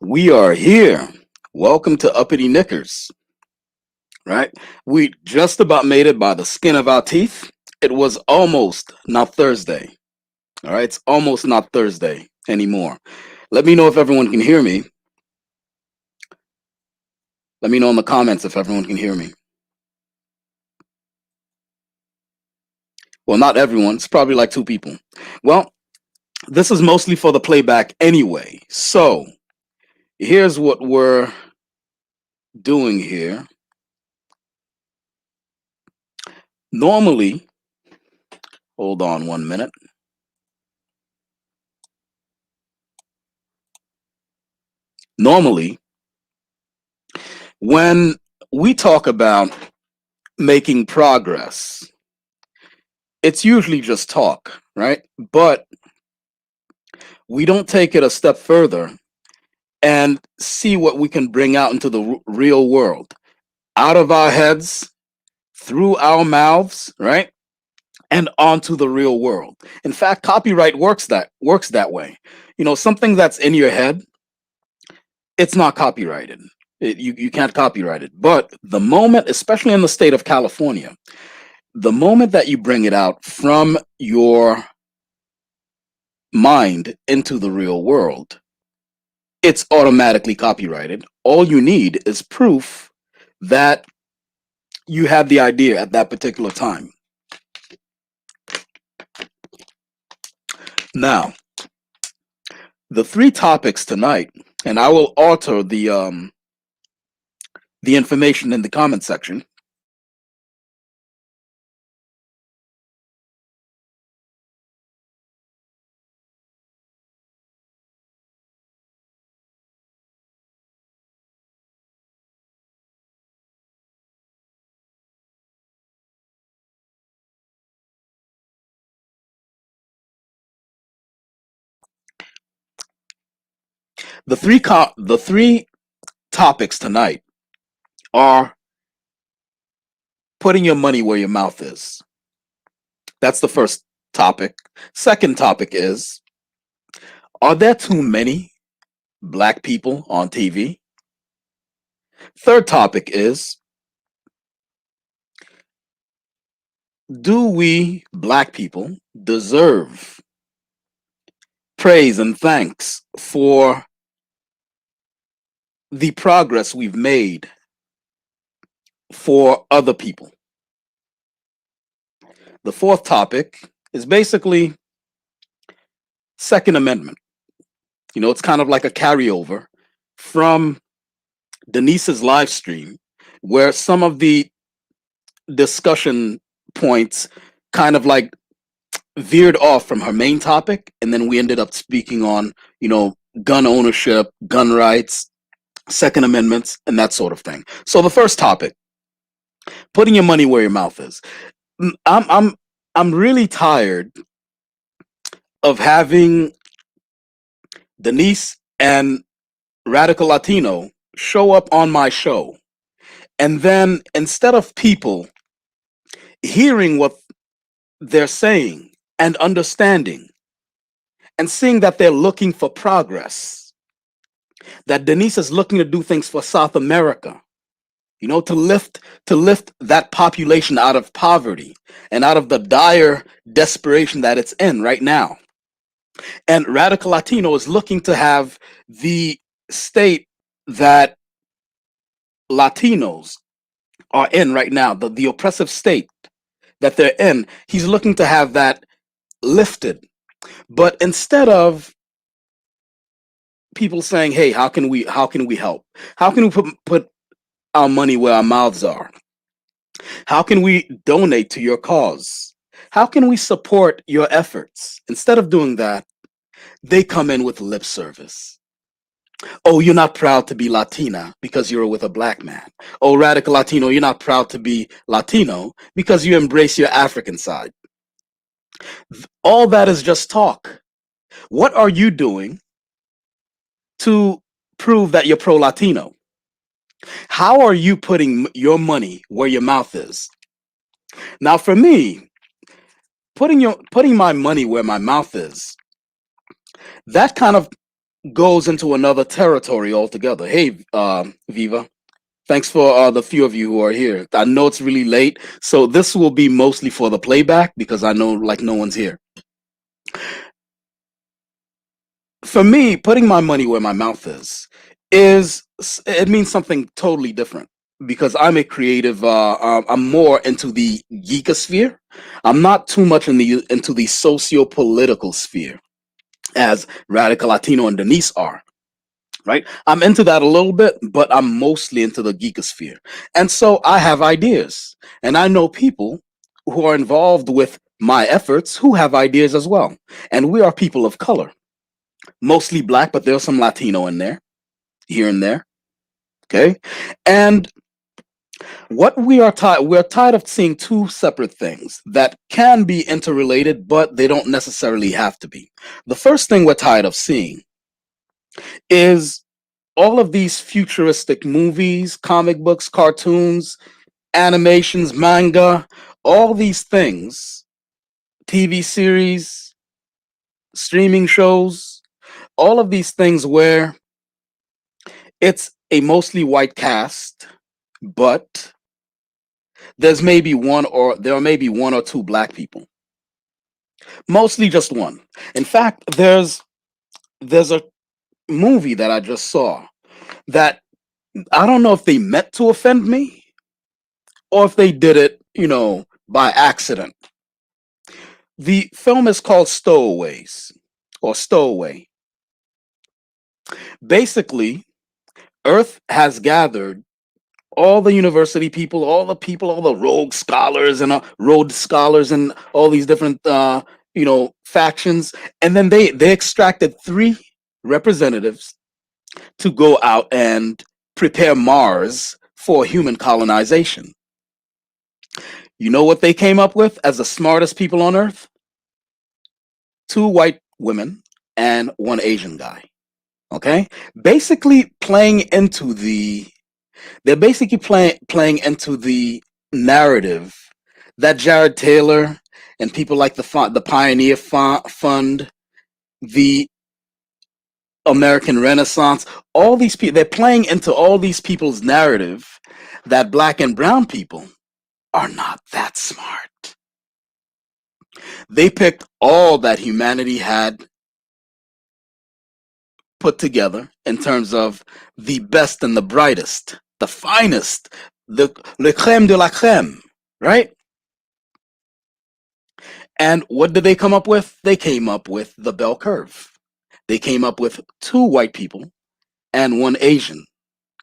We are here. Welcome to Uppity Knickers, right? We just about made it by the skin of our teeth. It was almost not Thursday. All right, it's almost not Thursday anymore. Let me know if everyone can hear me. Let me know in the comments if everyone can hear me. Well, not everyone. It's probably like two people. Well, this is mostly for the playback anyway. So here's what we're doing here. Normally, hold on 1 minute. Normally, when we talk about making progress, it's usually just talk, right? But we don't take it a step further and see what we can bring out into the real world, out of our heads, through our mouths, right? And onto the real world. In fact, copyright works that way. You know, something that's in your head, it's not copyrighted. You can't copyright it. But the moment, especially in the state of California, the moment that you bring it out from your mind into the real world, it's automatically copyrighted. All you need is proof that you had the idea at that particular time. Now, the three topics tonight, and I will alter the information in the comment section. The three topics tonight are putting your money where your mouth is. That's the first topic. Second topic is, are there too many black people on TV? Third topic is, do we black people deserve praise and thanks for the progress we've made for other people? The fourth topic is basically Second Amendment. You know, it's kind of like a carryover from Denise's live stream, where some of the discussion points kind of like veered off from her main topic, and then we ended up speaking on, you know, gun ownership, gun rights, Second Amendments, and that sort of thing. So the first topic, putting your money where your mouth is. I'm really tired of having Denise and Radical Latino show up on my show, and then instead of people hearing what they're saying and understanding and seeing that they're looking for progress, that Denise is looking to do things for South America, you know, to lift that population out of poverty and out of the dire desperation that it's in right now. And Radical Latino is looking to have the state that Latinos are in right now, the oppressive state that they're in, he's looking to have that lifted. But instead of people saying, "Hey, how can we help? How can we put our money where our mouths are? How can we donate to your cause? How can we support your efforts?" Instead of doing that, they come in with lip service. Oh, you're not proud to be Latina because you're with a black man. Oh, Radical Latino, you're not proud to be Latino because you embrace your African side. All that is just talk. What are you doing to prove that you're pro Latino? How are you putting your money where your mouth is? Now, for me, putting my money where my mouth is, that kind of goes into another territory altogether. Hey, Viva. Thanks for the few of you who are here. I know it's really late, so this will be mostly for the playback because I know like no one's here. For me, putting my money where my mouth is it means something totally different because I'm a creative. I'm more into the geekosphere. I'm not too much into the socio-political sphere as Radical Latino and Denise are. Right, I'm into that a little bit, but I'm mostly into the geekosphere, and so I have ideas, and I know people who are involved with my efforts who have ideas as well, and we are people of color, mostly black, but there's some Latino in there, here and there. Okay, and what we're tired of seeing two separate things that can be interrelated, but they don't necessarily have to be. The first thing we're tired of seeing is all of these futuristic movies, comic books, cartoons, animations, manga, all these things, TV series, streaming shows, all of these things where it's a mostly white cast, but there may be one or two black people. Mostly just one. In fact, there's a movie that I just saw that I don't know if they meant to offend me or if they did it, by accident. The film is called Stowaways or Stowaway. Basically, Earth has gathered all the university people, all the rogue scholars and Rhodes scholars and all these different factions, and then they extracted three representatives to go out and prepare Mars for human colonization. You know what they came up with as the smartest people on Earth? Two white women and one Asian guy. Okay, basically playing into the they're basically playing into the narrative that Jared Taylor and people like the Pioneer Fund, the American Renaissance, all these people, they're playing into all these people's narrative that black and brown people are not that smart. They picked all that humanity had put together in terms of the best and the brightest, the finest, the le crème de la crème, right? And what did they come up with? They came up with the bell curve. They came up with two white people and one Asian.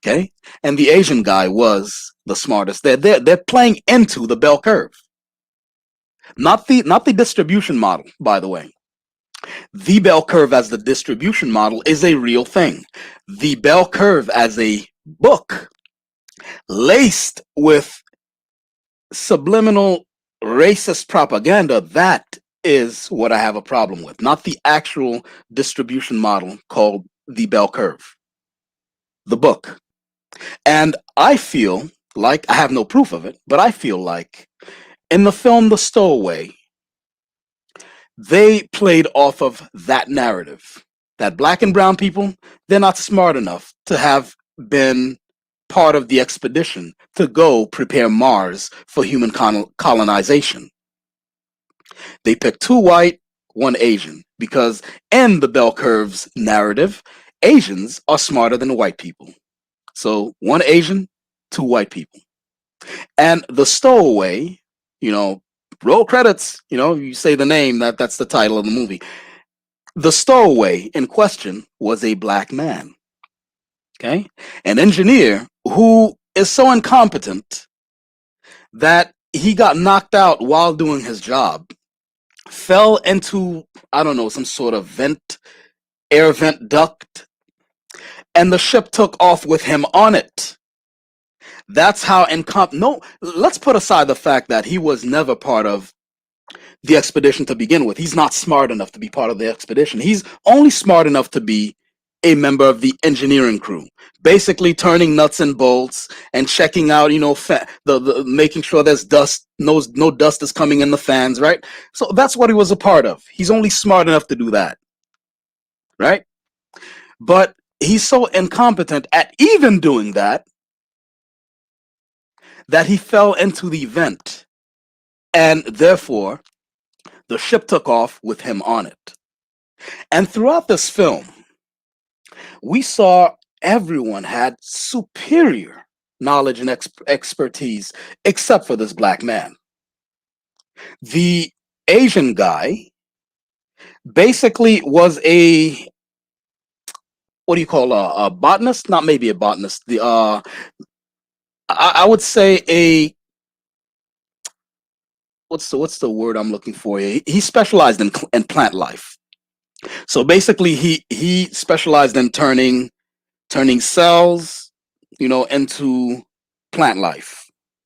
Okay, and the Asian guy was the smartest. They're playing into the bell curve, not the distribution model. By the way, the bell curve as the distribution model is a real thing. The bell curve as a book laced with subliminal racist propaganda, that is what I have a problem with, not the actual distribution model called the bell curve, the book. And I feel like, I have no proof of it, but I feel like in the film The Stowaway, they played off of that narrative that black and brown people, they're not smart enough to have been part of the expedition to go prepare Mars for human colonization. They picked two white, one Asian, because in the bell curve's narrative, Asians are smarter than white people. So one Asian, two white people. And the stowaway, you know, roll credits, you say the name, that's the title of the movie. The stowaway in question was a black man. Okay? An engineer who is so incompetent that he got knocked out while doing his job, fell into, I don't know, some sort of air vent duct, and the ship took off with him on it. That's how no, let's put aside the fact that he was never part of the expedition to begin with. He's not smart enough to be part of the expedition. He's only smart enough to be a member of the engineering crew, basically turning nuts and bolts and checking out, the making sure there's dust, no dust is coming in the fans, right? So that's what he was a part of. He's only smart enough to do that, right? But he's so incompetent at even doing that that he fell into the vent, and therefore the ship took off with him on it. And throughout this film, we saw everyone had superior knowledge and expertise except for this black man. The Asian guy basically was a, what do you call a botanist? Not maybe a botanist. The I would say a, what's the word I'm looking for here? He specialized in plant life. So basically, he specialized in turning cells, into plant life.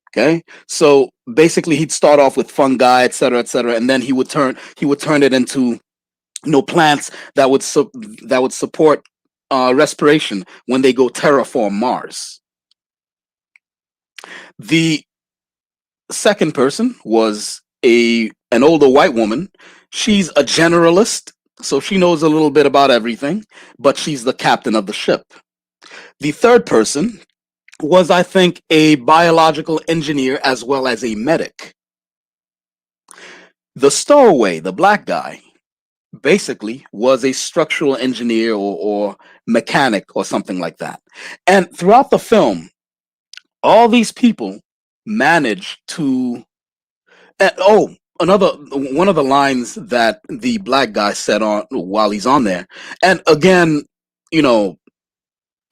Okay, so basically, he'd start off with fungi, et cetera, and then he would turn it into, plants that would support respiration when they go terraform Mars. The second person was a an older white woman. She's a generalist, so she knows a little bit about everything, but she's the captain of the ship. The third person was, I think, a biological engineer as well as a medic. The stowaway, the black guy, basically was a structural engineer or mechanic or something like that. And throughout the film, all these people manage to, oh, another one of the lines that the black guy said on while he's on there, and again, you know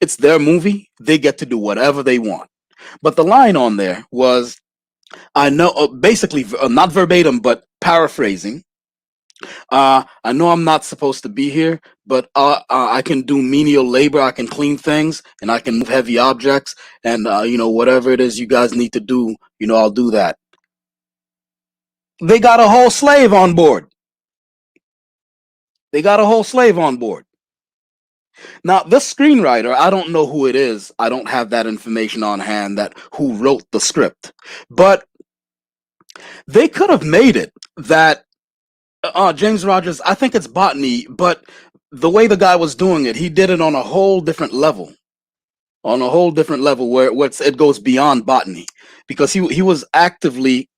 it's their movie, they get to do whatever they want, but the line on there was, I know, basically, not verbatim but paraphrasing, I know I'm not supposed to be here, but I can do menial labor. I can clean things, and I can move heavy objects, and whatever it is you guys need to do, I'll do that. They got a whole slave on board. They got a whole slave on board. Now, this screenwriter, I don't know who it is. I don't have that information on hand, that who wrote the script, but they could have made it that, James Rogers, I think it's botany, but the way the guy was doing it, he did it on a whole different level, where it goes beyond botany, because he was actively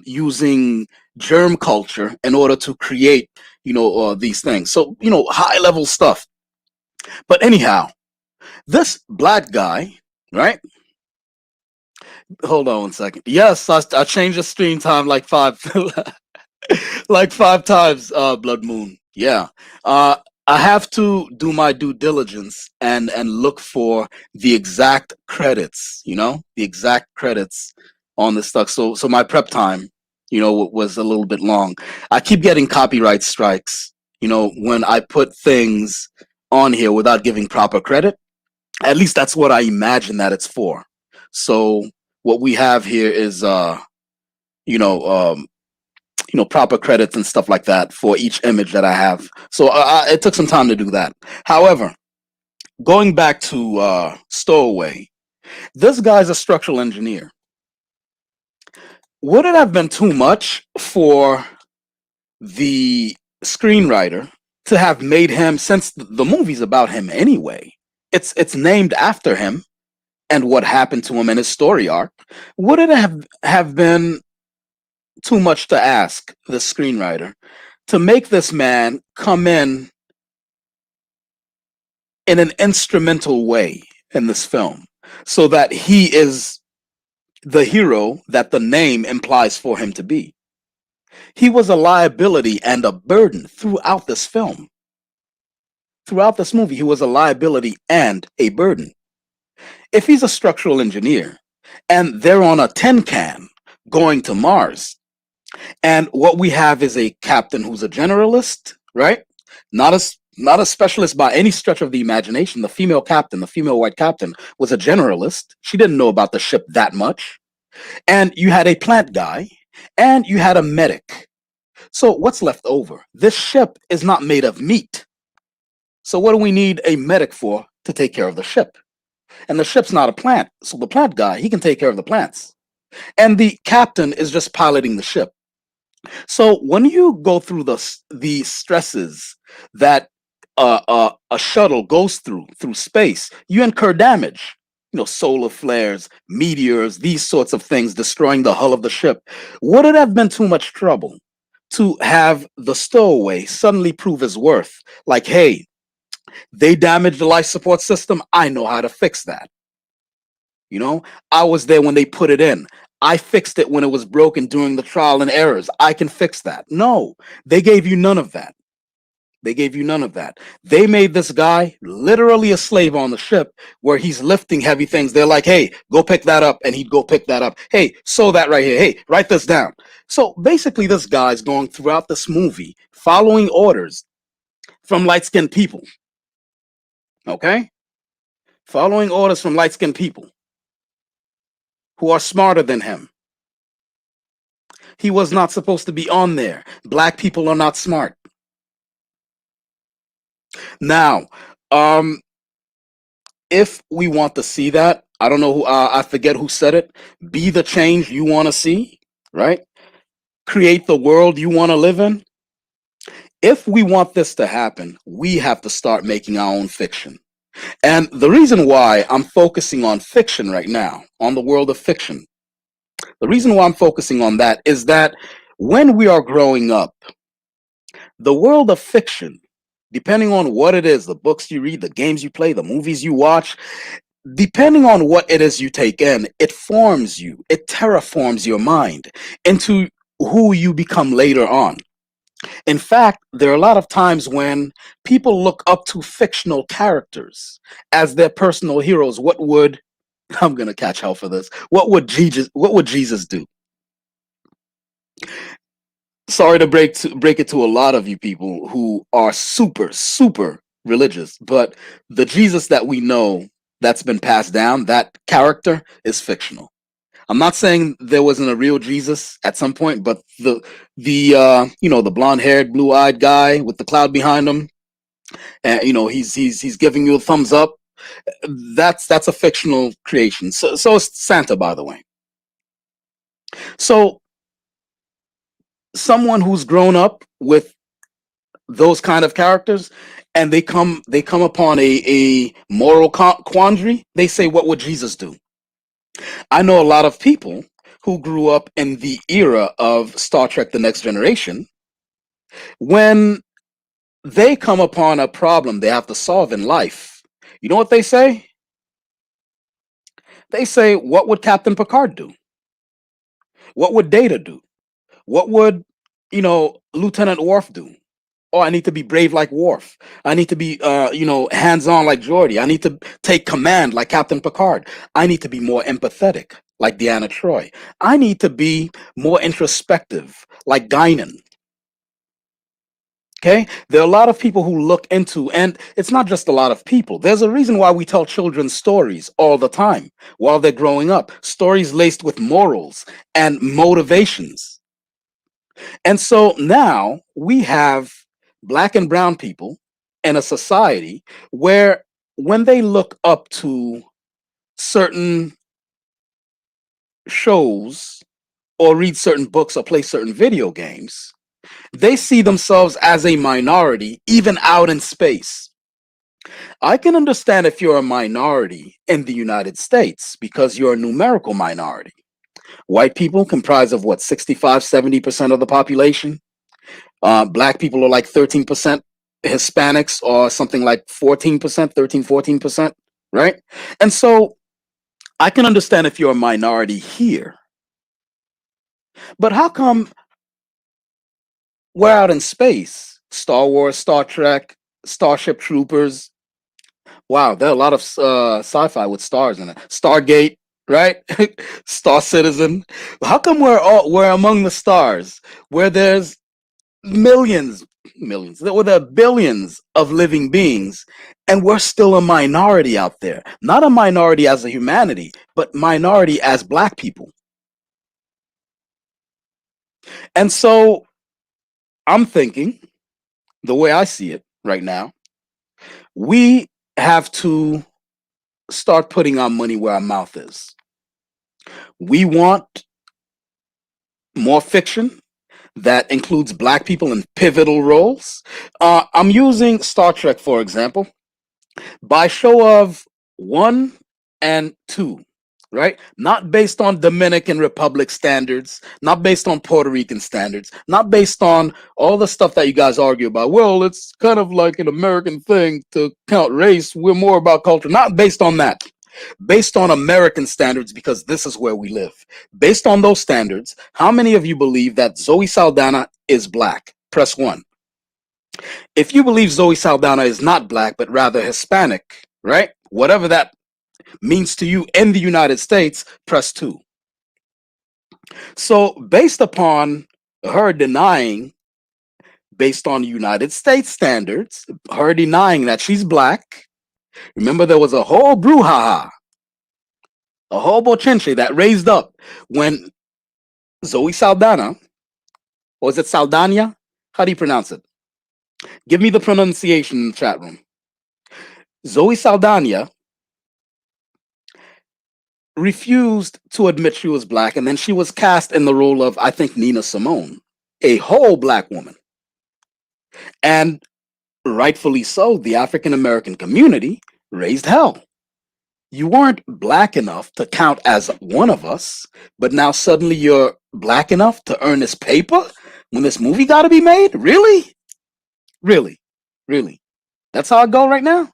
using germ culture in order to create, these things. So, high level stuff. But anyhow, this black guy, right? Hold on one second. Yes, I changed the stream time like five, like five times. Blood Moon. Yeah. Uh, I have to do my due diligence and look for the exact credits. The exact credits on this stuff. So my prep time, was a little bit long. I keep getting copyright strikes. When I put things on here without giving proper credit. At least that's what I imagine that it's for. So what we have here is, you know, um, proper credits and stuff like that for each image that I have. So it took some time to do that. However, going back to Stowaway, this guy's a structural engineer. Would it have been too much for the screenwriter to have made him, since the movie's about him anyway? It's named after him and what happened to him and his story arc. Would it have been too much to ask the screenwriter to make this man come in an instrumental way in this film, so that he is the hero that the name implies for him to be? He was a liability and a burden throughout this film. Throughout this movie, he was a liability and a burden. If he's a structural engineer and they're on a tin can going to Mars, and what we have is a captain who's a generalist, right? Not a specialist by any stretch of the imagination. The female captain, the female white captain, was a generalist. She didn't know about the ship that much. And you had a plant guy, and you had a medic. So what's left over? This ship is not made of meat. So what do we need a medic for to take care of the ship? And the ship's not a plant. So the plant guy, he can take care of the plants. And the captain is just piloting the ship. So when you go through the stresses that a shuttle goes through space, you incur damage. You know, solar flares, meteors, these sorts of things destroying the hull of the ship. Would it have been too much trouble to have the stowaway suddenly prove his worth? Like, hey, they damaged the life support system. I know how to fix that. You know, I was there when they put it in. I fixed it when it was broken during the trial and errors. I can fix that. No, they gave you none of that. They gave you none of that. They made this guy literally a slave on the ship where he's lifting heavy things. They're like, hey, go pick that up. And he'd go pick that up. Hey, sew that right here. Hey, write this down. So basically, this guy's going throughout this movie following orders from light skinned people. Okay? Following orders from light skinned people who are smarter than him. He was not supposed to be on there. Black people are not smart. Now, um, if we want to see that, I don't know who, I forget who said it. Be the change you want to see, right? Create the world you want to live in. If we want this to happen, we have to start making our own fiction. And the reason why I'm focusing on fiction right now, on the world of fiction, the reason why I'm focusing on that is that when we are growing up, the world of fiction, depending on what it is, the books you read, the games you play, the movies you watch, depending on what it is you take in, it forms you, it terraforms your mind into who you become later on. In fact, there are a lot of times when people look up to fictional characters as their personal heroes. What would I'm gonna catch hell for this? What would Jesus do? Sorry to break it to a lot of you people who are super religious, but the Jesus that we know that's been passed down, that character is fictional. I'm not saying there wasn't a real Jesus at some point, but the blonde haired, blue eyed guy with the cloud behind him, and he's giving you a thumbs up. That's a fictional creation. So is Santa, by the way. So someone who's grown up with those kind of characters, and they come upon a moral quandary, they say, what would Jesus do? I know a lot of people who grew up in the era of Star Trek: The Next Generation. When they come upon a problem they have to solve in life, you know what they say? They say, what would Captain Picard do? What would Data do? What would, Lieutenant Worf do? Oh, I need to be brave like Worf. I need to be, hands-on like Geordi. I need to take command like Captain Picard. I need to be more empathetic like Deanna Troy. I need to be more introspective like Guinan. Okay, there are a lot of people who look into, and it's not just a lot of people. There's a reason why we tell children stories all the time while they're growing up. Stories laced with morals and motivations. And so now we have black and brown people in a society where when they look up to certain shows or read certain books or play certain video games, they see themselves as a minority, even out in space. I can understand if you're a minority in the United States because you're a numerical minority. White people comprise of what, 65, 70% of the population? Black people are like 13%. Hispanics are something like 14%, 13, 14%, right? And so I can understand if you're a minority here. But how come we're out in space? Star Wars, Star Trek, Starship Troopers. Wow, there are a lot of sci-fi with stars in it. Stargate, right? Star Citizen. How come we're among the stars where there's millions, millions, where there are billions of living beings, and we're still a minority out there? Not a minority as a humanity, but minority as black people. And so I'm thinking, the way I see it right now, we have to start putting our money where our mouth is. We want more fiction. that includes black people in pivotal roles. I'm using Star Trek, for example, by show of one and two, right? Not based on Dominican Republic standards, not based on Puerto Rican standards, not based on all the stuff that you guys argue about. Well, it's kind of like an American thing to count race. We're more about culture. Not based on that. Based on American standards, because this is where we live. Based on those standards, how many of you believe that Zoe Saldana is black? Press one. If you believe Zoe Saldana is not black, but rather Hispanic, right? Whatever that means to you in the United States, press two. So, based upon her denying, based on United States standards, her denying that she's black, remember there was a whole brouhaha, a whole bochinche that raised up when Zoe Saldana, or is it Saldana? How do you pronounce it? Give me the pronunciation in the chat room. Zoe Saldana refused to admit she was black, and then she was cast in the role of, I think, Nina Simone, a whole black woman. And rightfully so, the African American community raised hell. You weren't black enough to count as one of us, but now suddenly you're black enough to earn this paper when this movie got to be made? Really? Really? Really? That's how I go right now?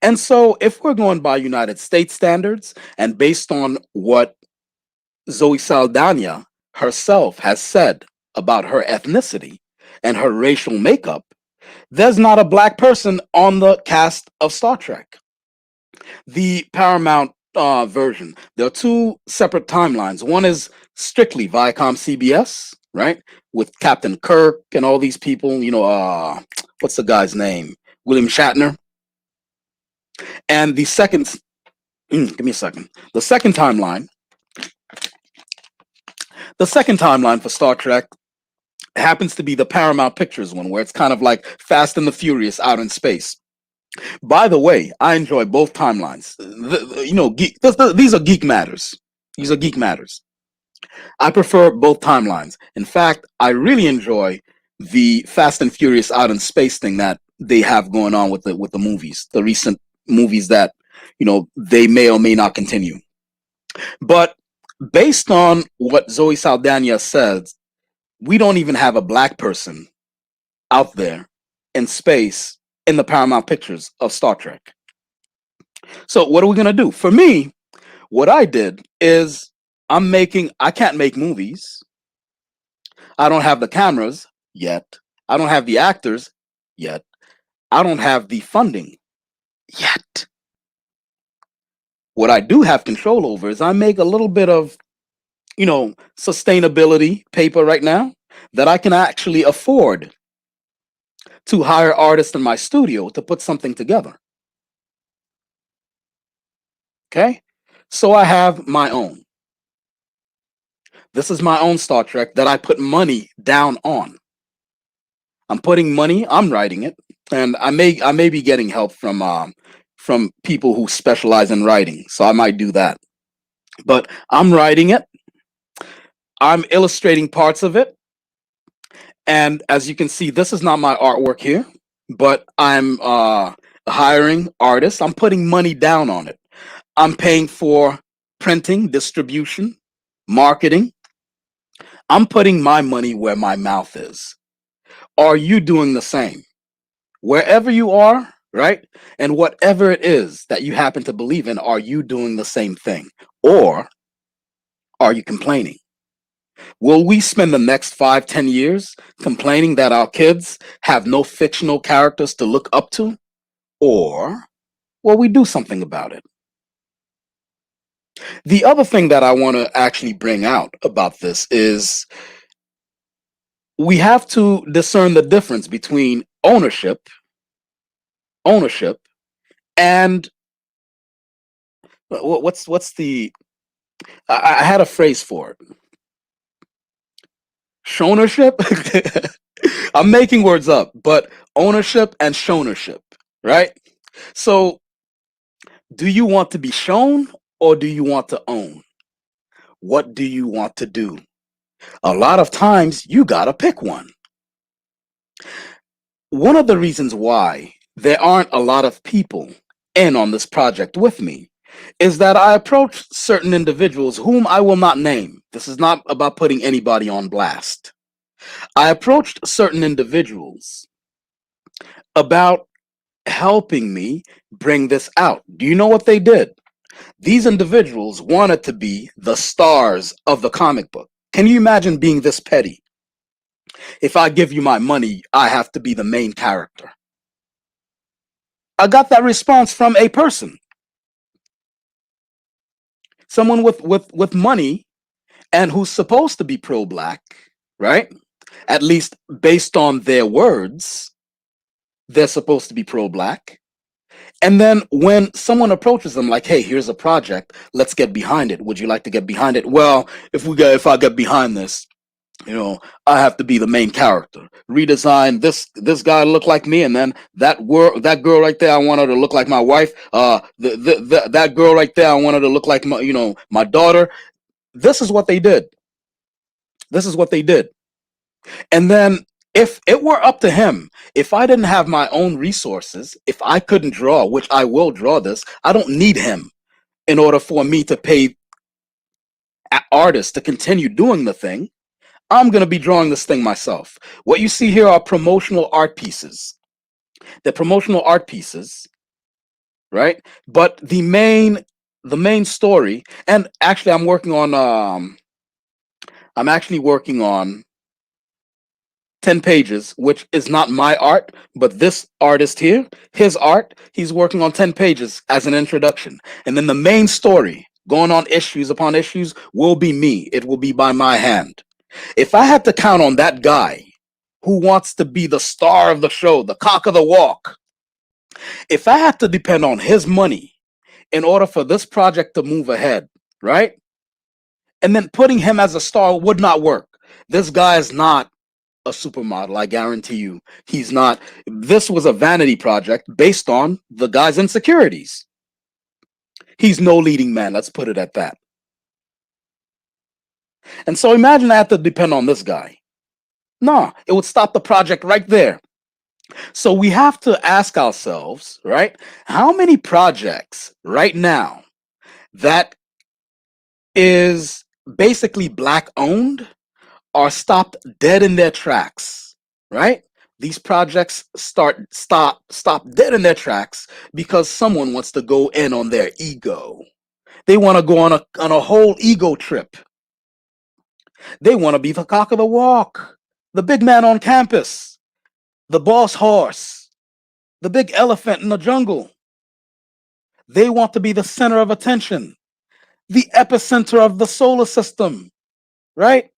And so, if we're going by United States standards and based on what Zoe Saldana herself has said about her ethnicity and her racial makeup, there's not a black person on the cast of Star Trek. The Paramount version, there are two separate timelines. One is strictly Viacom CBS, right? With Captain Kirk and all these people, what's the guy's name? William Shatner. And the second, give me a second. The second timeline for Star Trek happens to be the Paramount Pictures one, where it's kind of like Fast and the Furious out in space. By the way, I enjoy both timelines. These are geek matters. These are geek matters. I prefer both timelines. In fact, I really enjoy the Fast and Furious out in space thing that they have going on with the movies, the recent movies that they may or may not continue. But based on what Zoe Saldana says, we don't even have a black person out there in space in the Paramount Pictures of Star Trek. So what are we gonna do? For me, what I did is I can't make movies. I don't have the cameras yet. I don't have the actors yet. I don't have the funding yet. What I do have control over is I make a little bit of, sustainability paper right now that I can actually afford to hire artists in my studio to put something together. Okay? So I have my own. This is my own Star Trek that I put money down on. I'm putting money, I'm writing it, and I may be getting help from people who specialize in writing. So I might do that. But I'm writing it. I'm illustrating parts of it. And as you can see, this is not my artwork here, but I'm hiring artists. I'm putting money down on it. I'm paying for printing, distribution, marketing. I'm putting my money where my mouth is. Are you doing the same? Wherever you are, right? And whatever it is that you happen to believe in, are you doing the same thing? Or are you complaining? Will we spend the next 5, 10 years complaining that our kids have no fictional characters to look up to? Or will we do something about it? The other thing that I want to actually bring out about this is we have to discern the difference between ownership, and what's the I had a phrase for it. Shownership. I'm making words up, but ownership and shownership, right? So, do you want to be shown or do you want to own? What do you want to do? A lot of times you gotta pick one. One of the reasons why there aren't a lot of people in on this project with me is that I approached certain individuals whom I will not name. This is not about putting anybody on blast. I approached certain individuals about helping me bring this out. Do you know what they did? These individuals wanted to be the stars of the comic book. Can you imagine being this petty? If I give you my money, I have to be the main character. I got that response from a person, someone with money and who's supposed to be pro-black, right? At least based on their words, they're supposed to be pro-black. And then when someone approaches them like, "Hey, here's a project. Let's get behind it. Would you like to get behind it?" Well, if I get behind this, I have to be the main character. Redesign this guy to look like me, and then that girl right there, I want her to look like my wife. That girl right there, I want her to look like my daughter. This is what they did. This is what they did. And then if it were up to him, if I didn't have my own resources, if I couldn't draw, which I will draw this, I don't need him in order for me to pay artists to continue doing the thing. I'm going to be drawing this thing myself. What you see here are promotional art pieces. They're promotional art pieces, right? But the main story, and actually I'm actually working on 10 pages, which is not my art, but this artist here, his art, he's working on 10 pages as an introduction. And then the main story, going on issues upon issues, will be me. It will be by my hand. If I had to count on that guy who wants to be the star of the show, the cock of the walk, if I had to depend on his money in order for this project to move ahead, right? And then putting him as a star would not work. This guy is not a supermodel, I guarantee you. He's not. This was a vanity project based on the guy's insecurities. He's no leading man, let's put it at that. And so imagine I had to depend on this guy. No, it would stop the project right there. So we have to ask ourselves, right? How many projects right now that is basically black owned are stopped dead in their tracks, right? These projects stop dead in their tracks because someone wants to go in on their ego. They want to go on a whole ego trip. They want to be the cock of the walk, the big man on campus, the boss horse, the big elephant in the jungle. They want to be the center of attention, the epicenter of the solar system, right?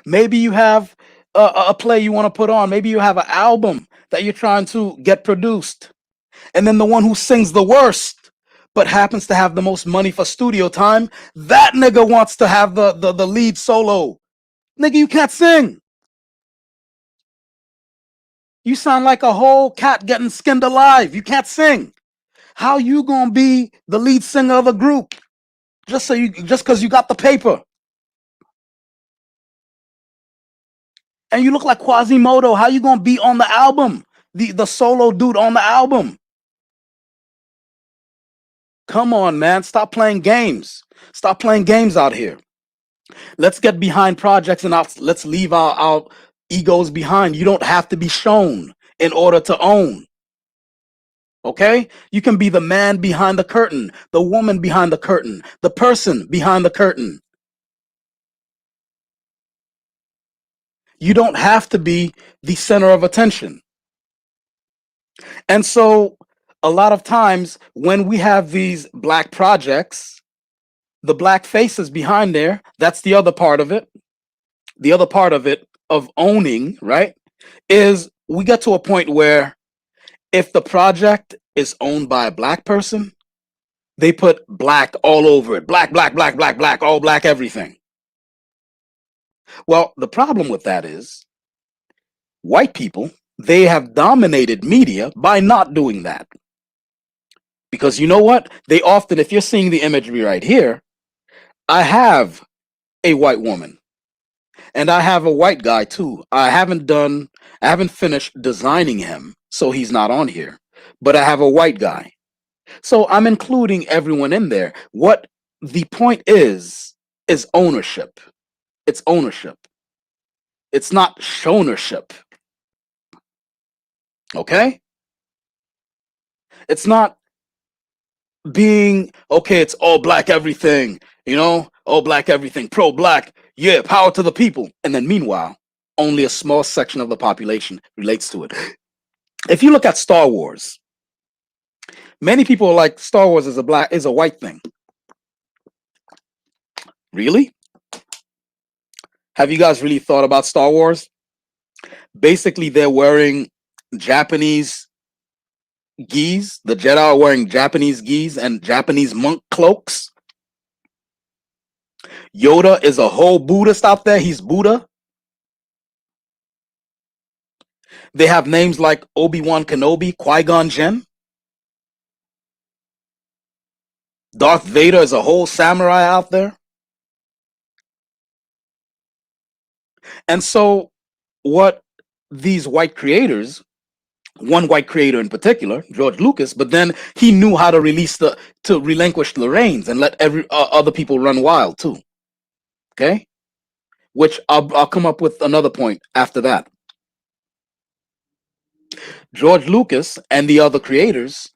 Maybe you have a play you want to put on. Maybe you have an album that you're trying to get produced. And then the one who sings the worst, but happens to have the most money for studio time, that nigga wants to have the lead solo. Nigga, you can't sing. You sound like a whole cat getting skinned alive. You can't sing. How you gonna be the lead singer of the group just because you got the paper? And you look like Quasimodo. How you gonna be on the album? The solo dude on the album. Come on, man. Stop playing games. Stop playing games out here. Let's get behind projects and let's leave our egos behind. You don't have to be shown in order to own. Okay? You can be the man behind the curtain, the woman behind the curtain, the person behind the curtain. You don't have to be the center of attention. And so a lot of times when we have these black projects, the black faces behind there, that's the other part of it. The other part of it, of owning, right, is we get to a point where if the project is owned by a black person, they put black all over it. Black, black, black, black, black, all black, everything. Well, the problem with that is white people, they have dominated media by not doing that. Because you know what? They often, if you're seeing the imagery right here, I have a white woman. And I have a white guy too. I haven't finished designing him, so he's not on here. But I have a white guy. So I'm including everyone in there. What the point is ownership. It's ownership. It's not shownership. Okay? It's not being okay, it's all black everything, all black everything, pro black, yeah, power to the people. And then meanwhile, only a small section of the population relates to it. If you look at Star Wars, many people are like Star Wars is a white thing. Really? Have you guys really thought about Star Wars? Basically, they're wearing Japanese gis. The Jedi are wearing Japanese gis and Japanese monk cloaks. Yoda is a whole Buddhist out there. He's Buddha. They have names like Obi-Wan Kenobi, Qui-Gon Jinn. Darth Vader is a whole samurai out there. And so what these white creators, one white creator in particular, George Lucas, but then he knew how to relinquish the reins and let other people run wild too. Okay? Which I'll come up with another point after that. George Lucas and the other creators,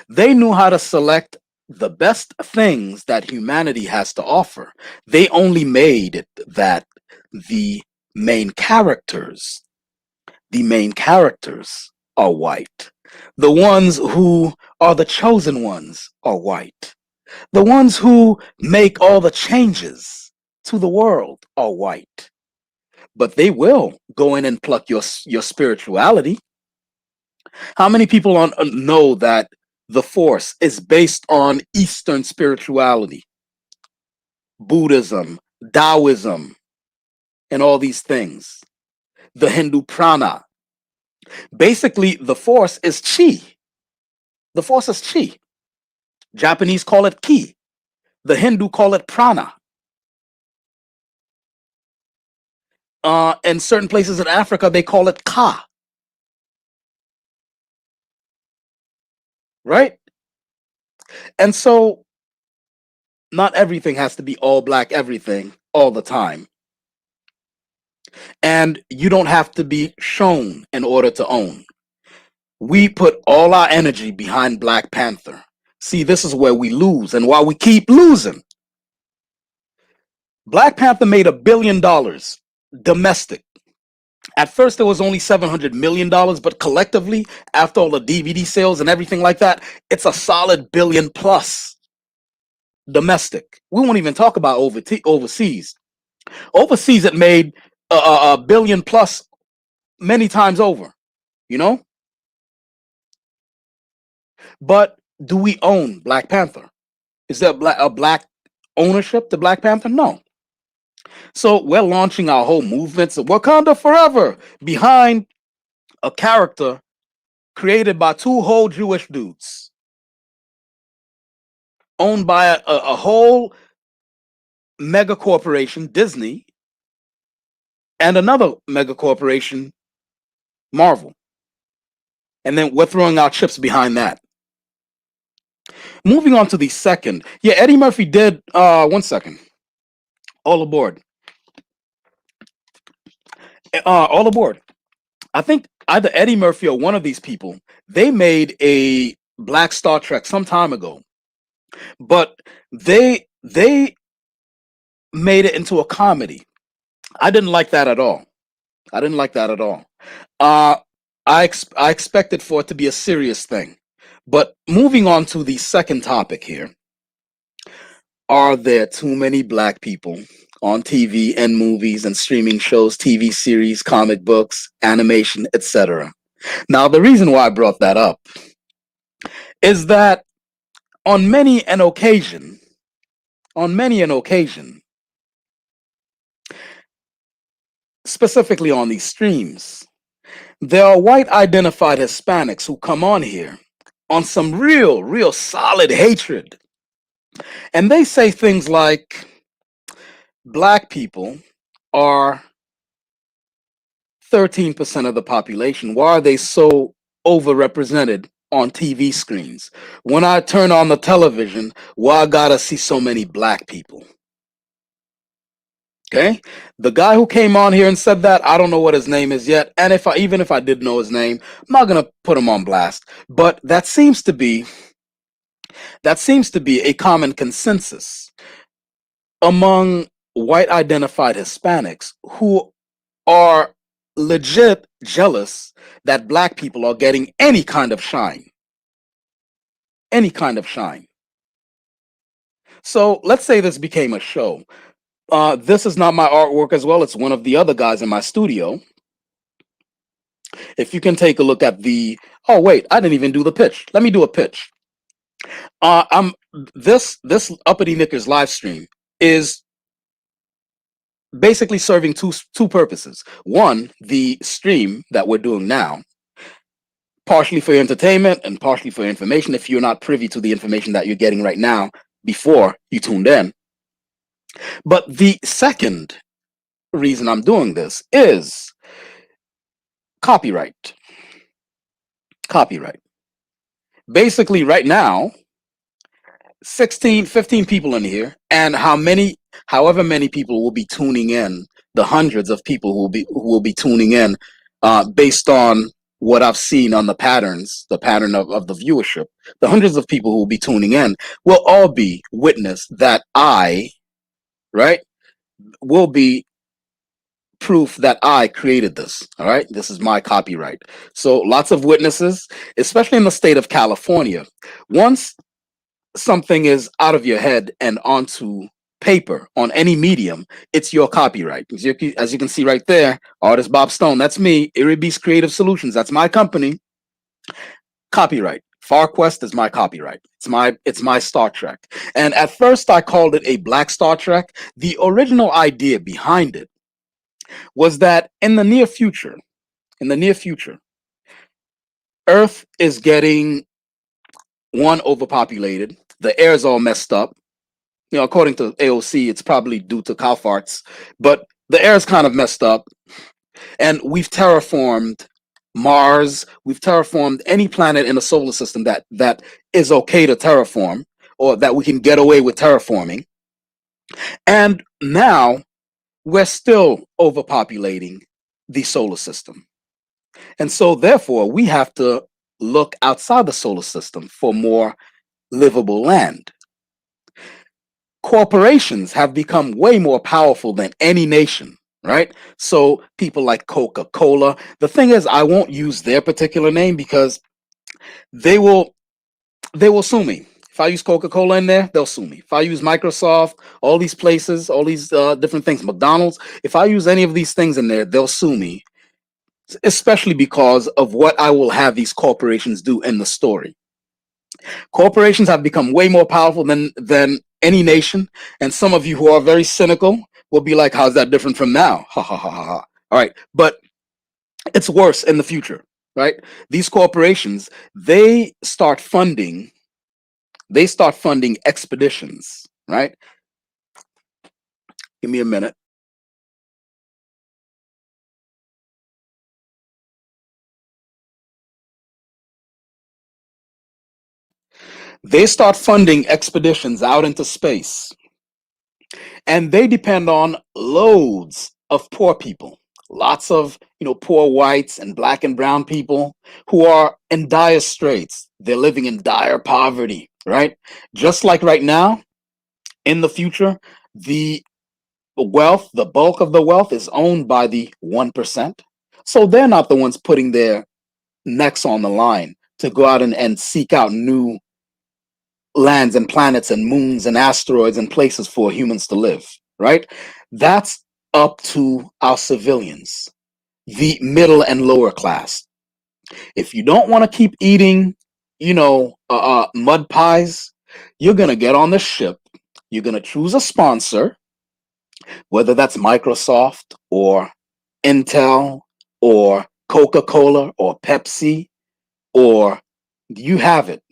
they knew how to select the best things that humanity has to offer. They only made it that the main characters are white. The ones who are the chosen ones are white. The ones who make all the changes to the world are white. But they will go in and pluck your spirituality. How many people know that the Force is based on Eastern spirituality, Buddhism, Taoism, and all these things? The Hindu prana. Basically, the Force is chi. The Force is chi. Japanese call it ki. The Hindu call it prana. In certain places in Africa, they call it ka. Right? And so not everything has to be all black everything all the time. And you don't have to be shown in order to own. We put all our energy behind Black Panther. See, this is where we lose, and why we keep losing. Black Panther made $1 billion domestic. At first, it was only $700 million, but collectively, after all the DVD sales and everything like that, it's a solid billion plus domestic. We won't even talk about overseas. Overseas, it made a billion plus many times over, you know? But do we own Black Panther? Is there a black ownership to Black Panther? No. So we're launching our whole movements of Wakanda Forever behind a character created by two whole Jewish dudes, owned by a whole mega corporation, Disney, and another mega corporation, Marvel. And then we're throwing our chips behind that. Moving on to the second. Yeah, Eddie Murphy did, 1 second. All aboard. All aboard. I think either Eddie Murphy or one of these people, they made a black Star Trek some time ago. But they made it into a comedy. I didn't like that at all. I didn't like that at all. I expected for it to be a serious thing. But moving on to the second topic here. Are there too many black people on TV and movies and streaming shows, TV series, comic books, animation, etc.? Now, the reason why I brought that up is that on many an occasion, specifically on these streams, there are white identified Hispanics who come on here on some real solid hatred. And they say things like, Black people are 13% of the population. Why are they so overrepresented on TV screens? When I turn on the television, why I gotta see so many black people? Okay, the guy who came on here and said that, I don't know what his name is yet, and if I even if I did know his name, I'm not gonna put him on blast. But that seems to be a common consensus among white identified Hispanics who are legit jealous that black people are getting any kind of shine, any kind of shine. So let's say this became a show. This is not my artwork as well. It's one of the other guys in my studio. If you can take a look at the, oh wait, I didn't even do the pitch. Let me do a pitch. I'm this Uppity Knickers live stream is basically serving two purposes. One, the stream that we're doing now, partially for entertainment and partially for information. If you're not privy to the information that you're getting right now before you tuned in, but the second reason I'm doing this is copyright. Copyright. Basically, right now, 16, 15 people in here, and however many people will be tuning in, the hundreds of people who will be tuning in, based on what I've seen on the pattern of the viewership, the hundreds of people who will be tuning in will all be witness that right, will be proof that I created this. All right, this is my copyright. So lots of witnesses, especially in the state of California. Once something is out of your head and onto paper on any medium, it's your copyright. As you can see right there, artist Bob Stone, that's me. Eerie Beast Creative Solutions, that's my company. Copyright. FarQuest is my copyright. It's my Star Trek. And at first I called it a Black Star Trek. The original idea behind it was that in the near future, Earth is getting one overpopulated. The air is all messed up. According to AOC, it's probably due to cow farts, but the air is kind of messed up, and we've terraformed Mars. We've terraformed any planet in the solar system that is okay to terraform, or that we can get away with terraforming. And now we're still overpopulating the solar system, and so therefore we have to look outside the solar system for more livable land. Corporations have become way more powerful than any nation, right? So people like Coca-Cola, the thing is, I won't use their particular name because they will they will sue me. If I use Coca-Cola in there, they'll sue me. If I use Microsoft, all these places, all these different things, McDonald's, if I use any of these things in there, they'll sue me, especially because of what I will have these corporations do in the story. Corporations have become way more powerful than any nation, and some of you who are very cynical will be like, "How's that different from now?" Ha ha ha ha ha. All right, but it's worse in the future, right? These corporations, they start funding expeditions, right? Give me a minute. They start funding expeditions out into space, and they depend on loads of poor people, lots of poor whites and black and brown people who are in dire straits. They're living in dire poverty, right? Just like right now, in the future, the the bulk of the wealth is owned by the 1%. So they're not the ones putting their necks on the line to go out and seek out new lands and planets and moons and asteroids and places for humans to live, right? That's up to our civilians, the middle and lower class. If you don't want to keep eating, mud pies, you're going to get on the ship. You're going to choose a sponsor, whether that's Microsoft or Intel or Coca-Cola or Pepsi, or you have it,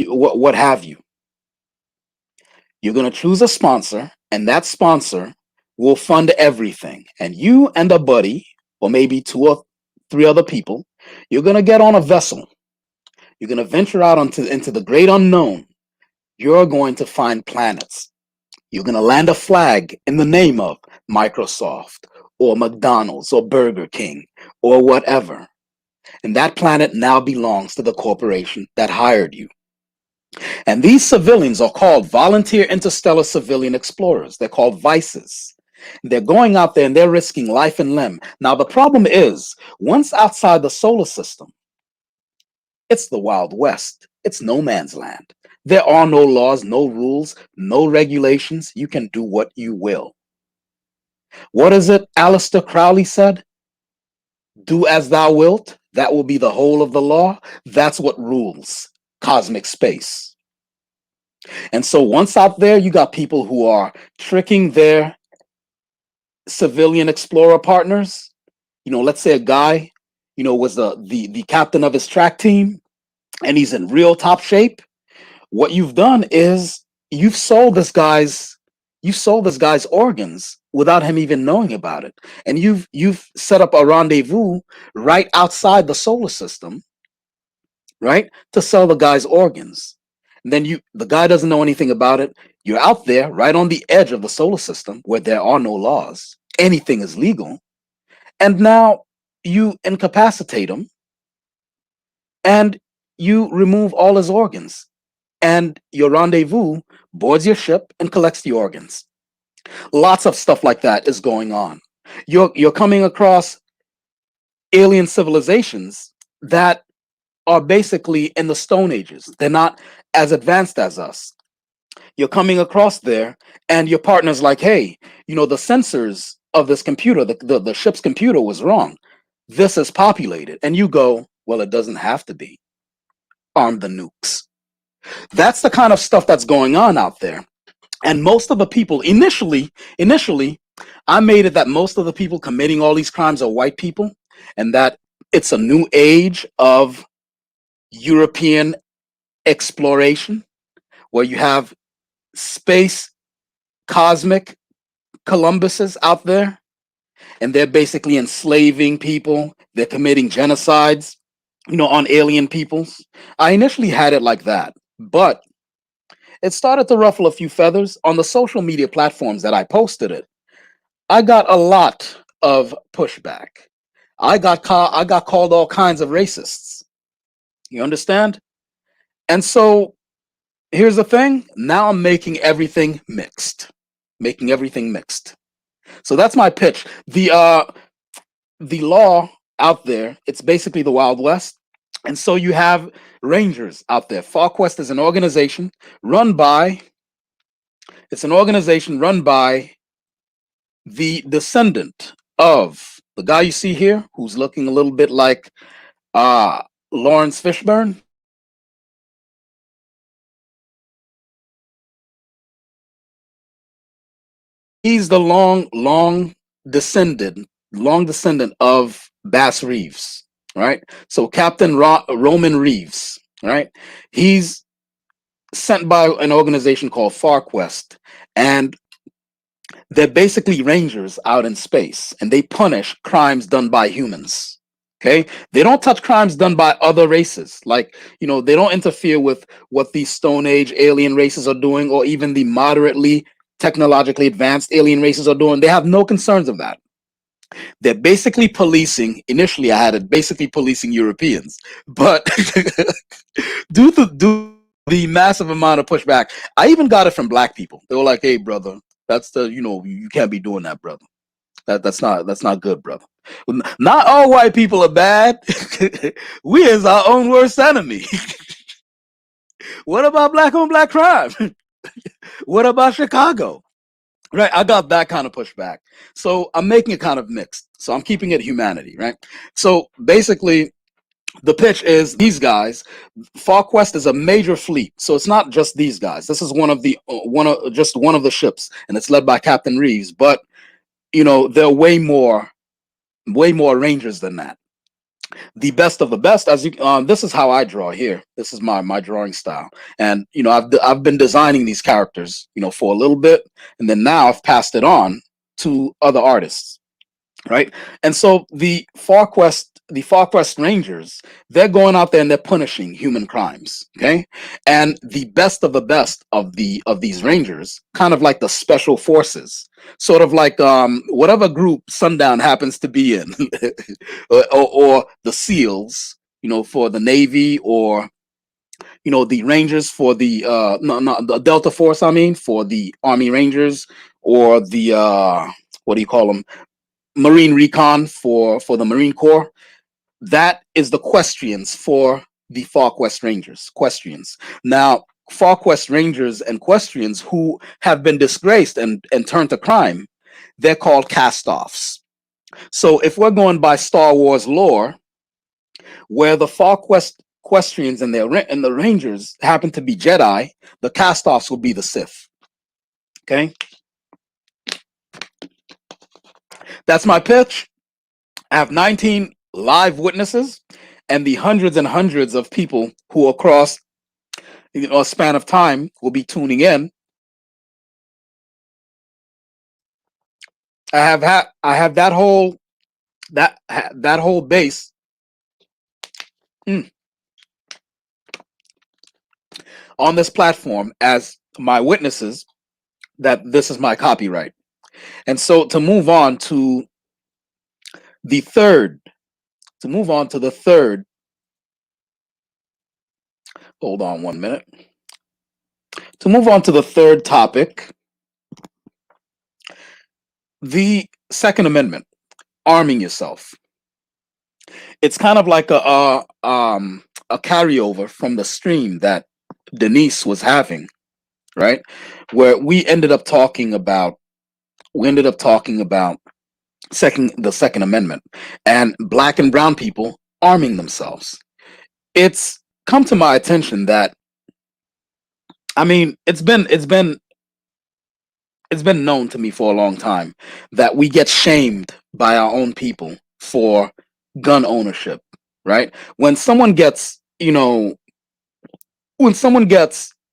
what have you. You're going to choose a sponsor, and that sponsor will fund everything. And you and a buddy, or maybe two or three other people, you're gonna get on a vessel. You're gonna venture out into the great unknown. You're going to find planets. You're gonna land a flag in the name of Microsoft or McDonald's or Burger King or whatever. And that planet now belongs to the corporation that hired you. And these civilians are called volunteer interstellar civilian explorers. They're called vices. They're going out there and they're risking life and limb. Now, the problem is, once outside the solar system, it's the Wild West. It's no man's land. There are no laws, no rules, no regulations. You can do what you will. What is it Aleister Crowley said? Do as thou wilt. That will be the whole of the law. That's what rules cosmic space. And so once out there, you got people who are tricking their civilian explorer partners. Let's say a guy, was the captain of his track team, and he's in real top shape. What you've done is you've sold this guy's organs without him even knowing about it. And you've set up a rendezvous right outside the solar system, right? To sell the guy's organs. And then the guy doesn't know anything about it. You're out there right on the edge of the solar system where there are no laws. Anything is legal. And now you incapacitate him and you remove all his organs. And your rendezvous boards your ship and collects the organs. Lots of stuff like that is going on. You're coming across alien civilizations that are basically in the Stone Ages. They're not as advanced as us. You're coming across there, and your partner's like, hey, the sensors of this computer, the ship's computer was wrong. This is populated. And you go, well, it doesn't have to be. Arm the nukes. That's the kind of stuff that's going on out there. And most of the people, initially, I made it that most of the people committing all these crimes are white people, and that it's a new age of European exploration where you have space cosmic Columbuses out there, and they're basically enslaving people. They're committing genocides, on alien peoples. I initially had it like that, but it started to ruffle a few feathers on the social media platforms that I posted it. I got a lot of pushback. I got called all kinds of racists. You understand? And so here's the thing. Now I'm making everything mixed. Making everything mixed. So that's my pitch. The law out there, it's basically the Wild West. And so you have rangers out there. FarQuest is an organization run by the descendant of the guy you see here, who's looking a little bit like Lawrence Fishburne. He's the long descendant of Bass Reeves, right? So Captain Roman Reeves, right? He's sent by an organization called FarQuest, and they're basically rangers out in space, and they punish crimes done by humans. Okay, they don't touch crimes done by other races. Like, they don't interfere with what these Stone Age alien races are doing, or even the moderately technologically advanced alien races are doing. They have no concerns of that. They're basically policing. Initially, I had it basically policing Europeans, but due to the massive amount of pushback, I even got it from black people. They were like, "Hey, brother, that's you can't be doing that, brother. That's not good, brother. Not all white people are bad. We is our own worst enemy. What about black on black crime? What about Chicago?" Right, I got that kind of pushback. So I'm making it kind of mixed. So I'm keeping it humanity, right? So basically, the pitch is these guys. FarQuest is a major fleet, so it's not just these guys. This is one of the ships, and it's led by Captain Reeves. But there are way more rangers than that. The best of the best, as you this is how I draw here. This is my drawing style. And I've been designing these characters, for a little bit, and then now I've passed it on to other artists, right? And so the Far Quest Rangers, they're going out there and they're punishing human crimes, okay? And the best of the best of these Rangers, kind of like the special forces, sort of like whatever group Sundown happens to be in, or the SEALs, for the Navy, or the Rangers for the no, no, the Delta Force, I mean, for the Army Rangers, or the what do you call them, Marine Recon for the Marine Corps. That is the Questrians for the Far Quest Rangers. Questrians. Now, Far Quest Rangers and Questrians who have been disgraced and turned to crime, they're called cast-offs. So if we're going by Star Wars lore, where the Far Quest Questrians and the Rangers happen to be Jedi, the cast-offs will be the Sith. Okay, that's my pitch. I have 19 live witnesses and the hundreds and hundreds of people who across a span of time will be tuning in. I have that whole base mm, on this platform as my witnesses that this is my copyright. And so the third, to move on to the third, hold on 1 minute. To move on to the third topic, the Second Amendment, arming yourself. It's kind of like a carryover from the stream that Denise was having, right? Where we ended up talking about the Second Amendment and black and brown people arming themselves. It's come to my attention that, I mean, it's been known to me for a long time that we get shamed by our own people for gun ownership, right? When someone gets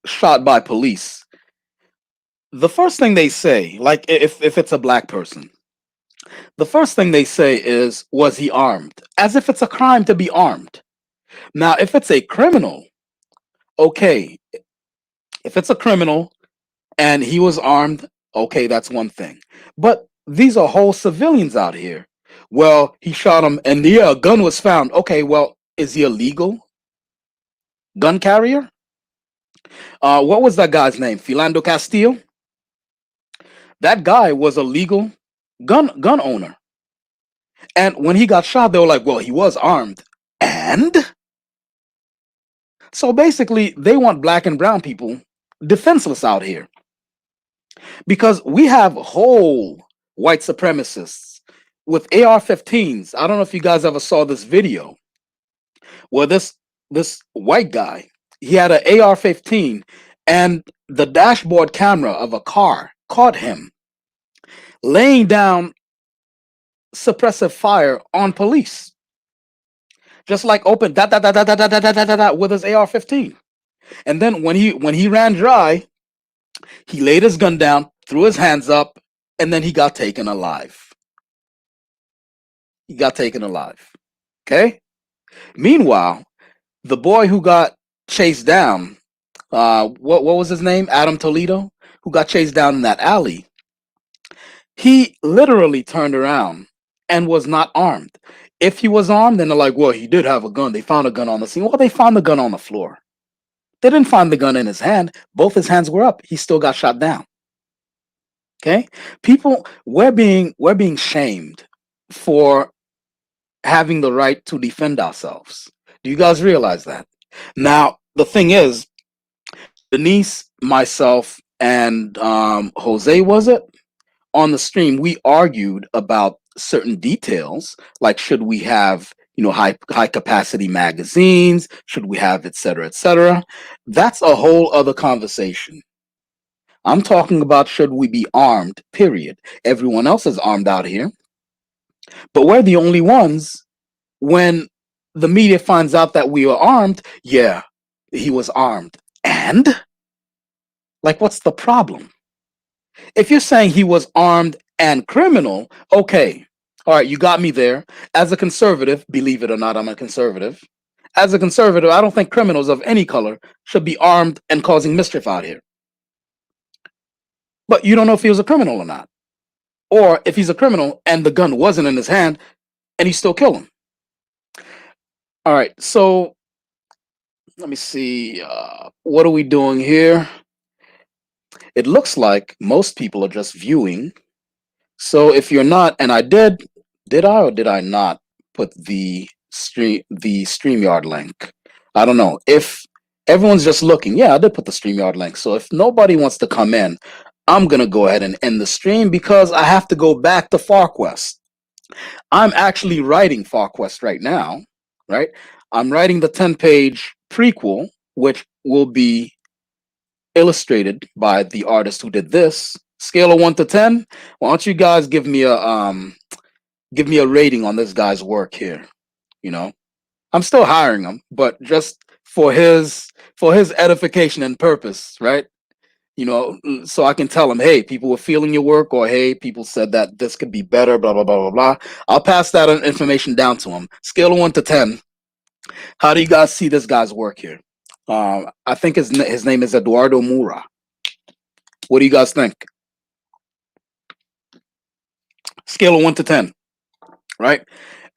shot by police, the first thing they say, like if it's a black person, the first thing they say is, was he armed? As if it's a crime to be armed. Now, if it's a criminal, okay, if it's a criminal and he was armed, okay, that's one thing. But these are whole civilians out here. Well, he shot him and yeah, a gun was found. Okay, well, is he a legal gun carrier? What was that guy's name? Philando Castile? That guy was a legal gun owner. And when he got shot, they were like, well, he was armed. And so basically, they want black and brown people defenseless out here because we have whole white supremacists with AR-15s. I don't know if you guys ever saw this video where this white guy, he had an AR-15 and the dashboard camera of a car caught him laying down suppressive fire on police, just like open with his AR-15. And then when he ran dry, he laid his gun down, threw his hands up, and then he got taken alive. He got taken alive. Okay? Meanwhile, the boy who got chased down, what was his name? Adam Toledo, who got chased down in that alley. He literally turned around and was not armed. If he was armed, then they're like, well, he did have a gun. They found a gun on the scene. Well, they found the gun on the floor. They didn't find the gun in his hand. Both his hands were up. He still got shot down. Okay? People, we're being shamed for having the right to defend ourselves. Do you guys realize that? Now, the thing is, Denise, myself, and Jose, was it? On the stream, we argued about certain details, like should we have high capacity magazines, should we have et cetera, et cetera. That's a whole other conversation. I'm talking about should we be armed, period. Everyone else is armed out here, but we're the only ones when the media finds out that we were armed. Yeah, he was armed. And like, what's the problem? If you're saying he was armed and criminal, okay. All right, you got me there. As a conservative, believe it or not, I'm a conservative. As a conservative, I don't think criminals of any color should be armed and causing mischief out here. But you don't know if he was a criminal or not. Or if he's a criminal and the gun wasn't in his hand and he still killed him. All right, so let me see. What are we doing here? It looks like most people are just viewing. So if you're not, and I did I or did I not put the StreamYard link? I don't know. If everyone's just looking, yeah, I did put the StreamYard link. So if nobody wants to come in, I'm gonna go ahead and end the stream because I have to go back to FarQuest. I'm actually writing FarQuest right now, right? I'm writing the 10-page prequel, which will be illustrated by the artist who did this. Scale of 1 to 10. Why don't you guys give me a rating on this guy's work here? You know, I'm still hiring him, but just for his edification and purpose, right? You know, so I can tell him, hey, people were feeling your work, or hey, people said that this could be better, blah blah blah blah blah. I'll pass that information down to him. Scale of 1 to 10. How do you guys see this guy's work here? I think his name is Eduardo Mura. What do you guys think? Scale of 1 to 10, right?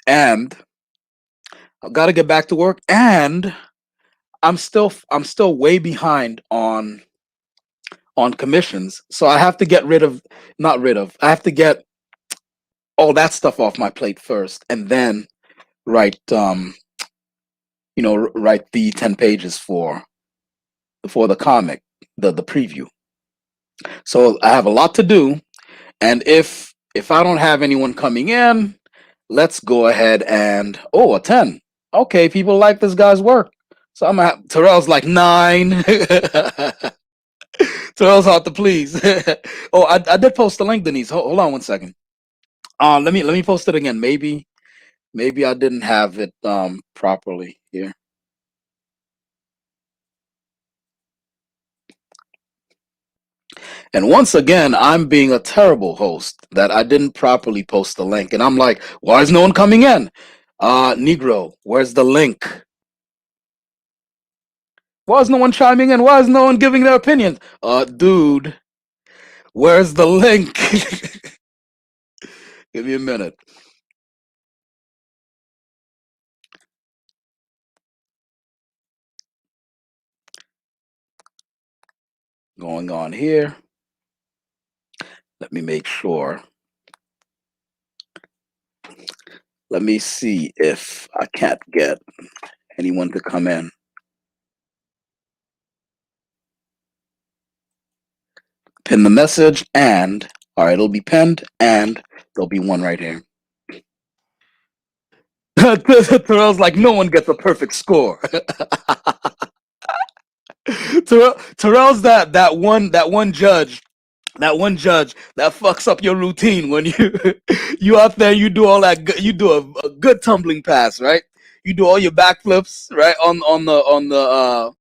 And I've got to get back to work, and I'm still way behind on commissions, so I have to get rid of not rid of. I have to get all that stuff off my plate first, and then write write the 10 pages for the comic, the preview. So I have a lot to do, and if I don't have anyone coming in, let's go ahead and a 10. Okay, people like this guy's work. So I'm at Terrell's like 9. Terrell's hard to please. I did post the link, Denise. Hold on 1 second. Let me post it again. Maybe I didn't have it properly here. And once again, I'm being a terrible host that I didn't properly post the link. And I'm like, why is no one coming in? Negro, where's the link? Why is no one chiming in? Why is no one giving their opinions? Dude, where's the link? Give me a minute. Going on here. Let me make sure. Let me see if I can't get anyone to come in. Pin the message, and all right, it'll be pinned, and there'll be one right here. Terrell's like, no one gets a perfect score. Terrell's that one judge that fucks up your routine when you out there, you do all that, you do a good tumbling pass, right? You do all your backflips, right, on the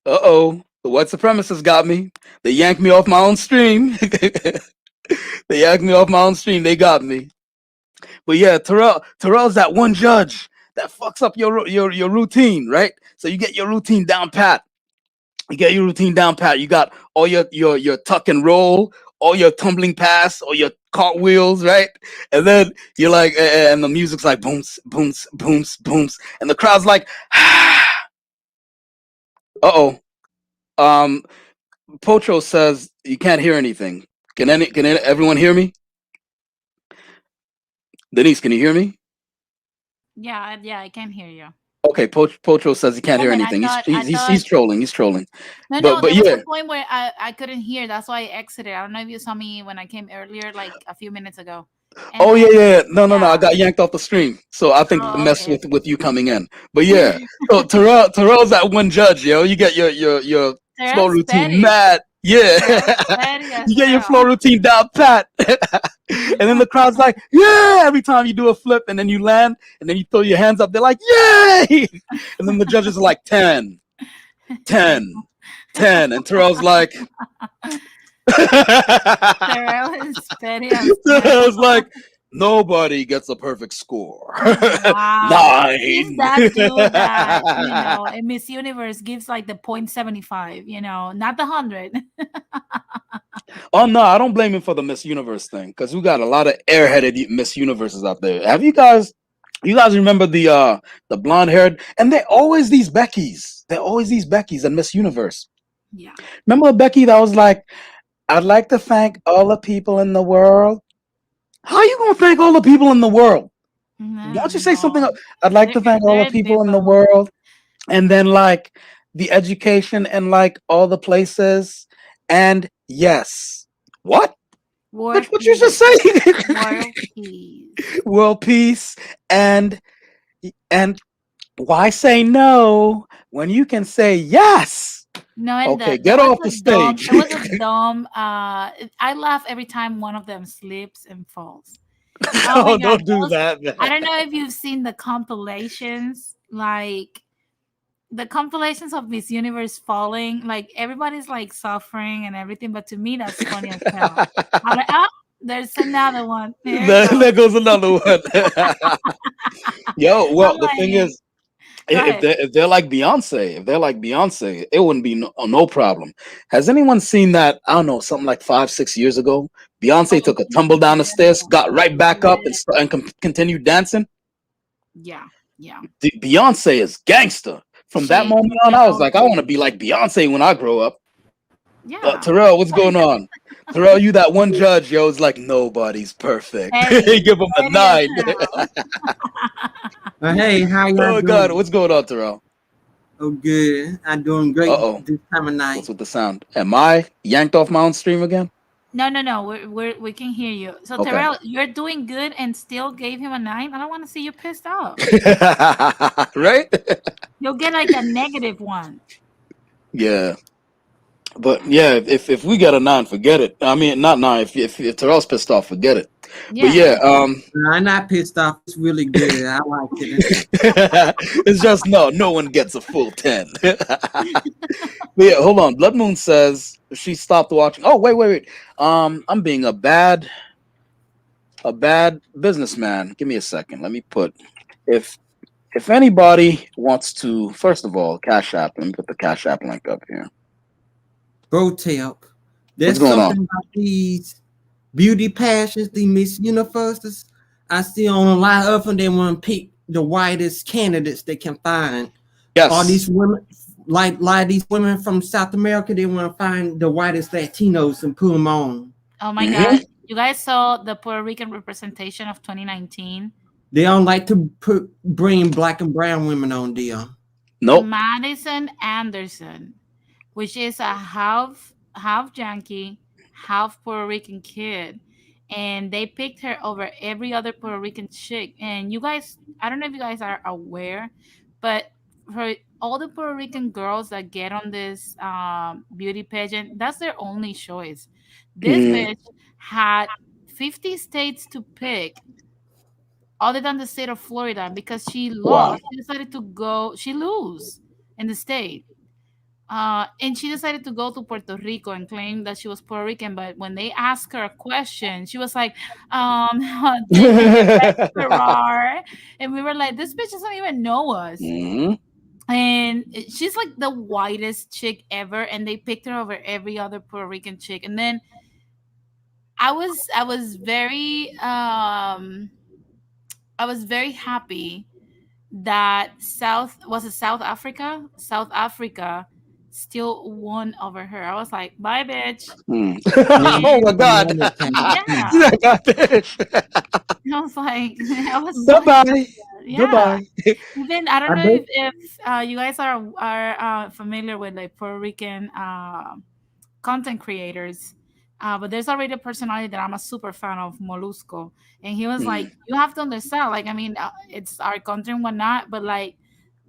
uh-oh, the white supremacists got me. They yanked me off my own stream. They yanked me off my own stream. They got me. But yeah, Terrell's that one judge that fucks up your routine, right? So you get your routine down pat. You get your routine down pat. You got all your tuck and roll, all your tumbling pass, all your cartwheels, right? And then you're like, and the music's like booms, booms, booms, booms, and the crowd's like, uh oh. Um, Pocho says you can't hear anything. Can everyone hear me? Denise, can you hear me? Yeah, yeah, I can hear you. Okay, Pocho says he can't Hold hear on, anything. I thought He's trolling. He's trolling. no, But no, but there was yeah. a point where I couldn't hear. That's why I exited. I don't know if you saw me when I came earlier, like a few minutes ago. And Oh then, yeah, yeah. Yeah. No, no, no. I yeah. got yanked off the stream, so I think the Oh, mess okay, with you coming in. But yeah. So Terrell's that one judge, yo. You get your flow Terrell's routine petty. mad. Yeah. Terrell's petty as You get your hell. flow routine down pat. And then the crowd's like, yeah, every time you do a flip and then you land and then you throw your hands up, they're like, yay. And then the judges are like 10, 10, 10. And Terrell's like, Terrell is petty as hell. Terrell's like, nobody gets a perfect score. Wow. He's 9. that dude that, in Miss Universe gives like the 0.75, not the 100. Oh no, I don't blame him for the Miss Universe thing because we got a lot of airheaded Miss Universes out there. Have you guys remember the blonde haired and they're always these Beckys. They're always these Beckys in Miss Universe. Yeah. Remember a Becky that was like, I'd like to thank all the people in the world. How you gonna thank all the people in the world? Don't you say something? No. I'd like to thank all the They're people in the different. world, and then like the education and like all the places, and yes, what? World What you just peace. say? World peace. World peace and and why say no when you can say yes? No, and Okay, there get was off a the dumb, stage. it was a dumb, I laugh every time one of them slips and falls. Oh my Oh, God. don't do that, I man. don't know if you've seen the compilations, like the compilations of Miss Universe falling, like everybody's like suffering and everything, but to me that's funny as hell. I'm like, oh, there's another one. There it goes. There goes another one. Yo, I'm well, the thing like, is, go ahead. if they're like Beyonce, if they're like Beyonce, it wouldn't be no problem. Has anyone seen that? I don't know, something like 5 6 years ago. Oh Beyonce took a tumble down the stairs, yeah. got right back up, Yeah. and continued dancing. Yeah. Yeah. Beyonce is gangster. From that She moment took on, it I was all like, I want to serious. be like Beyonce when I grow up. Yeah. Terrell, what's going on? Terrell, you that one judge, yo, is like nobody's perfect. Petty. Give him the Petty as 9. hell. Hey, how y'all Oh God, doing? what's going on, Terrell? Oh, good. I'm doing Uh great oh, this time of what's night. with the sound? Am I yanked off my own stream again? No, no, no. We can hear you. So Okay. Terrell, you're doing good and still gave him a 9. I don't want to see you pissed off. Right? You'll get like a negative one. Yeah. But yeah, if we get a 9, forget it. I mean, not 9. If Terrell's pissed off, forget it. But Yeah. yeah, I'm not pissed off. It's really good. I like it. it's just no one gets a full 10. But yeah, hold on. Blood Moon says she stopped watching. Oh wait. I'm being a bad businessman. Give me a second. Let me put if if anybody wants to, first of all, Cash App. Let me put the Cash App link up here. Bro, tell. What's There's going on? something about these beauty passions, these Miss Universes. I see on a lot of them, they want to pick the whitest candidates they can find. All these Yes. women, like these women from South America, they want to find the whitest Latinos and put them on. Oh my Hmm. God. You guys saw the Puerto Rican representation of 2019? They don't like to bring black and brown women on there. Nope. Madison Anderson, which is a half Yankee, half Puerto Rican kid, and they picked her over every other Puerto Rican chick. And you guys, I don't know if you guys are aware, but for all the Puerto Rican girls that get on this beauty pageant, that's their only choice. This Mm, bitch had 50 states to pick other than the state of Florida, and because she wow. lost, she decided to go. She lose in the state, and she decided to go to Puerto Rico and claim that she was Puerto Rican. But when they asked her a question, she was like, "Take me a restaurant," and we were like, "This bitch doesn't even know us." Hmm. And she's like the whitest chick ever, and they picked her over every other Puerto Rican chick. And then I was very I was very happy that South Africa still won over her. I was like, bye, bitch. Hmm. Yeah, Oh my And God. banana pancakes. yeah, I got this. I was like, I was so Bye happy. bye. Yeah. Goodbye. Even I don't I know bet. if you guys are familiar with like Puerto Rican content creators. But there's already a personality that I'm a super fan of, Molusco, and he was like, Mm, "You have to understand, like, I mean, it's our country and whatnot, but like,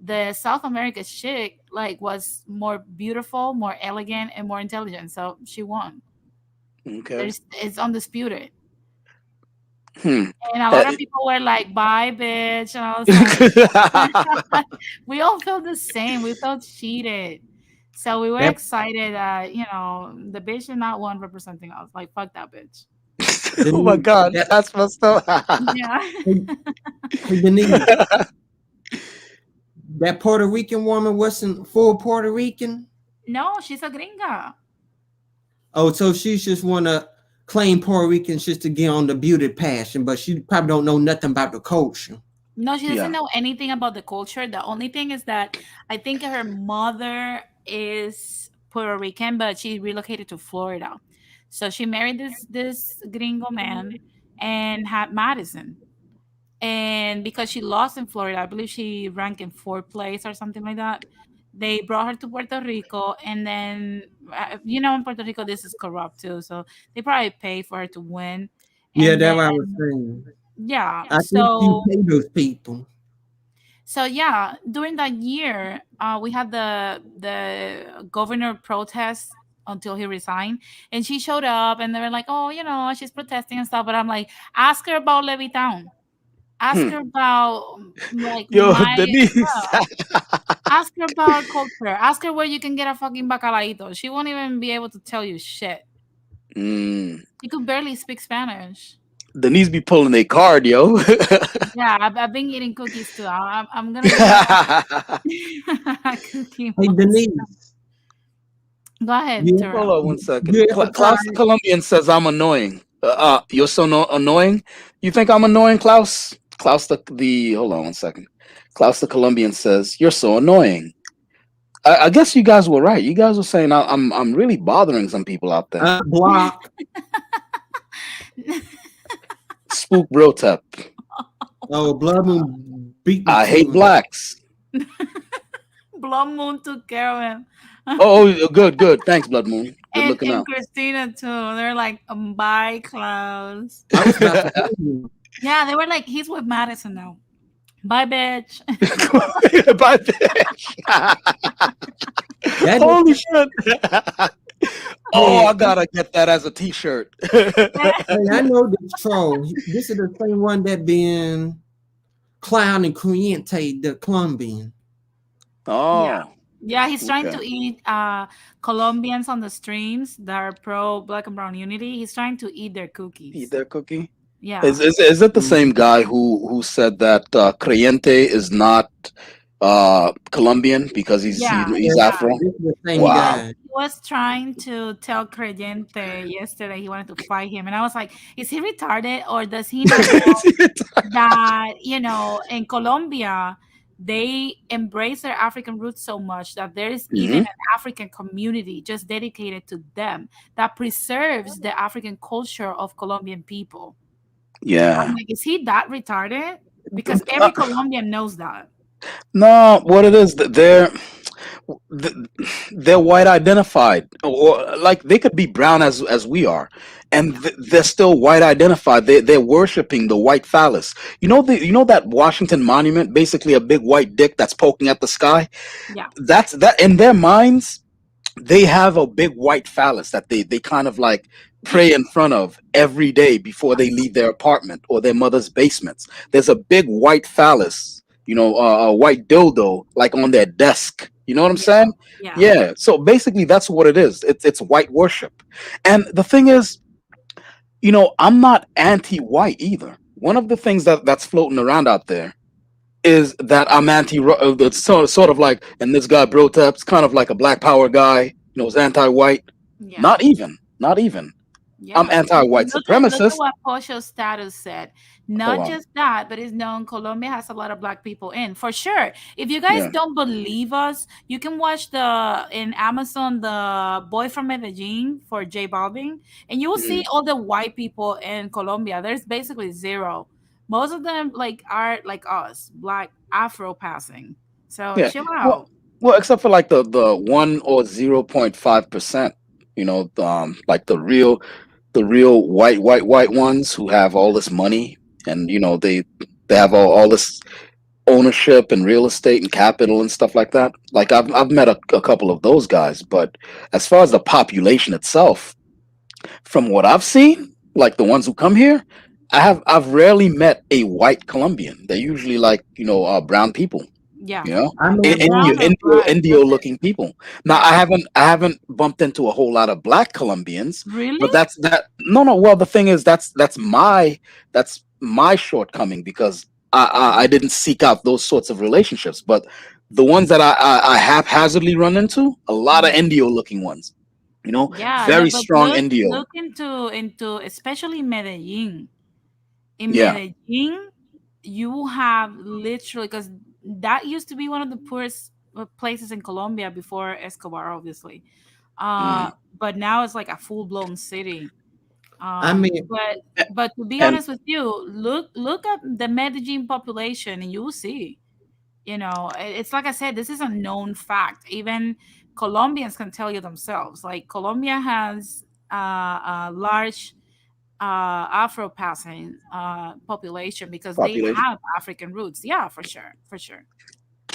the South America chick like was more beautiful, more elegant, and more intelligent, so she won. okay. There's It's undisputed." Hmm. And a Uh, lot of people were like, "Bye, bitch," and I was like, we all felt the same. We felt cheated. So we were That excited that, the bitch did not want representing us. Like, fuck that bitch. oh my Denise, God. that That's messed up. Yeah. hey, hey, Denise, that Puerto Rican woman wasn't full Puerto Rican. No, she's a gringa. Oh, so she just wanna claim Puerto Ricans just to get on the beauty passion, but she probably don't know nothing about the culture. No, she doesn't Yeah. know anything about the culture. The only thing is that I think her mother is Puerto Rican, but she relocated to Florida. So she married this gringo man and had Madison. And because she lost in Florida, I believe she ranked in fourth place or something like that. They brought her to Puerto Rico, and then in Puerto Rico this is corrupt too, so they probably pay for her to win, Yeah, and that's then what I was saying. yeah, I think you pay those people. yeah, during that year, we had the governor protest until he resigned, and she showed up, and they were like, "Oh, she's protesting and stuff." But I'm like, ask her about Levittown. Ask Hmm. her about like Yo, my Denise. ask her about culture. Ask her where you can get a fucking bacalaito. She won't even be able to tell you shit. Mm. She could barely speak Spanish. Denise be pulling a card, yo. Yeah, I've been eating cookies too. I'm gonna be a cookie Hey monster. Denise, Go ahead, you Hold Terrell. on one second. you ever Klaus the tried? Colombian says I'm annoying. You're so annoying. You think I'm annoying, Klaus? Klaus the hold on one second. Klaus the Colombian says you're so annoying. I guess you guys were right. You guys were saying I'm really bothering some people out there. Block. Spook Brotep. Oh, Blood Moon beat me I hate to it. blacks. Blood Moon took care of him. Good, good. Thanks, Blood Moon. Good looking And out. Christina too. They're like, bye, Klaus. I was about to tell you. Yeah, they were like, he's with Madison now. Bye, bitch. Bye, bitch. That Holy shit. Oh, I hey, gotta get that as a t-shirt. hey, I know this troll. This is the same one that been clowning Corriente, the Colombian. Yeah. Oh, Yeah, he's trying okay. to eat Colombians on the streams that are pro black and brown unity. He's trying to eat their Eat cookies. that cookie. Yeah. Is it the Mhm. same guy who said that Creyente is not Colombian because Yeah. he's Yeah, Yeah. Afro? this is the same Wow. guy. He was trying to tell Creyente yesterday he wanted to fight him. And I was like, is he retarded or does he not know that, in Colombia, they embrace their African roots so much that there is even Mhm. an African community just dedicated to them that preserves the African culture of Colombian people. I'm Yeah. like, is he that retarded? Because every Colombian knows that. No, what it is that th- they're white identified, or like they could be brown as we are, and Yeah. they're still white identified. They're worshiping the white phallus. You know that Washington Monument, basically a big white dick that's poking at the sky. Yeah. That's that in their minds. They have a big white phallus that they kind of like pray in front of every day before they leave their apartment or their mother's basements. There's a big white phallus, a white dildo like on their desk. You know what I'm Yeah. saying? Yeah. Yeah. So basically, that's what it is. It's white worship, and the thing is, I'm not anti-white either. One of the things that's floating around out there is that I'm anti. It's sort of like, and this guy Brotep's kind of like a Black Power guy. Is anti-white. Yeah. Not even. Not even. I'm Yeah, anti-white look at supremacist. what Posh's status said. Hold Not on. just that, but it's known Colombia has a lot of black people in for sure. If you guys Yeah. don't believe us, you can watch the in Amazon the Boy from Medellin for J Balvin, and you will see Mhm. all the white people in Colombia. There's basically zero. Most of them like are like us, black Afro passing. So Yeah. chill Well, out. well, except for like the 1 or 0.5%, like the real white ones who have all this money, and they have all this ownership and real estate and capital and stuff like that. Like I've met a couple of those guys, but as far as the population itself, from what I've seen, like the ones who come here, I've rarely met a white Colombian. They're usually like brown people, Yeah, you know, I they're mean, Indio brown or Indio black. Indio That's it. looking people. Now Yeah. I haven't bumped into a whole lot of black Colombians, Really? but that's that. No, no. Well, the thing is, that's my shortcoming because I didn't seek out those sorts of relationships. But the ones that I haphazardly run into, a lot of Mhm. Indio looking ones. Yeah, Very but strong Indio. look into especially Medellin. In Yeah. Medellin, you have literally because that used to be one of the poorest places in Colombia before Escobar, obviously. Mm. But now it's like a full blown city. I mean, But to be And honest with you, look at the Medellin population, and you will see. It's like I said, this is a known fact. Even Colombians can tell you themselves. Like Colombia has a large Afro passing population because they population. have African roots. Yeah, for sure, for sure.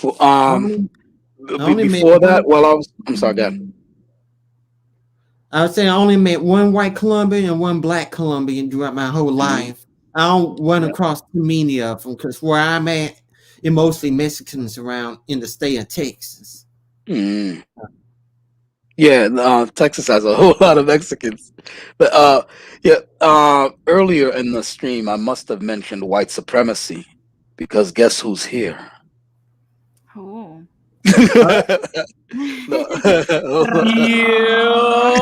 Well, I only, I only met before that, one. well, I'm sorry, God. I would say I only met one white Colombian and one black Colombian throughout my whole Hmm. life. I don't run Yeah. across too many of them because where I'm at, it mostly Mexicans around in the state of Texas. Mm. Yeah, Texas has a whole lot of Mexicans. But yeah, earlier in the stream, I must have mentioned white supremacy because guess who's here? Oh. No. Yo!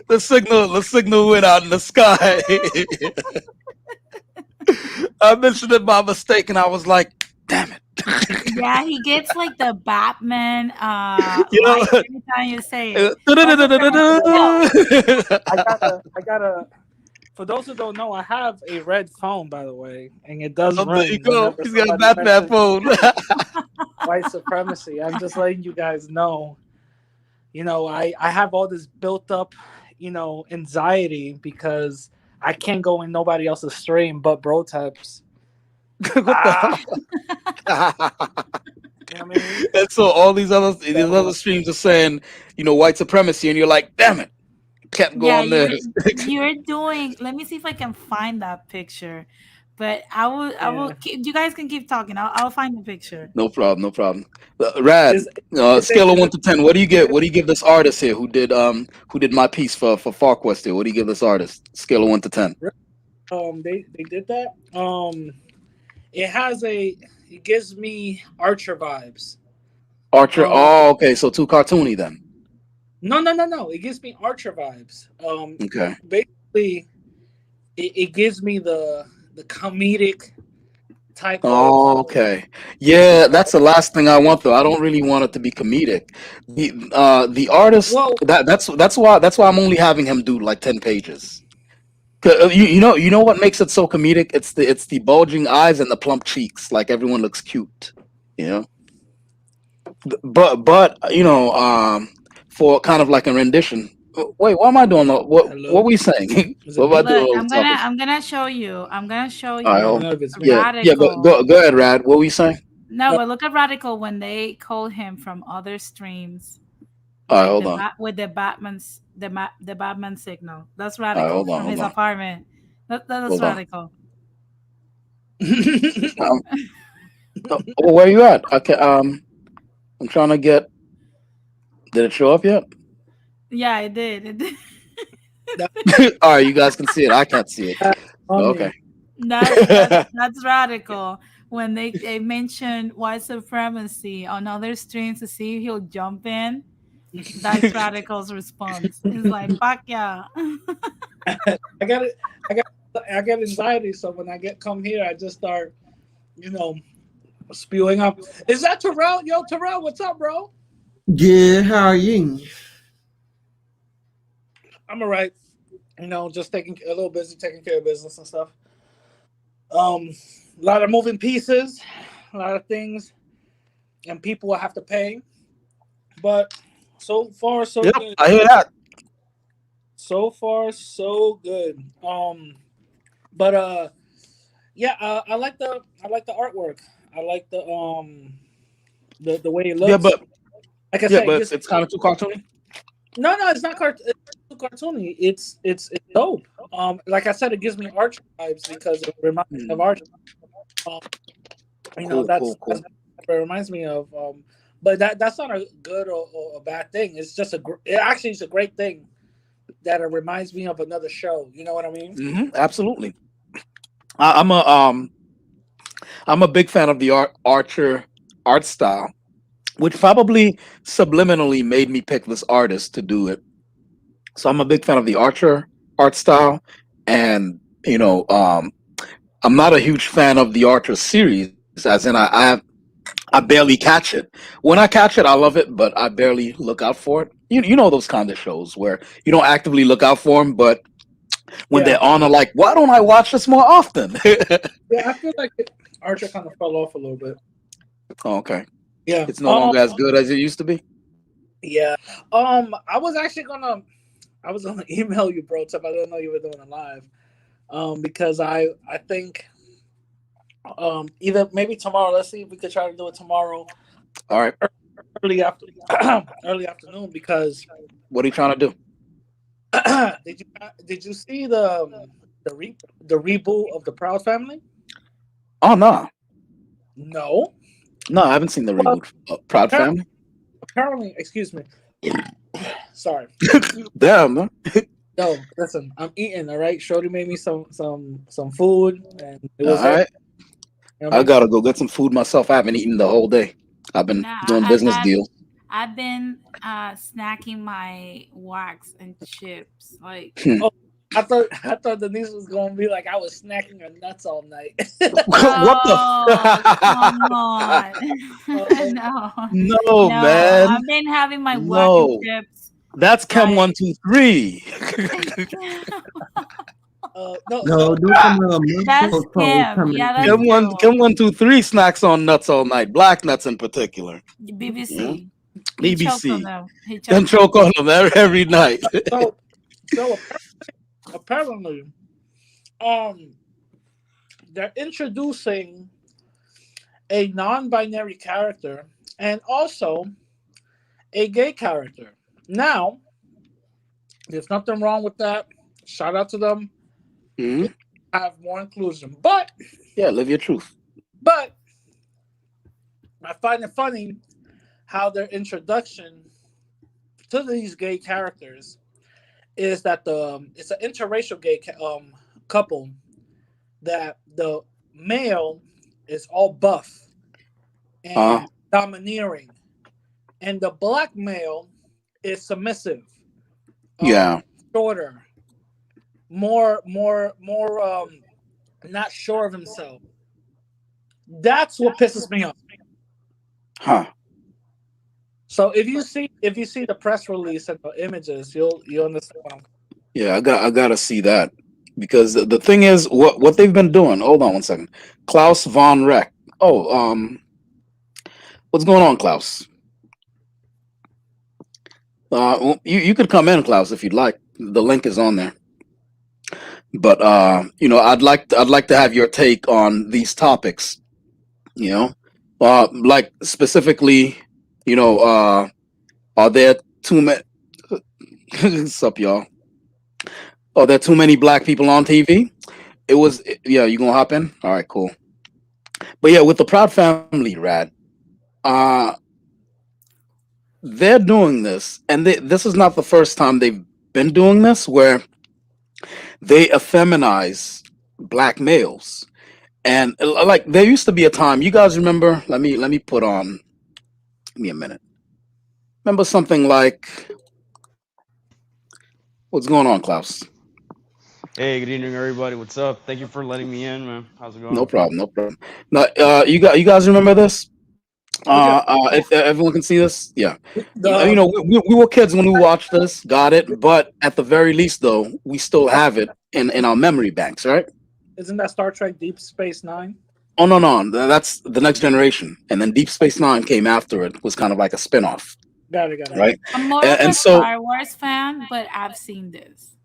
The signal went out in the sky. I mentioned it by mistake, and I was like, "Damn it!" Yeah, he gets like the Batman You know. light every time you say it. White supremacy. Yo, I gotta. For those who don't know, I have a red phone, by the way, and it does Oh, there you ring go. whenever He's got a somebody Batman mentions phone. white supremacy. I'm just letting you guys know. I have all this built up, anxiety because I can't go in nobody else's stream but bro types. What the Ah, hell? you know what I mean? And so all these other So, streams are saying, white supremacy, and you're like, damn it, can't go yeah, on there. you're doing. Let me see if I can find that picture. But I will yeah. keep, you guys can keep talking. I'll find the picture. No problem, no problem. Rad, Is is it scale of is 1 to 10. What do you get? it What do you give this artist here who did my piece for FarQuest here? What do you give this artist? Scale of 1 to 10. they did that? It gives me Archer vibes. Archer. Um Oh, okay. So too cartoony then. no. It gives me Archer vibes. Okay. Basically it gives me the comedic type Oh, okay. Yeah, that's the last thing I want though. I don't really want it to be comedic. The artist well that's why I'm only having him do like 10 pages. 'Cause, you know what makes it so comedic? It's the bulging eyes and the plump cheeks. Like everyone looks cute, you know. But for kind of like a rendition. Wait, what am I doing? What hello. were you saying? Is What it am I me? doing Look, over I'm gonna talking? I'm gonna show you. I'm gonna show All right, I you don't hold know on. if it's me. Yeah. Go Radical. go go ahead, Rad. What were you saying? No, Uh, but look at Radical when they call him from other streams All right, with hold on. the Batman signal. That's All right, Radical hold on, from hold his on, apartment. That's hold on. Radical. Um, where you at? Okay, I'm trying to get. Did it show up yet? Yeah, it did. It did. that, All right, you guys can see it. I can't see it. that's Okay. funny. That's Radical. When they mention white supremacy on other streams to see if he'll jump in. That's Radical's response. It's like, fuck yeah. I got it. I get anxiety, so when I come here, I just start, you know, spewing up. Is that Terrell? Yo, Terrell, what's up, bro? Good, how are you? I'm alright. You know, just taking a little busy, taking care of business and stuff. A lot of moving pieces, a lot of things, and people I have to pay. But so far, so Yep, good. I hear that. So far, so good. But yeah, I like the artwork. I like the way it looks. Yeah, but like I said, but it's kind of too cartoony. no, it's not it's too cartoony. It's dope. Like I said, it gives me Archer vibes because it reminds me of Archer. Um, you know, Cool. that's what it reminds me of. But that's not a good or a bad thing. It's just it actually is a great thing that it reminds me of another show. You know what I mean? Absolutely. I'm a big fan of the Archer art style, which probably subliminally made me pick this artist to do it. So I'm a big fan of the Archer art style, and I'm not a huge fan of the Archer series, as in I barely catch it. When I catch it, I love it, but I barely look out for it. You know those kind of shows where you don't actively look out for them, but when Yeah. they're on, are like, why don't I watch this more often? Yeah, I feel like Archer kind of fell off a little bit. Oh, okay, Yeah, it's no longer as good as it used to be. Yeah. I was actually gonna email you, bro. Tip. I didn't know you were doing it live. Because I think either maybe tomorrow. Let's see if we could try to do it tomorrow, All right, early early afternoon. Because what are you trying to do? did you see the reboot of the Proud Family? Oh no, No. I haven't seen the reboot. Proud Family. Apparently, excuse me. Sorry. Damn, man. No, listen. I'm eating. All right. Shorty made me some food, and it was All right, you know what I I mean? gotta go get some food myself. I haven't eaten the whole day. I've been Nah, doing business deals. I've been snacking my wax and chips. Like, I thought Denise was gonna be like I was snacking her nuts all night. What the? oh, come on. No. No, No, man. I've been having my wax No. and chips. That's Chem Right. 123. No, do some That's muscle him. coming. Yeah, that's Chem true. 123 snacks on nuts all night. Black nuts in particular. BBC. He choked on BBC. them. He choked Then choke on them every night. so apparently, they're introducing a non-binary character and also a gay character. Now, there's nothing wrong with that. Shout out to them. Mhm. Have more inclusion, but Yeah, live your truth. I find it funny how their introduction to these gay characters is that it's an interracial gay couple that the male is all buff and domineering, and the black male is submissive, Yeah. shorter, more not sure of himself. That's what pisses me off. Huh. So if you see the press release and the images, you'll understand what I'm. Yeah, I gotta see that. Because the thing is, what they've been doing. Hold on one second. Klaus von Reck. Oh, what's going on, Klaus? Well, you could come in, Klaus, if you'd like. The link is on there. But I'd like to have your take on these topics. Like specifically, are there too many? What's up, y'all? Are there too many black people on TV? Yeah. You gonna hop in? All right, cool. But yeah, with the Proud Family, Rad, they're doing this, and this is not the first time they've been doing this, where they effeminize black males. And like there used to be a time, you guys remember? Let me put on. Give me a minute. Remember something like what's going on, Klaus? Hey, good evening, everybody. What's up? Thank you for letting me in, man. How's it No going? problem, no problem. Now, you guys remember this? Oh yeah, If everyone can see this, yeah. You the know, we were kids when we watched this, got it, but at the very least, though, we still have it in our memory banks, right? isn't that Star Trek Deep Space Nine? Oh no, that's the Next Generation, and then Deep Space Nine came after it. Was kind of like a spin-off, Got it. right? I'm more of And a so, Star Wars fan, but I've seen this.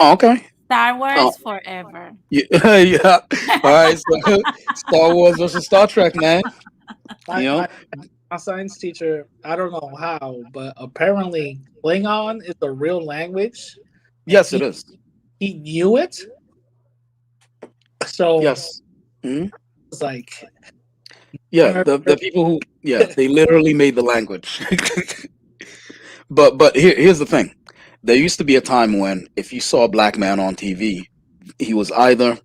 oh, okay, Star oh, Wars forever. yeah, yeah. All right, so Star Wars versus Star Trek, man. You My know, my my science teacher, I don't know how, but apparently Klingon is a real language, and yes, it he is. he knew it. So Yes. Mhm. it's like Yeah, the people who, yeah, they literally made the language. But here's the thing. There used to be a time when if you saw a black man on TV, he was either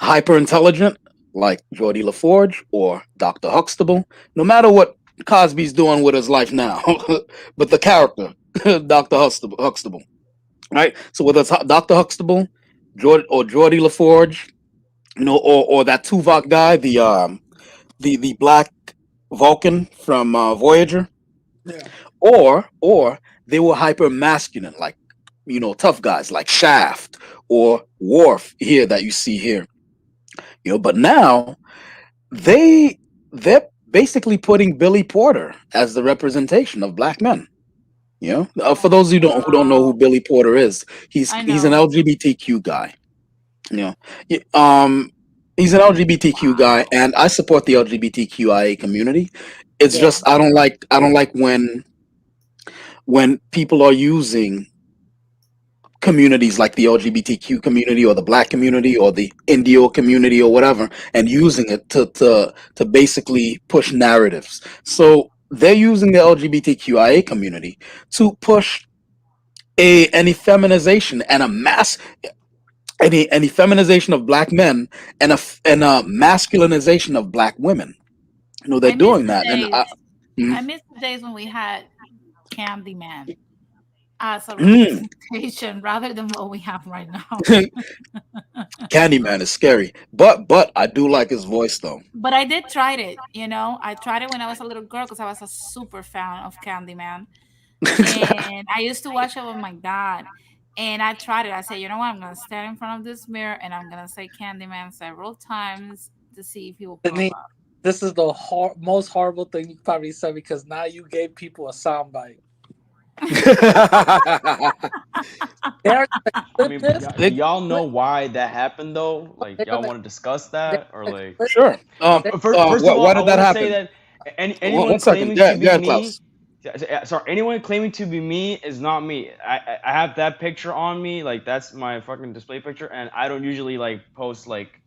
hyper intelligent like Geordie LaForge or Dr. Huxtable, no matter what Cosby's doing with his life now. But the character, Dr. Huxtable, right? So whether it's Dr. Huxtable, Geordie LaForge, you know, or that Tuvok guy, the black Vulcan from Voyager, yeah, or they were hyper masculine, like you know, tough guys like Shaft or Worf here that you see here. You know, but now they're basically putting Billy Porter as the representation of black men. You know, for those who don't know who Wow. Billy Porter is, he's I he's an know. LGBTQ guy. You know, Y- um, he's an LGBTQ guy, Wow. and I support the LGBTQIA community. It's yeah. just I don't like when people are using communities like the LGBTQ community or the black community or the Indio community or whatever, and using it to basically push narratives. So they're using the LGBTQIA community to push an effeminization and a mass an effeminization of black men and a masculinization of black women. You know, they're I miss doing the that, and days. mm, I miss the days when we had Candyman as a mm. representation rather than what we have right now. Candyman is scary, but I do like his voice though. But I did try it, you know. I tried it when I was a little girl because I was a super fan of Candyman. And I used to watch it with my dad. And I tried it. I said, you know what? I'm gonna stand in front of this mirror and I'm gonna say Candyman several times to see if he will pop Sydney, up. this is the most horrible thing you probably said because now you gave people a soundbite. They're gonna I clip mean, this. do They- y'all know why that happened though? Like, They're y'all gonna want to discuss they're that, or gonna like? clip. Sure. First of Why, all, why I did that want to say happen? that One anyone second. claiming to Go be ahead, me, Klaus. sorry, anyone claiming to be me is not me. I have that picture on me, like that's my fucking display picture, and I don't usually like post like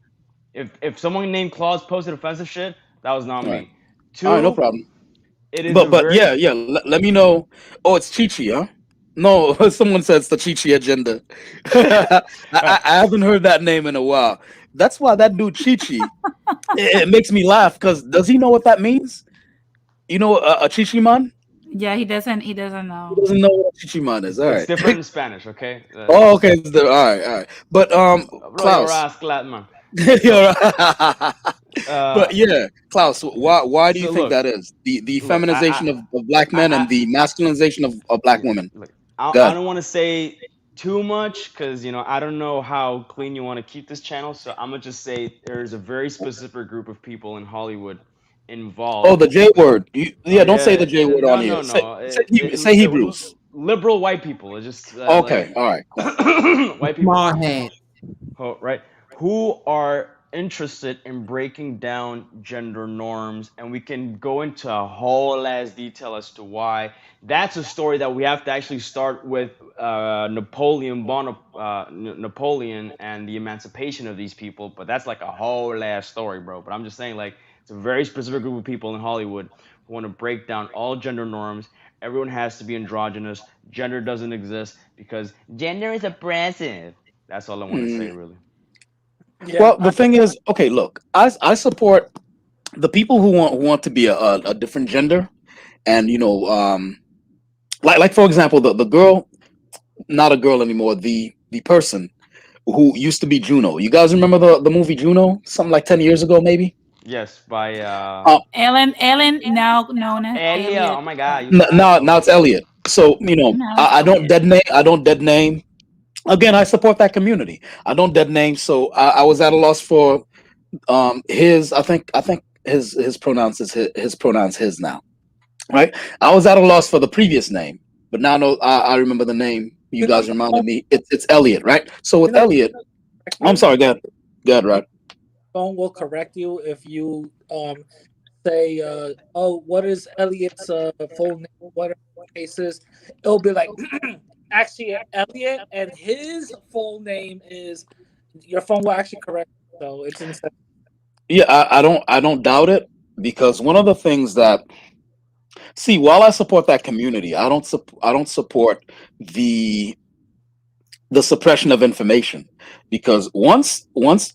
if someone named Claus posted offensive shit, that was not All right. me. All right, no Two, problem. it is a But very yeah, yeah. Let me know. Oh, it's Chi Chi, huh? No, someone said it's the Chi Chi agenda. I haven't heard that name in a while. That's why that dude Chi Chi. It makes me laugh because does he know what that means? You know, a Chi Chi man. Yeah, he doesn't He know. doesn't know what a Chi Chi man is. All it's right. different in Spanish, okay? Oh, okay. All right, all right. But Bro, your Klaus. ass, Gladman. You're So, right. But uh, yeah, Klaus, why do you so think look, that is? The look, feminization of black men I, and the masculinization of black look, women. look, I Good. don't want to say too much because I don't know how clean you want to keep this channel. So I'm gonna just say there's a very specific group of people in Hollywood Oh, involved. the J word. Oh Yeah, don't say yeah, the J word on no, here. no, no. Say Hebrews. Liberal white people. It's just Okay, all right, cool. white people. Small hat. Right, who are interested in breaking down gender norms, and we can go into a whole ass detail as to why. That's a story that we have to actually start with Napoleon and the emancipation of these people, but that's like a whole ass story, bro. But I'm just saying, like, it's a very specific group of people in Hollywood who want to break down all gender norms. Everyone has to be androgynous. Gender doesn't exist because gender is oppressive. That's all I want to say, Mm. really. Yeah, Well, the thing is, okay, look, I support the people who want to be a different gender, and you know, like for example, the girl, not a girl anymore, the person who used to be Juno. You guys remember the movie Juno? Something like 10 years ago, maybe. Yes, by Uh, Ellen, now known as Elia. Oh Elliot. my God, you fast. now it's Okay. Elliot. So Now it's I don't Elliot. dead name. I don't dead name. Again, I support that community. I don't dead name. So I was at a loss for his. I think his pronouns is his pronouns his now. Right. I was at a loss for the previous name, but now I remember the name. You You know, guys reminded me. It's Elliot, right? So you with know, Elliot, I'm you sorry. Go ahead, right? phone will correct you if you say, "Oh, what is Elliot's full name?" Whatever the case is, it'll be like, actually, Elliot, and his full name is. Your phone will actually correct. You, so it's insane. Yeah, I don't doubt it because one of the things that see while I support that community, I don't support the the suppression of information because once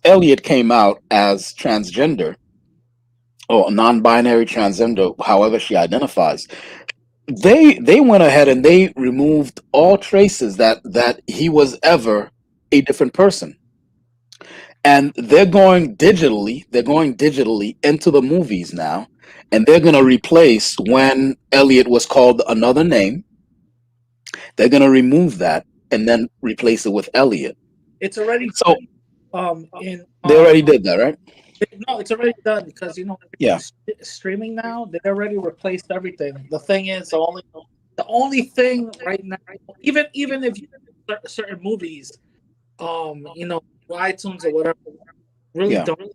Elliot came out as transgender or non-binary transgender, however she identifies, they went ahead and they removed all traces that he was ever a different person. And they're going digitally into the movies now, and they're going to replace when Elliot was called another name, they're going to remove that and then replace it with Elliot. It's already So in they already did that, right? no, it's already done because Yeah. streaming now. They already replaced everything. The thing is, the only thing right now, even if you certain movies, iTunes or whatever, really Yeah. don't.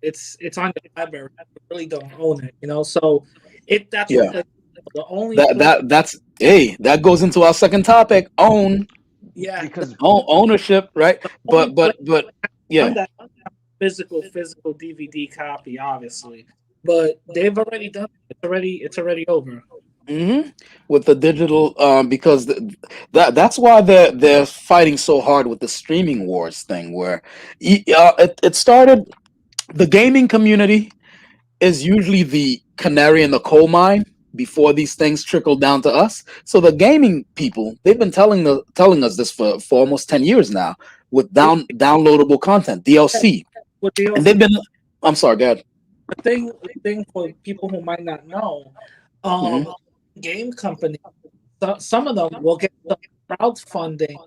It's on your library. You really don't own it. So that's what Yeah. the only That place. that's hey, that goes into our second topic, Yeah, Because ownership, right? the only place But done yeah. that physical DVD copy, obviously, but they've already done it. It's already over. hmm With the digital, because that's why they're fighting so hard with the streaming wars thing, where it started. The gaming community is usually the canary in the coal mine before these things trickle down to us. So the gaming people, they've been telling us this for almost 10 years now with Yeah, downloadable content, DLC, with and DLC. they've been. I'm sorry, go ahead. The thing for people who might not know, hmm um, game companies, some of them will get some crowdfunding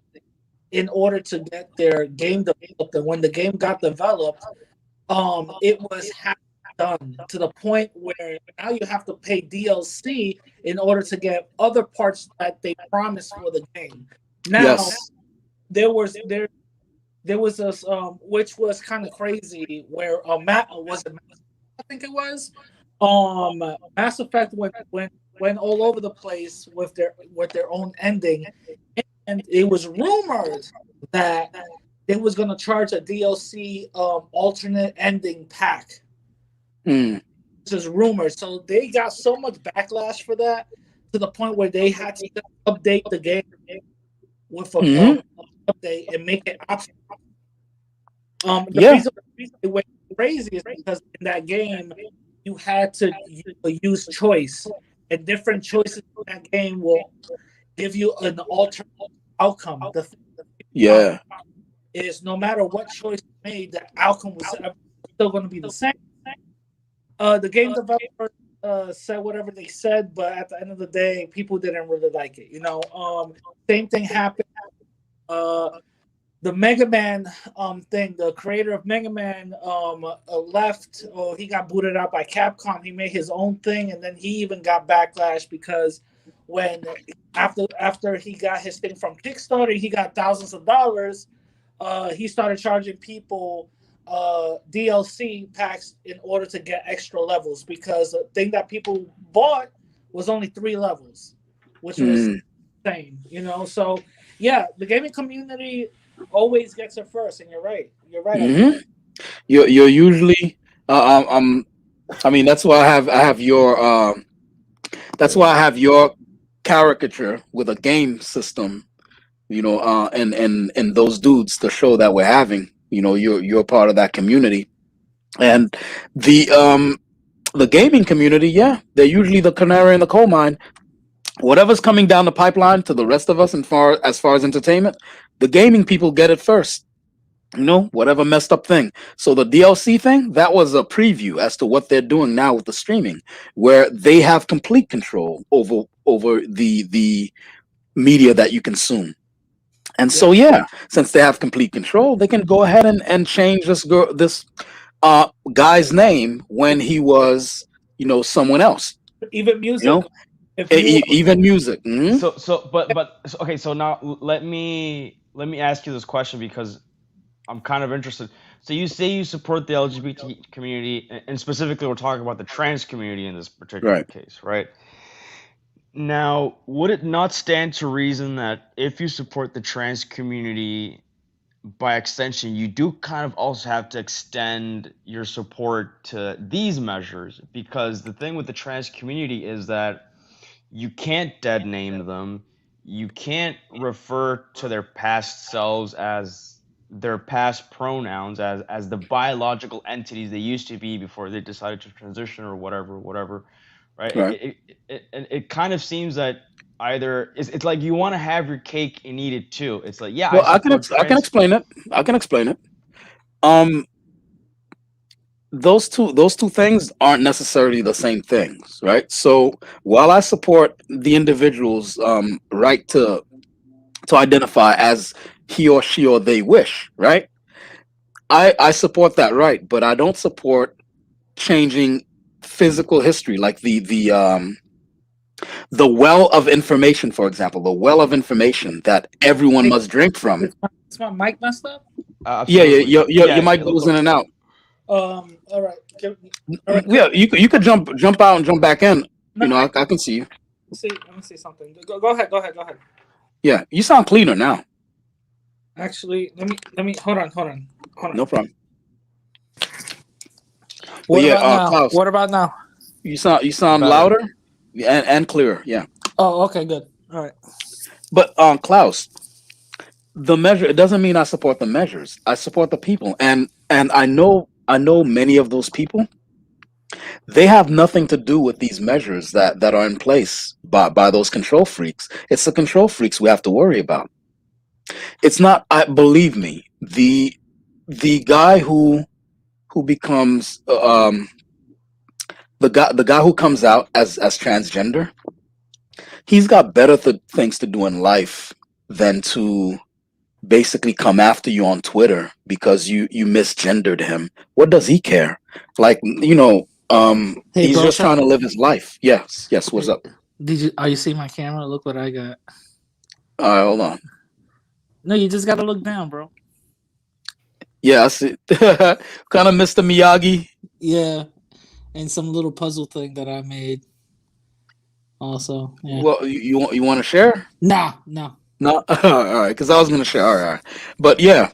in order to get their game developed. And when the game got developed, it was half done to the point where now you have to pay DLC in order to get other parts that they promised for the game. Now Yes. there was this which was kind of crazy where Matt was it I think it was Mass Effect went all over the place with their own ending, and it was rumored that they was gonna charge a DLC alternate ending pack. Mm. This is rumored, so they got so much backlash for that to the point where they had to update the game with a hmm update and make it optional. The Yeah. reason it went crazy is because in that game you had to use choice, and different choices in that game will give you an alternate outcome. The thing Yeah. is, no matter what choice you made, the outcome was still going to be the same. The game developer said whatever they said, but at the end of the day, people didn't really like it. Same thing happened. The Mega Man thing, the creator of Mega Man left, or he got booted out by Capcom. He made his own thing, and then he even got backlash because when after he got his thing from Kickstarter, he got thousands of dollars. He started charging people DLC packs in order to get extra levels because the thing that people bought was only 3 levels, which was Mm. insane. So yeah, the gaming community always gets it first, and you're right. You're right. hmm You're usually. I mean, that's why I have your caricature with a game system. And those dudes to show that we're having. You're part of that community, and the um the gaming community. Yeah, they're usually the canary in the coal mine whatever's coming down the pipeline to the rest of us, and as far as entertainment, the gaming people get it first. Whatever messed up thing. So the DLC thing, that was a preview as to what they're doing now with the streaming, where they have complete control over the media that you consume. And so yeah, since they have complete control, they can go ahead and change this guy's name when he was someone else. Even music. You know, If you even music. Mhm. So okay. So now let me ask you this question because I'm kind of interested. So you say you support the LGBT community, and specifically we're talking about the trans community in this particular Right. case, right? Now, would it not stand to reason that if you support the trans community, by extension, you do kind of also have to extend your support to these measures? Because the thing with the trans community is that you can't dead name them. You can't refer to their past selves as their past pronouns as the biological entities they used to be before they decided to transition or whatever, right? Right. It kind of seems that either it's like you want to have your cake and eat it too. It's like, yeah, I Well, I can support I can trans. explain it. I can explain it. Um, those two things aren't necessarily the same things, right? So while I support the individual's right to identify as he or she or they wish, right? I support that right, but I don't support changing physical history, like the well of information, for example, the well of information that everyone must drink from. Is my mic messed up? Yeah, Absolutely. your Yeah, mic it goes looks in and out. All right. All right. Yeah, you could jump out and jump back in. No, I can see you. let me see something. Go ahead. Yeah, you sound cleaner now. Actually, let me hold on. No problem. What yeah, about now? Klaus. What about now? You sound Better. louder and clearer. Yeah, Oh, okay, good. All right. but Klaus, the measure, it doesn't mean I support the measures. I support the people, and I know many of those people. They have nothing to do with these measures that are in place by those control freaks. It's the control freaks we have to worry about. It's not. I believe me. The guy who becomes the guy who comes out as transgender, he's got better things to do in life than to basically come after you on Twitter because you misgendered him. What does he care? Like, Hey, he's bro, just trying to live his life. Yes. What's up? Are you see my camera? Look what I got. All right, hold on. No, you just gotta look down, bro. Yeah, I see. Kind of Mr. Miyagi. Yeah, and some little puzzle thing that I made. Also, yeah. Well, you want to share? No. No. All right, because I was gonna share. All right. But yeah,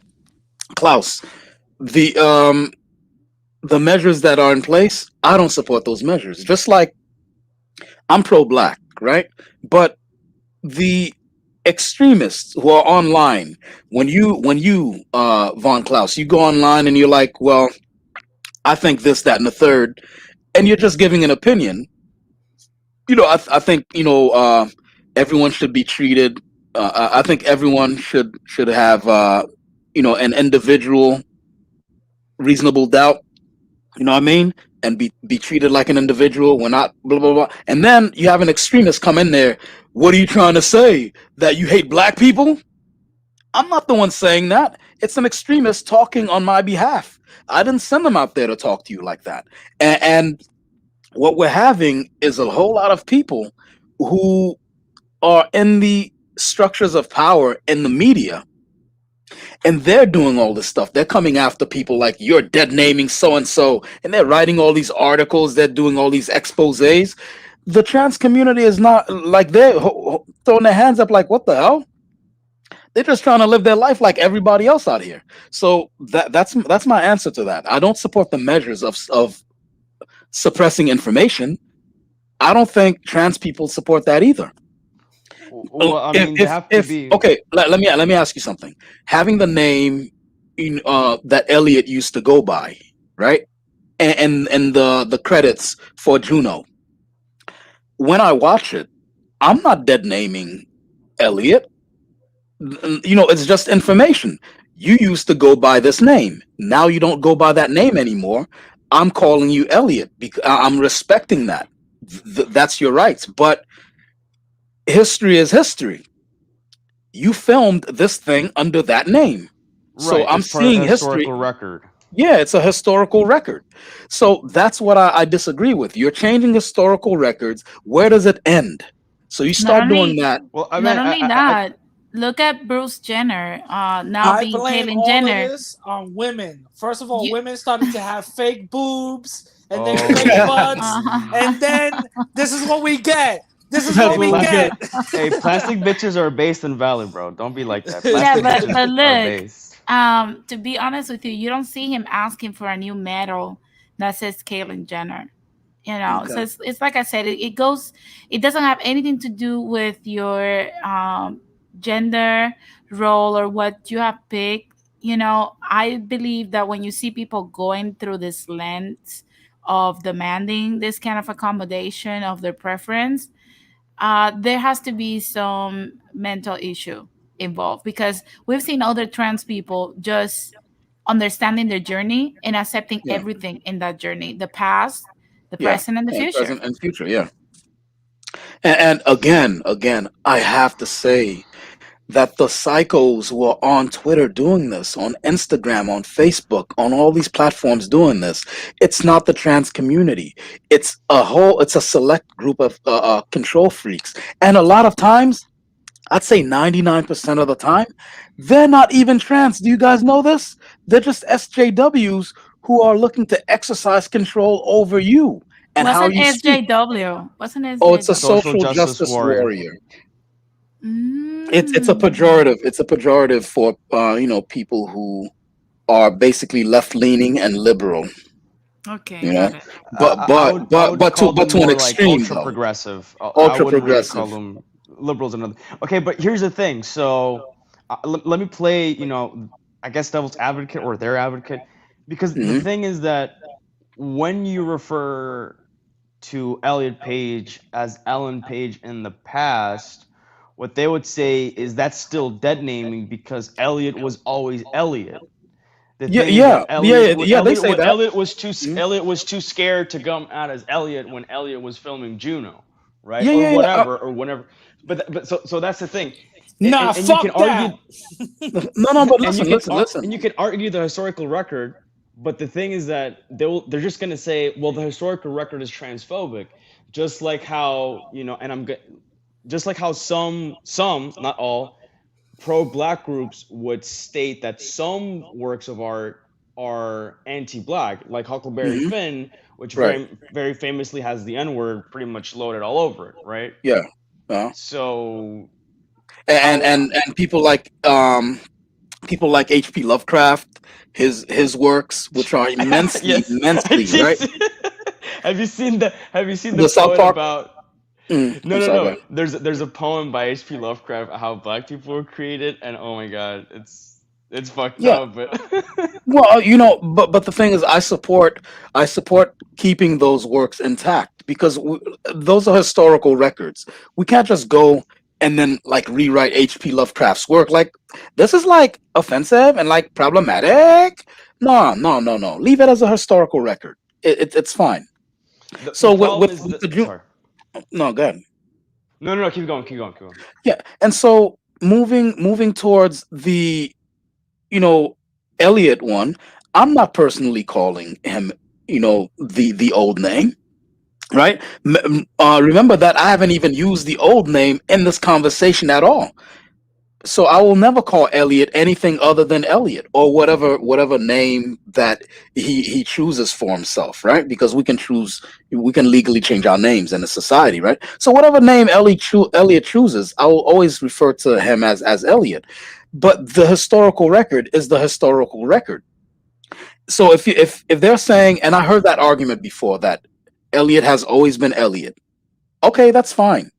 Klaus, the measures that are in place, I don't support those measures. Just like I'm pro-black, right? But the extremists who are online, when you Von Klaus, you go online and you're like, well, I think this, that, and the third, and you're just giving an opinion. I think everyone should be treated. I think everyone should have an individual reasonable doubt. You know what I mean? And be treated like an individual. We're not blah blah blah. And then you have an extremist come in there. What are you trying to say? That you hate black people? I'm not the one saying that. It's an extremist talking on my behalf. I didn't send them out there to talk to you like that. And what we're having is a whole lot of people who are in the structures of power in the media, and they're doing all this stuff. They're coming after people like, you're dead naming so and so, and they're writing all these articles. They're doing all these exposés. The trans community is not like, they're throwing their hands up like, what the hell? They're just trying to live their life like everybody else out here. So that's my answer to that. I don't support the measures of suppressing information. I don't think trans people support that either. Well, I mean, they have to be. Okay, let me ask you something. Having the name that Elliot used to go by, right? And the credits for Juno. When I watch it, I'm not dead naming Elliot. It's just information. You used to go by this name. Now you don't go by that name anymore. I'm calling you Elliot because I'm respecting that. That's your rights. But history is history. You filmed this thing under that name. So Right. I'm It's part of the seeing history. historical record. Yeah, it's a historical record. So that's what I disagree with. You're changing historical records. Where does it end? So you Not start doing only that. Well, I not mean, only that, look at Bruce Jenner, now I being blame Caitlyn all of Jenner. this on women. First of all, You, women started to have fake boobs and then oh, fake butts, uh-huh. and then this is what we get. This is That's what we what we get. hey, plastic bitches are based and valid, bro. Don't be like that. Yeah, Plastic but bitches but are look, based. to be honest with you, you don't see him asking for a new medal that says Caitlyn Jenner. So okay. it's like I said, it doesn't have anything to do with your gender role or what you have picked. I believe that when you see people going through this lens of demanding this kind of accommodation of their preference, there has to be some mental issue involved, because we've seen other trans people just understanding their journey and accepting Yeah. everything in that journey, the past, the Yeah. present, and the Yeah. future. Present and future. Yeah. And again, I have to say that the psychos who are on Twitter doing this, on Instagram, on Facebook, on all these platforms doing this, it's not the trans community. It's a select group of control freaks. And a lot of times, I'd say 99% of the time, they're not even trans. Do you guys know this? They're just SJWs who are looking to exercise control over you and What's how an you speak. SJW? What's an Oh, it's a SJW? Social social justice justice warrior. warrior. It's a Mm. pejorative. It's a pejorative for people who are basically left leaning and liberal. Okay, You know, got it. but I would call but them to an more like extreme ultra though, progressive. I ultra wouldn't really call progressive. them liberals and other. Okay, but here's the thing. So let me play, I guess devil's advocate or their advocate, because the Hmm. thing is that when you refer to Elliot Page as Ellen Page in the past, what they would say is that's still dead naming because Elliot was always Elliot. The Yeah, thing is that yeah, yeah, yeah, yeah. They say that. Mhm. Elliot was too scared to come out as Elliot when Elliot was filming Juno, right? Yeah, Or yeah, yeah. whatever, or whenever. But that's the thing, Nah, and you can fuck that. argue No, no, but listen, listen, and listen. you can argue the historical record, but the thing is that they're just gonna say, well, the historical record is transphobic, just like how just like how some not all pro-black groups would state that some works of art are anti-black, like Huckleberry Hmm. Finn, which Right. very famously has the N-word pretty much loaded all over it, right? Yeah. Uh, So and how and and people like H.P. Lovecraft, his works, which are immensely, yes, immensely right. have you seen the The South poet Park. about I'm sorry. Go no. ahead. There's a poem by H.P. Lovecraft how black people were created, and oh my god, it's fucked Yeah. up, but Well, but the thing is, I support keeping those works intact because those are historical records. We can't just go and then like rewrite H.P. Lovecraft's work. Like this is like offensive and like problematic. No, no, no, no. Leave it as a historical record. It's fine. the So problem is with that the June, sorry. no, go ahead. No, keep going. Yeah, and so moving towards the you know Elliot one, I'm not personally calling him the old name, right? Remember that I haven't even used the old name in this conversation at all. So I will never call Elliot anything other than Elliot or whatever name that he chooses for himself, right? Because we can legally change our names in a society, right? So whatever name Elliot chooses, I will always refer to him as Elliot. But the historical record is the historical record. So if they're saying, and I heard that argument before, that Elliot has always been Elliot, okay, that's fine.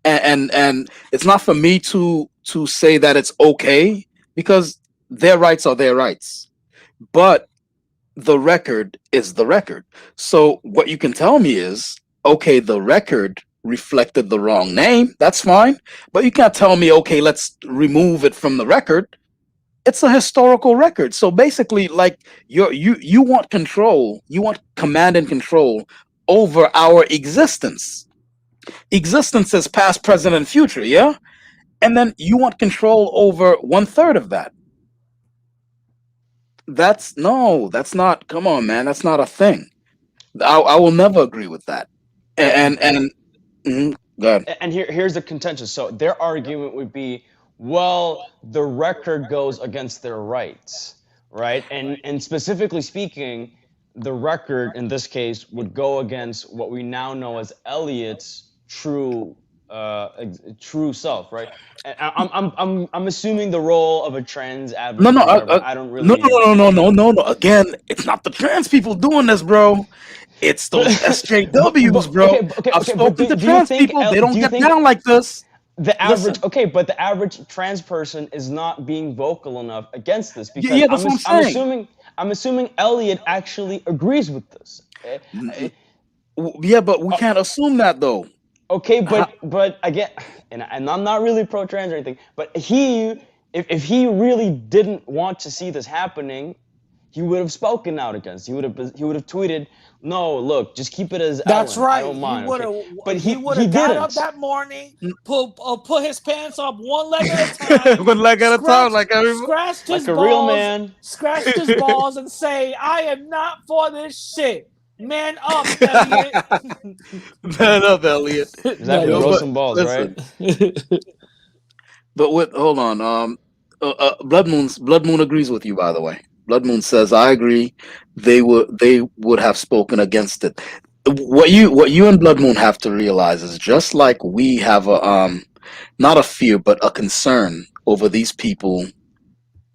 And it's not for me to say that it's okay because their rights are their rights. But the record is the record. So what you can tell me is, okay, the record reflected the wrong name. That's fine. But you can't tell me, okay, let's remove it from the record. It's a historical record. So basically, like you want control, you want command and control over our existence. Existence is past, present, and future, yeah? And then you want control over 1/3 of that. That's not, come on, man. That's not a thing. I will never agree with that. And go ahead. And here's the contention. So their argument would be, well, the record goes against their rights, right? And specifically speaking, the record in this case would go against what we now know as Elliot's true self, right? And I'm assuming the role of a trans advocate. No, I don't really. No. Again, it's not the trans people doing this, bro. It's those SJWs, bro. I've spoken to trans people. They don't get down like this. The average, Listen. but the average trans person is not being vocal enough against this because Yeah, that's what I'm saying. I'm assuming Elliot actually agrees with this. Yeah, but we can't assume that though. Okay, but again, and I'm not really pro-trans or anything, but if he really didn't want to see this happening, he would have spoken out against. He would have tweeted, "No, look, just keep it as That's Ellen. right. I don't mind." He would have. Okay. But he would have got up that morning, put his pants up one leg at a time, One leg at a time, like everybody. Scratched his like a balls, real man. Scratched his balls and say, "I am not for this shit. Man up, Elliot." Man up, Elliot. Exactly, No, roll but some balls, listen. right? But hold on. Blood Moon agrees with you, by the way. Blood Moon says, I agree. They would have spoken against it. What you and Blood Moon have to realize is just like we have a not a fear, but a concern over these people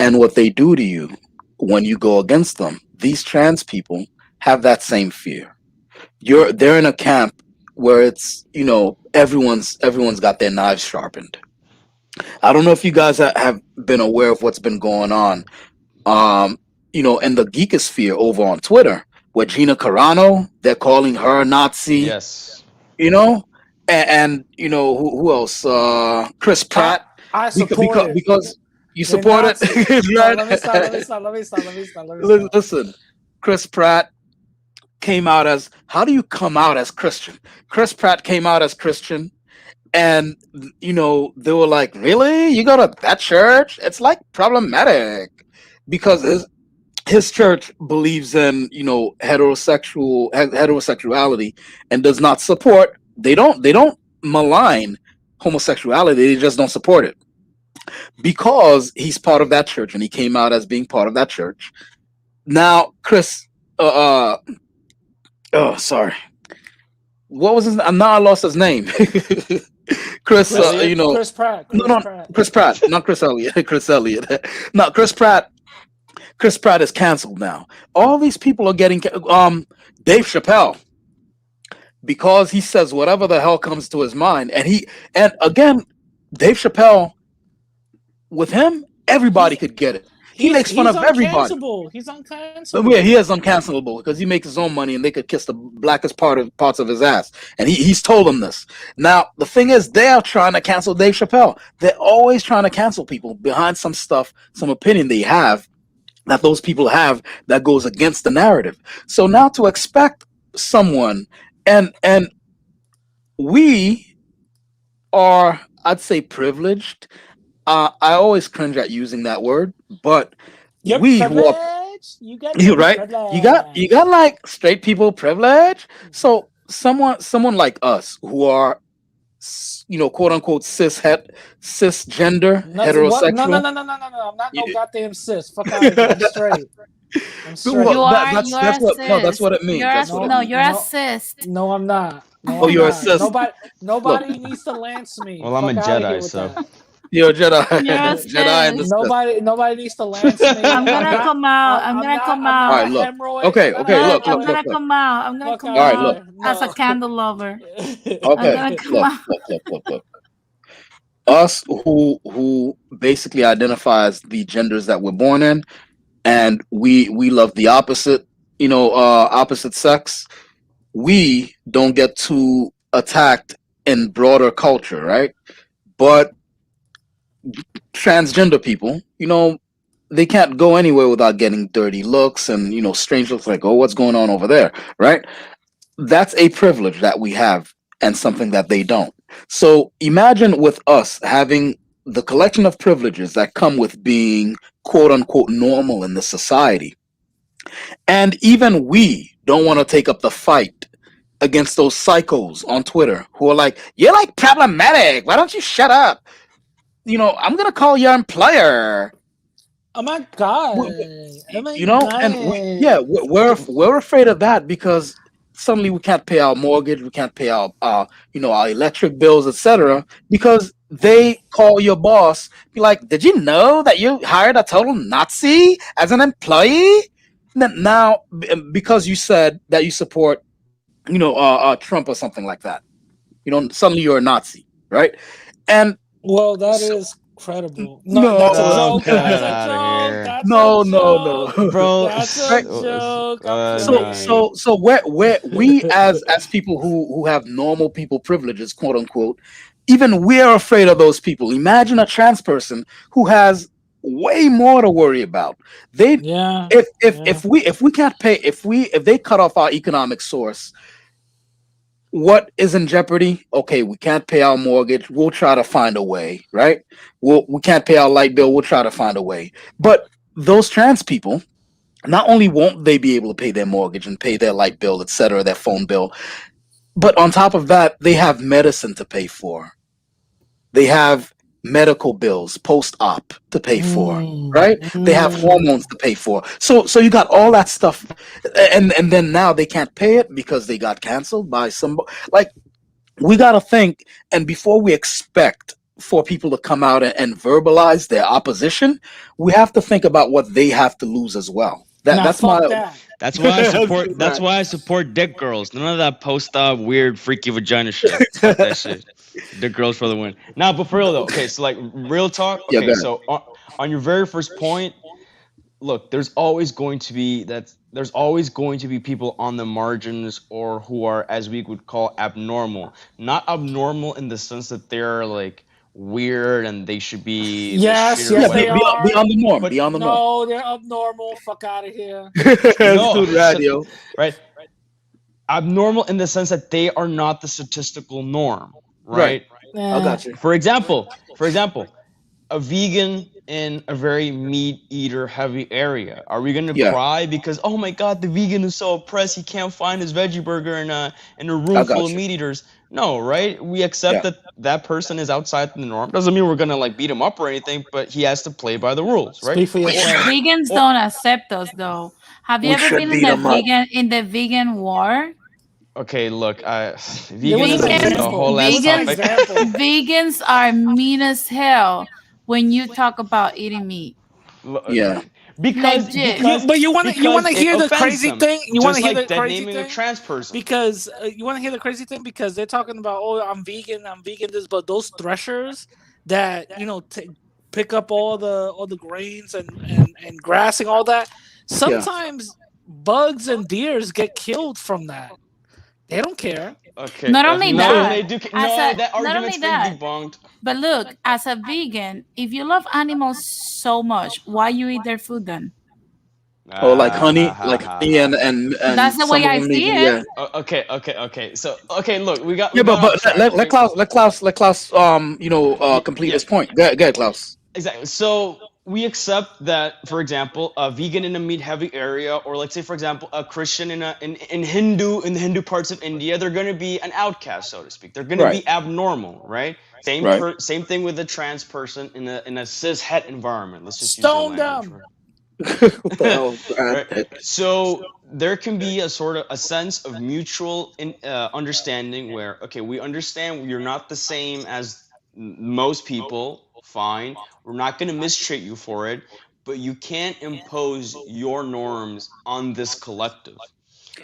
and what they do to you when you go against them. These trans people have that same fear. They're in a camp where it's, everyone's got their knives sharpened. I don't know if you guys have been aware of what's been going on, in the geekosphere over on Twitter, where Gina Carano, they're calling her Nazi. Yes. And who else? Chris Pratt. I support it. Because you support it. Right? Let me stop. Listen, Chris Pratt came out as, how do you come out as Christian? Chris Pratt came out as Christian. And, they were like, really? You go to that church? It's like problematic because his church believes in, heterosexuality and does not support. They don't malign homosexuality. They just don't support it because he's part of that church and he came out as being part of that church. Now, Chris, sorry. What was his name? Now I lost his name. Chris Pratt. Chris Pratt, not Chris Elliott. Chris Elliott. No, Chris Pratt. Chris Pratt is canceled now. All these people are getting Dave Chappelle because he says whatever the hell comes to his mind, and again, Dave Chappelle, with him, everybody could get it. He makes fun of everybody. He's uncancelable. Yeah, he is uncancelable because he makes his own money and they could kiss the blackest parts of his ass. And he's told them this. Now, the thing is, they are trying to cancel Dave Chappelle. They're always trying to cancel people behind some stuff, some opinion they have that those people have that goes against the narrative. So now to expect someone, and we are, I'd say, privileged. I always cringe at using that word, but You're we privileged. you right, privilege. you got like straight people privilege. So someone like us who are, quote unquote cisgender, heterosexual. No. I'm not no goddamn cis. Fuck out of here. I'm straight. I'm straight. That's what it means. You're a cis. No, I'm not. No, Oh, you're a not. cis. Nobody needs to lance me. Well, I'm a Fuck outta here Jedi, with so. that. You're a Jedi. Yes, Jedi and the yes. Sith. Nobody needs to lance me. I'm gonna come out. I'm gonna come out. All right, look. Hemorrhoid. Okay, look. I'm gonna come out. I'm gonna Fuck come out. out All right, as a candle lover. Okay, gonna come out. look. Us who basically identify as the genders that we're born in, and we love the opposite, opposite sex. We don't get too attacked in broader culture, right? But transgender people, they can't go anywhere without getting dirty looks and, strange looks like, oh, what's going on over there, right? That's a privilege that we have and something that they don't. So imagine with us having the collection of privileges that come with being quote unquote normal in the society. And even we don't want to take up the fight against those psychos on Twitter who are like, you're like problematic. Why don't you shut up? I'm going to call your employer. Oh my god! Oh my god! We're afraid of that because suddenly we can't pay our mortgage, we can't pay our our electric bills, etc. Because they call your boss, be like, "Did you know that you hired a total Nazi as an employee?" Now, because you said that you support, Trump or something like that, suddenly you're a Nazi, right? And Well, that so, is credible. no, That's a Oh, joke. get That's a out of joke. here, That's no, a no, joke. no. bro. That's a Right? joke. I'm So No, playing. so where we as people who have normal people privileges, quote unquote, even we're afraid of those people. Imagine a trans person who has way more to worry about. They Yeah. if Yeah. if we can't pay, if they cut off our economic source, what is in jeopardy? Okay, we can't pay our mortgage. We'll try to find a way, right? We can't pay our light bill. We'll try to find a way. But those trans people, not only won't they be able to pay their mortgage and pay their light bill, etc., their phone bill, but on top of that, they have medicine to pay for. They have medical bills post-op to pay for, right? They have hormones to pay for. So you got all that stuff, and then now they can't pay it because they got canceled by some. Like, we got to think, and before we expect for people to come out and verbalize their opposition, we have to think about what they have to lose as well. Nah, That's fuck my that. That's why I support. Right. That's why I support dick girls. None of that post-op weird freaky vagina shit. Fuck that shit. Dick girls for the win. Now, but for real though. Okay, so like real talk. Yeah, Okay, go ahead. so on your very first point, look, there's always going to be there's always going to be people on the margins or who are, as we would call, abnormal. Not abnormal in the sense that they're like weird and they should be Yes, mistreated or yes, Yeah, they whatever. are. beyond the norm. But Beyond the norm. No, they're abnormal. Fuck out of here. no, Dude, radio. right? Abnormal in the sense that they are not the statistical norm, right? I got you. For example, a vegan in a very meat eater heavy area. Are we gonna Yeah. cry because, oh my god, the vegan is so oppressed, he can't find his veggie burger in a I room got full of you. meat eaters? No, right? We accept Yeah. that person is outside the norm. Doesn't mean we're gonna like beat him up or anything, but he has to play by the rules, right? Speak for yourself. Vegans Or- don't accept us though. Have you We ever should been in beat the 'em up. vegan war? Okay, look, Give us veganism an is a example. whole ass Give us an Vegans- topic. example. Vegans are mean as hell when you talk about eating meat. Yeah. Because, Legit. because But you want to because it hear the offends crazy them. thing? You want Just to hear like the dead crazy naming a thing? trans person. Because you want to hear the crazy thing because they're talking about, oh, I'm vegan this, but those threshers that pick up all the grains and grass and all that, sometimes bugs and deers get killed from that. They don't care. Okay. Not only no, that, they do. as No, a- that not argument's only been that, debunked. But look, as a vegan, if you love animals so much, why you eat their food then? Or like honey, and That's the some way of I them see even, it. yeah. Okay. So look, we got. Yeah, we got but off track. let Klaus complete yeah. his point. Go ahead, Klaus. Exactly. So we accept that, for example, a vegan in a meat-heavy area, or let's say, for example, a Christian in the Hindu parts of India, they're going to be an outcast, so to speak. They're going to be abnormal, right? Right. Same thing with a trans person in a cis het environment. Let's just Stone use that language, them. right? What the hell? Right. So there can be a sort of a sense of mutual understanding where, okay, we understand you're not the same as most people. Fine, we're not going to mistreat you for it, but you can't impose your norms on this collective,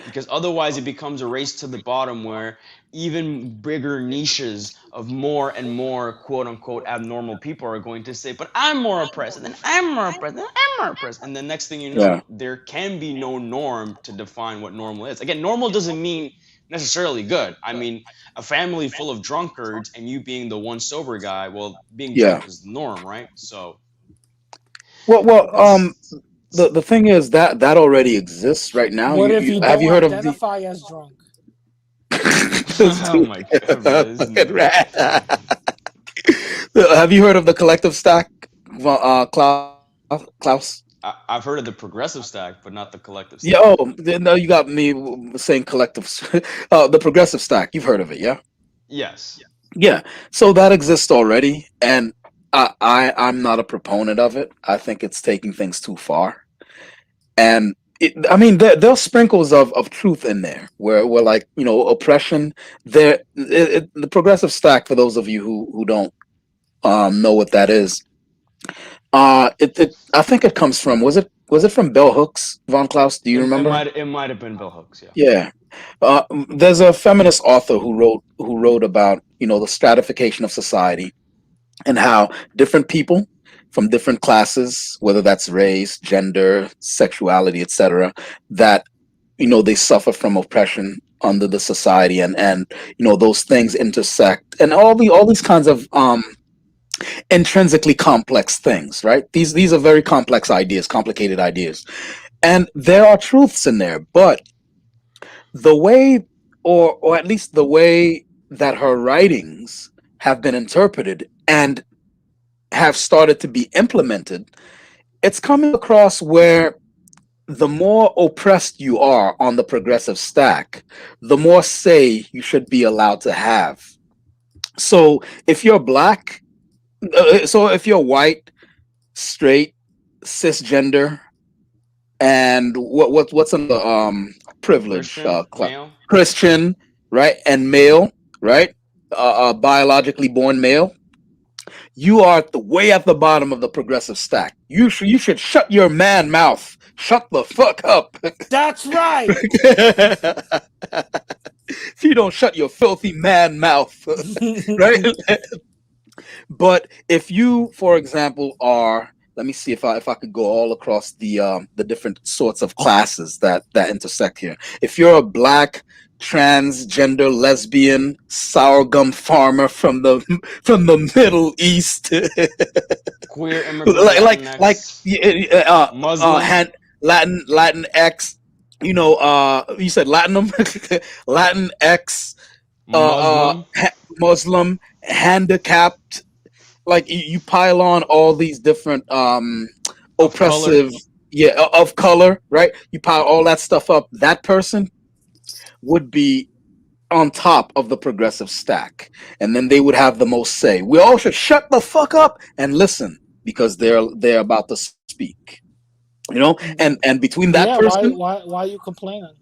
because otherwise it becomes a race to the bottom where even bigger niches of more and more quote unquote abnormal people are going to say, but I'm more oppressed, and then I'm more oppressed, and then I'm more oppressed, and then next thing you know, Yeah. there can be no norm to define what normal is. Again, normal doesn't mean necessarily good. I mean, a family full of drunkards and you being the one sober guy, well, being Yeah. drunk is the norm, right? So Well, it's, the thing is that that already exists right now. What if you Have don't you heard of the identify as drunk? this oh dude, my god, bro, this fucking nigga. rat. Have you heard of the collective stack, Klaus? I've heard of the progressive stack, but not the collective Yeah. stack. Oh, no, you got me saying collective. The progressive stack. You've heard of it, yeah? Yes. Yeah. So that exists already, and I'm not a proponent of it. I think it's taking things too far. And I mean, there are sprinkles of truth in there, where like oppression. The progressive stack. For those of you who don't know what that is, I think it comes from was it from Bell Hooks, Von Klaus? Do you remember? It might have been Bill Hooks, yeah. Yeah. There's a feminist author who wrote about the stratification of society and how different people from different classes, whether that's race, gender, sexuality, etc., that they suffer from oppression under the society, and those things intersect, and all these kinds of intrinsically complex things, right? These are very complex ideas, complicated ideas, and there are truths in there, but the way, or at least the way that her writings have been interpreted and have started to be implemented, it's coming across where the more oppressed you are on the progressive stack, the more say you should be allowed to have. So if you're black, so if you're white, straight, cisgender, and what's another privilege, Christian, male. Christian, right, and male, right, biologically born male, you are way at the bottom of the progressive stack. You should shut your man mouth. Shut the fuck up. That's right. If you don't shut your filthy man mouth, right? But if you, for example, are, let me see if I could go all across the different sorts of classes that intersect here. If you're a black transgender lesbian sour gum farmer from the Middle East, Queer immigrant, like Latinx, Muslim, Latin X, you said Latinum, Latin X, Muslim Muslim, handicapped, like you pile on all these different of color. oppressive, yeah, of color, right? You pile all that stuff up, that person would be on top of the progressive stack, and then they would have the most say. We all should shut the fuck up and listen because they're about to speak, and between that Yeah. Why? person, Why are you complaining?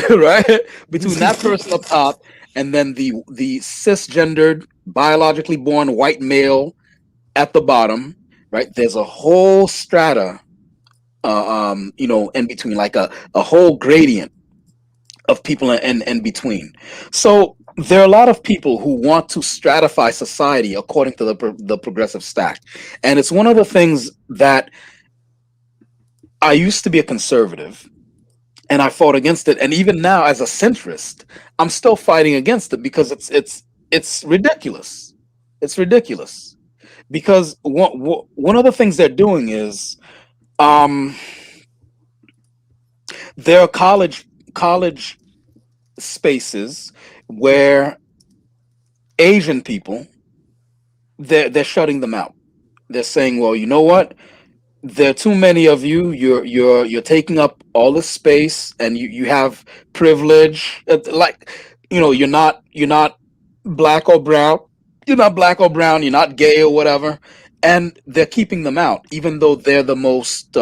right, between that person up top and then the cisgendered biologically born white male at the bottom, right, there's a whole strata, in between, like a whole gradient of people in between. So there are a lot of people who want to stratify society according to the progressive stack, and it's one of the things that I used to be a conservative and I fought against it, and even now as a centrist, I'm still fighting against it because it's ridiculous. It's ridiculous because one of the things they're doing is um, there are college spaces where Asian people, they're shutting them out. They're saying, well, you know what? There are too many of you. You're taking up all the space, and you have privilege. Like, you're not black or brown. You're not black or brown. You're not gay or whatever. And they're keeping them out, even though they're the most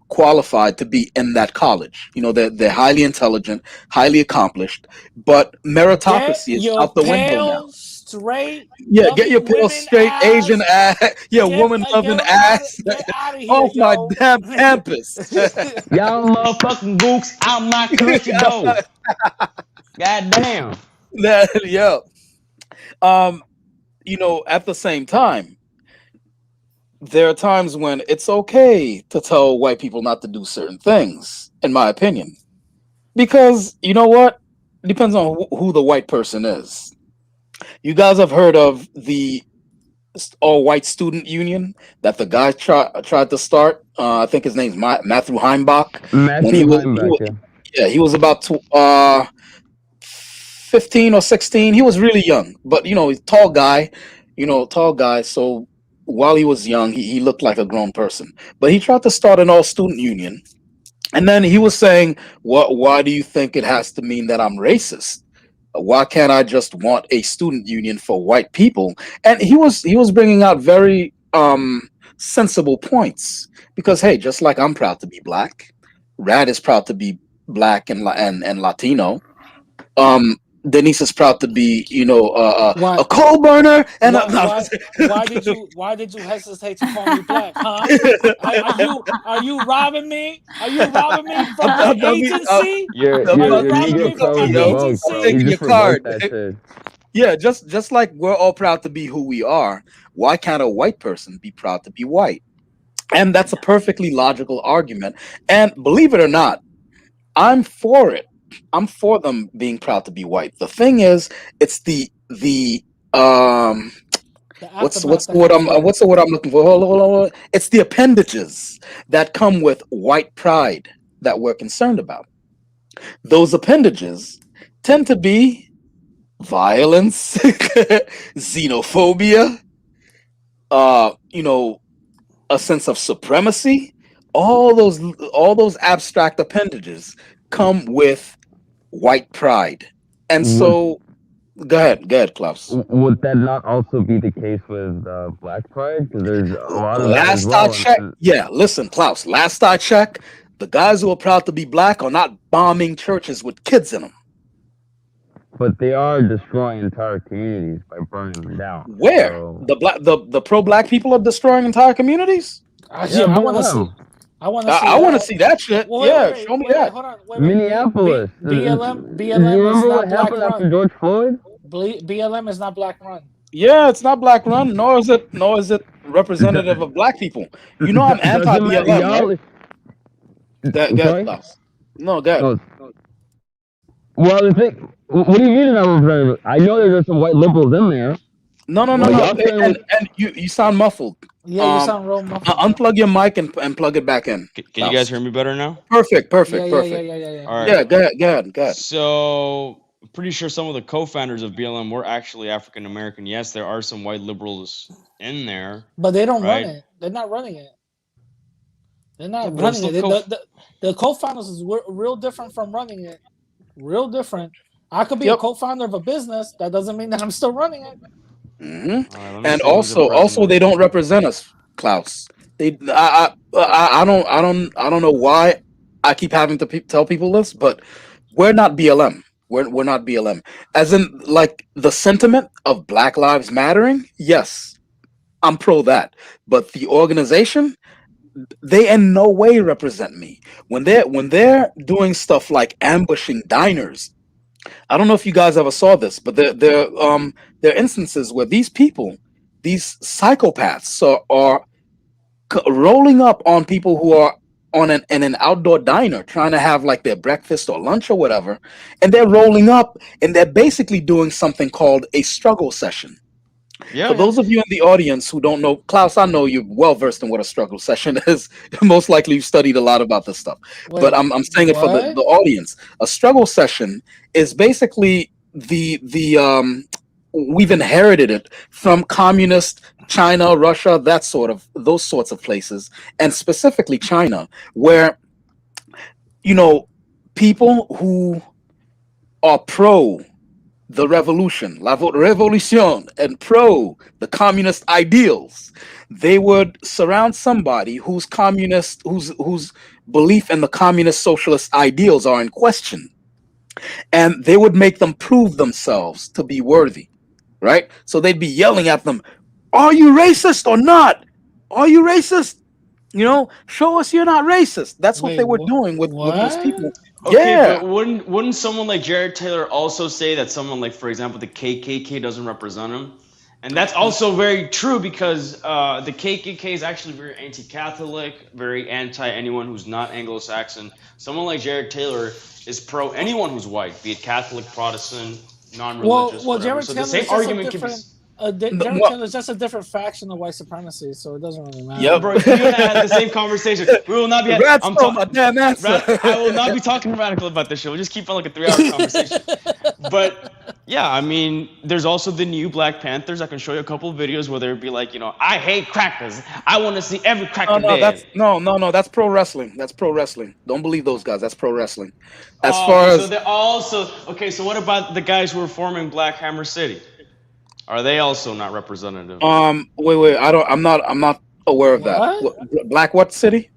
qualified to be in that college. They're highly intelligent, highly accomplished, but Get meritocracy is your out the window now. pale, straight, Yeah, get your loving pale, women straight Asian ass. ass, yeah, woman Get loving them ass get out of here, off my yo. damn campus. Y'all motherfucking gooks out my country though. God damn. Yeah. Um, at the same time, there are times when it's okay to tell white people not to do certain things, in my opinion. Because you know what? depends on who the white person is. You guys have heard of the all white student union that the guy tried to start. I think his name's Matthew Heimbach. When Matthew Heimbach, yeah. yeah, he was about 15 or 16. He was really young, but he's a tall guy, tall guy. So while he was young, he looked like a grown person. But he tried to start an all student union. And then he was saying, why do you think it has to mean that I'm racist? Why can't I just want a student union for white people? And he was bringing out very sensible points, because hey, just like I'm proud to be black, Rad is proud to be black and Latino. Denise is proud to be, Why? a coal burner. And Why did you hesitate to call me black? Huh? Are you robbing me? Are you robbing me from my agency? Your Negro code revoked, bro. Taking You your just card. revoked that shit. Yeah, just like we're all proud to be who we are, why can't a white person be proud to be white? And that's a perfectly logical argument. And believe it or not, I'm for it. I'm for them being proud to be white. The thing is, it's the what's the word I'm looking for? Hold on. It's the appendages that come with white pride that we're concerned about. Those appendages tend to be violence, xenophobia, a sense of supremacy. All those abstract appendages come with white pride. And so go ahead, Klaus. Would that not also be the case with Black Pride? Because there's a lot of that as Last well. I checked, yeah, listen, Klaus, last I checked, the guys who are proud to be black are not bombing churches with kids in them. But they are destroying entire communities by burning them down. Where? So, The pro-black people are destroying entire communities? I want to see. I want to see. I want to see that shit. Wait, Show me that. Hold on. Minneapolis. BLM You is remember not what black happened after run. George Floyd? BLM is not black run. Yeah, it's not black run, nor is it representative of black people. I'm Doesn't anti-BLM. matter, y'all- Right? I'm Go sorry? ahead, Klaus. No, go ahead. No. Well, the thing, what do you mean not representative? I know there's some white liberals in there. No. Well, y'all saying And you sound muffled. Yeah, you sound real muffled. Unplug your mic and plug it back in. Can you guys hear me better now? Perfect. Yeah. All right. Yeah, go ahead. So, I'm pretty sure some of the co-founders of BLM were actually African American. Yes, there are some white liberals in there. But they don't Right. run it. They're not running it. They're Yeah, not but it's running it. still The co-founders is real different from running it. Real different. I could be a Yep. co-founder of a business. That doesn't mean that I'm still running it. Hmm. All right, let me And see who's the also president. they don't represent us, Klaus. I don't know why I keep having to tell people this, but we're not BLM. We're not BLM. As in, like, the sentiment of Black Lives Mattering. Yes, I'm pro that, but the organization, they in no way represent me. When they're doing stuff like ambushing diners, I don't know if you guys ever saw this, but there are instances where these people, these psychopaths, are rolling up on people who are in an outdoor diner trying to have like their breakfast or lunch or whatever, and they're rolling up and they're basically doing something called a struggle session. Yeah. For those of you in the audience who don't know, Klaus, I know you're well versed in what a struggle session is. Most likely you've studied a lot about this stuff. But I'm saying it for the audience. A struggle session is basically we've inherited it from communist China, Russia, those sorts of places, and specifically China, where people who are pro the revolution, la revolution, and pro the communist ideals, they would surround somebody whose belief in the communist socialist ideals are in question, and they would make them prove themselves to be worthy, right? So they'd be yelling at them, "Are you racist or not? Are you racist? Show us you're not racist." That's what they were doing with those people. Okay, Yeah. but wouldn't someone like Jared Taylor also say that someone like, for example, the KKK doesn't represent him? And that's also very true because the KKK is actually very anti-Catholic, very anti anyone who's not Anglo-Saxon. Someone like Jared Taylor is pro anyone who's white, be it Catholic, Protestant, non-religious, Well, whatever. Jared So the Taylor same is just a argument can be. different. No, Jared well, Taylor is just a different faction of white supremacy, so it doesn't really matter. Yep. Bro, you and I had the same conversation. We will not be. Rats I'm stole my talking. damn answer. I will not be talking radical about this show. We'll just keep on like a 3-hour conversation. But yeah, I mean, there's also the new Black Panthers. I can show you a couple of videos where they'd be like, I hate crackers. I want to see every cracker No, dead. that's pro wrestling. That's pro wrestling. Don't believe those guys. That's pro wrestling. As Oh, far okay, so as they're also okay. So what about the guys who are forming Black Hammer City? Are they also not representative? wait, I'm not aware of that. What? Black what city?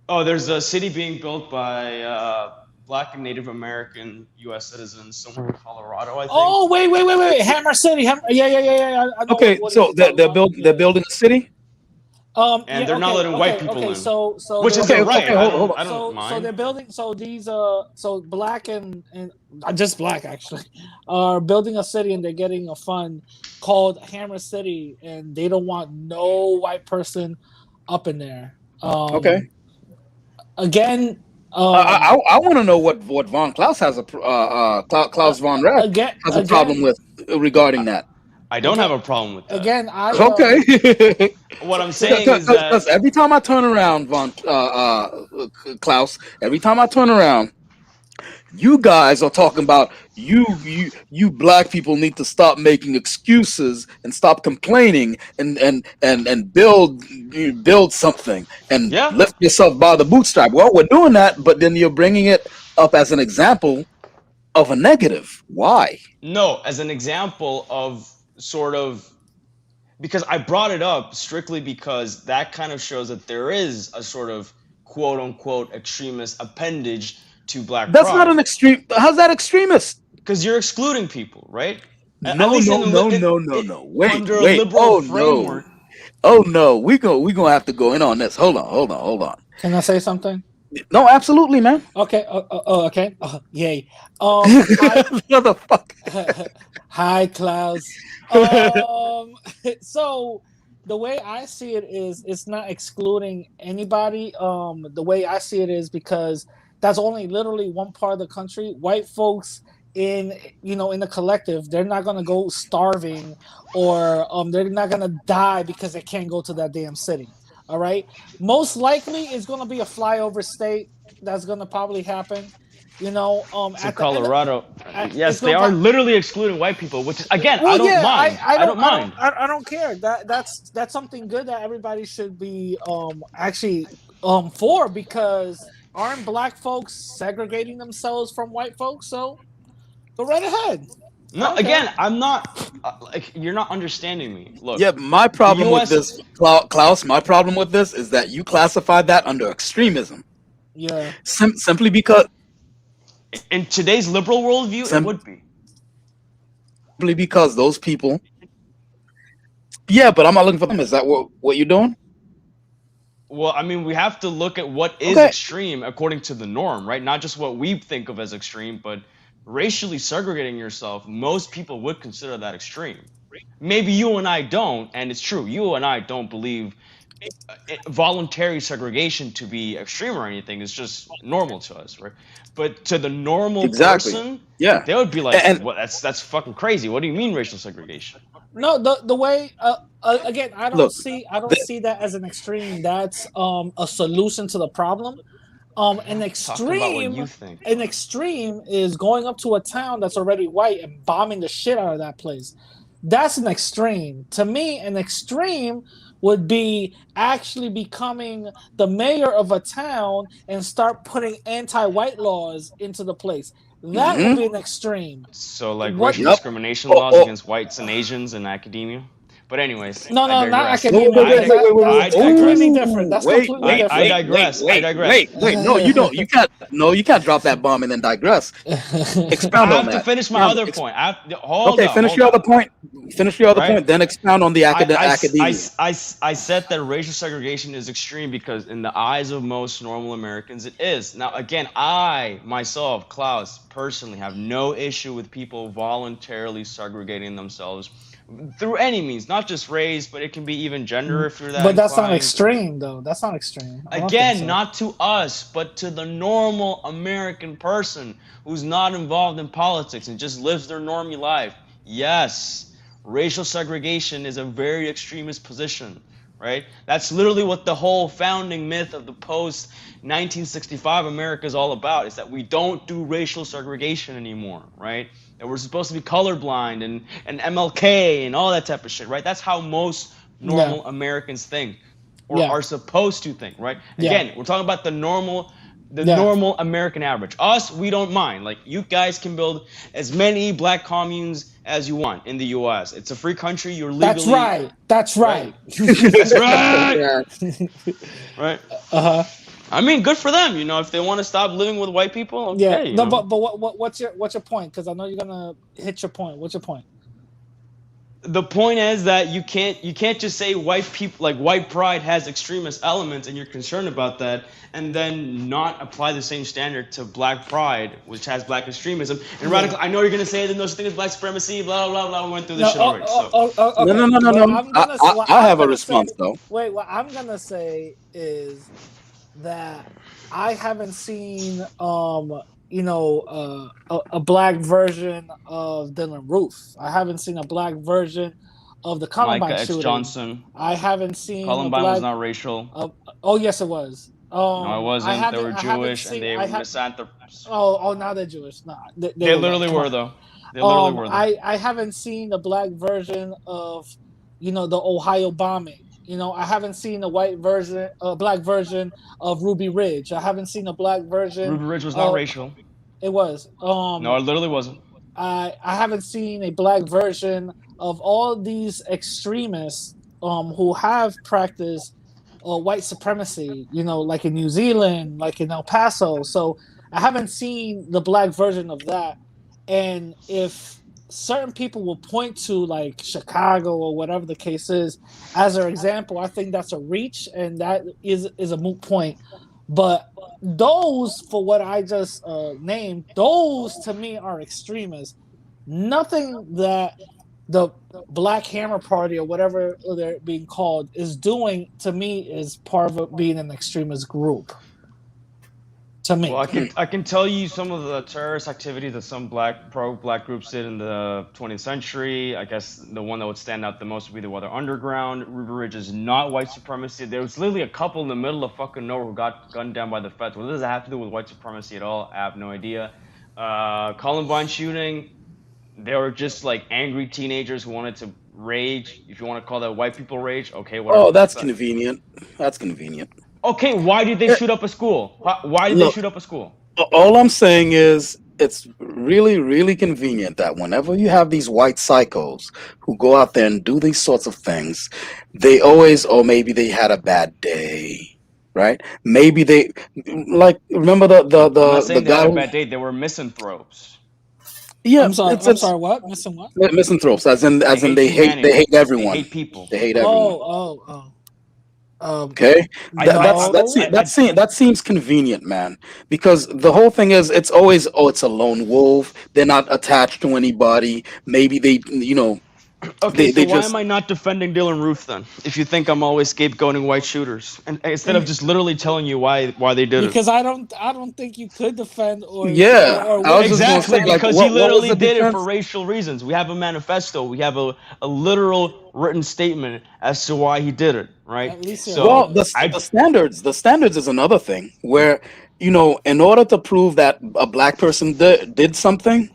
Oh, there's a city being built by Black and Native American U.S. citizens somewhere in Colorado, I think. Oh, wait! Hammer City. Yeah. I know Okay, what so he's talking about. they're building a city. And Yeah, they're not okay, letting white okay, people okay, in, so which is they're- their right. okay, hold on. I don't so mind. they're building so Black and just Black actually are building a city, and they're getting a fund called Hammer City, and they don't want no white person up in there. Okay. Again, I want to know what Von Klaus has Klaus von Rath again, has a problem with regarding that. I don't have a problem with that. Again, Okay. What I'm saying is Because that every time I turn around, Klaus, every time I turn around, you guys are talking about you black people need to stop making excuses and stop complaining and build something and Yeah. lift yourself by the bootstrap. Well, we're doing that, but then you're bringing it up as an example of a negative. Why? no, as an example of sort of because I brought it up strictly because that kind of shows that there is a sort of quote unquote extremist appendage to Black That's Pride. not an extreme. How's that extremist? Because you're excluding people, right? At No. least in a li- No. Wait. under a Wait. liberal Oh framework. no. Oh no. We gonna have to go in on this. Hold on. can I say something? No, absolutely, man. Okay. Okay. Yay. Hi, Motherfucker. hi, Klaus. So the way I see it is, it's not excluding anybody. The way I see it is because that's only literally one part of the country. White folks in the collective, they're not gonna go starving, or they're not gonna die because they can't go to that damn city. All right. Most likely, it's gonna be a flyover state. That's gonna probably happen. To at the end Colorado. Yes, it's they gonna are pa- literally excluding white people, which is again, Well, I don't yeah, mind. I don't mind. I don't care. That's something good that everybody should be actually for, because aren't black folks segregating themselves from white folks? So go right ahead. No, Okay. again, I'm not. Like, you're not understanding me. Look, Yeah, my problem with US this, Klaus. My problem with this is that you classified that under extremism, Yeah. simply because in today's liberal worldview, Sim- it would be. those people. Yeah, but I'm not looking for them. Is that what you're doing? Well, I mean, we have to look at what is Okay. extreme according to the norm, right? Not just what we think of as extreme, but racially segregating yourself, most people would consider that extreme. Maybe you and I don't, and it's true. You and I don't believe voluntary segregation to be extreme or anything. It's just normal to us, right? But to the normal Exactly. person, Yeah. they would be like, And- "What? That's fucking crazy. What do you mean racial segregation?" No, the way again, I don't Look, see that as an extreme. That's a solution to the problem. An Talk about what extreme you think. An extreme is going up to a town that's already white and bombing the shit out of that place. That's an extreme. To me, an extreme would be actually becoming the mayor of a town and start putting anti-white laws into the place. That would be an extreme. So, like What- racial Yep. discrimination Oh, laws no, against whites and Asians in academia. But anyways, No, I not digress. academia. Wait, That's completely Ooh, different. That's wait, completely wait, different. I digress. I digress. Wait. No, you don't. You can't. No, you can't drop that bomb and then digress. I Expound on have to that. finish my Expound- other ex- point. Hold Okay, on, finish hold your on. other point. Finish your other Right. point. Then expound on the academia. I said that racial segregation is extreme because in the eyes of most normal Americans, it is. Now, again, I, myself, Klaus, personally have no issue with people voluntarily segregating themselves through any means, not just race, but it can be even gender if you're that But that's not inclined. extreme, though. That's not extreme. I don't think Again, so. not to us, but to the normal American person who's not involved in politics and just lives their normie life. Yes, racial segregation is a very extremist position, right? That's literally what the whole founding myth of the post 1965 America is all about, is that we don't do racial segregation anymore, right? That we're supposed to be colorblind and MLK and all that type of shit, right? That's how most normal Yeah. Americans think or Yeah. are supposed to think, right? Yeah. Again, we're talking about the normal Yeah. American average. Us, we don't mind. Like, you guys can build as many black communes as you want in the US. It's a free country. You're legally That's right. That's right. That's right. Yeah. Right. Uh huh. I mean, good for them. You know, if they want to stop living with white people, okay. Yeah. you No, know. but what's your point? Because I know you're gonna hit your point. What's your point? The point is that you can't just say white people, like, white pride has extremist elements and you're concerned about that, and then not apply the same standard to black pride, which has black extremism and radical. I know you're gonna say there's no such thing as black supremacy, blah blah blah. We went through this shit already. So Okay. No, What no. I'm gonna say- what I I'm have a gonna response say- though. Wait, what I'm gonna say is that I haven't seen a black version of Dylan Roof. I haven't seen a black version of the Columbine Micah X. shooting. Johnson, I haven't seen Columbine a black. was not racial. Oh yes, it was. No, it I wasn't. They haven't- were I haven't Jewish seen- and they I were have- misanthropes. Oh, now they're Jewish. Nah, They literally come were on. though. They literally were though. I haven't seen a black version of, the Ohio bombing. I haven't seen a black version of Ruby Ridge. I haven't seen a black version. Ruby Ridge was not of- racial. It was. No, it literally wasn't. I haven't seen a black version of all these extremists who have practiced white supremacy, like in New Zealand, like in El Paso. So I haven't seen the black version of that. And if certain people will point to like Chicago or whatever the case is as an example, I think that's a reach and that is a moot point. But those, for what I just named, those to me are extremists. Nothing that the Black Hammer Party or whatever they're being called is doing to me is part of being an extremist group. To me, Well, I can tell you some of the terrorist activities that some pro-black groups did in the 20th century. I guess the one that would stand out the most would be the Weather Underground. Ruby Ridge is not white supremacy. There was literally a couple in the middle of fucking nowhere who got gunned down by the feds. What does that have to do with white supremacy at all? I have no idea. Columbine shooting, they were just like angry teenagers who wanted to rage. If you want to call that white people rage, okay, whatever. Oh, that's convenient. That's convenient. Okay, why did they shoot up a school? Why did they Look. shoot up a school? All I'm saying is it's really, really convenient that whenever you have these white psychos who go out there and do these sorts of things, they always, maybe they had a bad day, right? Maybe they, like, remember I'm the not saying they guy had a who, bad day. They were misanthropes. yeah, I'm sorry. it's I'm sorry. What? Missing what? misanthropes, as in they humanity. hate everyone. They hate people. They hate everyone. Oh. Okay, No. that seems convenient, man. Because the whole thing is, it's always, it's a lone wolf. They're not attached to anybody. Maybe they, Okay, they so why just- am I not defending Dylan Roof then? If you think I'm always scapegoating white shooters, and instead of just literally telling you why they did it. Because I don't think you could defend or Yeah, or I was just gonna Exactly, say, like, because what he was literally the did it defense? for racial reasons. We have a manifesto. We have a literal written statement as to why he did it, right? At least, yeah. So Well, the standards is another thing where, in order to prove that a black person did something,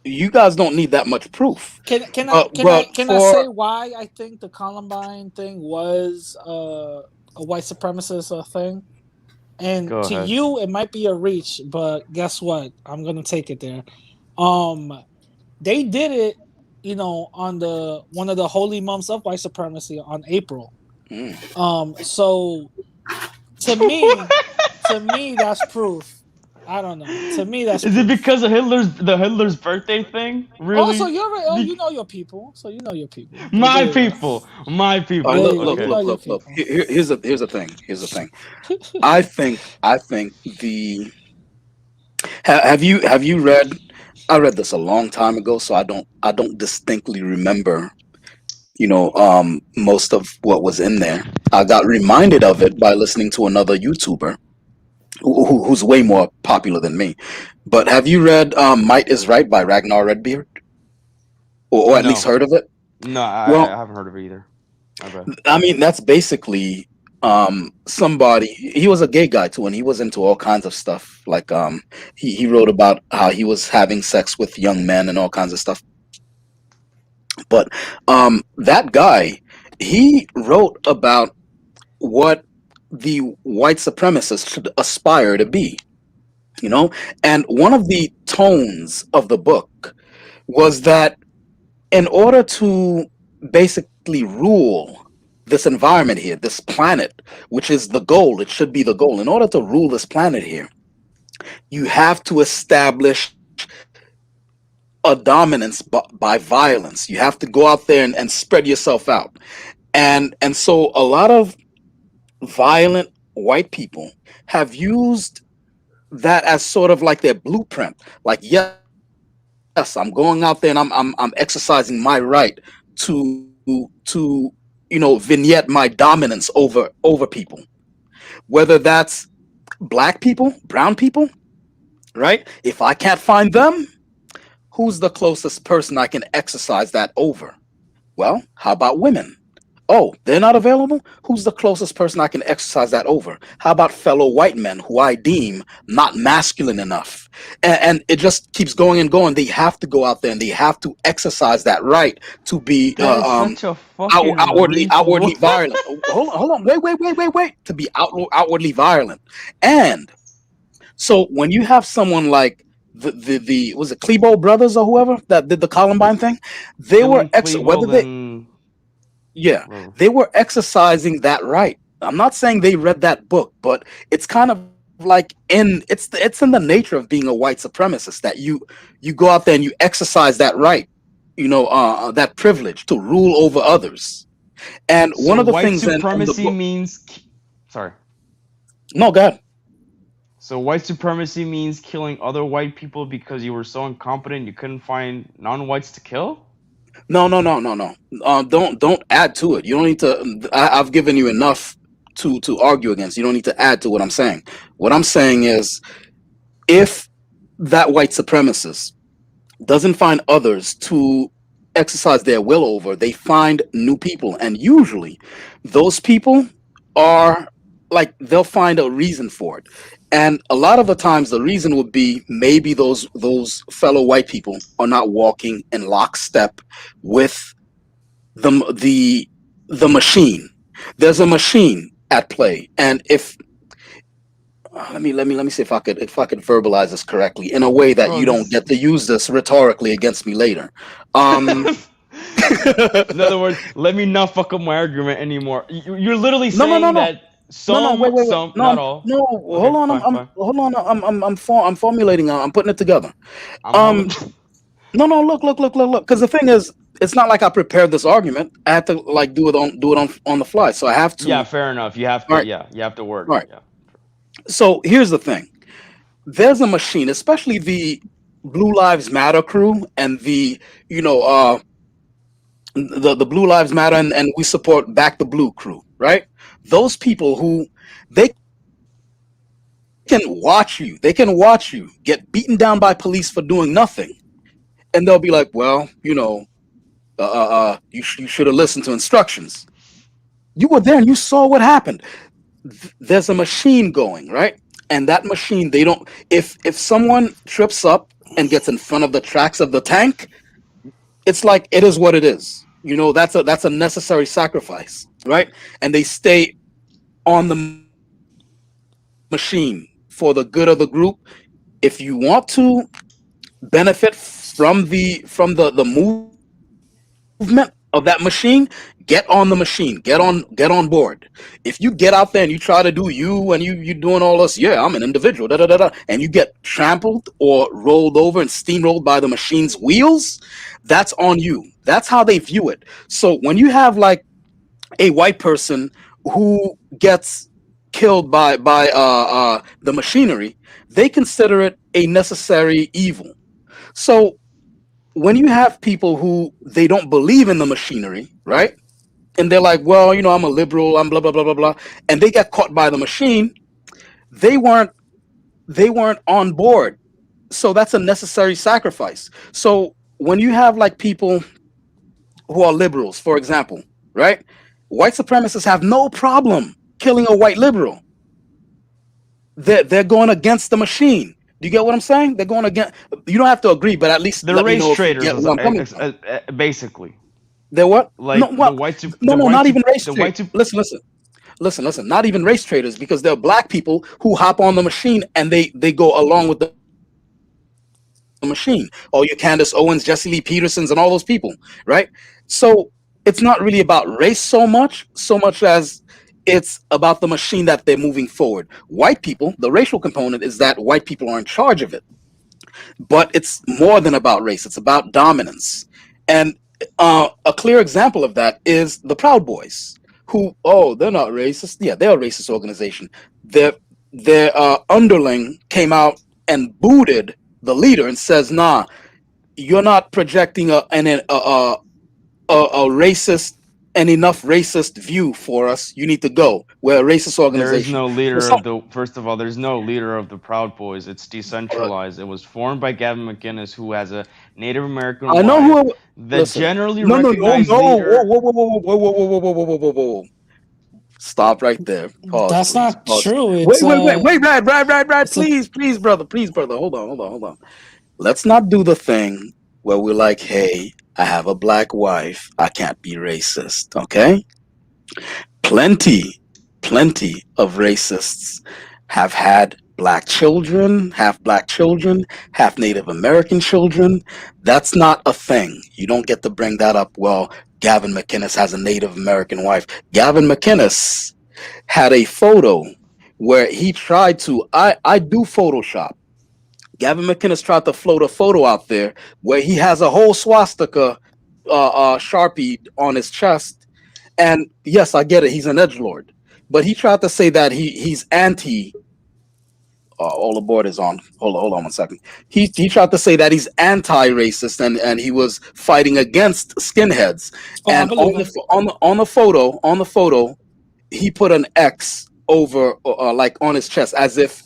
you guys don't need that much proof. Can but I for- say why I think the Columbine thing was a white supremacist thing? And Go to ahead. you, it might be a reach, but guess what? I'm gonna take it there. They did it, on one of the holy months of white supremacy on April. So to me, that's proof. I don't know. To me, that's is proof. it because of Hitler's birthday thing? Really? Also, you know your people, so you know your people. my Yeah. people. All right, Hey, look. okay. Here's the thing. I think the have you read? I read this a long time ago, so I don't distinctly remember most of what was in there. I got reminded of it by listening to another YouTuber who's way more popular than me. But have you read Might is Right by Ragnar Redbeard? Or at least No, heard of it? no, I Well, haven't heard of it either. My bad. I mean, that's basically somebody. He was a gay guy too, and he was into all kinds of stuff. Like he wrote about how he was having sex with young men and all kinds of stuff. But that guy, he wrote about what the white supremacists should aspire to be, you know? And one of the tones of the book was that in order to basically rule this environment here, this planet, which is the goal, it should be the goal. In order to rule this planet here, you have to establish a dominance by violence. You have to go out there and spread yourself out. And so a lot of violent white people have used that as sort of like their blueprint. Like, yes, I'm going out there and I'm exercising my right to vignette my dominance over people, whether that's black people, brown people, right? If I can't find them, who's the closest person I can exercise that over? Well, how about women? Oh, they're not available? Who's the closest person I can exercise that over? How about fellow white men who I deem not masculine enough? And it just keeps going and going. They have to go out there and they have to exercise that right to be That is such a fucking outwardly reasonable. violent. Hold on, wait. To be outwardly violent. And so when you have someone like the was it Klebo brothers or whoever that did the Columbine thing, they were Dylan Klebold and yeah, bro. they were exercising that right. I'm not saying they read that book, but it's kind of like it's in the nature of being a white supremacist that you go out there and you exercise that right, that privilege to rule over others. And one So of the white things in the supremacy book, means sorry. no, God, So white supremacy means killing other white people because you were so incompetent you couldn't find non-whites to kill? no. Don't add to it. You don't need to. I've given you enough to argue against. You don't need to add to what I'm saying. What I'm saying is, if that white supremacist doesn't find others to exercise their will over, they find new people. And usually those people are like, they'll find a reason for it. And a lot of the times the reason would be maybe those fellow white people are not walking in lockstep with the machine. There's a machine at play. And if let me see if I could verbalize this correctly in a way that Bro, you don't this get to use this rhetorically against me later. Um, in other words, let me not fuck up my argument anymore. You're literally no, no, no, saying no, that no. Wait. some, No, not all. no. Okay, Hold on. fine, fine. Hold on. I'm formulating. I'm putting it together. I'm Um, holding. no. Look. Because the thing is, it's not like I prepared this argument. I had to like do it on the fly. So I have Yeah, to. fair enough. You have All to. right. Yeah, you have to work. All right. Yeah. So here's the thing. There's a machine, especially the Blue Lives Matter crew and the you know the Blue Lives Matter and we support Back the Blue crew, right? Those people who they they can watch you get beaten down by police for doing nothing, and they'll be like, well, you should have listened to instructions. You were there and you saw what happened. There's a machine going, right? And that machine, they don't. If someone trips up and gets in front of the tracks of the tank, it's like it is what it is. That's a necessary sacrifice, right? And they stay on the machine for the good of the group. If you want to benefit from the movement of that machine, get on the machine, get on board. If you get out there and you try to do you and you doing all this, yeah, I'm an individual, and you get trampled or rolled over and steamrolled by the machine's wheels, that's on you. That's how they view it. So when you have like a white person who gets killed by the machinery, they consider it a necessary evil. So when you have people who they don't believe in the machinery, right? And they're like, well, I'm a liberal, I'm blah blah blah blah blah, and they get caught by the machine. They weren't on board, so that's a necessary sacrifice. So when you have like people who are liberals, for example, right? White supremacists have no problem killing a white liberal. They're going against the machine. Do you get what I'm saying? They're going against. You don't have to agree, but at least They're let me race know if you traders, get where I'm coming from. basically. They're what? Like No, the what? white, sup- No, the no, white, not sup- even race the traders. white. Sup- Listen. Not even race traders, because there are black people who hop on the machine and they go along with the machine. All your Candace Owens, Jesse Lee Petersons, and all those people, right? So it's not really about race so much as it's about the machine that they're moving forward. White people, the racial component is that white people are in charge of it, but it's more than about race. It's about dominance. And a clear example of that is the Proud Boys, who, oh, they're not racist. Yeah, they're a racist organization. Their underling came out and booted the leader and says, nah, you're not projecting a racist and enough racist view for us. You need to go. We're a racist There is organization. no For leader some, of the. First of all, there's no leader of the Proud Boys. It's decentralized. It was formed by Gavin McInnes, who has a Native American I know wife. who. The Listen, generally no, no, no, recognized no. Whoa, leader. whoa, whoa, whoa, whoa, whoa, whoa, whoa, whoa, whoa, whoa, whoa. Stop right there. Pause, That's please. not Pause. true. Wait, Brad, It's a, please, brother. Hold on. Let's not do the thing where we're like, hey, I have a black wife. I can't be racist, okay? Plenty, plenty of racists have had black children, half Native American children. That's not a thing. You don't get to bring that up. Well, Gavin McInnes has a Native American wife. Gavin McInnes had a photo where he tried to. I do Photoshop. Gavin McInnes tried to float a photo out there where he has a whole swastika sharpie on his chest. And yes, I get it. He's an edgelord, but he tried to say that he's anti. All the board is on. Hold on 1 second. He tried to say that he's anti-racist and he was fighting against skinheads. oh, I And believe him. on the photo, he put an X over like on his chest, as if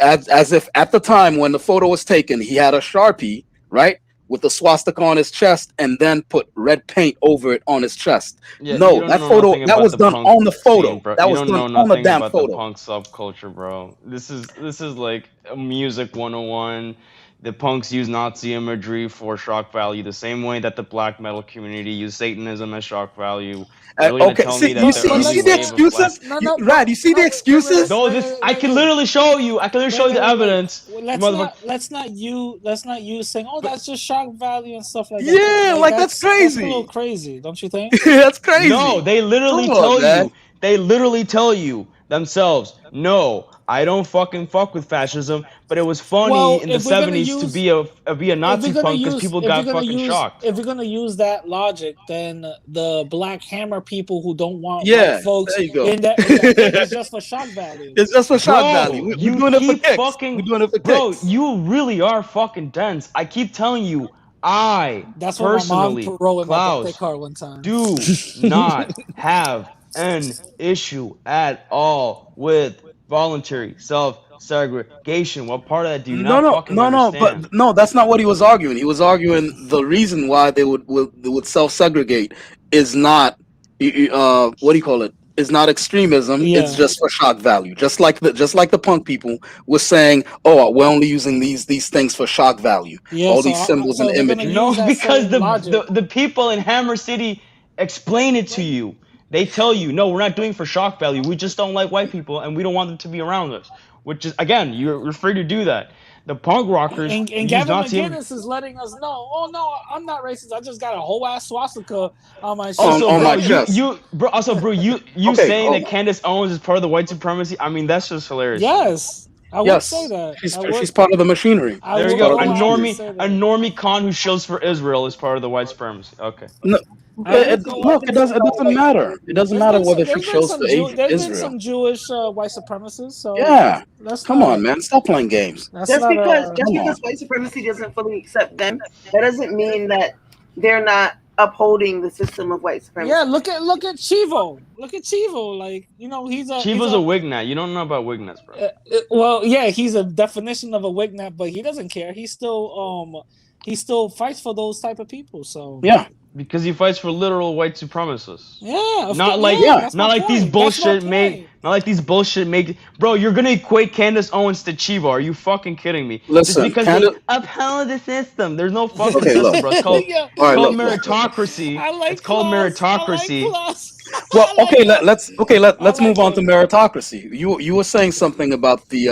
as if at the time when the photo was taken, he had a Sharpie, right, with the swastika on his chest, and then put red paint over it on his chest. Yeah, you No, don't that know photo nothing that about was the done punk on the photo. scene, bro. That You was don't done know on the nothing damn about the photo. punk subculture, bro. This is like a music 101. The punks use Nazi imagery for shock value, the same way that the black metal community used Satanism as shock value. Really to Okay, tell see, me that the you But early see the let's wave of black. excuses, no no Rad. You see the excuses. No, this I can literally show you. I can literally show you the evidence. Well, You motherfucker. let's not use saying, oh, that's just shock value and stuff like that. Yeah, like that's That's a little crazy. crazy, don't you think? That's crazy. No, they literally Come on, tell man. you. They literally tell you themselves. No, I don't fuck with fascism. But it was funny Well, in the if we're gonna '70s to use be a Nazi punk because people got fucking shocked. if we're gonna use that logic, then the Black Hammer people who don't want Yeah, white folks there you go. in that it's just for shock value. It's just for shock Bro, value. We're you doing it for keep kicks. fucking. We're doing it for Bro, kicks. you really are fucking dense. I keep telling you, I That's what my mom personally, wrote in my birthday Klaus, card one time. do not have an issue at all with voluntary self-segregation. What part of that do you not fucking understand? But no, that's not what he was arguing. He was arguing the reason why they would self-segregate is not what do you call it? Is not extremism. Yeah. It's just for shock value. Just like the punk people were saying, oh, we're only using these things for shock value. Yeah, All so these symbols so and they're gonna imagery. No, use that because same logic. the people in Hammer City explain it to you. They tell you, no, we're not doing it for shock value. We just don't like white people, and we don't want them to be around us. Which is, again, you're free to do that. The punk rockers And use Gavin Nazi. McInnes is letting us know. Oh no, I'm not racist. I just got a whole ass swastika on my chest. Also, on bro, my chest. bro, you Okay, saying that Candace Owens is part of the white supremacy? I mean, that's just hilarious. Yes, I would Yes, say that. she's part of the machinery. I There you would go. A wholeheartedly say normie, that. a normie con who shills for Israel is part of the white supremacy. Okay. No, look, it doesn't matter. It doesn't matter whether she shows for There's been Israel. some Jewish white supremacists. So Yeah, that's come on, man, stop playing games. That's Just not because a, just Come because on. white supremacy doesn't fully accept them, that doesn't mean that they're not upholding the system of white supremacy. Yeah, look at Chivo. Look at Chivo. Like, you know, he's Chivo's a Wignat. You don't know about Wignats, bro. well, yeah, he's a definition of a Wignat, but he doesn't care. He still fights for those type of people. So Yeah. Because he fights for literal white supremacists. yeah, Not like that's not my like these point. That's my bullshit make point. not like these bullshit make bro, you're gonna equate Candace Owens to Chivo. Are you fucking kidding me? Listen, Just because Candace- they upheld the system. There's no fucking Okay, system, look. bro. It's called, Yeah. it's All right, called look. meritocracy. I like It's called Klaus. meritocracy. I like Klaus. Well, I like okay, Klaus. let's I move like on to meritocracy. You were saying something about the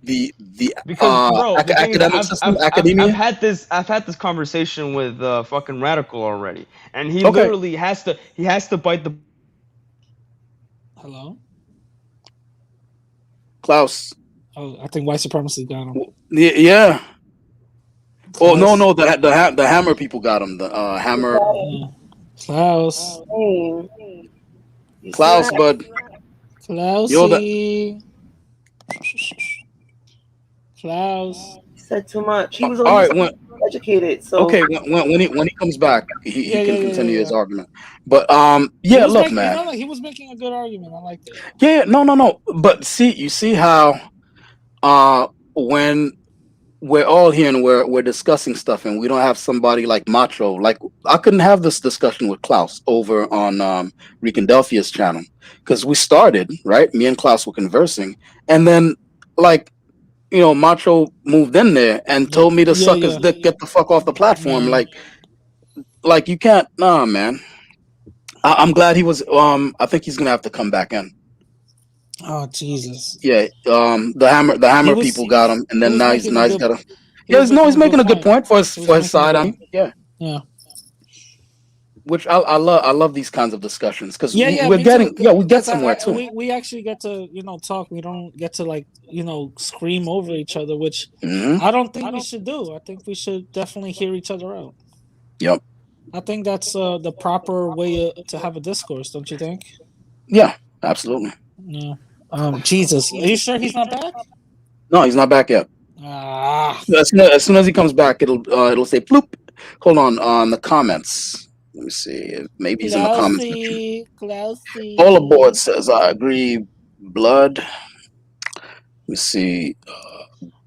Because bro, the thing is, academic system, academia. I've had this conversation with fucking Radical already, and he Okay. literally has to bite the. Hello. Klaus. Oh, I think white supremacy got him. Yeah. Oh no, Klaus. no, the Hammer people got him. The Hammer Yeah. Klaus. Hey. You see Klaus, that? bud. Klaus. Yo, Klaus. He said too much. He was All right, only educated. So okay, when he comes back, he Yeah, can yeah, continue his yeah. argument. But He yeah, was look, making, man. no, he was making a good argument. I liked it. Yeah, no. But you see how when we're all here and we're discussing stuff and we don't have somebody like Macho, like I couldn't have this discussion with Klaus over on Recondelphia's channel because we started, right? Me and Klaus were conversing, and then like Macho moved in there and told me to Yeah, suck his yeah. dick, get the fuck off the platform. Yeah. Like you can't, nah, man. I'm glad he was. I think he's gonna have to come back in. Oh Jesus. Yeah. The hammer was- people got him, and he then was now he's making a good- got a. he Yeah, was he's making a good point for his He was side. making a good Yeah. Yeah. Which I love these kinds of discussions because Yeah, we're me getting too. we get 'Cause somewhere too. We actually get to talk. We don't get to scream over each other, which Mhm. I don't think we should do. I think we should definitely hear each other out. Yep. I think that's the proper way to have a discourse, don't you think? Yeah, absolutely. Yeah. Jesus, are you sure he's not back? No, he's not back yet. Ah, As soon as he comes back, it'll say bloop. Hold on the comments. Let me see. Maybe he's in the comments. Klausy. All aboard says I agree. Blood. Let me see.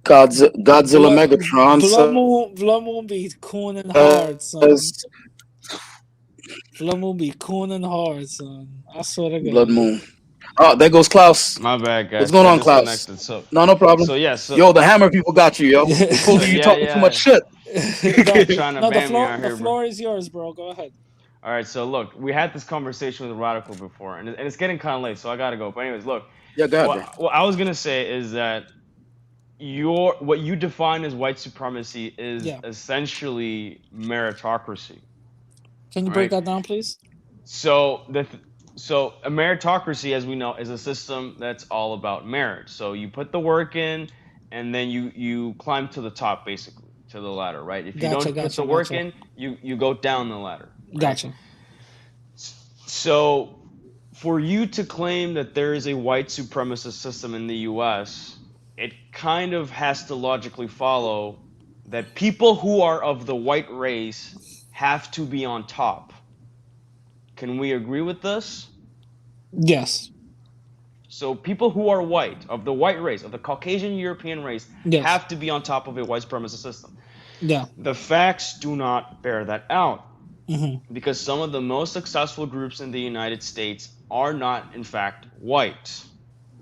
Godzilla Megatron Blood Moon be cooning hard, son. says Blood Moon be cooning hard, son. I swear to God. Blood Moon. Oh, there goes Klaus. My bad, guys. What's going I on, Klaus? disconnected, So No problem. so yeah, Yo, the Hammer people got you, yo. They told you Yeah, talking yeah. too much shit. Trying to No, ban me out the here, bro. floor is yours, bro. Go ahead. All right, so look, we had this conversation with Radical before, and it's getting kind of late, so I gotta go. But anyways, look, Yeah, go ahead, bro. what I was gonna say is that what you define as white supremacy is Yeah. essentially meritocracy. Can you break Right. that down, please? So so a meritocracy, as we know, is a system that's all about merit. So you put the work in, and then you climb to the top, basically, to the ladder, right? If you don't put the work in, you go down the ladder. Right? Gotcha. So, for you to claim that there is a white supremacist system in the U.S., it kind of has to logically follow that people who are of the white race have to be on top. Can we agree with this? Yes. So people who are white, of the white race, of the Caucasian European race, Yes. have to be on top of a white supremacist system. Yeah. The facts do not bear that out. Hmm. Because some of the most successful groups in the United States are not, in fact, white.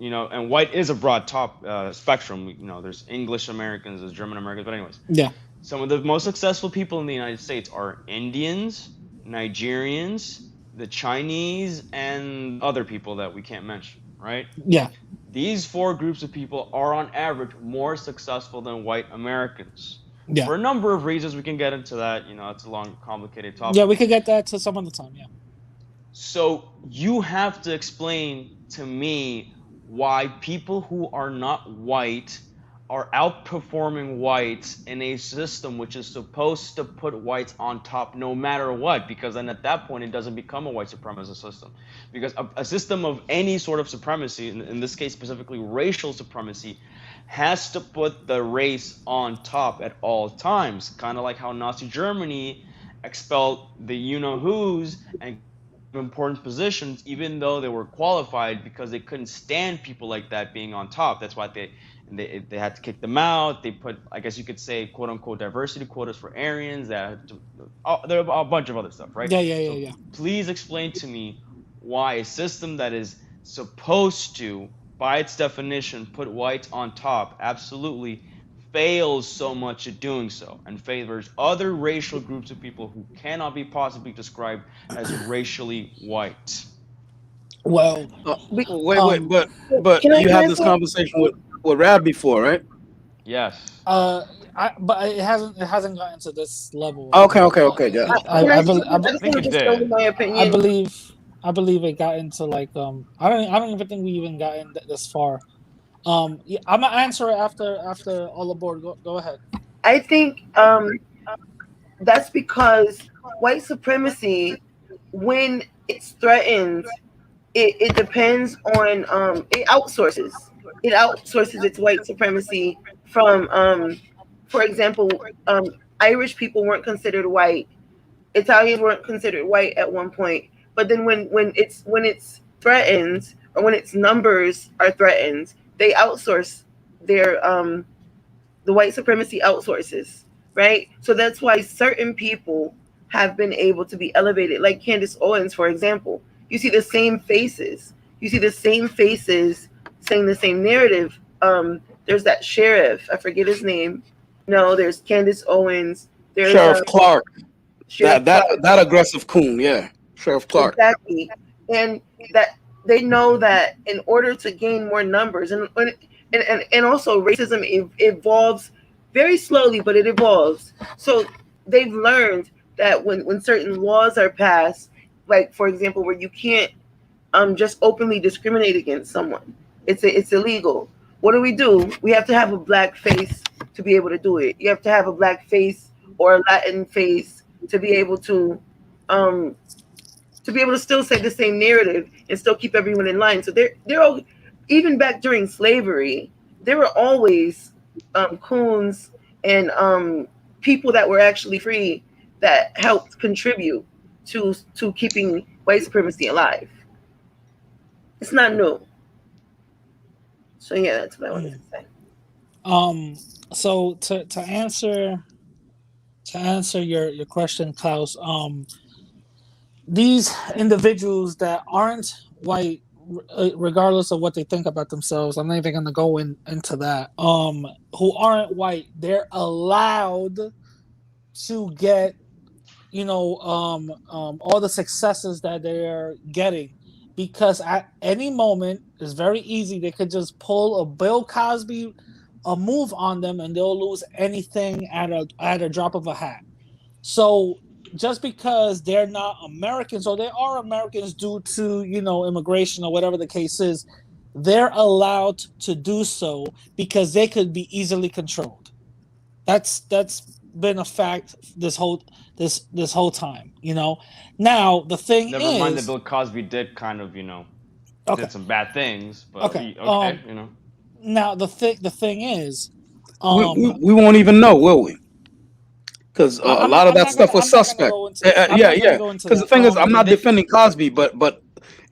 And white is a broad spectrum. There's English Americans, there's German Americans, but anyways. Yeah. Some of the most successful people in the United States are Indians, Nigerians, the Chinese, and other people that we can't mention, right? Yeah. These four groups of people are, on average, more successful than white Americans. Yeah. For a number of reasons, we can get into that. It's a long, complicated topic. Yeah, we could get that to some other time. Yeah. So you have to explain to me why people who are not white are outperforming whites in a system which is supposed to put whites on top no matter what, because then at that point it doesn't become a white supremacist system. Because a system of any sort of supremacy, in this case specifically racial supremacy, has to put the race on top at all times, kind of like how Nazi Germany expel the you-know-who's and important positions, even though they were qualified, because they couldn't stand people like that being on top. That's why they had to kick them out. They put, I guess you could say, quote unquote, diversity quotas for Aryans. There are a bunch of other stuff, right? Yeah. Please explain to me why a system that is supposed to, by its definition, put whites on top absolutely fails so much at doing so and favors other racial groups of people who cannot be possibly described as racially white. Well, Wait, um, but Can I you had this answer? conversation with Rab before, right? Yes. but it hasn't gotten to this level. Okay, yeah. Can I, I, say bel- I, something? I just think want to it just throw did. my I opinion. believe it got into like I don't even think we even got in this far. Yeah, I'm gonna answer it after all aboard. Go ahead. I think that's because white supremacy, when it's threatened, it depends on it outsources its white supremacy from for example, Irish people weren't considered white, Italians weren't considered white at one point, but then when it's threatened, or when its numbers are threatened, they outsource their the white supremacy outsources, right? So that's why certain people have been able to be elevated, like Candace Owens, for example. You see the same faces. You see the same faces saying the same narrative. There's that sheriff, I forget his name. No, there's Candace Owens. There's Sheriff Clark. Sheriff Clark. That aggressive coon, yeah. Sheriff Clark. Exactly. And that they know that in order to gain more numbers, and also racism evolves very slowly, but it evolves. So they've learned that when certain laws are passed, like for example, where you can't just openly discriminate against someone, it's illegal. What do? We have to have a black face to be able to do it. You have to have a black face or a Latin face to be able um to still say the same narrative and still keep everyone in line. So they're all, even back during slavery, there were always coons and people that were actually free that helped contribute to keeping white supremacy alive. It's not new. So yeah, that's what I wanted to say. So to answer your question, Klaus, these individuals that aren't white, regardless of what they think about themselves, I'm not even going to go into that. Who aren't white, they're allowed to get, all the successes that they're getting, because at any moment, it's very easy. They could just pull a Bill Cosby a move on them, and they'll lose anything at a drop of a hat. So just because they're not Americans, or they are Americans due to immigration or whatever the case is, they're allowed to do so because they could be easily controlled. That's been a fact this whole time. Now the thing Never is, mind that Bill Cosby did kind of, okay, did some bad things, but okay, now the thing is, we won't even know, will we? Because a lot of that stuff was suspect. Yeah. Because the thing is, I'm not defending Cosby, but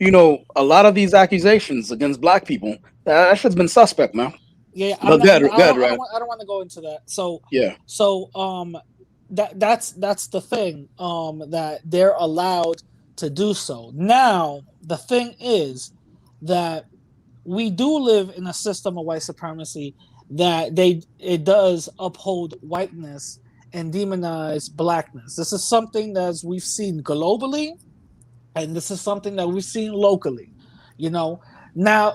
a lot of these accusations against black people, that shit's been suspect, man. Yeah, But I don't right? want to go into that. So Yeah. So that's the thing, that they're allowed to do so. Now the thing is that we do live in a system of white supremacy that it does uphold whiteness and demonize blackness. This is something that we've seen globally, and this is something that we've seen locally. Now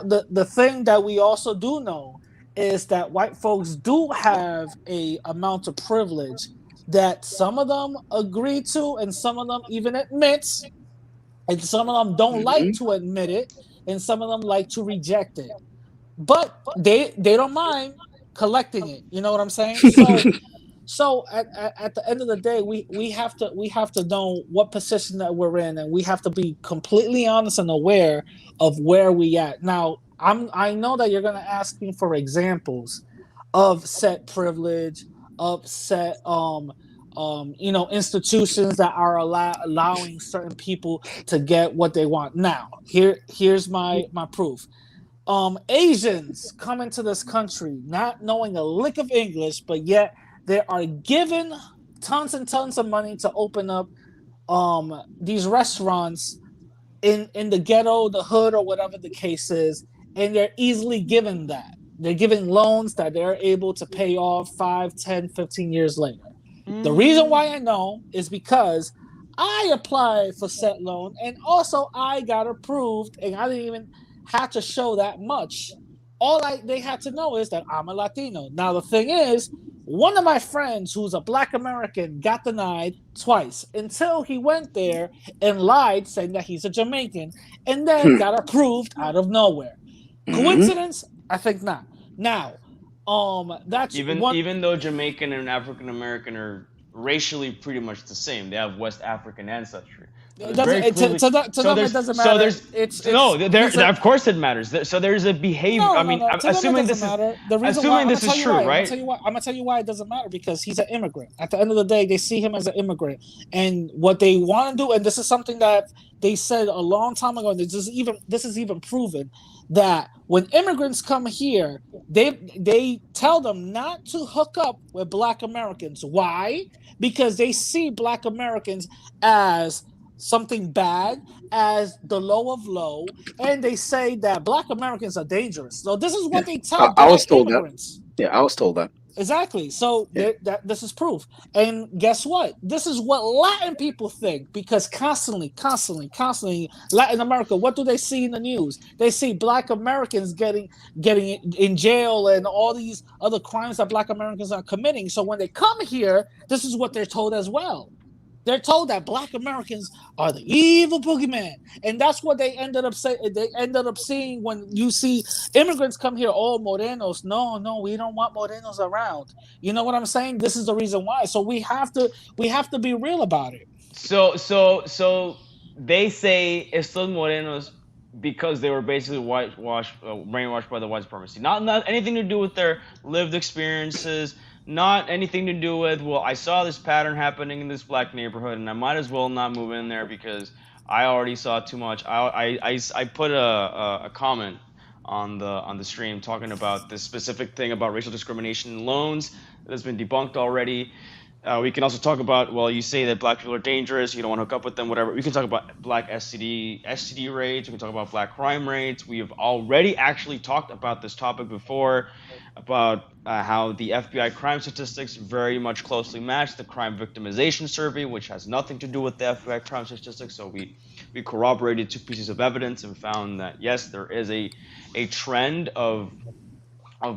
the thing that we also do know is that white folks do have a amount of privilege that some of them agree to, and some of them even admit, and some of them don't like to admit it, and some of them like to reject it. But they don't mind collecting it. You know what I'm saying? So at the end of the day, we have to know what position that we're in, and we have to be completely honest and aware of where we at. Now, I know that you're gonna ask me for examples of set privilege, of set institutions that are allowing certain people to get what they want. Now, here's my proof. Asians come into this country not knowing a lick of English, but yet they are given tons and tons of money to open up these restaurants in the ghetto, the hood, or whatever the case is, and they're easily given that. They're giving loans that they're able to pay off 5, 10, 15 years later. The reason why I know is because I applied for said loan, and also I got approved, and I didn't even have to show that much. They had to know is that I'm a Latino. Now the thing is, one of my friends who's a Black American got denied twice until he went there and lied, saying that he's a Jamaican, and then got approved out of nowhere. Coincidence? I think not. Now, that's even though Jamaican and African American are racially pretty much the same, they have West African ancestry. To them, it doesn't matter. Of course it matters. So there's a behavior. Assuming this is true, right? I'm gonna tell you why it doesn't matter, because he's an immigrant. At the end of the day, they see him as an immigrant, and what they want to do, and this is something that they said a long time ago. This is even proven that when immigrants come here, they tell them not to hook up with Black Americans. Why? Because they see Black Americans as something bad, as the low of low, and they say that Black Americans are dangerous. So this is what they tell I was told immigrants. That. Yeah, I was told that. Exactly. So this is proof. And guess what? This is what Latin people think, because constantly, Latin America, what do they see in the news? They see Black Americans getting in jail and all these other crimes that Black Americans are committing. So when they come here, this is what they're told as well. They're told that Black Americans are the evil boogeyman, and that's what they ended up saying. They ended up seeing when you see immigrants come here. Oh, Morenos! No, we don't want Morenos around. You know what I'm saying? This is the reason why. So we have to be real about it. So they say estos Morenos because they were basically brainwashed by the white supremacy. Not anything to do with their lived experiences. Not anything to do with, well, I saw this pattern happening in this Black neighborhood, and I might as well not move in there because I already saw too much. I put a comment on the stream talking about this specific thing about racial discrimination in loans that's been debunked already. We can also talk about, well, you say that Black people are dangerous, you don't want to hook up with them, whatever. We can talk about Black STD rates. We can talk about Black crime rates. We have already actually talked about this topic before, about how the FBI crime statistics very much closely match the crime victimization survey, which has nothing to do with the FBI crime statistics. So we corroborated 2 pieces of evidence and found that, yes, there is a trend of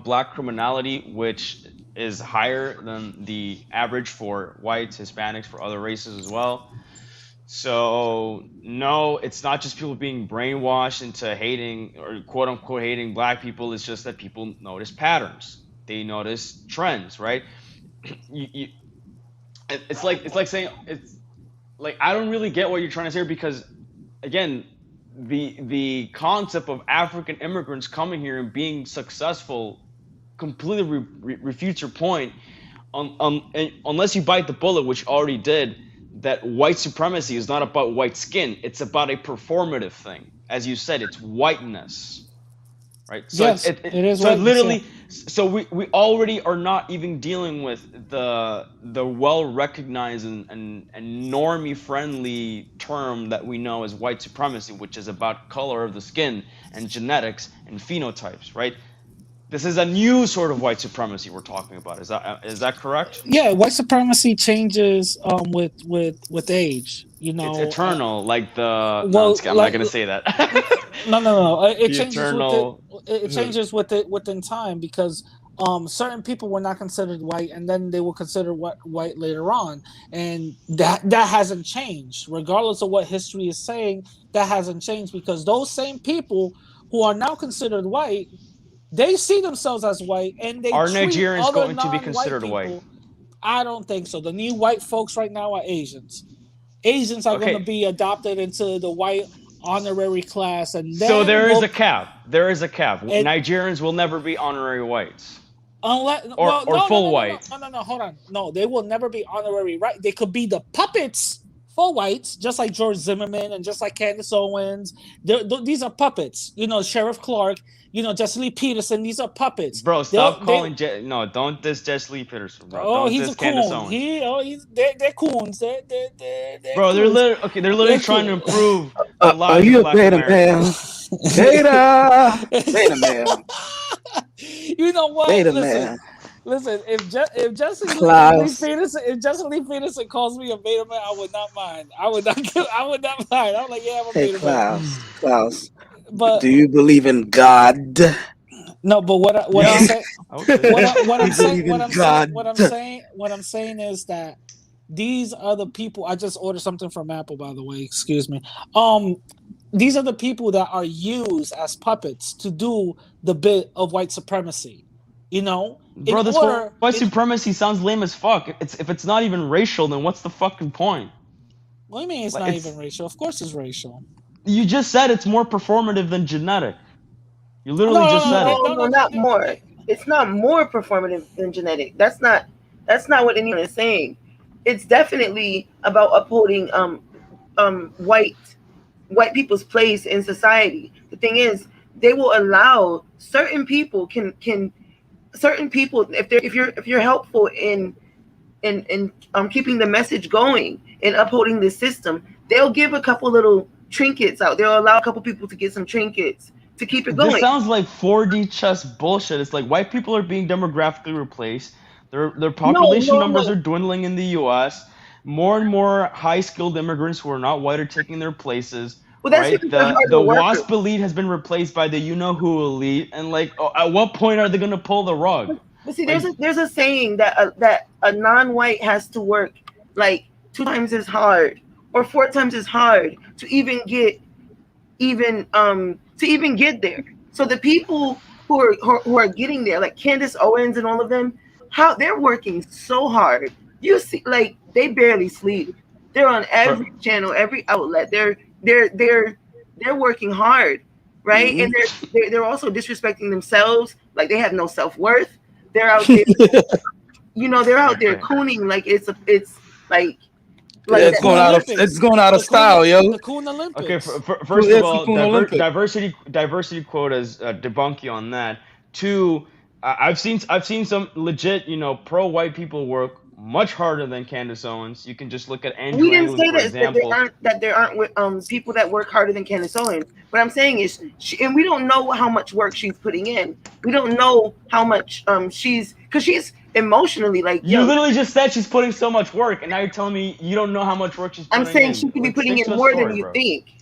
Black criminality, which is higher than the average for whites, Hispanics, for other races as well. So no, it's not just people being brainwashed into hating or quote unquote hating Black people. It's just that people notice patterns. They notice trends, right? It's like saying, it's like, I don't really get what you're trying to say, because again, the concept of African immigrants coming here and being successful completely refutes your point, unless you bite the bullet, which you already did, that white supremacy is not about white skin. It's about a performative thing. As you said, it's whiteness, right? So yes, it is. So literally, so we already are not even dealing with the well-recognized and normie-friendly term that we know as white supremacy, which is about color of the skin and genetics and phenotypes, right? This is a new sort of white supremacy we're talking about. Is that correct? Yeah, white supremacy changes with age. You know, it's eternal, like the. I'm not going to say that. No. It changes. Eternal. It changes within time, because certain people were not considered white, and then they were considered white later on, and that hasn't changed, regardless of what history is saying. That hasn't changed, because those same people who are now considered white, they see themselves as white, and they are treat Nigerians other going to be considered people, white? I don't think so. The new white folks right now are Asians. Asians are going to be adopted into the white honorary class, and then so there is a cap. There is a cap. Nigerians will never be honorary whites. Unless, Or- well, or no, full no, no, whites. no, hold on. No, they will never be honorary right. They could be the puppets for whites, just like George Zimmerman and just like Candace Owens. These are puppets. You know, Sheriff Clark. You know, Jesse Lee Peterson. These are puppets. Bro, stop calling no, don't diss Jesse Lee Peterson, bro. Oh, Don't he's diss a Candace coon. Owens. They're coons. They're Bro, they're coons. literally They're trying to cool. improve the Are lives you of a Black beta Americans. man? Beta, beta man, You know what? beta Listen, man. listen. If Jesse Lee Klaus. Peterson calls me a beta man, I would not mind. I would not mind. I'm like, yeah, I'm a Hey, beta man. Klaus. But Do you believe in God? no, but what I'm Yeah. saying, Okay. what I'm You saying, believe in God. what I'm saying is that these are the people. I just ordered something from Apple, by the way. Excuse me. These are the people that are used as puppets to do the bit of white supremacy. You know, Bro, this whole white supremacy sounds lame as fuck. If it's not even racial, then what's the fucking point? What do you mean it's Like, not it's- even racial? Of course, it's racial. You just said it's more performative than genetic. You literally just said it. No, not more. It's not more performative than genetic. That's not what anyone is saying. It's definitely about upholding white people's place in society. The thing is, they will allow certain people certain people if you're helpful in keeping the message going and upholding the system, they'll give a couple little trinkets out. They'll allow a couple people to get some trinkets to keep it going. This sounds like 4D chess bullshit. It's like white people are being demographically replaced. Their population numbers are dwindling in the U.S. More and more high-skilled immigrants who are not white are taking their places. Well, that's right? because they're harder The workers. WASP elite has been replaced by the you-know-who elite, and like, at what point are they gonna pull the rug? But see, there's a saying that that a non-white has to work like 2 times as hard or 4 times as hard to even get there. So the people who are getting there, like Candace Owens and all of them, how they're working so hard. You see, like they barely sleep. They're on every channel, every outlet. They're working hard, right? Mhm. And they're also disrespecting themselves. Like they have no self-worth. They're out there, they're out there cooning like it's like it's going out of style, yo. The Coon Olympics. Okay, first of all, diversity quotas debunk you on that. 2, I've seen some legit, pro-white people work much harder than Candace Owens. You can just look at Andrew We didn't Anglin, for say example. that there aren't people that work harder than Candace Owens. What I'm saying is, and we don't know how much work she's putting in. We don't know how much she's emotionally like. You literally just said she's putting so much work, and now you're telling me you don't know how much work she's putting in. I'm saying she could be putting in more than you think.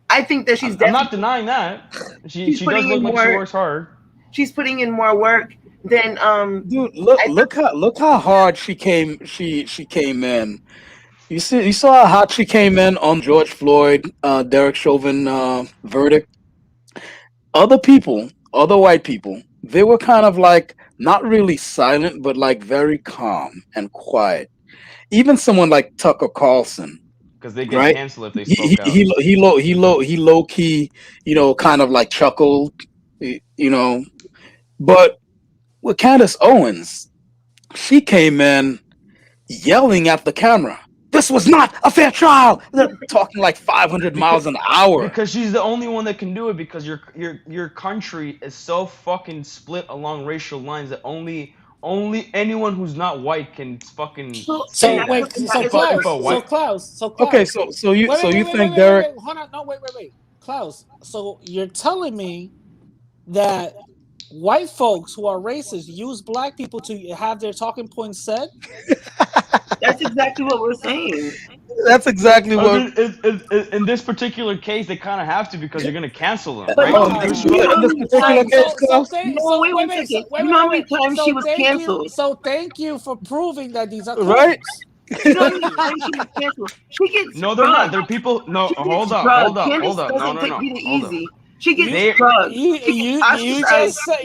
I think that she's. I'm not denying that. She does look like she works hard. She's putting in more work than Dude, look how hard she came in. You saw how hot she came in on George Floyd, Derek Chauvin verdict. Other white people, they were kind of like not really silent, but like very calm and quiet. Even someone like Tucker Carlson, because they get canceled if they spoke out. He low key, kind of like chuckled, But with Candace Owens, she came in yelling at the camera. This was not a fair trial. They're talking like 500 miles an hour. Because she's the only one that can do it. Because your country is so fucking split along racial lines that only anyone who's not white can fucking. Klaus. Okay, so you think Derek? Wait, hold on, no, wait, Klaus. So you're telling me that white folks who are racist use black people to have their talking points said? That's exactly what we're saying. That's exactly what. In this particular case, they kind of have to because you're gonna cancel them. But Right? in this particular case, Klaus? No, wait 1 second. You know how many times she was canceled? So thank you for proving that these are right. You know how many times she was canceled? She gets No, they're not. They're people. No, hold up. Candace doesn't take it easy. She gets drugged. You just said.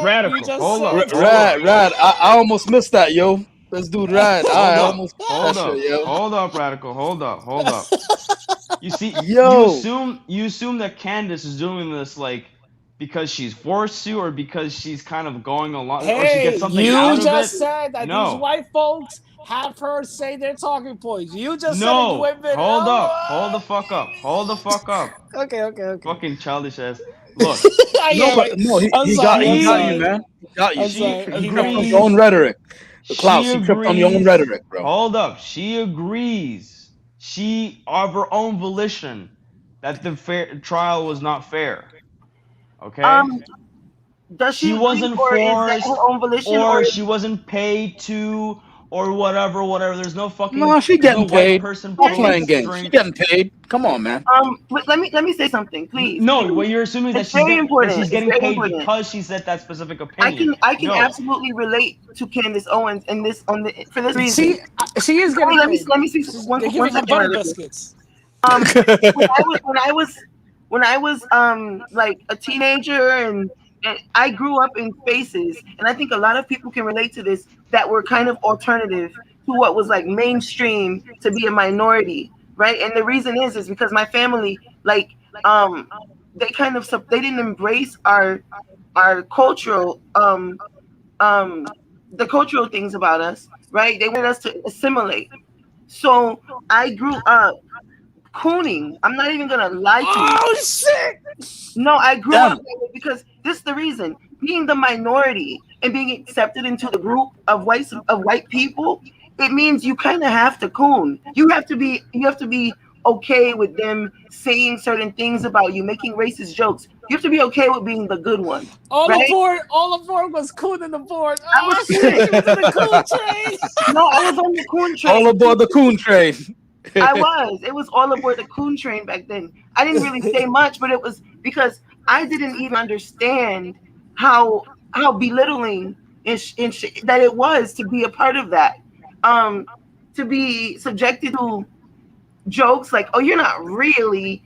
Radical. Hold up. Rad. I almost missed that, yo. Let's do Rad. I almost Hold up. that shit, yo. Hold up, Radical. Hold up. You see, Yo. you assume that Candace is doing this like because she's forced to, or because she's kind of going along, or she Hey, gets something you out of just it? said that No. these white folks have her say their talking points. You just said No, it. You admitted. hold up, Oh, hold the fuck up, hold the fuck up. Okay. Fucking childish ass. Look, No, Yeah, but no, I'm he sorry. I'm got you, sorry. man. He got you. I'm she sorry. You I'm tripped on agrees. your own rhetoric. Klaus, She you tripped on your own agrees. rhetoric, bro. Hold up. She agrees. She, of her own volition, that the trial was not fair. Okay? Does she She agree, wasn't or is that forced, her own volition, or or she wasn't paid to, or whatever. There's no fucking. No, she There's no getting white paid. person Stop pulling playing games. She strings. getting paid. Come on, man. let me say something, please. No, what you're assuming is that It's very important. she's It's getting very paid important. because she said that specific opinion. I can No. absolutely relate to Candace Owens in this for this reason. She is getting Let me paid. see She's- one They're one giving her second, butter Margaret. biscuits. When I was like a teenager, and I grew up in spaces, and I think a lot of people can relate to this, that were kind of alternative to what was like mainstream to be a minority, right? And the reason is because my family, like, they kind of they didn't embrace our cultural the cultural things about us, right? They wanted us to assimilate. So I grew up cooning. I'm not even gonna lie to you. Oh shit! No, I grew Damn. up that way because this is the reason. Being the minority and being accepted into the group of white people, it means you kind of have to coon. You have to be okay with them saying certain things about you, making racist jokes. You have to be okay with being the good one. All Right? aboard was coon in the board. I Oh was shit! She was in the coon train. No, I was on the coon train. All aboard the coon train. I was. It was all aboard the coon train back then. I didn't really say much, but it was because I didn't even understand how belittling that it was to be a part of that. To be subjected to jokes like, "Oh, you're not really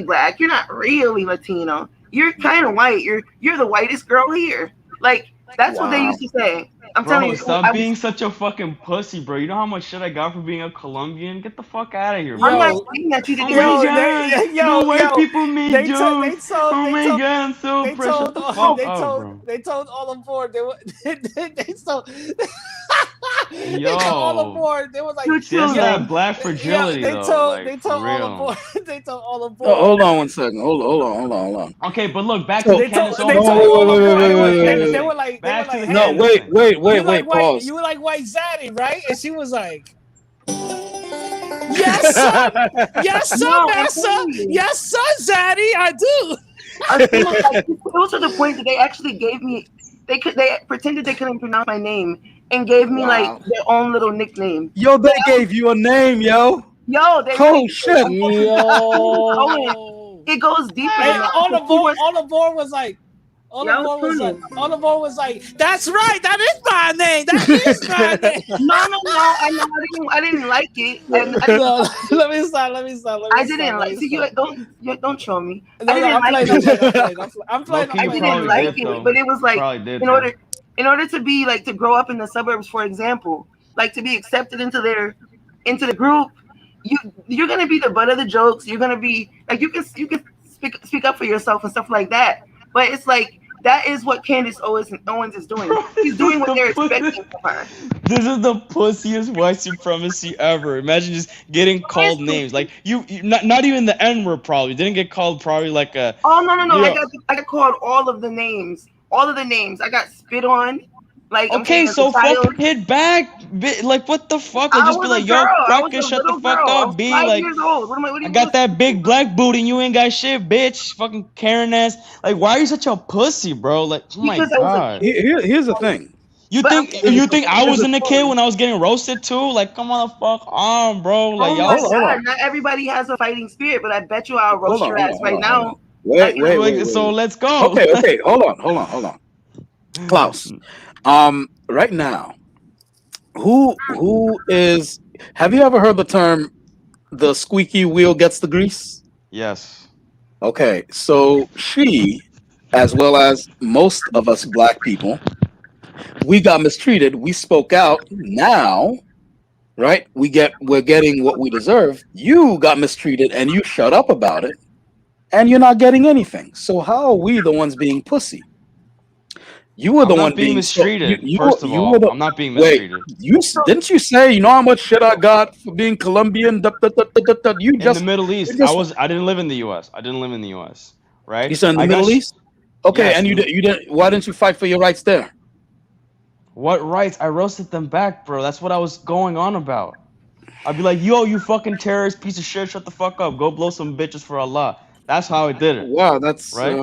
black. You're not really Latino. You're kind of white. You're the whitest girl here." Like that's what they Wow. used to say. I'm Bro, telling you. stop being such a fucking pussy, bro. You know how much shit I got for being a Colombian? Get the fuck out of here, bro. I'm Yo, not saying that you Oh didn't. my Yo, god, the white people made they jokes. told- Oh they my told- god, I'm so They precious. told, The fuck they up, told, bro. they told all aboard. They were, they told, they Yo. told all aboard. They were like, You See, that's too. that black fragility, they though. told, Like, they for told all real. aboard. They told all aboard. Oh, hold on one second. Hold on. Okay, but look, back So- to They told, Candace they Owens. told wait, all wait, aboard. wait, They were wait, like, wait, they wait. were like, Back to the hey, No, Candace wait, thing. wait, pause. You were like white zaddy, right? And she was like, yes, sir. Yes, sir, No, I'm master. telling you. Yes, sir, zaddy. I do. It was to the point that they actually gave me. They pretended they couldn't pronounce my name and gave me Wow. like their own little nickname. Yo, they gave you a name, yo. Yo, they Oh shit. Yo. it goes deeper Hey, than that. all aboard was like, Yeah, I was all aboard was like, that's right, that is my name. That is my name. No, I didn't like it. And No, let me stop. I didn't like. See, don't show me. No, I didn't I'm like playing. it. I'm playing. Low-key, I you didn't probably like did, it, though. but it was like Probably did, in order to be like to grow up in the suburbs, for example, like to be accepted into the group, you're gonna be the butt of the jokes. You're gonna be like you can speak up for yourself and stuff like that. But it's like that is what Candace Owens is doing. She's doing what they're expecting of her. This is the pussiest white supremacy ever. Imagine just getting called names. Like you not even the N word probably. Didn't get called probably like a. Oh no! Yeah. I got called all of the names. I got spit on. Like I'm Okay, saying, as so a child. fucking hit back. Like what the fuck? Like I just be was like, a yo, girl. I was cracker, a shut the little fuck girl. I up, was B. 5 Like years old. What I got that big black booty and you ain't got shit, bitch. Fucking Karen ass. Like why are you such a pussy, bro? Like oh my Because I was a god. Here's the thing. You But think I wasn't a kid when I was getting roasted too? Like come on the fuck on, bro. Like Oh y'all. my hold God! on. Not everybody has a fighting spirit, but I bet you I'll roast your ass right now. Wait. So let's go. Okay. Hold on. Klaus. Right now, who is? Have you ever heard the term "the squeaky wheel gets the grease"? Yes. Okay, so she, as well as most of us black people, we got mistreated. We spoke out. Now, right? We're getting what we deserve. You got mistreated and you shut up about it. and you're not getting anything. So how are we the ones being pussy? You were the I'm one not being mistreated. you First of you all, were the I'm not being wait. mistreated. Didn't you say you know how much shit I got for being Colombian? You In the just Middle you East, just I didn't live in the U.S. I didn't live in the U.S. you Right? said in the I got Middle East. Okay, yes. and you didn't. Why didn't you fight for your rights there? What rights? I roasted them back, bro. That's what I was going on about. I'd be like, yo, you fucking terrorist piece of shit, shut the fuck up. Go blow some bitches for Allah. That's how I did it, Wow, that's right?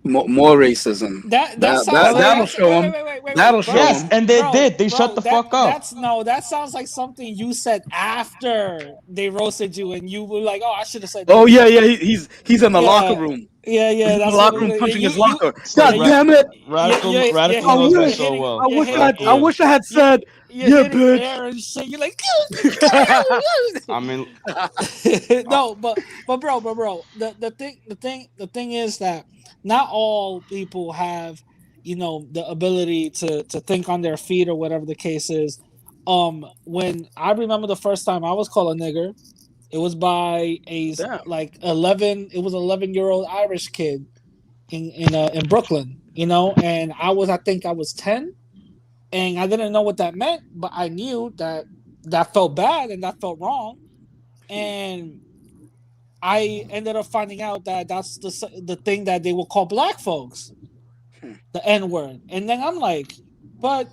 more racism. That sounds Well, like That'll that's show wait them. wait, That'll show bro, yes, them. and they bro, did. They shut bro. the fuck up. That sounds like something you said after they roasted you, and you were like, "Oh, I should have said Oh this." yeah, yeah. He's in the locker Yeah, room. He's yeah. in the That's what locker room punching his you. locker. It's like God damn it! Radical I knows me wish. so well. I wish Radical I knows. wish I had you said you're yeah, hitting bitch. air and shit. You're like, I mean, no, but bro. The thing is that not all people have, the ability to think on their feet or whatever the case is. When I remember the first time I was called a nigger, it was by Damn. like 11. It was an 11-year-old Irish kid in Brooklyn, and I think I was 10, and I didn't know what that meant, but I knew that felt bad and that felt wrong, and I ended up finding out that that's the thing that they will call black folks, the N word, and then I'm like, but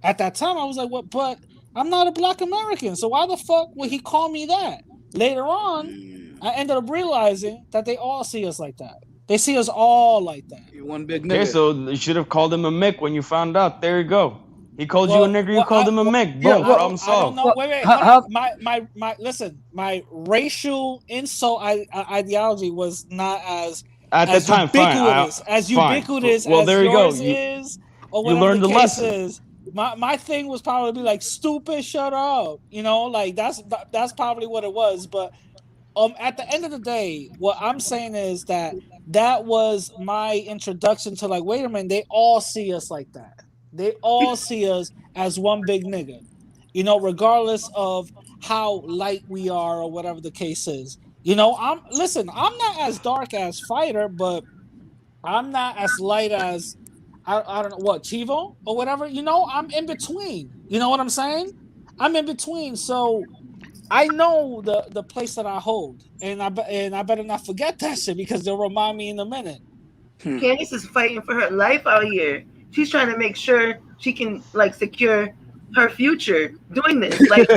at that time I was like, what? But I'm not a black American, so why the fuck would he call me that? Later on, I ended up realizing that they all see us like that. They see us all like that. You one big okay, nigga. so you should have called him a Mick when you found out. There you go. He called you a nigger. You called him a Mick. yeah, Boom. well, Problem I solved. don't know. Wait. How- Hold on. My listen. My racial insult ideology was not as At the time, fine. ubiquitous Well, as there you go. yours is, or you whatever learned the the case lesson. is. My thing was probably like stupid. Shut up. Like that's probably what it was. But at the end of the day, what I'm saying is that was my introduction to like, wait a minute, they all see us like that. They all see us as one big nigga, regardless of how light we are or whatever the case is. I'm not as dark as Fighter, but I'm not as light as I don't know what Chivo or whatever. I'm in between. You know what I'm saying? I'm in between. So I know the place that I hold, and I better not forget that shit because they'll remind me in a minute. Candace is fighting for her life out here. She's trying to make sure she can like secure her future doing this. Like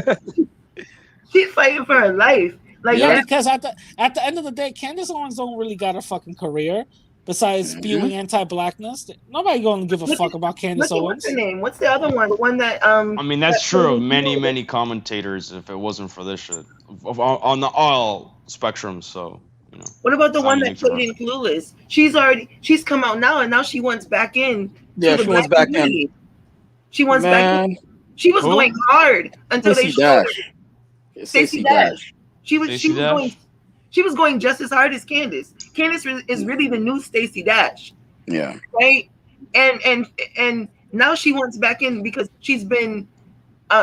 she's fighting for her life. Like Yeah, Yeah. because at the end of the day, Candace Owens don't really got a fucking career besides spewing anti-blackness. Nobody gonna give a fuck about Candace what's Owens. her name? What's the other one? The one that I mean, that's that true of played many, Judas. many commentators. If it wasn't for this shit, on the all spectrum. So What about the it's not one that unique to her. played in Clueless? She's come out now, and now she wants back in. Yeah, to the she wants black back in. community. She wants back in. Man, She was Who? going hard until they Stacey showed her. Dash. Stacey Dash. She was Stacey Dash? going. She was going just as hard as Candace. Candace is really the new Stacey Dash, Yeah. right? And now she wants back in because she's been,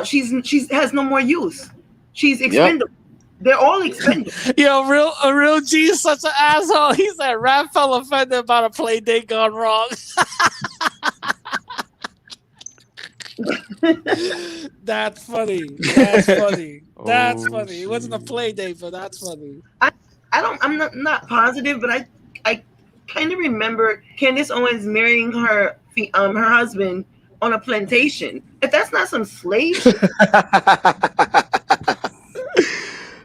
she's has no more use. She's expendable. They're all expendable. Yo, a real G is such an asshole. He said rap fell offended about a play date gone wrong. That's funny. That's funny. That's Oh, funny. It wasn't a shit. play date, but that's funny. I'm not positive, but I kind of remember Candace Owens marrying her husband on a plantation. If that's not some slave shit,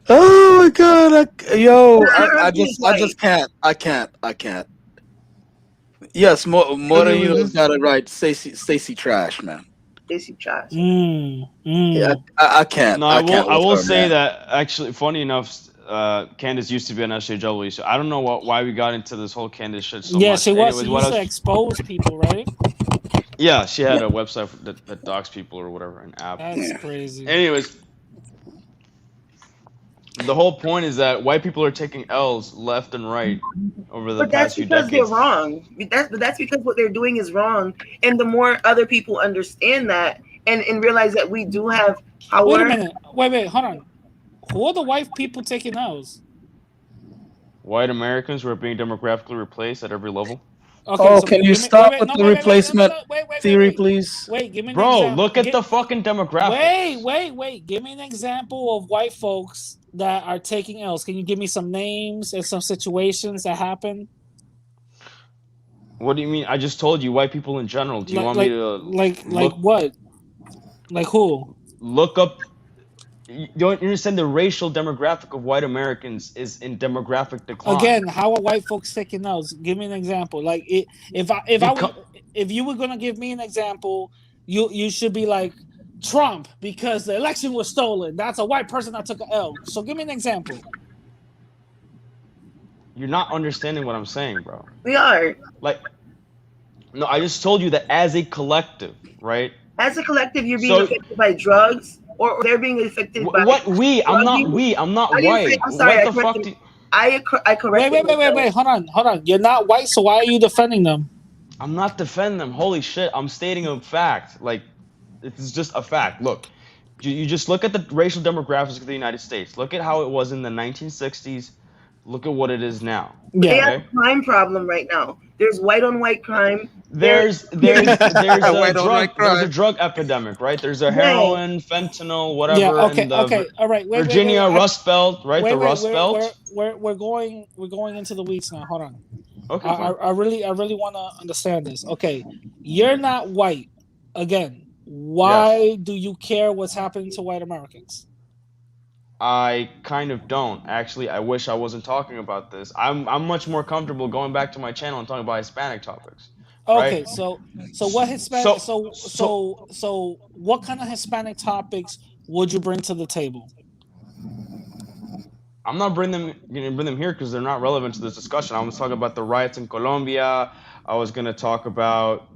Oh my god, yo, Her I husband is white. just can't. I can't. Yes, more than you know, got it right. Stacy trash, man. Stacey Dash. Yeah, I can't. No, I can't will with her, say man. that actually, funny enough, Candace used to be an SJW, so I don't know why we got into this whole Candace shit so Yeah, much. she was. Anyways, She what used I to was- expose people, right? yeah, she had a website that docs people or whatever, an app. That's Yeah. crazy. Anyways, the whole point is that white people are taking L's left and right over the But that's past few because decades. they're wrong. That's because what they're doing is wrong. And the more other people understand that and realize that we do have power. Wait a minute. Wait, hold on. Who are the white people taking those? White Americans who are being demographically replaced at every level. Okay, Oh, so can you give me stop wait, with no, the wait, no, replacement no, wait, theory, please? wait, give me an Bro, example. look at the fucking demographics. Wait. Give me an example of white folks that are taking L's. Can you give me some names and some situations that happen? What do you mean? I just told you white people in general. Do you Like, want me like, to like look what? Like who? look up? You don't understand the racial demographic of white Americans is in demographic decline. Again, how are white folks taking L's? Give me an example. Like, if you were gonna give me an example, you should be like Trump because the election was stolen. That's a white person that took an L. So give me an example. You're not understanding what I'm saying, bro. We are. Like, no, I just told you that as a collective, right? As a collective, you're being So- affected by drugs, or they're being affected by What we? I'm not drugging. we. I'm not I didn't white. say- I'm sorry, What I the fuck? corrected- I corrected myself. Wait. Hold on. You're not white, so why are you defending them? I'm not defending them. Holy shit! I'm stating a fact. Like, it's just a fact. Look, you just look at the racial demographics of the United States. Look at how it was in the 1960s. Look at what it is now. They Yeah. have a crime problem right now. There's white on white crime. There's a White on white crime. there's a drug epidemic, right? There's a heroin, fentanyl, whatever. Yeah. Okay. in the All right. Wait, Virginia wait. Rust Belt, right? Wait, the wait, Rust Belt. We're going into the weeds now. Hold on. Okay. I fine. really want to understand this. Okay, you're not white. Again, why do you care what's happening to white Americans? I kind of don't. Actually, I wish I wasn't talking about this. I'm much more comfortable going back to my channel and talking about Hispanic topics. Okay, Right. so what Hispanic? So- So what kind of Hispanic topics would you bring to the table? I'm not gonna bring them here because they're not relevant to this discussion. I was talking about the riots in Colombia. I was gonna talk about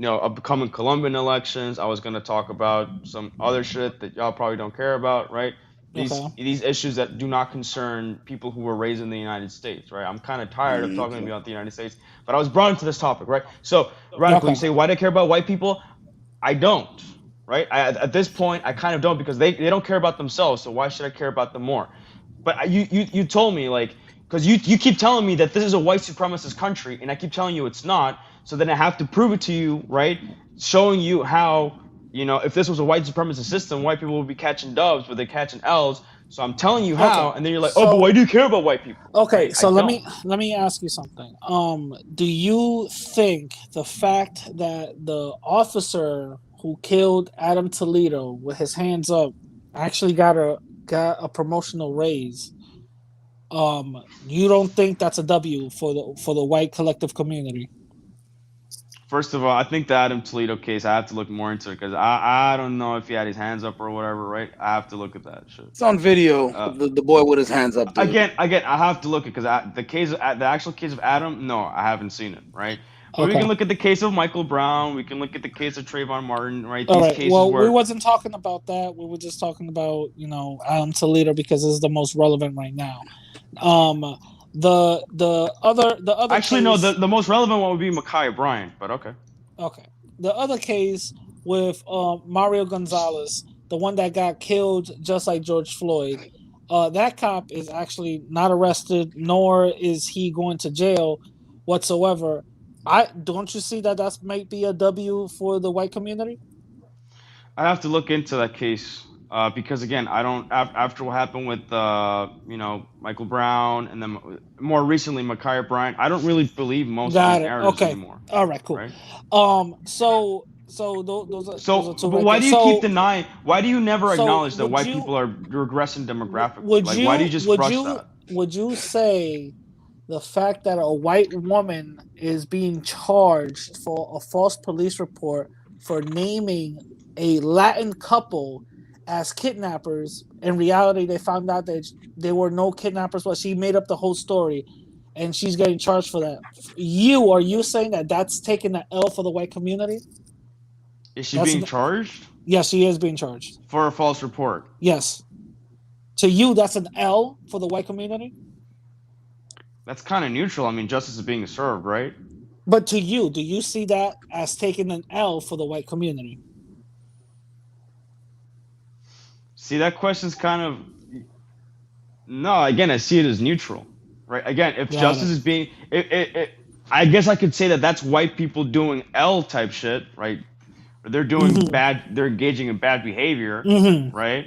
upcoming Colombian elections. I was gonna talk about some other shit that y'all probably don't care about, right? Okay. These issues that do not concern people who were raised in the United States, right? I'm kind of tired of talking about the United States, but I was brought into this topic, right? So, Radical, Okay. you say, why do I care about white people? I don't, right? At this point, I kind of don't because they don't care about themselves, so why should I care about them more? But you told me, like, because you keep telling me that this is a white supremacist country, and I keep telling you it's not, so then I have to prove it to you, right? Showing you how, if this was a white supremacist system, white people would be catching dubs, but they're catching L's. So I'm telling you how, Okay, and then you're like, so- oh, but why do you care about white people? Okay, Right? so I let don't. me ask you something. Do you think the fact that the officer who killed Adam Toledo with his hands up actually got a promotional raise? You don't think that's a W for the white collective community? First of all, I think the Adam Toledo case, I have to look more into it because I don't know if he had his hands up or whatever, right? I have to look at that shit. It's on video. The boy with his hands up. Dude. Again, I have to look at because the actual case of Adam, no, I haven't seen it, right? But we Okay. can look at the case of Michael Brown. We can look at the case of Trayvon Martin, right? All These right. cases Well, where we wasn't talking about that. We were just talking about Adam Toledo because it's the most relevant right now. The other actually no, case- the most relevant one would be Ma'Khia Bryant, but okay. Okay. The other case with Mario Gonzalez, the one that got killed just like George Floyd, that cop is actually not arrested, nor is he going to jail whatsoever. Don't you see that might be a W for the white community? I have to look into that case because again, I don't. After what happened with Michael Brown and then more recently Ma'Khia Bryant, I don't really believe most of Got these it. narratives Okay. anymore. All right, cool. Right? So those are So, two but right why there. do you So- keep denying? Why do you never so acknowledge that would white you- people are regressing demographically? Would Like, you, why do you just would brush you, that? Would you say the fact that a white woman is being charged for a false police report for naming a Latin couple as kidnappers, in reality they found out that there were no kidnappers, but she made up the whole story and she's getting charged for that? Are you saying that that's taking the L for the white community? Is she that's being n- charged Yes, she is being charged. for a false report? Yes. To you, that's an L for the white community? That's kind of neutral. I mean, justice is being served, right? But to you, do you see that as taking an L for the white community? See, that question's kind of no. Again, I see it as neutral, right? Again, if Got justice it. is being, I guess I could say that that's white people doing L type shit, right? They're doing Mhm. bad, they're engaging in bad behavior, Mhm. right?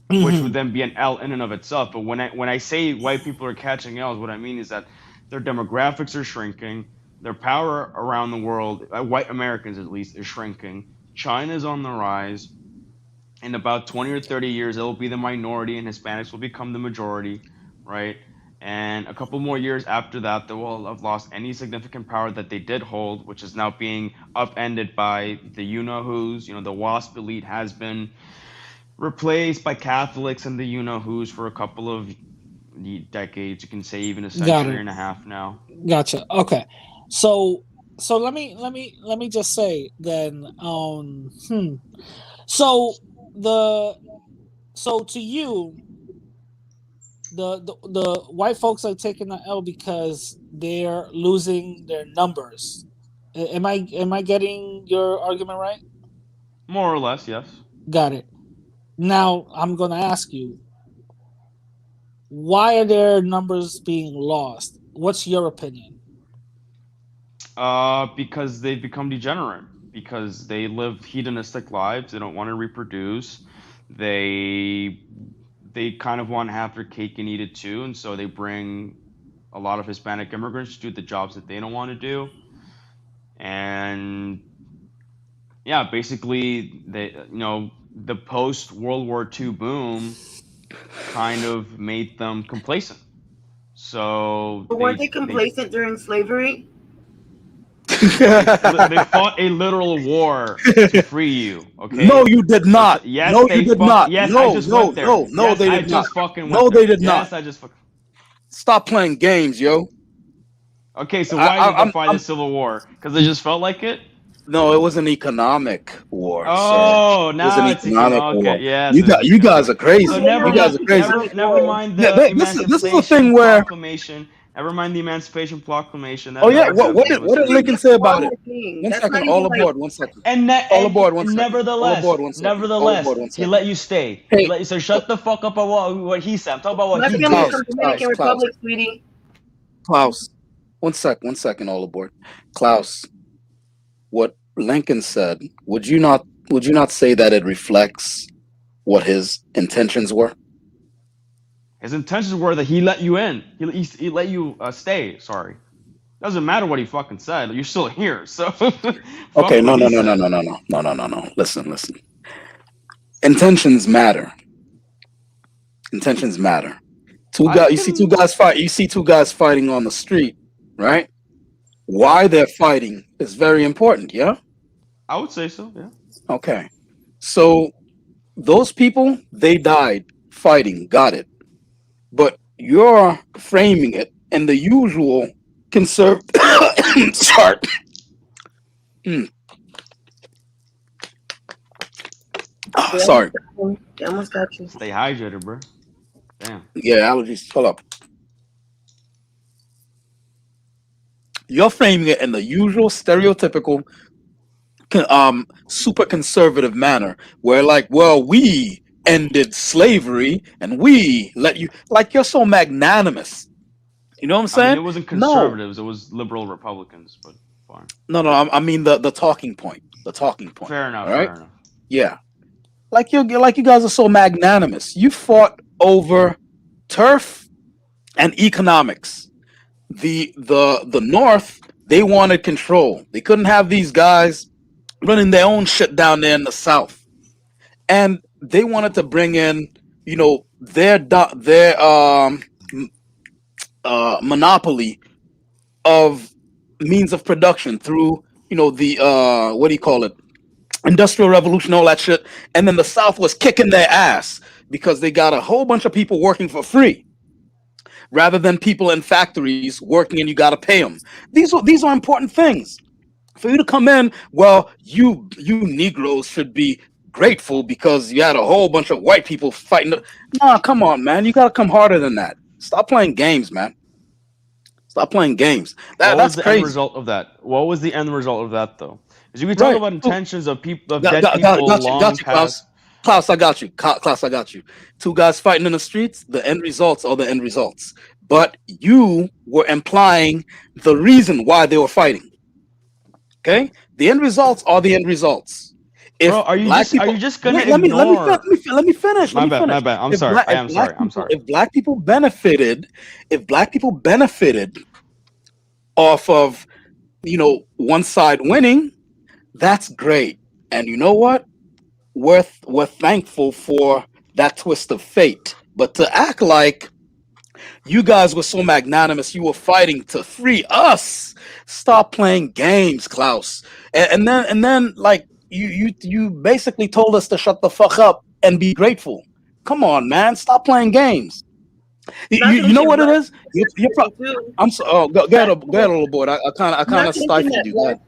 Which would Mhm. then be an L in and of itself. But when I say white people are catching L's, what I mean is that their demographics are shrinking, their power around the world, white Americans at least, is shrinking. China's on the rise. In about 20 or 30 years, it'll be the minority, and Hispanics will become the majority, right? And a couple more years after that, they will have lost any significant power that they did hold, which is now being upended by the you know who's. The WASP elite has been replaced by Catholics and the you know who's for a couple of decades. You can say even a Got century it. and a half now. Gotcha. Okay. So let me just say then so the so to you the white folks are taking the L because they're losing their numbers. Am I getting your argument right? More or less, yes. Got it. Now I'm going to ask you, why are their numbers being lost? What's your opinion? Because they've become degenerate. Because they live hedonistic lives. They don't want to reproduce. They they kind of want to have their cake and eat it too, and so they bring a lot of Hispanic immigrants to do the jobs that they don't want to do. And yeah, basically, the post World War II boom kind of made them complacent. So But weren't they complacent during slavery? they fought a literal war to free you. Okay. No, you did not. Yes, No, they you did fuck- not. Yes, No, I just no, went there. no, no, Yes, they I did just not. fucking No, went they there. did Yes, not. I just fucking. Stop playing games, yo. Okay, so I, why did I, they fight the Civil War? Because they just felt like it. No, it was an economic war, sir. Oh, It was an now it's economic war. okay. Yes, it's You guys economic. are crazy. So They never You had guys an are mind, crazy. economic never war. mind Yeah, the this is the Emancipation thing where. Proclamation. Never mind the Emancipation Proclamation. That Oh yeah, never what happened. did It was fake. Lincoln say about it? Normal thing. One That's second, not even all like aboard. One second, And, ne- all and aboard. One second, all nevertheless, aboard. One second, all nevertheless, aboard. One he second. let you stay. Hey, So shut the fuck up about what he said. I'm talking about what my he family's did. from Dominican Republic, sweetie. Klaus. One second, all aboard. Klaus, what Lincoln said, would you not say that it reflects what his intentions were? His intentions were that he let you in. He let you stay. Sorry. Doesn't matter what he fucking said. You're still here. So fuck Okay, no. what he said. Listen. Intentions matter. Intentions matter. You see two guys fight. You see two guys fighting on the street, right? Why they're fighting is very important. Yeah. I would say so. Yeah. Okay. So those people, they died fighting. Got it. But you're framing it in the usual conservative chart. Sorry. They almost got you. Stay hydrated, bro. Damn. Yeah, allergies. Hold up. You're framing it in the usual stereotypical super conservative manner where like, well, we ended slavery and we let you, like, you're so magnanimous. You know what I'm saying? I mean, it wasn't conservatives. It was liberal Republicans, but fine. No, I mean the talking point. The talking point. Fair enough. All right? Fair enough. Yeah. Like you guys are so magnanimous. You fought over turf and economics. The North, they wanted control. They couldn't have these guys running their own shit down there in the South. And they wanted to bring in, their monopoly of means of production through, the what do you call it? Industrial Revolution, all that shit. And then the South was kicking their ass because they got a whole bunch of people working for free rather than people in factories working and you got to pay them. These are important things. For you to come in, well, you Negroes should be grateful because you had a whole bunch of white people fighting. Nah, come on, man. You got to come harder than that. Stop playing games, man. Stop playing games. That's crazy. End result of that? What was the end result of that, though? Because you can talk about intentions of people, dead people got you, Klaus, I got you. Klaus, I got you. Two guys fighting in the streets. The end results are the end results. but you were implying the reason why they were fighting. Okay, the end results are the end results. If Bro, are black you people, just gonna let ignore? me finish. Let My me bad, my finish. bad. I'm If sorry. black, I am sorry. I'm sorry. if black people benefited, if black people benefited off of one side winning, that's great. And you know what? We're thankful for that twist of fate. But to act like you guys were so magnanimous, you were fighting to free us. Stop playing games, Klaus. And then like you basically told us to shut the fuck up and be grateful. Come on, man, stop playing games. Not to You know mention what it black is? You're too. I'm so. Oh, go ahead, little boy. I kind Not of to mention stifled that you. Go ahead.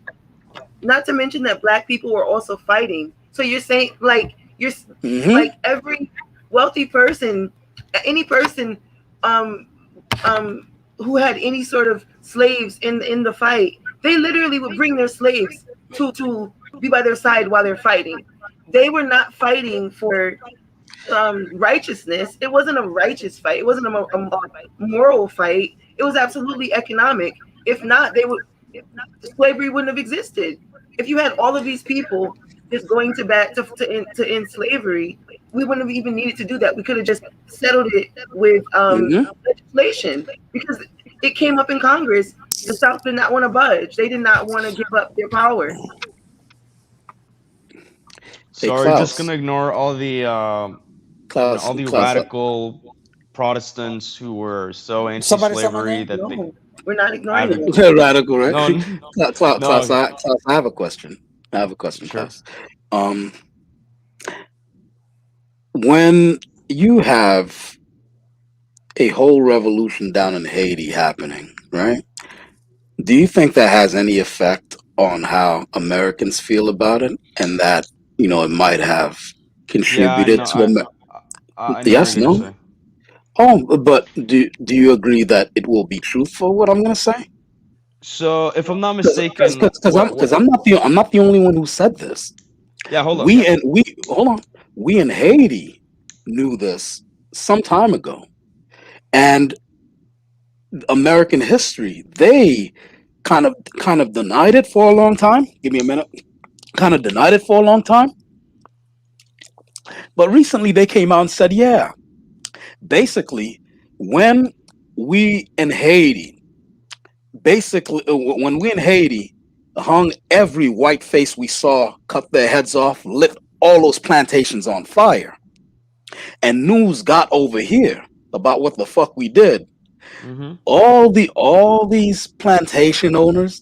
not to mention that black people were also fighting. So you're saying like Hmm. like every wealthy person, any person, um, who had any sort of slaves in the fight, they literally would bring their slaves to be by their side while they're fighting. They were not fighting for righteousness. It wasn't a righteous fight. It wasn't a moral fight. It was absolutely economic. If not, they would slavery wouldn't have existed. If you had all of these people just going to bat to end slavery, we wouldn't have even needed to do that. We could have just settled it with Hmm. legislation because it came up in Congress. The South did not want to budge. They did not want to give up their power. Hey, So are you just Klaus. gonna ignore all the Klaus. all the Klaus. radical Protestants who were so Somebody said my anti-slavery name. that they No, we're not I ignoring haven't. them. Radical, right? No, Klaus, no, I have a question. I have a question, sure. Klaus. Um, when you have a whole revolution down in Haiti happening, right? Do you think that has any effect on how Americans feel about it, and that it might have Yeah, I contributed know. to I know what Yes, you're gonna no? say. Oh, but do you agree that it will be truthful? What I'm gonna say? So if I'm not Because mistaken, what? I'm not the only one who said this. Yeah, hold up. We hold on. We in Haiti knew this some time ago, and American history they kind of denied it for a long time. Give me a minute. Kind of denied it for a long time, but recently they came out and said, yeah, basically, when we in Haiti, when we in Haiti hung every white face we saw, cut their heads off, lit all those plantations on fire, and news got over here about what the fuck we did. Mm-hmm. All these plantation owners,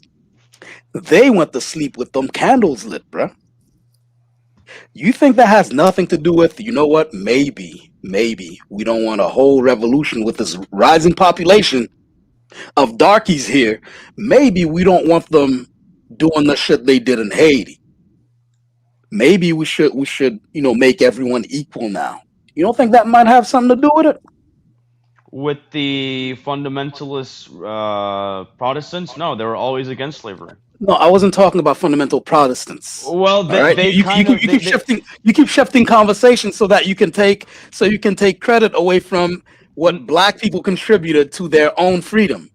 they went to sleep with them candles lit, bruh. You think that has nothing to do with, you know what? Maybe we don't want a whole revolution with this rising population of darkies here. Maybe we don't want them doing the shit they did in Haiti. Maybe we should make everyone equal now. You don't think that might have something to do with it? With the fundamentalist Protestants, no, they were always against slavery. No, I wasn't talking about fundamental Protestants. Well, All right, they kind of you keep shifting conversation so that you can take credit away from what n- black people contributed to their own freedom.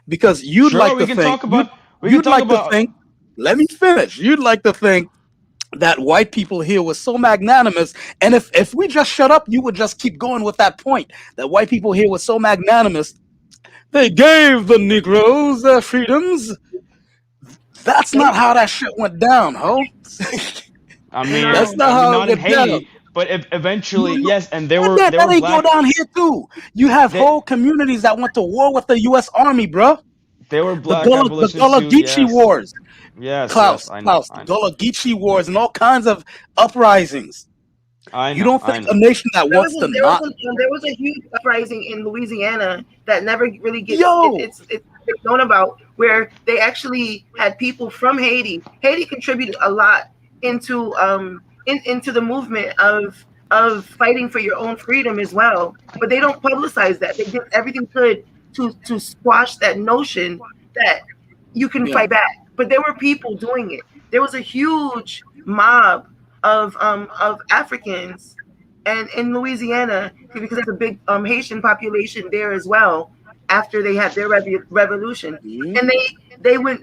Because sure, we can you'd talk like to about think, let me finish. You'd like to think that white people here were so magnanimous, and if we just shut up, you would just keep going with that point that white people here were so magnanimous. They gave the Negroes their freedoms. That's not how that shit went down, ho. That's not No, I mean how it not in went down. Haiti, but if eventually, No, yes, and yeah, there that were ain't go black down here too. You have they whole communities that went to war with the U.S. Army, bruh. there were black The abolitionists Gullah too. Geechee Yes, Wars, yes, I know, The Gullah Geechee Wars, and all kinds of uprisings. You don't I think know. a nation that there was wants to not, there was a huge uprising in Louisiana that never really gets yo, it's known about, where they actually had people from Haiti. Haiti contributed a lot into into the movement of fighting for your own freedom as well. But they don't publicize that. They did everything good to squash that notion that you can yeah, fight back. But there were people doing it. There was a huge mob of Africans and in Louisiana, because there's a big Haitian population there as well, after they had their revolution. Mhm. And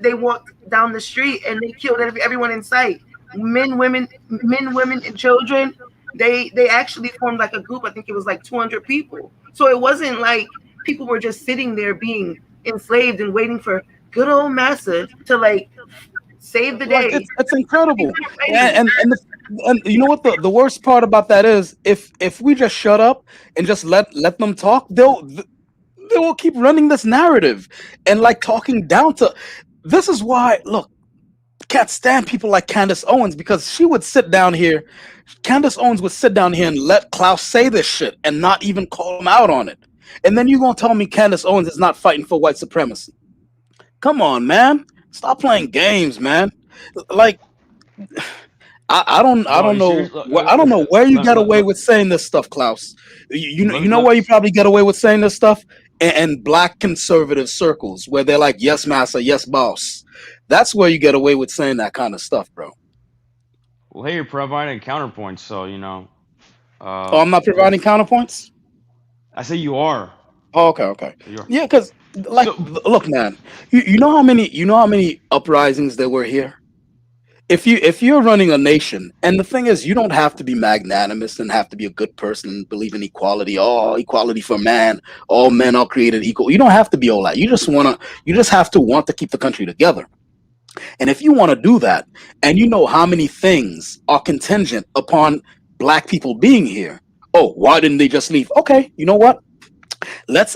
they walked down the street and they killed everyone in sight. Men, women, and children. They actually formed like a group. I think it was like 200 people. So it wasn't like people were just sitting there being enslaved and waiting for good old massa to like save the Like day. it's incredible. People were fighting. And you know what the worst part about that is, if we just shut up and just let them talk, they will keep running this narrative and like talking down to. This is why, look, can't stand people like Candace Owens, because she would sit down here. Candace Owens would sit down here and let Klaus say this shit and not even call him out on it. And then you're gonna tell me Candace Owens is not fighting for white supremacy? Come on, man. Stop playing games, man. Like I don't Bro, you know serious? Look, I don't know where you look, get look, away look. with saying this stuff, Klaus. Look, You know look. where you probably get away with saying this stuff? In black conservative circles where they're like, yes, master, yes, boss. That's where you get away with saying that kind of stuff, bro. Well, hey, you're providing counterpoints, so you know. Oh, I'm not So providing counterpoints? I say you are. Oh, okay. You are. Yeah, because like, So look, man, you know how many uprisings there were here? If you're running a nation, and the thing is, you don't have to be magnanimous and have to be a good person and believe in equality. Oh, equality for man. All men are created equal. You don't have to be all that. You just have to want to keep the country together. And if you want to do that, and you know how many things are contingent upon black people being here, oh, why didn't they just leave? Okay, you know what? Let's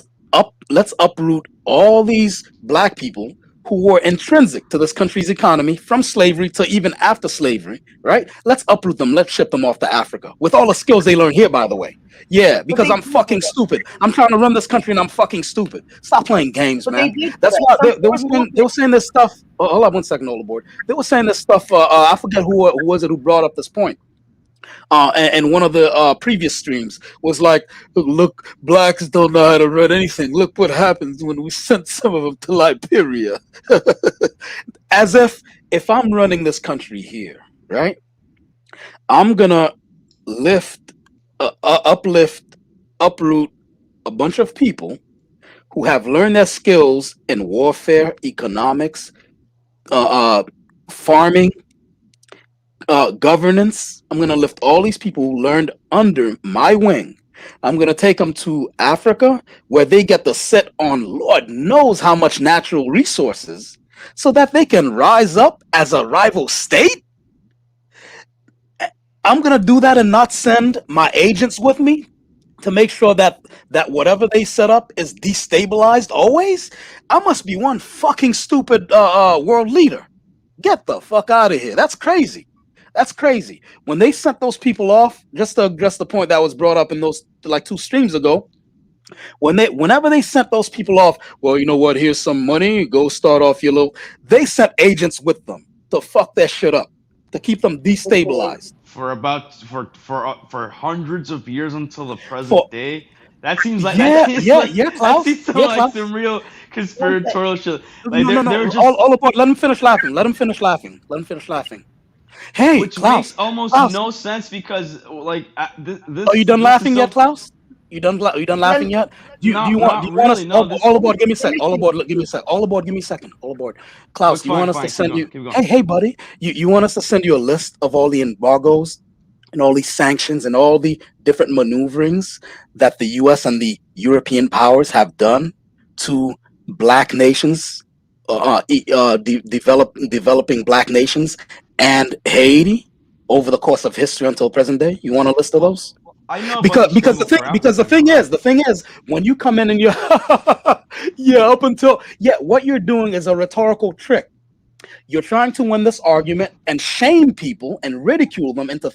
let's uproot all these black people who were intrinsic to this country's economy from slavery to even after slavery, right? Let's uproot them. Let's ship them off to Africa with all the skills they learned here, by the way. Yeah, But because they I'm did do fucking that. stupid. I'm trying to run this country and I'm fucking stupid. Stop playing games, But they man. did do That's that. why Some they were saying this stuff. Oh, hold on one second, Overboard. They were saying this stuff. I forget who was it who brought up this point. And one of the previous streams was like, look, blacks don't know how to run anything. Look what happens when we sent some of them to Liberia. As if I'm running this country here, right? I'm gonna lift, uplift, uproot a bunch of people who have learned their skills in warfare, economics, farming, governance. I'm going to lift all these people who learned under my wing. I'm going to take them to Africa where they get to sit on Lord knows how much natural resources so that they can rise up as a rival state. I'm going to do that and not send my agents with me to make sure that whatever they set up is destabilized always. I must be one fucking stupid world leader. Get the fuck out of here. That's crazy. That's crazy. When they sent those people off, just to address the point that was brought up in those like 2 streams ago, whenever they sent those people off, well, you know what? Here's some money. Go start off your little. They sent agents with them to fuck that shit up, to keep them destabilized. for hundreds of years until the present For day. That seems like yeah, that Klaus. seems so Yeah, like Klaus. some real conspiratorial shit. Like No. they're just All aboard. Let him finish laughing. Let him finish laughing. Let him finish laughing. Hey, which Klaus. makes almost Klaus. no sense because like Are you done this is laughing so yet, Klaus? You done laughing yet? Do you not want us really, no, this all aboard? Give me a sec. All aboard. Give me a sec. All aboard. Give me a second. All aboard. Klaus, look you want us fine, to send you? keep going. Hey, buddy. You want us to send you a list of all the embargoes and all these sanctions and all the different maneuverings that the U.S. and the European powers have done to black nations, developing black nations and Haiti over the course of history until present day? You want a list of those? I know about because the because struggle for the Africa, thing is when you come in and you're what you're doing is a rhetorical trick. You're trying to win this argument and shame people and ridicule them into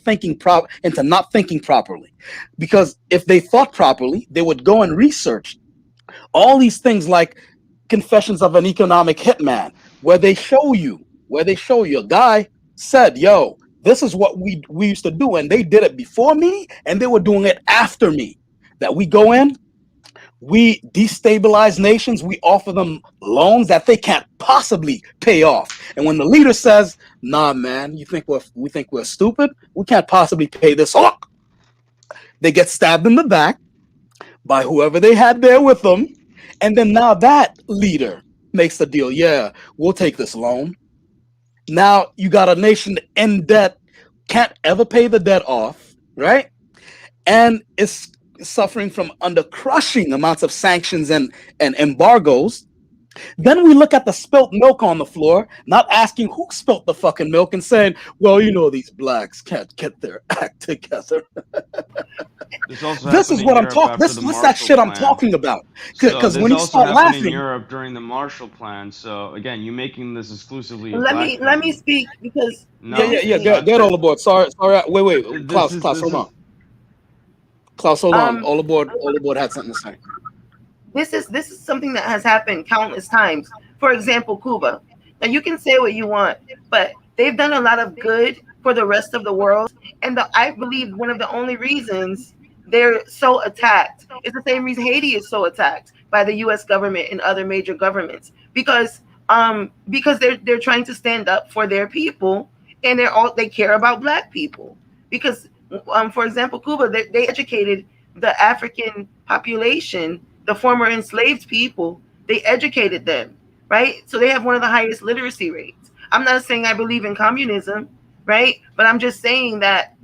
into not thinking properly, because if they thought properly they would go and research all these things like Confessions of an Economic Hitman, where they show you a guy said, yo, this is what we used to do, and they did it before me and they were doing it after me. That we go in, we destabilize nations, we offer them loans that they can't possibly pay off. And when the leader says, nah, man, we think we're stupid, we can't possibly pay this off, they get stabbed in the back by whoever they had there with them, And then now that leader makes the deal. Yeah, we'll take this loan. Now you got a nation in debt, can't ever pay the debt off, right? And is suffering from under crushing amounts of sanctions and embargoes. Then we look at the spilt milk on the floor, not asking who spilt the fucking milk and saying, well, you know, these blacks can't get their act together. This also This happened is in what I'm Europe talking. after This the that Marshall shit I'm Plan. talking about. So Because this when you also start happened in laughing, Europe during the Marshall Plan. So again, you making this exclusively a Let black me thing. speak because yeah, No, yeah, yeah, it's get, not get all true. aboard. Sorry, wait, This Klaus, is hold on. this Klaus, hold on. um All aboard had something to say. this is something that has happened countless times. For example, Cuba. Now you can say what you want, but they've done a lot of good for the rest of the world. And I believe one of the only reasons they're so attacked is the same reason Haiti is so attacked by the U.S. government and other major governments because they're trying to stand up for their people, and they care about black people because for example, Cuba, they educated the African population, the former enslaved people. They educated them, right? So they have one of the highest literacy rates. I'm not saying I believe in communism, right? But I'm just saying that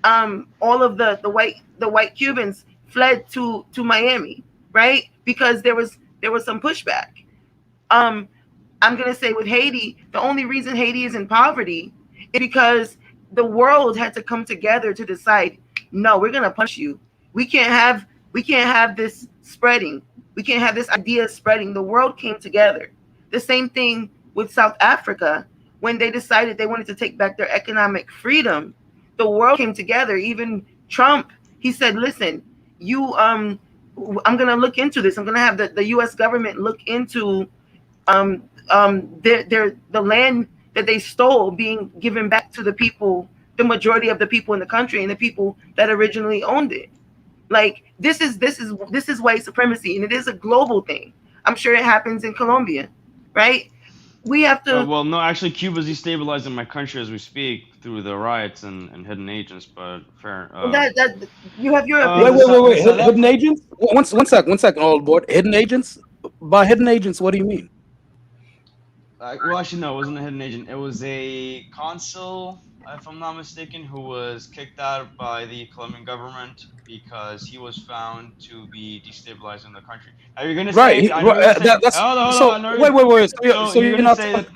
all of the white Cubans fled to Miami, right? Because there was some pushback. Um, I'm gonna say with Haiti, the only reason Haiti is in poverty is because the world had to come together to decide, no, we're gonna punish you. We can't have we can't have this spreading. We can't have this idea spreading. The world came together. The same thing with South Africa when they decided they wanted to take back their economic freedom. The world came together. Even Trump, he said, "Listen, you I'm gonna look into this. I'm gonna have the U.S. government look into the land that they stole being given back to the people, the majority of the people in the country and the people that originally owned it. Like this is white supremacy, and it is a global thing. I'm sure it happens in Colombia, right? We have to. well, no, actually, Cuba's destabilizing my country as we speak through the riots and hidden agents. But fair. That you have your Wait, opinion. wait, wait, The wait. South Hidden Africa. agents? One second, all aboard. Hidden agents? By hidden agents, what do you mean? Well, actually, no, it wasn't a hidden agent. It was a consul, if I'm not mistaken, who was kicked out by the Colombian government because he was found to be destabilizing the country. Are you gonna Right. say? I know you're gonna say. That's Hold so. on. I know Wait. so So you're you're gonna not say talking. that.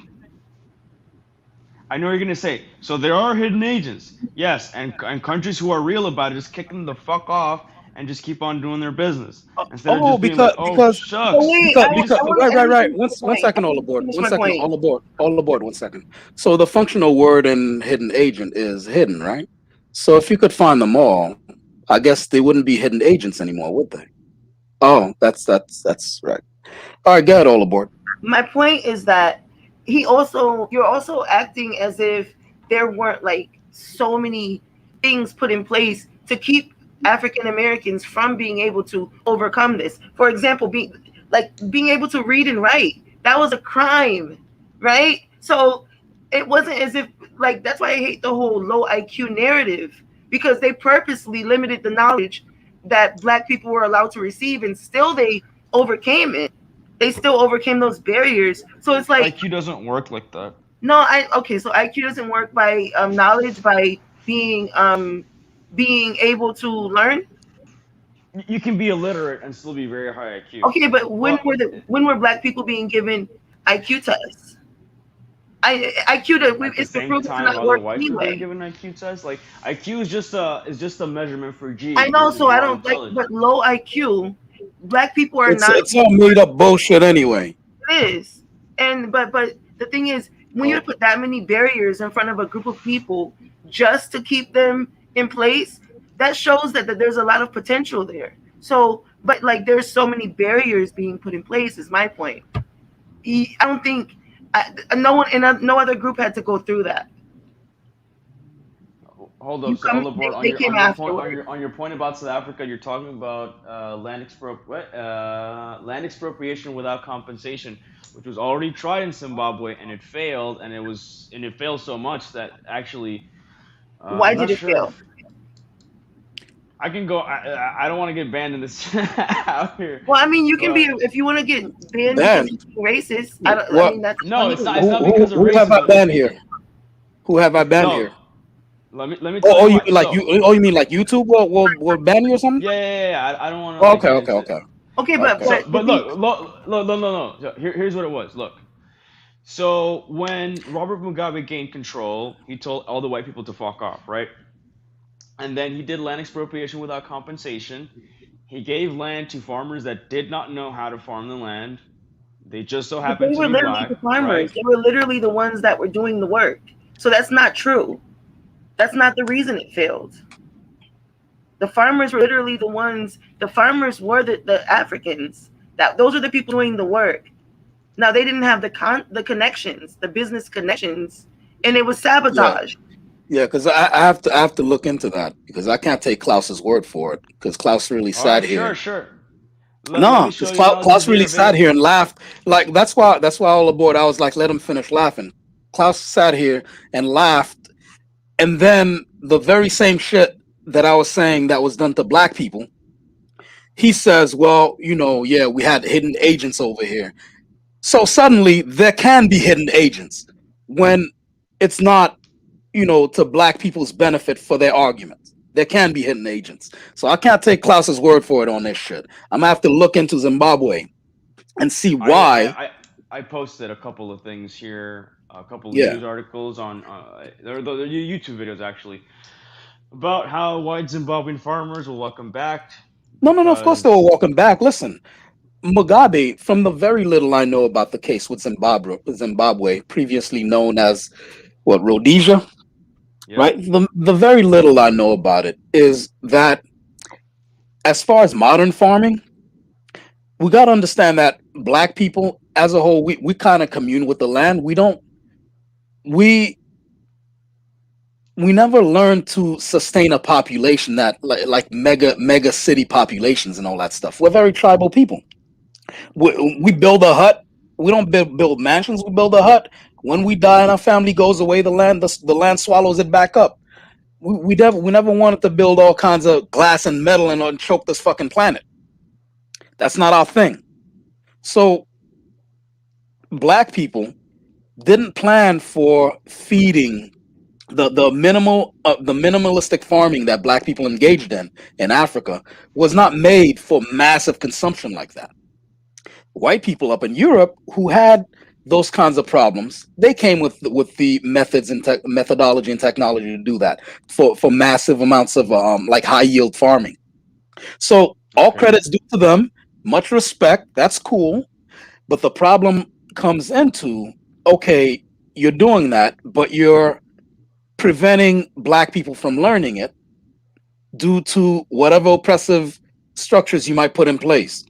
I know you're gonna say. So there are hidden agents, yes, and countries who are real about it just kick them the fuck off and just keep on doing their business instead of Oh, just being like, because oh because But shucks. wait, because We because just I want to right. finish the One point. second, I all want to aboard. finish One my second, point. all aboard. 1 second. So the functional word in hidden agent is hidden, right? So if you could find them all, I guess they wouldn't be hidden agents anymore, would they? Oh, that's right. All right, get all aboard. My point is that you're also acting as if there weren't like so many things put in place to keep African Americans from being able to overcome this. For example, being able to read and write, that was a crime, right? So it wasn't as if, like, that's why I hate the whole low IQ narrative, because they purposely limited the knowledge that black people were allowed to receive, and still they overcame it. They still overcame those barriers. So it's like, IQ doesn't work like that. no, I okay. So IQ doesn't work by knowledge, by being able to learn. You can be illiterate and still be very high IQ. Okay, but Well, when were black people being given IQ tests? at the It's been same proven to time, not other work whites are being anyway. given IQ tests. Like IQ is just a measurement for I know, genes. so I Raw don't like, but intelligence. low IQ, black people are It's not. it's all made up bullshit anyway. It is, and but the thing is, when you Oh, put that many barriers in front of a group of people just to keep them in place, that shows that there's a lot of potential there. So, but like, there's so many barriers being put in place. Is my point. I don't think no one in no other group had to go through that. Hold up, so hold up, board. They came afterwards. On your point about South Africa, you're talking about land expropriation without compensation, which was already tried in Zimbabwe and it failed, and it failed so much that actually Why I'm did not it sure fail? if I can go. I don't want to get banned in this out here. Well, I mean, you can be But if you want to get banned because Banned? you're racist. I don't. I What? mean, that's no, on it's not. you. It's not because of Who have I racism. banned here? Who have I banned here? No, let me tell Oh, you you why. mean like So you? Oh, you mean like YouTube will ban you or something? yeah. I don't want to Oh, like okay, get okay, into. okay, Okay, but okay. So, but but look, no. So here's what it was. Look. So when Robert Mugabe gained control, he told all the white people to fuck off, right? And then he did land expropriation without compensation. He gave land to farmers that did not know how to farm the land. They just so but they happened to were be literally black, the farmers. right? They were literally the ones that were doing the work. So that's not true. That's not the reason it failed. The farmers were literally the ones. The farmers were the Africans. That those are the people doing the work. Now they didn't have the connections, the business connections, and it was Yeah, sabotage. yeah. Because I have to look into that because I can't take Klaus's word for it because Klaus really All sat right, here. sure. Let No, me because show you another Klaus really video sat video. here and laughed. Like that's why all aboard. I was like, let him finish laughing. Klaus sat here and laughed, and then the very same shit that I was saying that was done to black people, he says, well, yeah, we had hidden agents over here. So suddenly there can be hidden agents when it's not, to black people's benefit for their arguments. There can be hidden agents. So I can't take Klaus's word for it on this shit. I'm gonna have to look into Zimbabwe and see I why. I I, I posted a couple of things here, a couple of Yeah. news articles on they're YouTube videos actually about how white Zimbabwean farmers will welcome back No. Of course they were because walking back. Listen, Mugabe, from the very little I know about the case with Zimbabwe, previously known as what, Rhodesia, yep. right? The very little I know about it is that as far as modern farming, we got to understand that black people as a whole, we kind of commune with the land. We we never learned to sustain a population that like mega city populations and all that stuff. We're very tribal people. We build a hut. We don't build mansions. We build a hut. When we die and our family goes away, the land swallows it back up. We never wanted to build all kinds of glass and metal and choke this fucking planet. That's not our thing. So black people didn't plan for feeding the minimalistic farming that black people engaged in Africa was not made for massive consumption like that. White people up in Europe who had those kinds of problems, they came with the methods and methodology and technology to do that for massive amounts of like high yield farming. So all Okay. credits due to them, much respect, that's cool. But the problem comes into, okay, you're doing that, but you're preventing black people from learning it due to whatever oppressive structures you might put in place.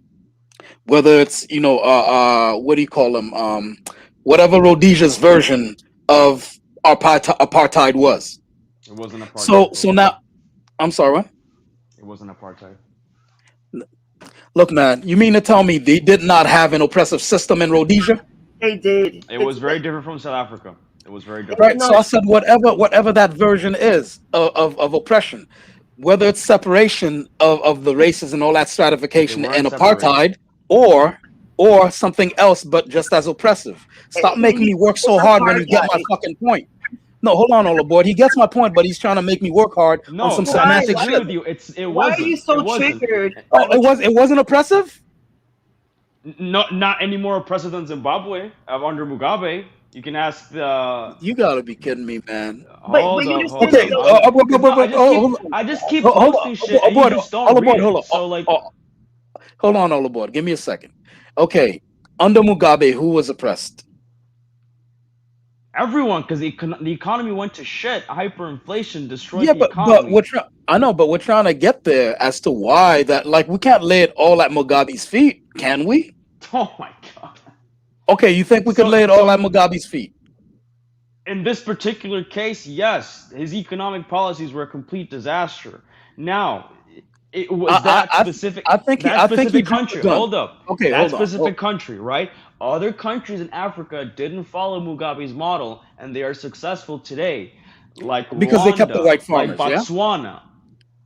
Whether it's, what do you call them? Whatever Rhodesia's version of apartheid was. It wasn't So apartheid, so okay. now, I'm sorry, what? It wasn't apartheid. Look, man, you mean to tell me they did not have an oppressive system in Rhodesia? They did. It was very different from South Africa. It was very different. Right. No, So I said whatever that version is of oppression, whether it's separation of the races and all that They stratification and weren't separated. apartheid, or something else, but just as oppressive. Stop making me work so hard when you get my apartheid. fucking point. No, hold on, Ola boy. He gets my point, but he's trying to make me work hard on No, some so I semantic disagree shit. with you. It Why are you wasn't. so It wasn't. triggered? Oh, it wasn't oppressive? Not any more oppressive than Zimbabwe under Mugabe. You can ask the. You gotta be kidding me, man. Hold you up, just hold said Okay, up. that I just keep hold posting on, shit and you just don't read hold it. So like, on, hold on, Ola boy. Give me a second. Okay, under Mugabe, who was oppressed? everyone, because the economy went to shit. Hyperinflation destroyed Yeah, the but economy. I know, but we're trying to get there as to why that. Like, we can't lay it all at Mugabe's feet, can we? Oh my god. Okay, you think we could lay it all at Mugabe's feet? In this particular case, yes, his economic policies were a complete disaster. Now, it was that specific country. Hold up. Okay, that hold on. specific country, right? Other countries in Africa didn't follow Mugabe's model, and they are successful today, like Because they kept the Rwanda, white like farmers, yeah? Botswana.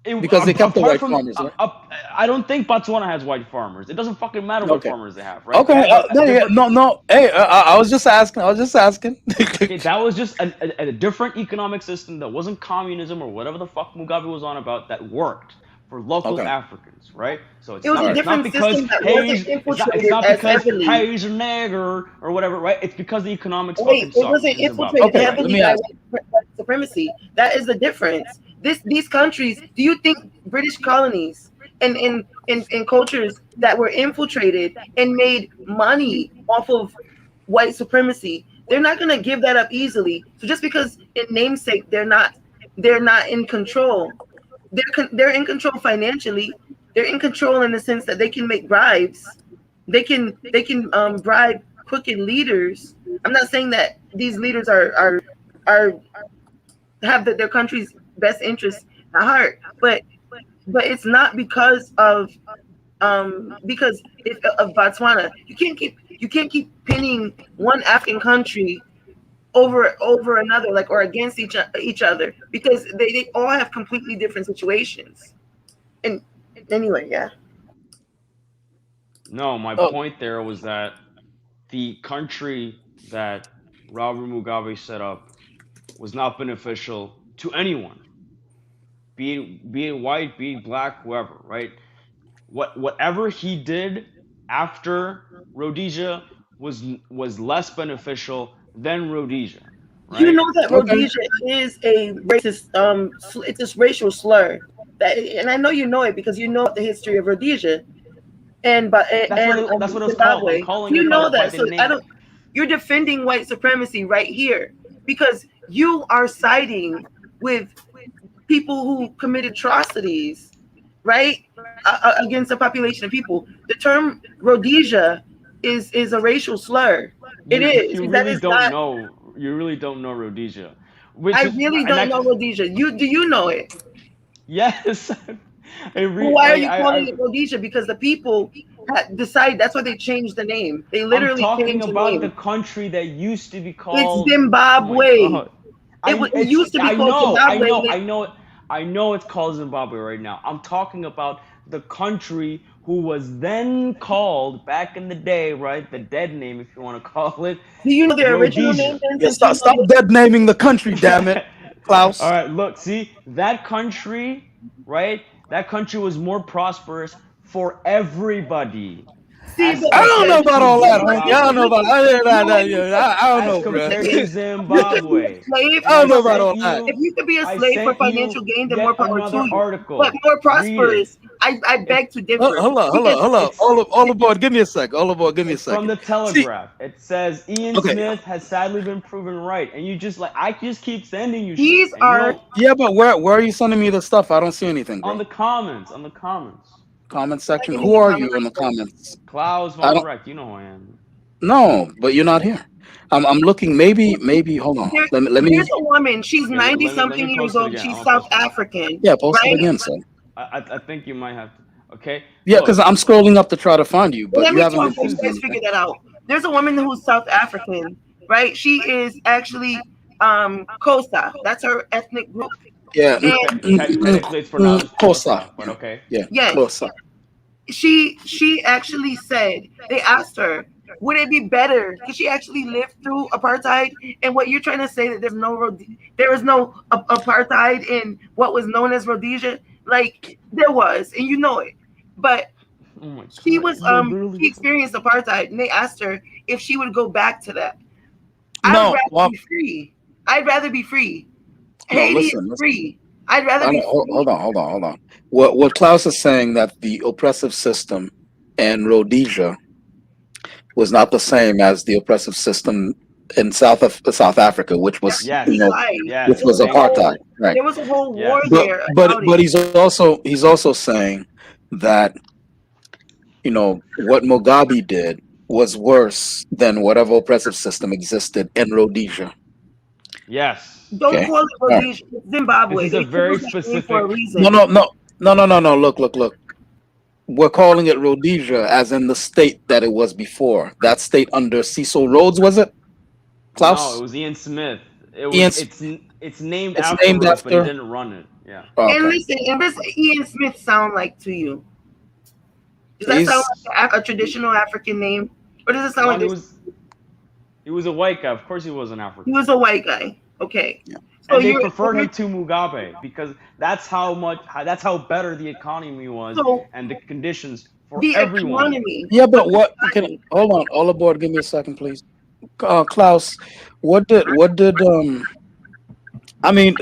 Because they kept the apart white from farmers, right? I don't think Botswana has white farmers. It doesn't fucking matter what Okay. farmers they have, right? They Okay. have a No, yeah, different. no. Hey, I was just asking. I was just asking. Okay, that was just a different economic system that wasn't communism or whatever the fuck Mugabe was on about that worked for local Okay. Africans, right? So It was a Alright. different system that wasn't it's not infiltrated as because heavily. hey, he's a nigger or whatever, right? It's because the economics Wait, fucking it suck wasn't in Zimbabwe. infiltrated Okay, let heavily me by ask. white supremacy. That is the difference. These countries, do you think British colonies and cultures that were infiltrated and made money off of white supremacy, they're not gonna give that up easily. So just because in namesake they're not in control, they're in control financially. They're in control in the sense that they can make bribes. They can bribe crooked leaders. I'm not saying that these leaders are have their country's best interests at heart, but it's not because of Botswana. You can't keep pinning one African country over another, like, or against each other, because they all have completely different situations. And anyway, yeah. No, my Oh. point there was that the country that Robert Mugabe set up was not beneficial to anyone, be it white, be it black, whoever, right? Whatever he did after Rhodesia was less beneficial than Rhodesia, right? You know that Okay. Rhodesia is a racist, it's a racial slur. And I know you know it because you know the history of Rhodesia. That's what it's called. I'm calling you it know by that. the So name. you're defending white supremacy right here because you are siding with people who committed atrocities, right, against a population of people. The term Rhodesia is a racial slur. It is. You That really is don't not. know. You really don't know Rhodesia. I really don't know Rhodesia. Do you know it? Yes. Why are you calling it Rhodesia? Because the people decide. That's why they changed the name. They literally I'm talking changed about the the name. country that used to be called. It's Zimbabwe. Oh my God. It used to be called Zimbabwe. I know it's called Zimbabwe right now. I'm talking about the country who was then called back in the day, right? The dead name, if you want to call it. Do you know their original Rhodesia. name? Then, Yeah, since you stop know it? dead naming the country, damn it, Klaus. All right, look, see that country, right? That country was more prosperous for everybody. See, as but I don't know compared about to all that, Zimbabwe. man. I don't know about. I don't As know, bro. compared to Zimbabwe. slave I don't know for- about all that. If you could be a I slave for sent you financial gain, then yet more power another to you. article. But more Read prosperous, I beg to differ. Hold on. It's- All aboard. Give me a sec. All aboard. Give me a It's from second. the Telegraph. It says Ian Okay. Smith has sadly been proven right, and you just I just keep sending you. These shit, and you are- don't- Yeah, but where are you sending me the stuff? I don't see anything, bro. on the comments. Comment section. Who are you in the comments? Klaus I von don't- Recht, you know who I am. No, but you're not here. I'm looking. Maybe. Hold on. Let me. There's a woman. She's Yeah, let me 90-something years post it old. again. She's I'll South post it. African. Yeah, post right? it again, son. I think you might have to. Okay. Yeah, Look, because I'm scrolling up to try to find you, but Let you me haven't talk. been So you posting guys figure anything. that out. There's a woman who's South African, right? She is actually Xhosa. That's her ethnic group. Yeah. And technically it's pronounced Xhosa. but okay. Yeah. Yes. Xhosa. She actually said, they asked her, would it be better? Because she actually lived through apartheid. And what you're trying to say that there is no apartheid in what was known as Rhodesia, like there was, and you know it. But Oh my she God. was You're literally- she experienced apartheid, and they asked her if she would go back to that. No, well- be free. I'd rather be free. No, Haiti listen. is free. I'd rather be free. Hold on. What Klaus is saying that the oppressive system in Rhodesia was not the same as the oppressive system in South Africa, which was Yes. Right. Yes. which was thank you. apartheid, right? There was a whole Yeah. war there. But about it. he's also saying that what Mugabe did was worse than whatever oppressive system existed in Rhodesia. Yes. Don't Okay. call it Rhodesia, it's Zimbabwe. This is a They very chose that name specific- for a reason. No. Look. We're calling it Rhodesia as in the state that it was before. That state under Cecil Rhodes, was it? Klaus? No, it was Ian Smith. Ian- It's named It's after named Rhodes, but he after- didn't run it. Yeah. And Okay. listen, and this Ian Smith sound like to you? Does that sound He's like a traditional African name, or does it sound No, like he was a white guy. Of course, he was an he African. was a white guy? Okay, yeah. so And they you're preferred him to Mugabe because that's how better the economy was so and the conditions for the everyone. economy. Yeah, But but what can hold on, all aboard, give me a second, please. Klaus, what did I mean,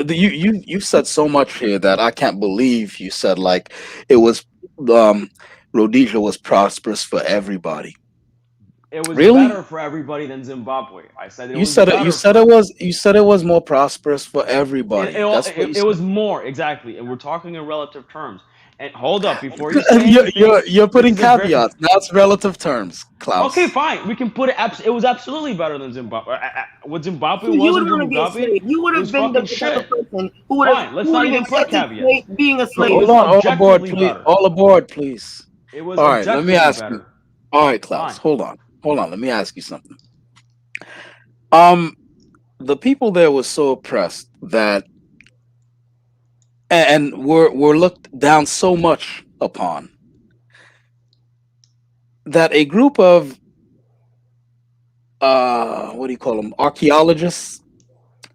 you said so much here that I can't believe you said like it was um Rhodesia was prosperous for everybody. It was Really? better for everybody than Zimbabwe. I said it You was said it. You better said for it was. You said it was more prosperous for everybody. That's what you it was said. more exactly, and we're talking in relative terms. And hold up, before you say You're anything, you're this putting is a very caveats. That's relative terms, okay. Klaus. Fine, we can put it. It was absolutely better than Zimbabwe. What Zimbabwe so you was would under want to be a Mugabe, slave. You would it have was been the fucking type of shit. person Fine, let's who would not have even put accepted caveats. being a It slave. was Hold on, all aboard, objectively please. better. All aboard, please. It was All right, let me objectively ask you. better. All right, Klaus, Fine. hold on. Let me ask you something. Um, the people there were so oppressed that, and were looked down so much upon that a group of what do you call them, archaeologists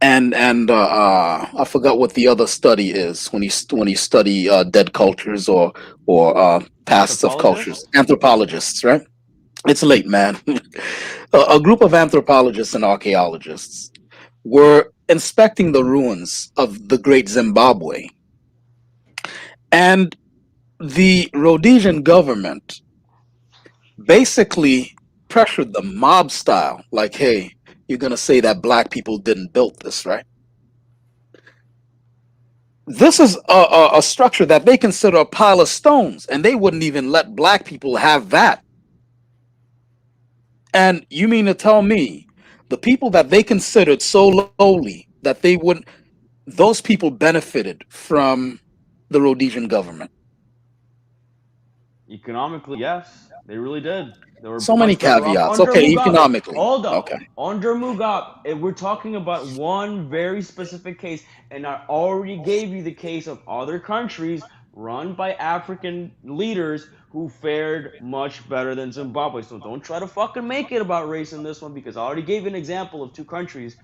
and I forgot what the other study is when when you study dead cultures or pasts of cultures. Anthropologist. Anthropologists, right? It's late, man. A group of anthropologists and archaeologists were inspecting the ruins of the Great Zimbabwe, and the Rhodesian government basically pressured them mob style, like, "Hey, you're gonna say that black people didn't build this, right?" This is a structure that they consider a pile of stones, and they wouldn't even let black people have that. And you mean to tell me the people that they considered so lowly that they wouldn't, those people benefited from the Rhodesian government? Economically, yes, they really did. They were So many much better off caveats. under Okay, Mugabe. economically. Hold Okay. up. Under Mugabe, we're talking about one very specific case, and I already gave you the case of other countries run by African leaders who fared much better than Zimbabwe. So don't try to fucking make it about race in this one because I already gave you an example of two countries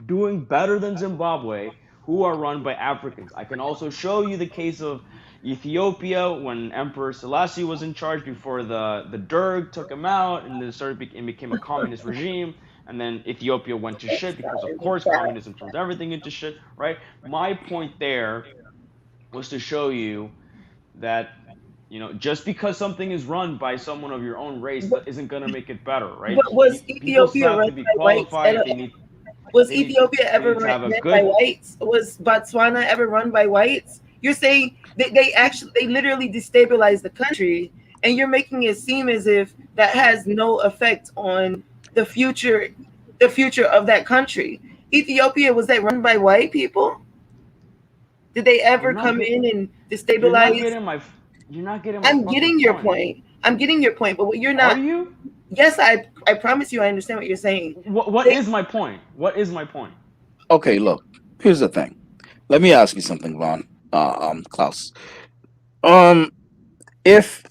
doing better than Zimbabwe who are run by Africans. I can also show you the case of Ethiopia when Emperor Selassie was in charge before the Derg took him out and then it became a communist regime. And then Ethiopia went to shit because, of course, communism turns everything into shit, right? My point there was to show you that just because something is run by someone of your own race that isn't gonna make it better, right? But was People still Ethiopia have run to be by whites? qualified. They need Was they need Ethiopia they ever need to have a ran by good. whites? Was Botswana ever run by whites? You're saying they literally destabilized the country, and you're making it seem as if that has no effect on the future, the future of that country. Ethiopia, was that run by white people? Did they You're ever not come get. in and You're not destabilize? getting my. You're not getting my I'm fucking getting your point. point. I'm getting your point, but what you're Are not. you? Yes, I promise you, I understand what you're saying. What They, is my point? What is my point? Okay, look, here's the thing. Let me ask you something, Vaughn, Klaus. Um, if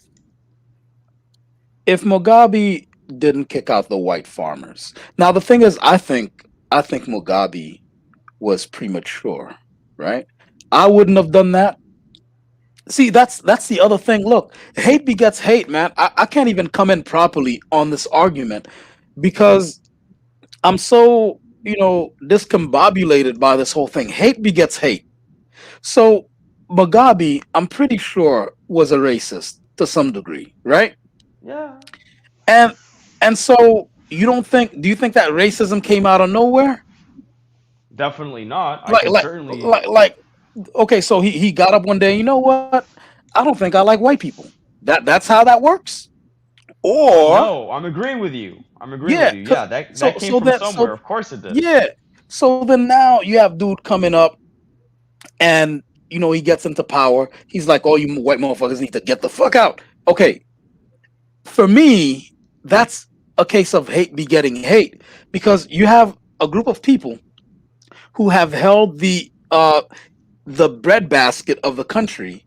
Mugabe didn't kick out the white farmers, now the thing is, I think Mugabe was premature, right? I wouldn't have done that. See, that's the other thing. Look, hate begets hate, man. I can't even come in properly on this argument because I'm so, discombobulated by this whole thing. Hate begets hate. So Mugabe, I'm pretty sure, was a racist to some degree, right? Yeah. And so you don't think? Do you think that racism came out of nowhere? Definitely not. I Like can like certainly. like okay, so he got up one day. You know what? I don't think I like white people. That's how that works. Or No, I'm agreeing with you. I'm agreeing with yeah, you. cause Yeah, that came so from then somewhere. Of course it did. yeah, so then now you have dude coming up and he gets into power. He's like, "Oh, you white motherfuckers need to get the fuck out." Okay, for me, that's a case of hate begetting hate because you have a group of people who have held the the breadbasket of the country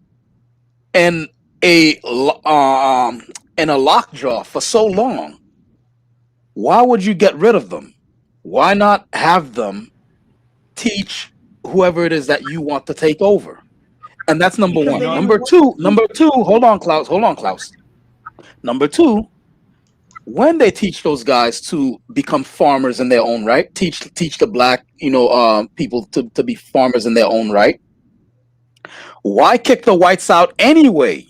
and a lockjaw for so long, why would you get rid of them? Why not have them teach whoever it is that you want to take over? And that's number Because one. they Number two, hold on, Klaus. Number two, when they teach those guys to become farmers in their own right, teach the black, people to be farmers in their own right, why kick the whites out anyway?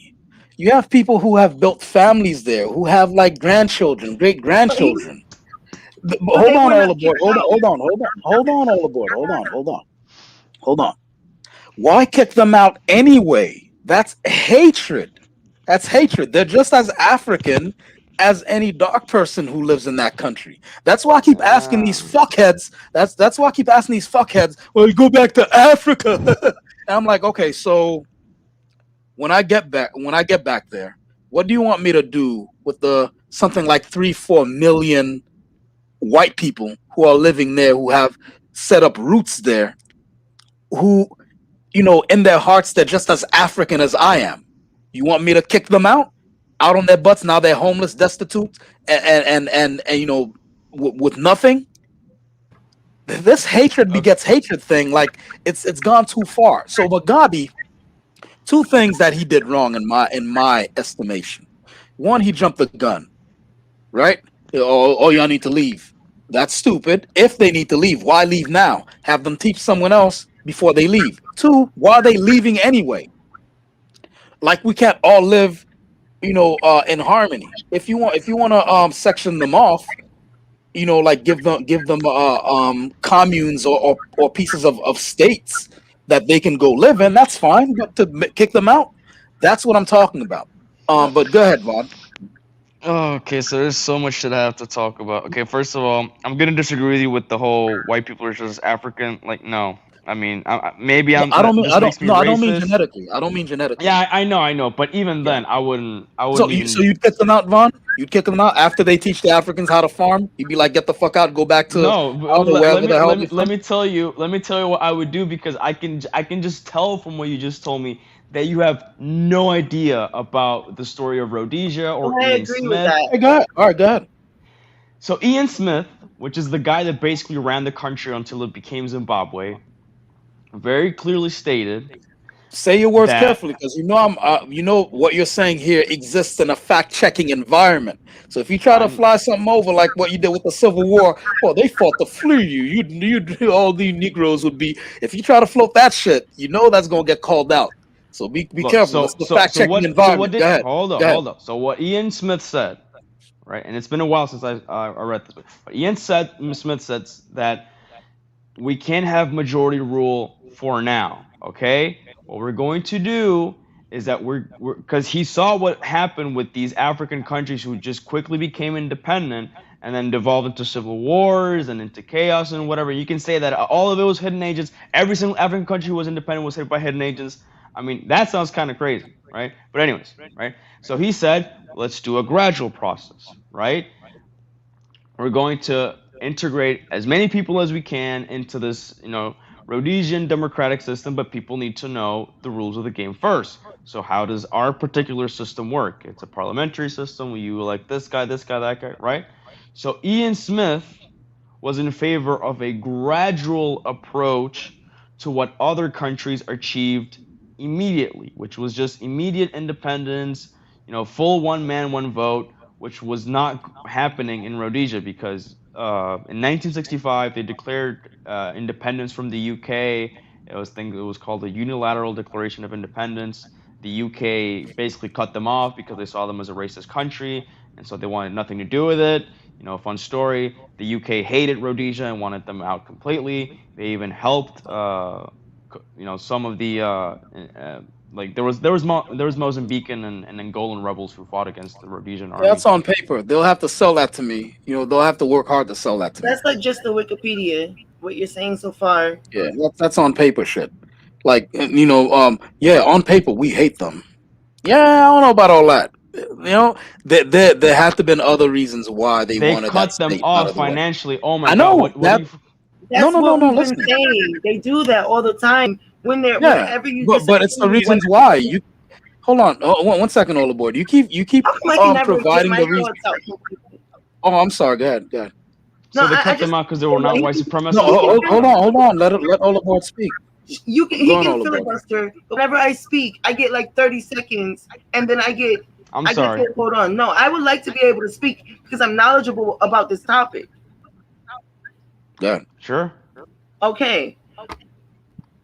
You have people who have built families there, who have like grandchildren, great grandchildren. Hold they on, were all not aboard. kicked out. Hold on, all aboard. Hold on. Why kick them out anyway? That's hatred. That's hatred. They're just as African as any dark person who lives in that country. That's why I keep asking these fuckheads. That's why I keep asking these fuckheads. Well, you go back to Africa. And I'm like, okay, so when I get back there, what do you want me to do with the something like 3-4 million white people who are living there, who have set up roots there, who, in their hearts, they're just as African as I am? You want me to kick them out on their butts? Now they're homeless, destitute, and with nothing. This hatred begets hatred thing, like it's gone too far. So Mugabe, two things that he did wrong in my estimation. One, he jumped the gun, right? Oh, y'all need to leave. That's stupid. If they need to leave, why leave now? Have them teach someone else before they leave. Two, why are they leaving anyway? Like, we can't all live, in harmony. If you want to section them off, like give them communes or pieces of states that they can go live in, that's fine. But to kick them out, that's what I'm talking about. But go ahead, Vaughn. Okay, so there's so much that I have to talk about. Okay, first of all, I'm gonna disagree with you with the whole white people are just African. Like, no, I mean, maybe No, I'm. I don't mean This makes me I don't mean racist. genetically. I don't mean genetically. Yeah, I know. But even Yeah. then, I wouldn't So even. you'd kick them out, Vaughn? You'd kick them out after they teach the Africans how to farm? You'd be like, get the fuck out, go back to No, I don't know, wherever the hell you're let from. me tell you what I would do, because I can just tell from what you just told me that you have no idea about the story of Rhodesia or I Ian agree with Smith. that. Hey, go ahead. All right, go ahead. So Ian Smith, which is the guy that basically ran the country until it became Zimbabwe, very clearly stated Say your words that carefully, because what you're saying here exists in a fact-checking environment. So if you try to I'm fly something over like what you did with the Civil War, well, they fought to flee you. You all the Negroes would be. If you try to float that shit, that's gonna get called out. So be look. careful. That's the So fact-checking what environment. did Go ahead. hold Go ahead. up. So what Ian Smith said, right? And it's been a while since I read this. But Smith said that we can't have majority rule for now. Okay, what we're going to do is that we're because he saw what happened with these African countries who just quickly became independent and then devolved into civil wars and into chaos and whatever. You can say that all of it was hidden agents. Every single African country who was independent was hit by hidden agents. I mean, that sounds kind of crazy, right? But anyways, right? So he said, let's do a gradual process, right? We're going to integrate as many people as we can into this, Rhodesian democratic system, but people need to know the rules of the game first. So how does our particular system work? It's a parliamentary system. You elect this guy, that guy, right? So Ian Smith was in favor of a gradual approach to what other countries achieved immediately, which was just immediate independence, full one man, one vote, which was not happening in Rhodesia because in 1965 they declared independence from the UK. It was called the Unilateral Declaration of Independence. The UK basically cut them off because they saw them as a racist country, and so they wanted nothing to do with it. Fun story. The UK hated Rhodesia and wanted them out completely. They even helped, some of the like there was Mozambican and Angolan rebels who fought against the Rhodesian army. That's on paper. They'll have to sell that to me. They'll have to work hard to sell that to me. That's like just the Wikipedia, what you're saying so far. Yeah, that's on paper shit. Like, on paper we hate them. Yeah, I don't know about all that. There had to been other reasons why they wanted cut that them state out off of the way. financially. Oh my I know God! What do you? No, That's no, no, what no. we've been Listen. saying. They do that all the time when they're Yeah, whenever you but it's the disagree with what. reasons why. You hold on. One second, all aboard. You keep How come I can never get providing my the reason. thoughts out from people? Oh, I'm sorry. Go ahead. Go ahead. No, So they I cut just them out because they were not he white can, No, supremacists. he can hold on, hold on. Let all aboard speak. you can Go he on, can all aboard. filibuster. But whenever I speak, I get like 30 seconds, and then I get Sorry. told, hold on. No, I would like to be able to speak because I'm knowledgeable about this topic. Yeah. Sure. Okay.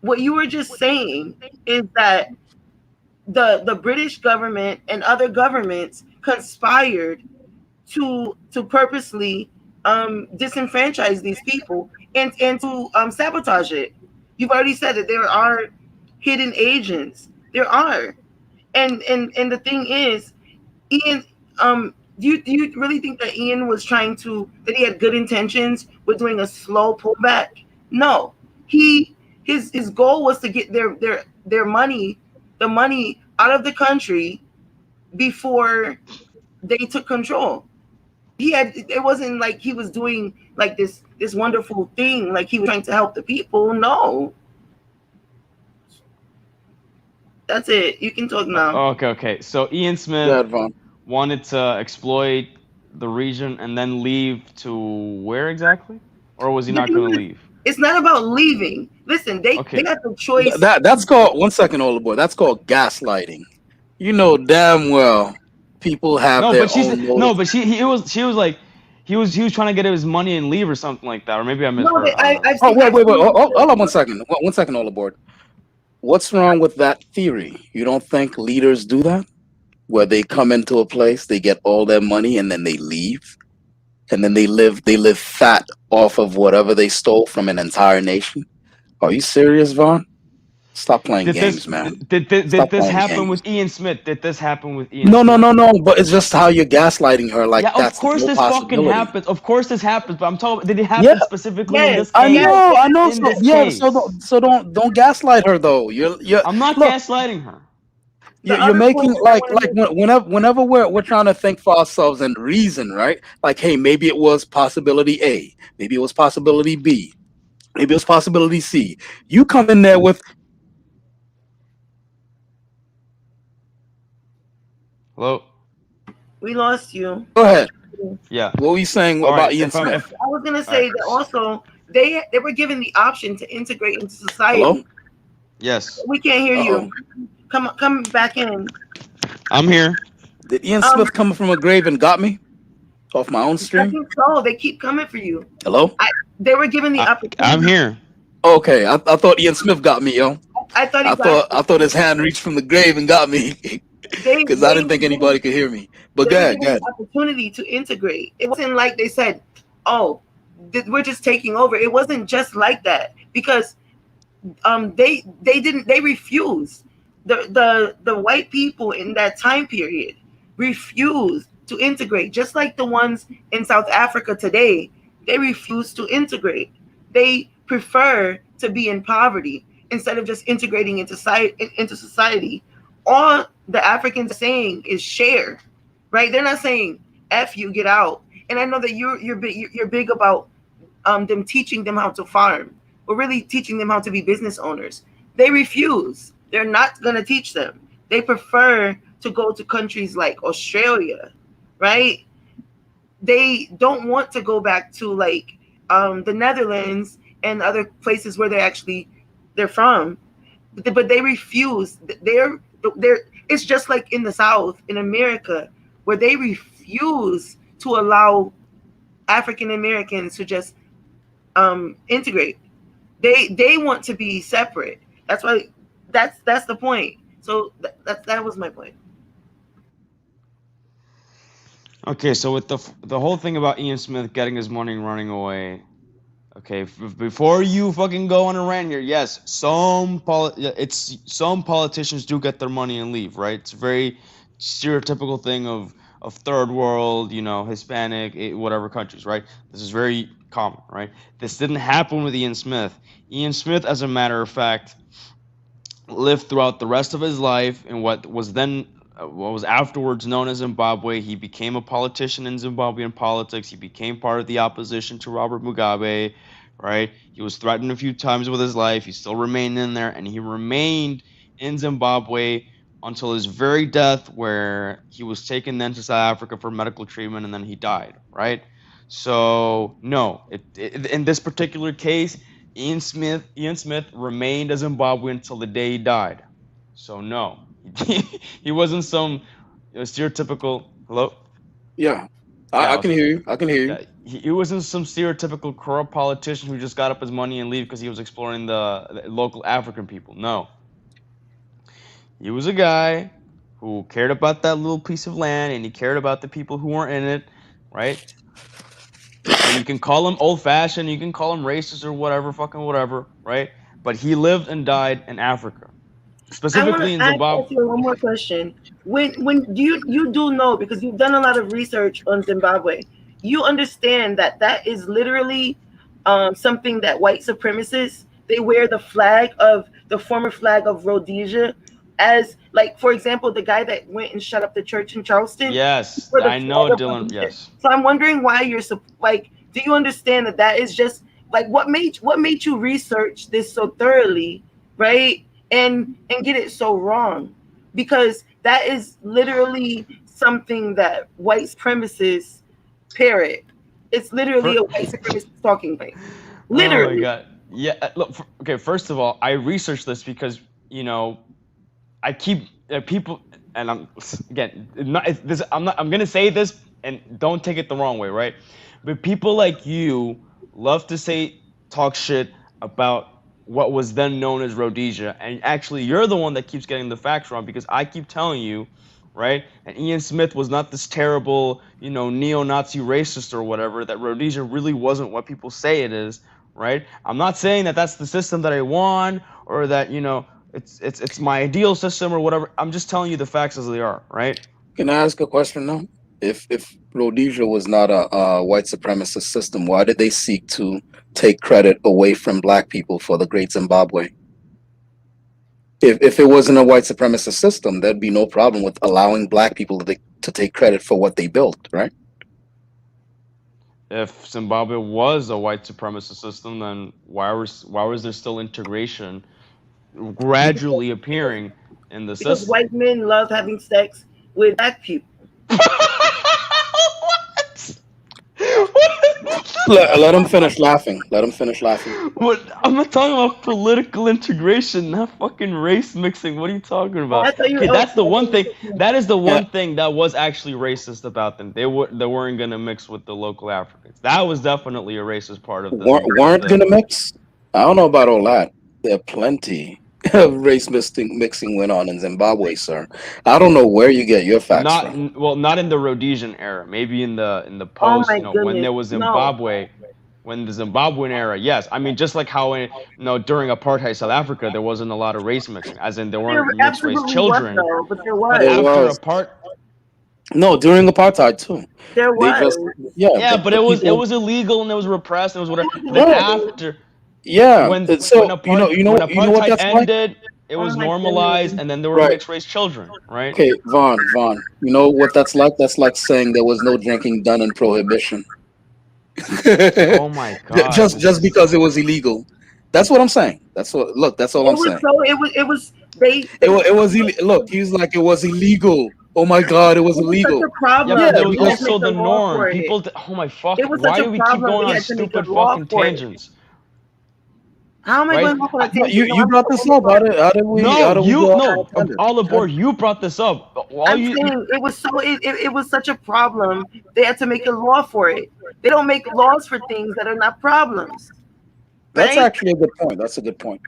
What you were just saying is that the British government and other governments conspired to purposely disenfranchise these people and to sabotage it. You've already said that there are hidden agents. There are, and the thing is, Ian, do you really think that Ian was that he had good intentions with doing a slow pullback? No, his goal was to get their money, the money out of the country before they took control. It wasn't like he was doing like this wonderful thing, like he was trying to help the people. No. That's it. You can talk now. Okay. So Ian Go Smith ahead, Vaughn. wanted to exploit the region and then leave to where exactly? Or was he not going to leave? It's not about leaving. Listen, they Okay. got the choice. That's called 1 second, all aboard. That's called gaslighting. You know damn well people have No, their but she's own no, motives. but she was like he was trying to get his money and leave or something like that, or maybe I No, misheard. but I don't know. I've Oh, seen. wait. Hold on 1 second. 1 second, all aboard. What's wrong with that theory? You don't think leaders do that? Where they come into a place, they get all their money, and then they leave, and then they live fat off of whatever they stole from an entire nation. Are you serious, Vaughn? Stop playing Did games, this man. did Stop this playing happen games. with Ian Smith? Did this happen with Ian No, no, Smith? no, no. But it's just how you're gaslighting her. Like Yeah, of that's course no this fucking possibility. happens. Of course this happens, but I'm talking. Did it Yeah, happen specifically in Yes, this I case? know, I know. In So this yeah, case, so don't gaslight her though. You're I'm not look. gaslighting her. the You're other point making that I want to make. whenever we're trying to think for ourselves and reason, right? Like, hey, maybe it was possibility A, maybe it was possibility B, maybe it was possibility C. You come in there with Hello. We lost you. go ahead. Yeah. What were you saying All about right. Ian If I'm Smith? if I was gonna all say right. that also they were given the option to integrate into society. Hello? Yes, We can't hear Uh-oh. you. Come back in. I'm here. Did Ian Um, Smith come from a grave and got me off my own I stream? think so. They keep coming for you. Hello? They were given the I'm opportunity. here. Okay, I thought Ian Smith got me, yo. I thought he I got. thought his hand reached from the grave and got me because I didn't think anybody could hear me. But They go were ahead, given go ahead. the opportunity to integrate. It wasn't like they said, "Oh, we're just taking over." It wasn't just like that because they refused. The white people in that time period refused to integrate, just like the ones in South Africa today. They refuse to integrate. They prefer to be in poverty instead of just integrating into society. All the Africans are saying is share, right? They're not saying "f you, get out." And I know that you're big about them teaching them how to farm, but really teaching them how to be business owners. They refuse. They're not going to teach them. They prefer to go to countries like Australia, right? They don't want to go back to like the Netherlands and other places where they're from, but they refuse. They're it's just like in the South in America where they refuse to allow African Americans to just integrate. They want to be separate. That's why that's the point. So that was my point. Okay, so with the whole thing about Ian Smith getting his money and running away. Okay, before you fucking go on a rant here, yes, some politicians do get their money and leave, right? It's a very stereotypical thing of third world, Hispanic, whatever countries, right? This is very common, right? This didn't happen with Ian Smith. Ian Smith, as a matter of fact, lived throughout the rest of his life in what was afterwards known as Zimbabwe. He became a politician in Zimbabwean politics. He became part of the opposition to Robert Mugabe right? He was threatened a few times with his life. He still remained in there, and he remained in Zimbabwe until his very death, where he was taken then to South Africa for medical treatment, and then he died, right? So no, in this particular case, Ian Smith remained a Zimbabwean until the day he died. So no, he wasn't some stereotypical. Hello. Yeah, Yeah, I can hear you. I can hear you. yeah, he wasn't some stereotypical corrupt politician who just got up his money and leave because he was exploring the local African people. No, he was a guy who cared about that little piece of land and he cared about the people who weren't in it, right? And you can call him old-fashioned, you can call him racist or whatever, fucking whatever, right? But he lived and died in Africa, I want specifically to in ask Zimbabwe. you one more question. When you do know, because you've done a lot of research on Zimbabwe, you understand that that is literally something that white supremacists, they wear the former flag of Rhodesia, as, like, for example, the guy that went and shut up the church in Charleston. Yes, For the I know flag of Dylan. Rhodesia. Yes. So I'm wondering why you're like, do you understand that that is just like what made you research this so thoroughly, right? And get it so wrong, because that is literally something that white supremacists parrot. It's literally a white supremacist talking point. Oh my Literally. god. Yeah. Look. Okay. First of all, I researched this because I keep people, and I'm again not it's this. I'm gonna say this, and don't take it the wrong way, right? But people like you love to talk shit about what was then known as Rhodesia, and actually you're the one that keeps getting the facts wrong because I keep telling you, right? And Ian Smith was not this terrible, neo-Nazi racist or whatever. That Rhodesia really wasn't what people say it is, right? I'm not saying that that's the system that I want or that it's my ideal system or whatever. I'm just telling you the facts as they are, right? Can I ask a question now? If Rhodesia was not a white supremacist system, why did they seek to take credit away from black people for the Great Zimbabwe? If it wasn't a white supremacist system, there'd be no problem with allowing black people to take credit for what they built, right? If Zimbabwe was a white supremacist system, then why was there still integration gradually appearing in the Because system? white men love having sex with black people. Let them finish laughing. Let them finish laughing. What? I'm not talking about political integration, not fucking race mixing. What are you talking about? I thought you Okay, were- that's the one thing. That is the one Yeah. thing that was actually racist about them. They weren't gonna mix with the local Africans. That was definitely a racist part of the. Weren't gonna mix? I don't know about all that. There are plenty of race mixing went on in Zimbabwe, sir. I don't know where you get your facts from. Not in the Rhodesian era. Maybe in the post, my when goodness, there was no. Zimbabwe, when the Zimbabwean era. Yes, I mean just like how during apartheid South Africa there wasn't a lot of race mixing, as in there There weren't mixed race absolutely children. was, though, but there But There was. after was. No, during apartheid too. There They was. just yeah, but it was people- illegal and it was repressed and it was whatever. It was Then illegal. after yeah. when So when what apartheid that's like. ended, it was Oh my normalized, goodness. and then there were Right. mixed race children, right? Okay, Vaughn, you know what that's like? That's like saying there was no drinking done in prohibition. Oh my god! just because it was illegal. That's what I'm saying. That's all I'm saying. It was they. It was look, he's like it was illegal. Oh my god, it was It was illegal. such a problem. Yeah, but that that we was had to also make the a law for norm. it. People, oh my fuck! It was Why such a do we keep problem, going we on had to make a stupid law fucking for it. tangents? How am I Right? going off on a tangent? You brought this up. How did we No, go you off no. on a tangent? All aboard! You brought this up. All I'm you. saying it was it was such a problem. They had to make a law for it. They don't make laws for things that are not problems. That's Right? actually a good point. That's a good point.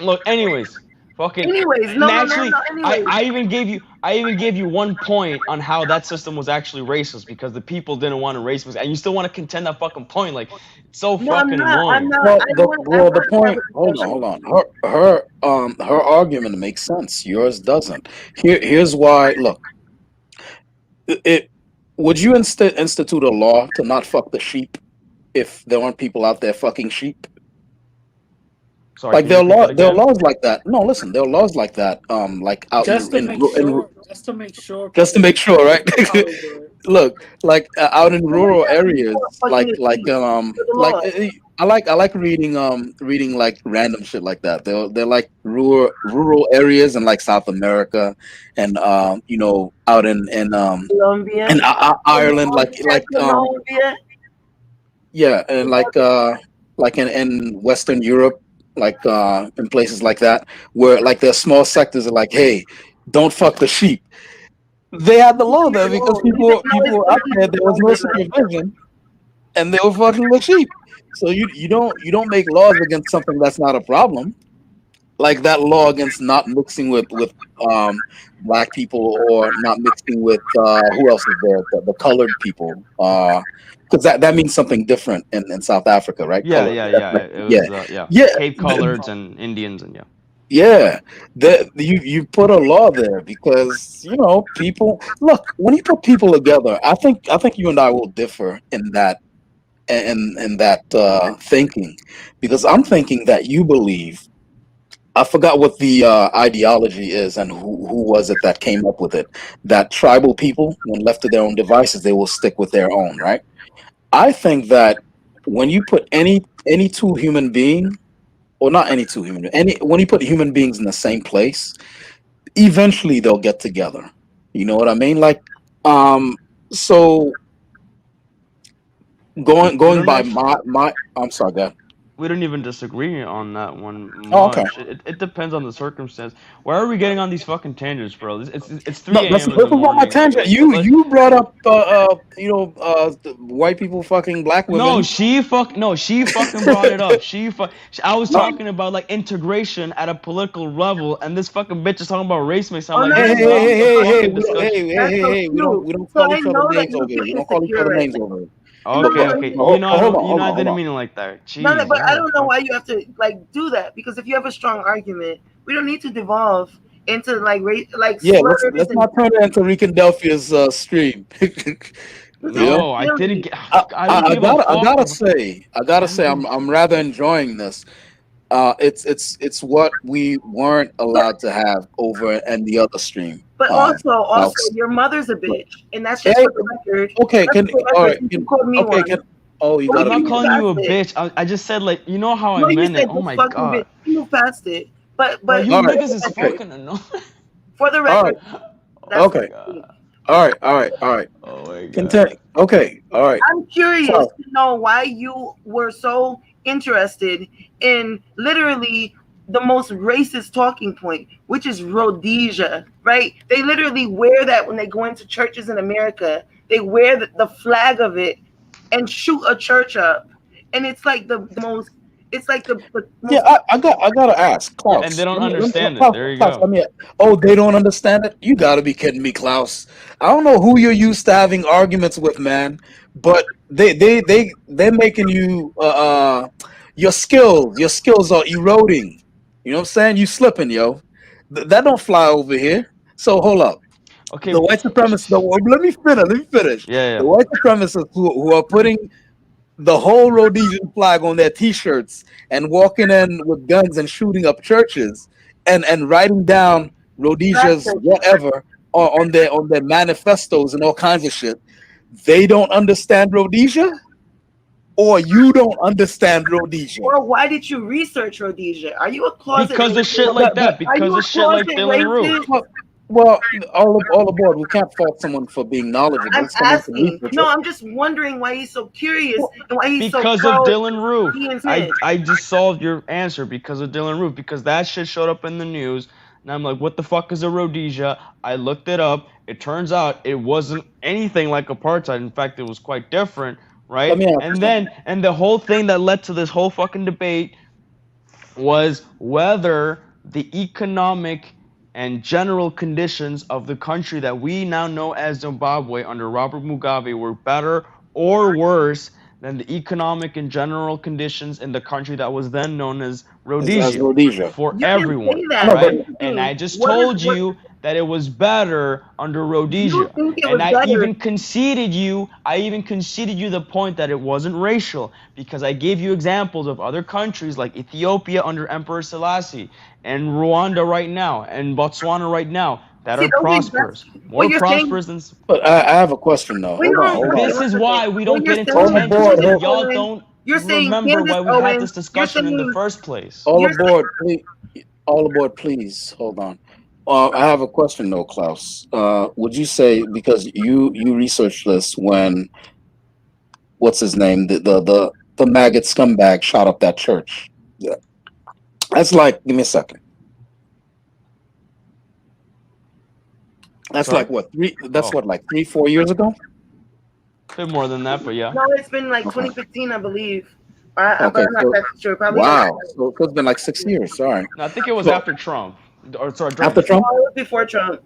Look, anyways, fucking. Anyways, and no, actually, anyways. I even gave you one point on how that system was actually racist because the people didn't want to race mix, and you still want to contend that fucking point. Like, it's so No, I'm fucking not. annoying. I'm not. Well, I don't the I point. want- Hold on. Her argument makes sense. Yours doesn't. Here's why. Look, would you institute a law to not fuck the sheep if there aren't people out there fucking sheep? Sorry, Like can there you repeat that are again? laws like that. No, listen, there are laws like that. Like out Just to in make ru- in sure. ru- Just to make sure. just to make sure, right? Hollywood. Look, like out in rural Yeah, areas, fucking like sheep. like For the like law. I like reading like random shit like that. They're like rural areas in like South America, and out Colombia. in Ireland, Colombia. yeah, and like in Western Europe, like in places like that, where like there's small sectors are like, hey, don't fuck the sheep. They had the law there because people were out there. There was no supervision, and they were fucking the sheep. So you don't make laws against something that's not a problem. Like that law against not mixing with black people or not mixing with who else is there, the colored people, because that means something different in South Africa, right? Yeah, Color. yeah, That's yeah. like- It yeah, was yeah. yeah. Cape Coloreds and Indians and yeah. Yeah, you put a law there because people look when you put people together. I think you and I will differ in that thinking, because I'm thinking that you believe. I forgot what the ideology is and who was it that came up with it. That tribal people, when left to their own devices, they will stick with their own, right? I think that when you put any two human being, or not any two human, any when you put human beings in the same place, eventually they'll get together. You know what I mean? Like, so going We going don't by actually. my, I'm sorry, God. We don't even disagree on that one Oh, okay. much. It depends on the circumstance. Why are we getting on these fucking tangents, bro? It's No, 3 let's a.m. in the let's go on my morning. tangent. You brought up the white people fucking black No, women. she fucking brought it up. I was No, talking about like integration at a political level, and this fucking bitch is talking about race mix. I'm Oh like, no, hey, this hey, is no, not hey, the hey, hey, fucking we don't, discussion. hey, hey, that's hey, so hey, cute. we don't So call I each other know that names you're over here. We being don't call each other insecure right names now. over here. No, Look, Okay, look, but okay. hold, hold on, You know, hold I on, hold didn't on. mean it like that. no, no, Jeez, but I what the don't know fuck? why you have to like do that because if you have a strong argument, we don't need to devolve into like like Yeah, slurs let's and not turn it into Rican Delphia's stream. this You is know, No, I didn't silly. get. I, I I, don't I give a gotta I fuck gotta about. say I I gotta don't say give. I'm rather enjoying this. It's what we weren't But allowed to have over in the other stream. but also Klaus. your mother's a bitch, and that's just Hey, for the record. okay, That's can for the all record. right, Since you called me okay, one, oh, you but we I'm gotta can not be move calling nice. you past a it. bitch. I just said like, you know how I No, you meant it. said Oh this my fucking bitch. god, We move past it. bro, But you All right, niggas is okay, fucking annoying. for the all right, record, Oh that's my okay, it. god. all right. Oh my Content. god. Okay, all right. I'm curious Klaus, to know why you were so interested in literally the most racist talking point, which is Rhodesia, right? They literally wear that when they go into churches in America. They wear the flag of it and shoot a church up. And it's like the most, it's like the yeah, most, I gotta ask Yeah, and they Klaus. don't Let me, understand it. Klaus, There you Klaus, go. let me. Oh, they don't understand it. You gotta be kidding me, Klaus. I don't know who you're used to having arguments with, man, but they're making you your skills are eroding. You know what I'm saying? You slipping, yo. That don't fly over here. So hold up. Okay. The white supremacists. Let me finish. Let me finish. Yeah, The yeah. white supremacists who are putting the whole Rhodesian flag on their T-shirts and walking in with guns and shooting up churches and writing down Rhodesia's whatever on their manifestos and all kinds of shit. They don't understand Rhodesia, or you don't understand Rhodesia. or why did you research Rhodesia? Are you a closet Because of shit racist? like That, that, that. Are you Because a of shit like closet Dylan Roof. racist? well, well, all aboard. We can't fault someone for being knowledgeable. I'm Someone can asking. research No, it. I'm just wondering why he's so curious Well, and why he's so Because of pro Dylan Roof. Ian's I head. I just solved your answer because of Dylan Roof. Because that shit showed up in the news. And I'm like, what the fuck is a Rhodesia? I looked it up. It turns out it wasn't anything like apartheid. In fact, it was quite different, let right? me ask you And something. then and the whole thing that led to this whole fucking debate was whether the economic and general conditions of the country that we now know as Zimbabwe under Robert Mugabe were better or worse than the economic and general conditions in the country that was then known as As Rhodesia Rhodesia. for You didn't everyone, say I that. know, But but right? here's the And thing. I just What is told what you that it was better under you Rhodesia. think it And was better? I even conceded you the point that it wasn't racial because I gave you examples of other countries like Ethiopia under Emperor Selassie and Rwanda right now and Botswana right now that See, are those prosperous, examples. What more you're saying. prosperous than. I have a question though. Wait, Hold on, no, hold listen, on. This is listen. why we What don't you're get into saying All is tangents aboard. because truly Hold, y'all foreign. don't. You're saying remember Candace why we had Owens. this discussion in the saying- first place. All You're aboard, please. All aboard, please. Hold on. I have a question though, Klaus. Would you say, because you researched this when, what's his name, the maggot scumbag shot up that church? Yeah, that's like, give me a second. That's Sorry? like what, three? That's Oh. what, like 3-4 years ago? A bit more than that, but yeah. No, it's been like Okay. 2015, I believe. But Okay, I'm not so- that sure. Probably Wow. So it's been like 6 years. All right. No, I think it was So- after Trump. Or sorry, After Trump? No, it was before Trump.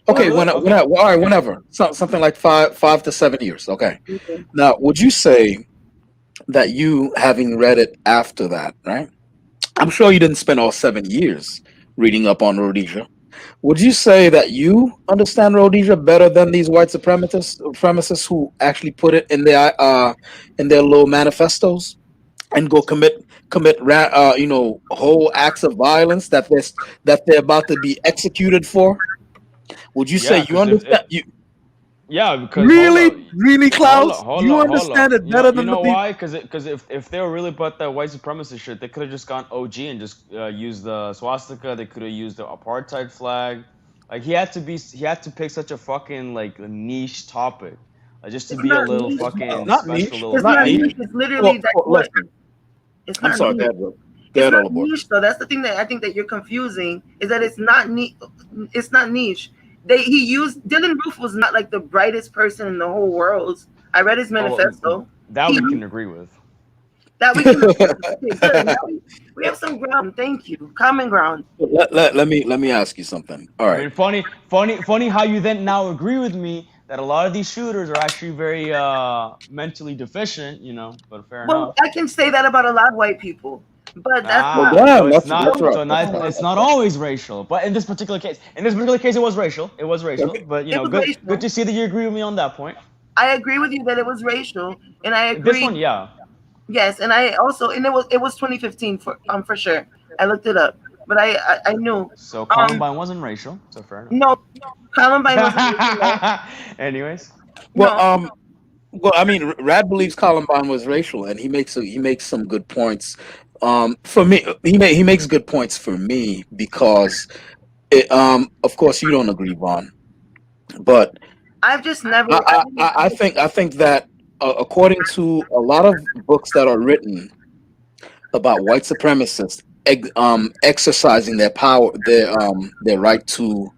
Okay, really? Okay. all right, whenever. Something like 5 to 7 years. Okay. Okay. Now, would you say that you, having read it after that, right? I'm sure you didn't spend all 7 years reading up on Rhodesia. Would you say that you understand Rhodesia better than these white supremacists who actually put it in their little manifestos and go commit whole acts of violence that they're about to be executed for? Would you say Yeah, you 'cause if understand? Yeah, because Really, Klaus? hold You on, understand it You better know, than you know the people. why? Because if they were really about that white supremacist shit, they could have just gone OG and just used the swastika. They could have used the apartheid flag. Like he had to pick such a fucking like a niche topic, just to It's be a not little niche. fucking Not special niche. little It's Not not faggot. niche. It's literally Well, listen, It's I'm not sorry, niche. go ahead, bro. Go It's ahead, not all aboard. niche though. That's the thing that I think that you're confusing is that it's not niche. It's not niche. Dylan Roof was not like the brightest person in the whole world. I read his manifesto. That we can agree with. That we can. Okay, good. Now we have some ground. Thank you. Common ground. Let me ask you something. All I right. mean, funny how you then now agree with me that a lot of these shooters are actually very mentally deficient, but fair Well, enough. I can say that about a lot of white people, but that's Well, So damn, it's that's not right. so not That's it's not always racial, but in this particular case, it was racial. It was racial, Okay. but It was good racial. good to see that you agree with me on that point. I agree with you that it was racial, and I agree. This one, yeah. Yes, and I also it was 2015 for sure. I looked it up, but I knew. So Columbine wasn't racial, so fair enough. No, Columbine wasn't racial. Anyways, Well, No. well, I mean, Rad believes Columbine was racial, and he makes some good points. For me, he makes good points for me because, of course, you don't agree, Vaughn, but I've just never. I think that according to a lot of books that are written about white supremacists exercising their power, their right to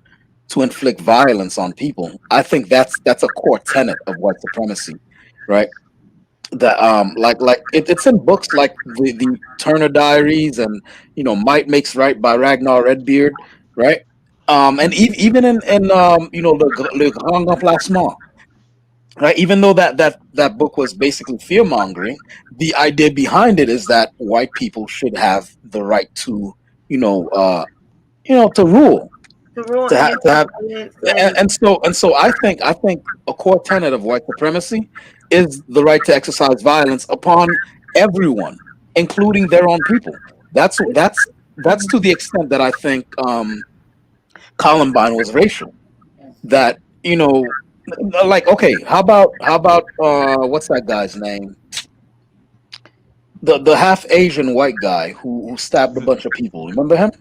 inflict violence on people, I think that's a core tenet of white supremacy, right? That it's in books like the Turner Diaries and Might Makes Right by Ragnar Redbeard, right? And even in Le Grand Remplacement, right? Even though that book was basically fear mongering, the idea behind it is that white people should have the right to to rule. To rule To have- to have- violence And so I think a core tenet of white supremacy is the right to exercise violence upon everyone, including their own people. That's to the extent that I think Columbine was racial. That like, okay, how about what's that guy's name? The half Asian white guy who stabbed a bunch of people. Remember him?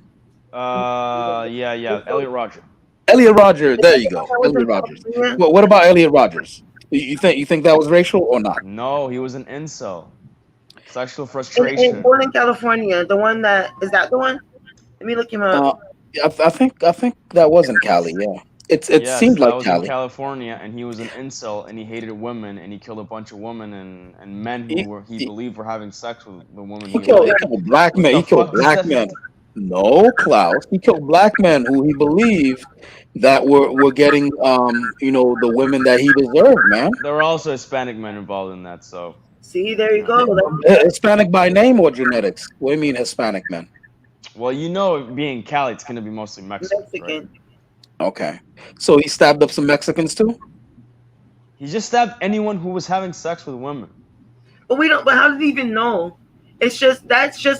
yeah, Elliot Rodger. Elliot Rodgers. There you go, Elliot Rodgers. Yeah. Well, what about Elliot Rodgers? You think that was racial or not? No, he was an incel. Sexual In frustration. Golden, California, the one that is that the one? Let me look him up. I think that was in Cali. Yeah, it Yes, seemed that like was in Cali. California, and he was an incel, and he hated women, and he killed a bunch of women and men who he believed were having sex with the women. He killed black men. He What the killed fuck does black that men. mean? No, Klaus. He killed black men who he believed that were getting the women that he deserved, man. There were also Hispanic men involved in that, so See, there you go. That's- Hispanic by name or genetics? What do you mean Hispanic men? well, being Cali, it's gonna be mostly Mexican. Right? Mexican. Okay, so he stabbed up some Mexicans too. He just stabbed anyone who was having sex with women. But we don't. But how did he even know? That's just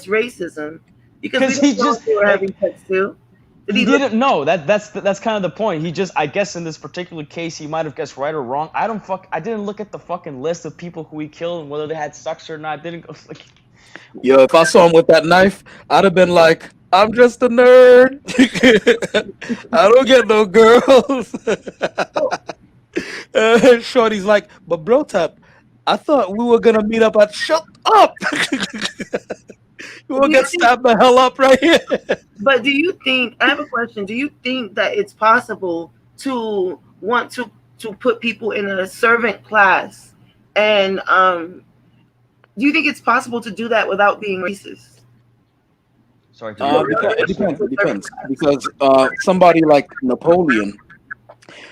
racism. Because 'Cause we he don't know just- if they were having sex too. He didn't know. That's kind of the point. He just, I guess, in this particular case, he might have guessed right or wrong. I didn't look at the fucking list of people who he killed and whether they had sex or not. Didn't go like. Yo, if I saw him with that knife, I'd have been like, I'm just a nerd. I don't get no girls. Shorty's like, but bro, Tap, I thought we were gonna meet up at. Shut up. You will get stabbed the hell up right here. But do you think? I have a question. Do you think that it's possible to want to put people in a servant class, and do you think it's possible to do that without being racist? Sorry. It depends. Because somebody like Napoleon,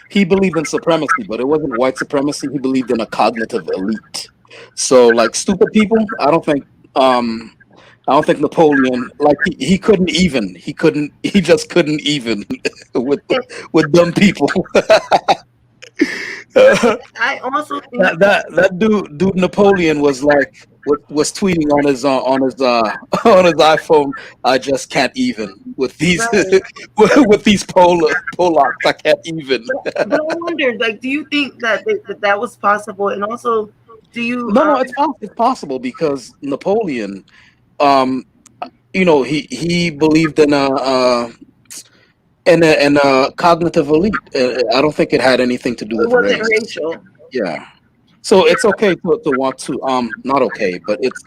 he believed in supremacy, but it wasn't white supremacy. He believed in a cognitive elite. So, like stupid people, I don't think Napoleon, like he just couldn't even with dumb people. I also think that dude Napoleon was tweeting on his iPhone. I just can't even with these Right. with these Polacks. I can't even. But I wondered, like, do you think that that was possible? And also, do you? No, it's possible because Napoleon, he believed in a cognitive elite. I don't think it had anything to do It with wasn't race. racial. Yeah. So it's okay to want to not okay, but it's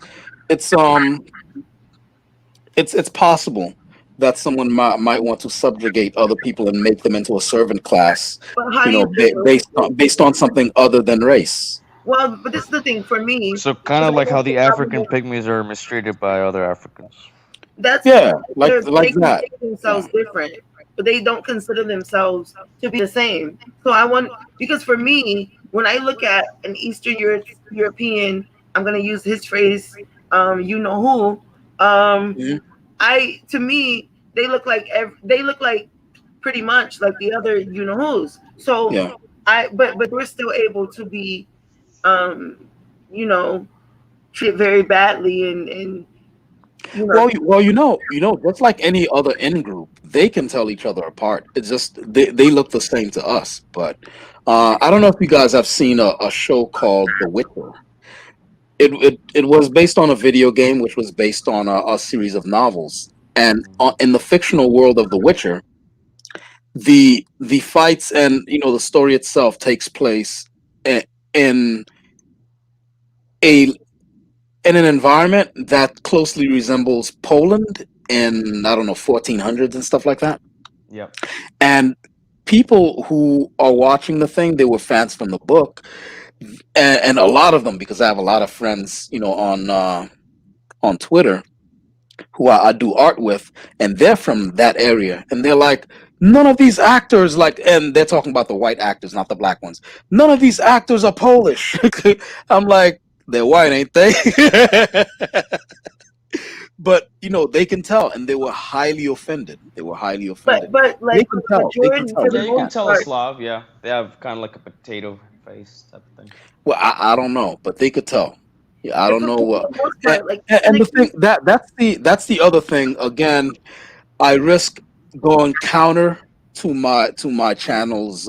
possible that someone might want to subjugate other people and make them into a servant class, But how do you do it? based on something other than race. Well, but this is the thing for me. So kind of like how the African pygmies are mistreated by other Africans. That's Yeah, like they that. consider themselves different, but they don't consider themselves to be the same. So I want, because for me, when I look at an Eastern European, I'm gonna use his phrase, you know who, to me they look like pretty much like the other you know who's. So Yeah. but we're still able to be, treated very badly and. Well, just like any other in group, they can tell each other apart. It's just they look the same to us. But I don't know if you guys have seen a show called The Witcher. It was based on a video game, which was based on a series of novels. And in the fictional world of The Witcher, the fights and the story itself takes place in an environment that closely resembles Poland in, I don't know, 1400s and stuff like that. Yep. And people who are watching the thing, they were fans from the book, and a lot of them, because I have a lot of friends, on Twitter who I do art with, and they're from that area, and they're like, none of these actors, and they're talking about the white actors, not the black ones. None of these actors are Polish. I'm like, they're white, ain't they? But they can tell, and they were highly offended. But like they can tell. Jordan, They can tell. for the Yeah, you can most tell a part, Slav. Yeah, they have kind of like a potato face type of thing. Well, I don't know, but they could tell. Yeah, I don't know what. for the most part, like, And the thing that's the other thing. Again, I risk going counter to my channel's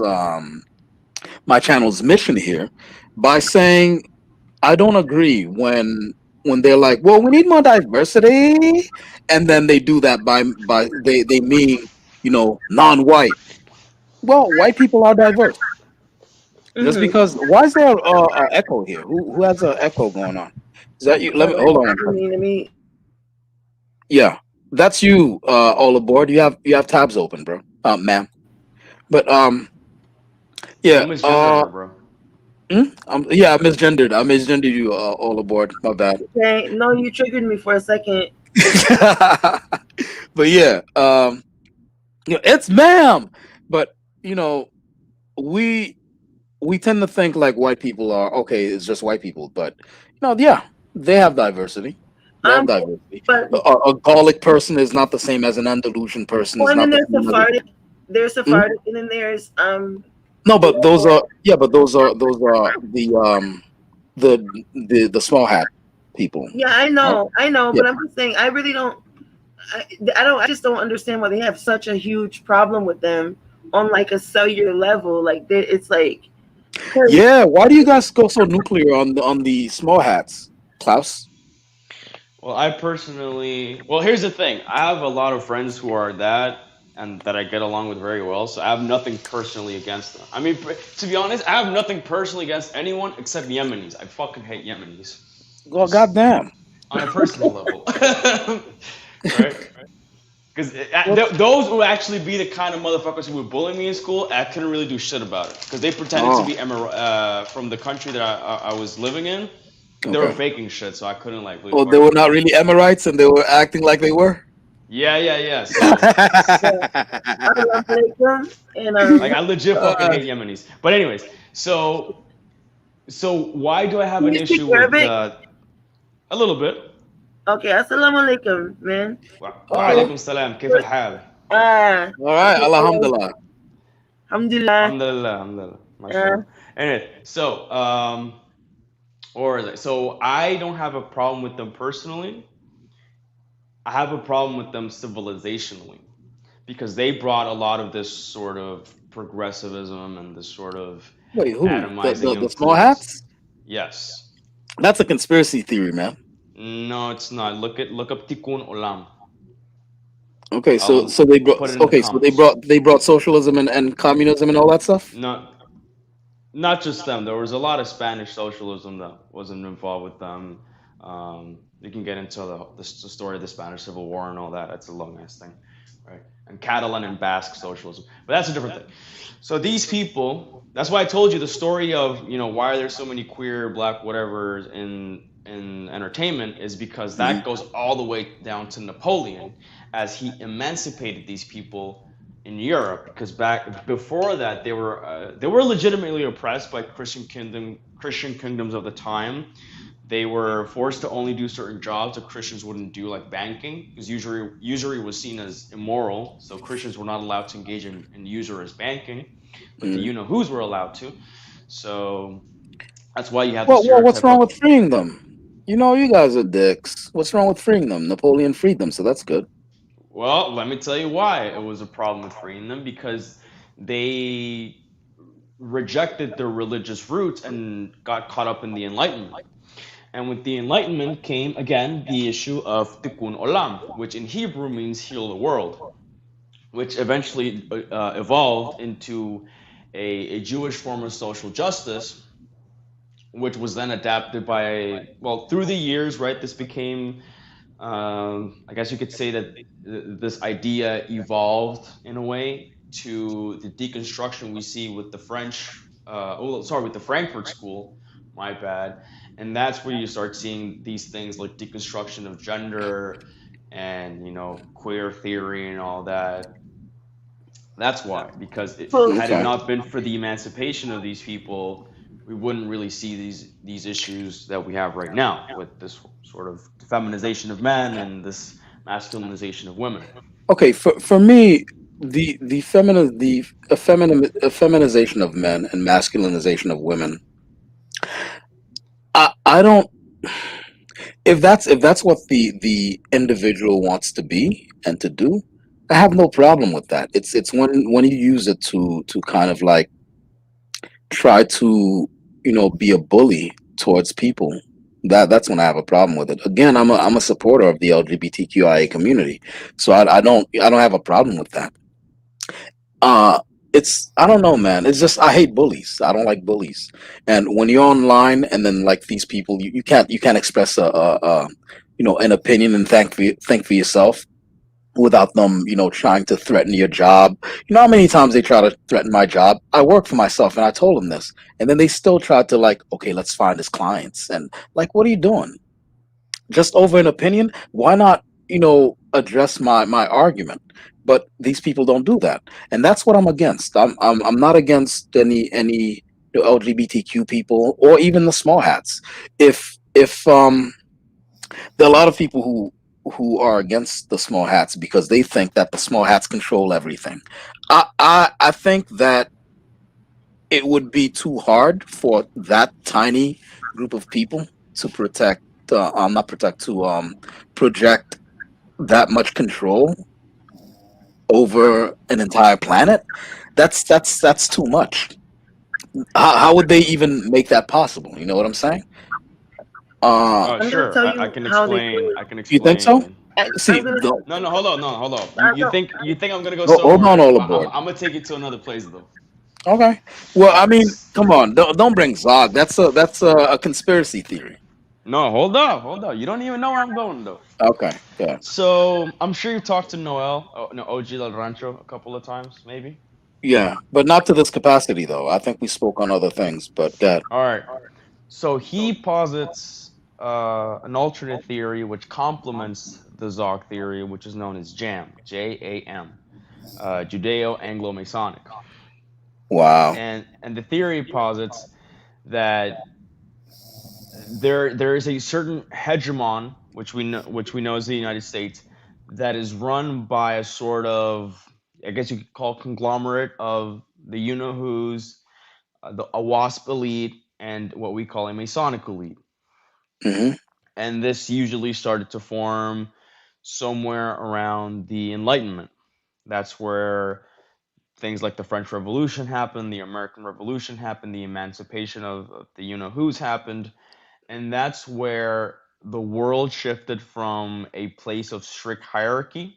mission here by saying I don't agree when they're like, well, we need more diversity, and then they do that by they mean non-white. Well, white people are diverse. Just because, why is there a echo here? Who has an echo going on? Is that you? Let me hold on. Let me. Yeah, that's you. All aboard. You have tabs open, bro. Ma'am. But yeah. Don't misgender her, bro. Yeah, I misgendered you. All aboard. My bad. Okay, no, you triggered me for a second. But yeah, it's ma'am. But we tend to think like white people are okay. It's just white people, but yeah, they have diversity. But a Gallic person is not the same as an Andalusian person. Well, and then Not the same there's Sephardic, and then there's No, but those are the small hat people. Yeah, I know, Yeah. but I'm just saying, I really don't. I just don't understand why they have such a huge problem with them on like a cellular level. Like it's like, 'cause Yeah, why do you guys go so nuclear on the small hats, Klaus? Well, I personally, well, here's the thing. I have a lot of friends who are that and that I get along with very well, so I have nothing personally against them. I mean, to be honest, I have nothing personally against anyone except Yemenis. I fucking hate Yemenis. Well, Just goddamn. on a personal level. Right? Because those would actually be the kind of motherfuckers who would bully me in school. I couldn't really do shit about it because they pretended to Oh, be from the country that I was living in. They were okay. faking shit, so I couldn't like really Oh, they fucking were with not them. really Emirates, and they were acting like they were. Yeah, yeah, yeah. So yeah, Assalamu alaikum, and like I legit fucking Uh, hate Yemenis. But anyways, so why do I have can an you speak issue with Arabic? a little bit? Okay, assalamu alaikum, man. okay. وعليكم السلام كيف الحال؟ All right. Alhamdulillah. Alhamdulillah. Alhamdulillah, alhamdulillah. MashaAllah. Anyway, so I don't have a problem with them personally. I have a problem with them civilizationally because they brought a lot of this sort of progressivism and this sort of Wait, who? atomizing The small influence. hats? Yes. That's a conspiracy theory, man. No, it's not. Look up Tikkun Olam. Okay, I'll so they put brought it in the okay, so comments. they brought socialism and communism and all that stuff. Not just them. There was a lot of Spanish socialism that wasn't involved with them. You can get into the story of the Spanish Civil War and all that. That's a long ass thing, right? And Catalan and Basque socialism, but that's a different thing. So these people. That's why I told you the story of why are there so many queer, black, whatever in entertainment is because Hmm. that goes all the way down to Napoleon as he emancipated these people in Europe because back before that they were legitimately oppressed by Christian kingdoms of the time. They were forced to only do certain jobs that Christians wouldn't do, like banking, because usury was seen as immoral. So Christians were not allowed to engage in usurious banking, but the Hmm. you-know-who's were allowed to. So that's why you have the Well, what's stereotype wrong of, with freeing them? You guys are dicks. What's wrong with freeing them? Napoleon freed them, so that's good. well, let me tell you why it was a problem with freeing them because they rejected their religious roots and got caught up in the Enlightenment. And with the Enlightenment came again the issue of Tikkun Olam, which in Hebrew means heal the world, which eventually evolved into a Jewish form of social justice, which was then adapted by, well, through the years, right? This became, I guess you could say that this idea evolved in a way to the deconstruction we see with the with the Frankfurt School, my bad. And that's where you start seeing these things like deconstruction of gender and, queer theory and all that. That's why, because So had it Okay. not been for the emancipation of these people, we wouldn't really see these issues that we have right now with this sort of feminization of men and this masculinization of women. Okay, for me, the feminization of men and masculinization of women. I don't. If that's what the individual wants to be and to do, I have no problem with that. It's when you use it to kind of like try to be a bully towards people. That's when I have a problem with it. Again, I'm a supporter of the LGBTQIA community, so I don't have a problem with that. Uh, it's I don't know, man. It's just I hate bullies. I don't like bullies. And when you're online and then like these people, you can't express an opinion and think for yourself without them, trying to threaten your job. You know how many times they try to threaten my job? I work for myself and I told them this. And then they still try to like, okay, let's find his clients. And like, what are you doing? Just over an opinion? Why not, address my argument? But these people don't do that. And that's what I'm against. I'm not against any LGBTQ people or even the small hats. If there are a lot of people who are against the small hats because they think that the small hats control everything. I think that it would be too hard for that tiny group of people to not protect to project that much control over an entire planet, that's too much. How would they even make that possible? You know what I'm saying? Uh, I'm gonna Sure. tell I you can how they explain. do I can you think so? explain. it. See, I'm gonna. No, no, hold on, no, hold on. You No, think I'm gonna go hold on, somewhere? all I'm aboard. gonna take you to another place though. Okay. Well, All I right. mean, come on, don't bring Zog. That's a conspiracy theory. No, hold up, hold up. You don't even know where I'm going though. Okay, yeah, So I'm sure you've talked to Noel, no, OG Del Rancho, a couple of times, maybe. yeah, but not to this capacity though. I think we spoke on other things, but that. All right. So he posits an alternate theory which complements the Zog theory, which is known as JAM, Jam, Judeo-Anglo-Masonic, Wow. and the theory posits that there is a certain hegemon, which we know is the United States, that is run by a sort of, I guess you could call, conglomerate of the you know who's, a WASP elite, and what we call a Masonic elite. Hmm. And this usually started to form somewhere around the Enlightenment. That's where things like the French Revolution happened, the American Revolution happened, the emancipation of the you know who's happened, and that's where the world shifted from a place of strict hierarchy,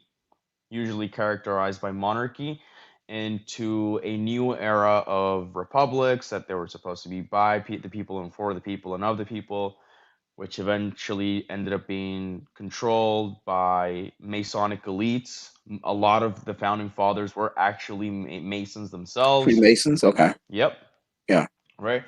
usually characterized by monarchy, into a new era of republics that they were supposed to be by the people and for the people and of the people, which eventually ended up being controlled by Masonic elites. A lot of the founding fathers were actually Masons themselves. Freemasons. Okay. Yep. Yeah. Right.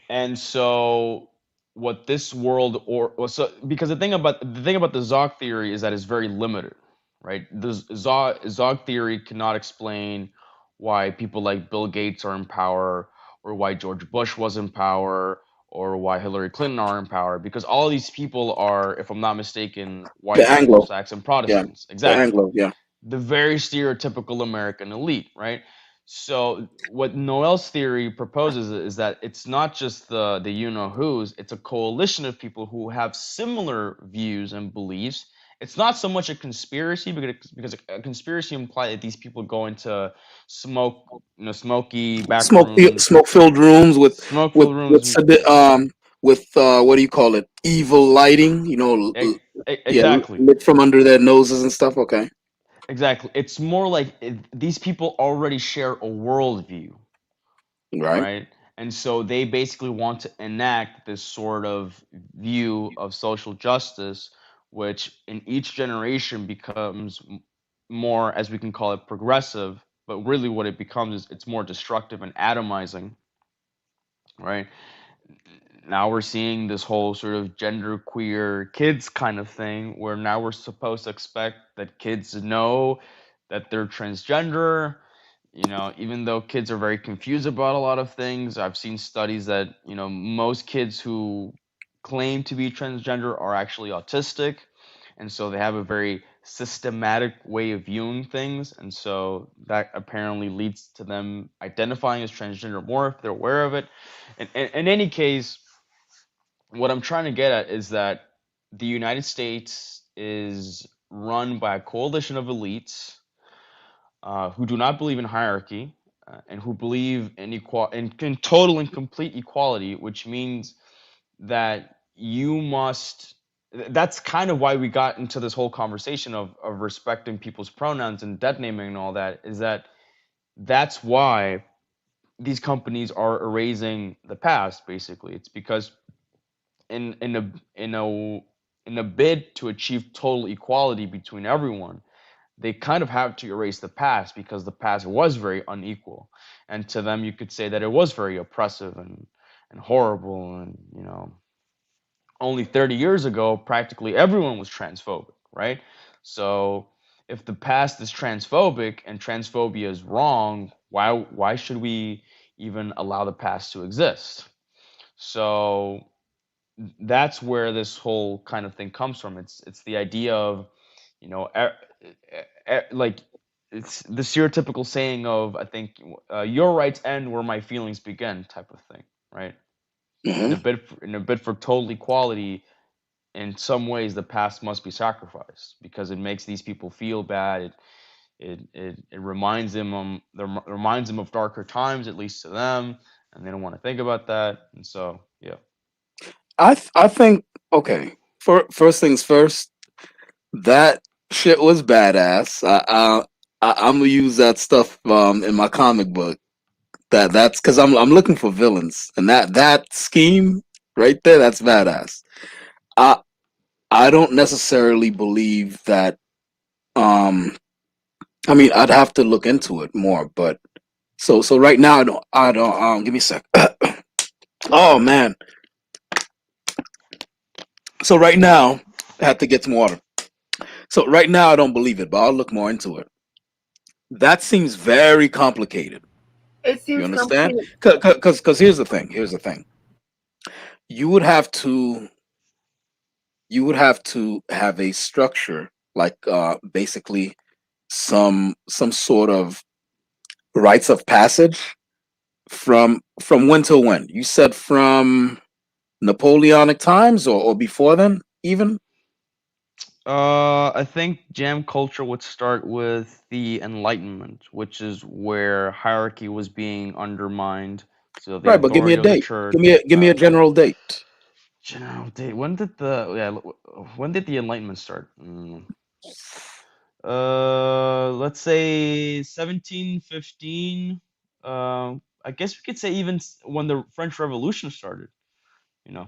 And so what this world, or so, because the thing about the Zog theory is that it's very limited, right? The Zog theory cannot explain why people like Bill Gates are in power, or why George Bush was in power, or why Hillary Clinton are in power, because all these people are, if I'm not mistaken, The white Anglo. Anglo-Saxon Yeah. Protestants. The Exactly. Anglo. Yeah. The very stereotypical American elite, right? So what Noel's theory proposes is that it's not just the you know who's, it's a coalition of people who have similar views and beliefs. It's not so much a conspiracy, because a conspiracy implies that these people go into smoky back rooms, Smoke filled rooms smoke with filled with rooms. sedi- um with what do you call it? Evil lighting. You know, yeah, Exactly. lit from under their noses and stuff. Okay. Exactly. It's more like these people already share a worldview, Right. right? And so they basically want to enact this sort of view of social justice, which in each generation becomes more, as we can call it, progressive. But really, what it becomes is it's more destructive and atomizing, right? Now we're seeing this whole sort of gender queer kids kind of thing, where now we're supposed to expect that kids know that they're transgender. Even though kids are very confused about a lot of things, I've seen studies that most kids who claim to be transgender are actually autistic, and so they have a very systematic way of viewing things, and so that apparently leads to them identifying as transgender more if they're aware of it. In any case, what I'm trying to get at is that the United States is run by a coalition of elites who do not believe in hierarchy, and who believe in total and complete equality, which means that you must. That's kind of why we got into this whole conversation of respecting people's pronouns and dead naming and all that. Is that that's why these companies are erasing the past. Basically, it's because in a bid to achieve total equality between everyone, they kind of have to erase the past, because the past was very unequal, and to them you could say that it was very oppressive and horrible, and only 30 years ago practically everyone was transphobic, right? So if the past is transphobic and transphobia is wrong, why should we even allow the past to exist? So that's where this whole kind of thing comes from. It's the idea of, you know, like, it's the stereotypical saying of, I think, your rights end where my feelings begin, type of thing, right? In Hmm. a bid for total equality, in some ways the past must be sacrificed, because it makes these people feel bad. It reminds them of darker times, at least to them, and they don't want to think about that. And so, yeah. I think okay. First things first, that shit was badass. I'm gonna use that stuff in my comic book. That's because I'm looking for villains, and that scheme right there, that's badass. I I don't necessarily believe that. I mean, I'd have to look into it more, but so right now I don't give me a sec. Oh man. So right now I have to get some water. So right now I don't believe it, but I'll look more into it. That seems very complicated. It You seems understand? complicated. Because here's the thing. Here's the thing. You would have to you would have to have a structure like basically some sort of rites of passage from when till when? You said from Napoleonic times or before then even? I think jam culture would start with the Enlightenment, which is where hierarchy was being undermined. So the Right, but give me a authority of the date. church. Give me a general date. General date. When did the Enlightenment start? Let's say 1715. I guess we could say even when the French Revolution started.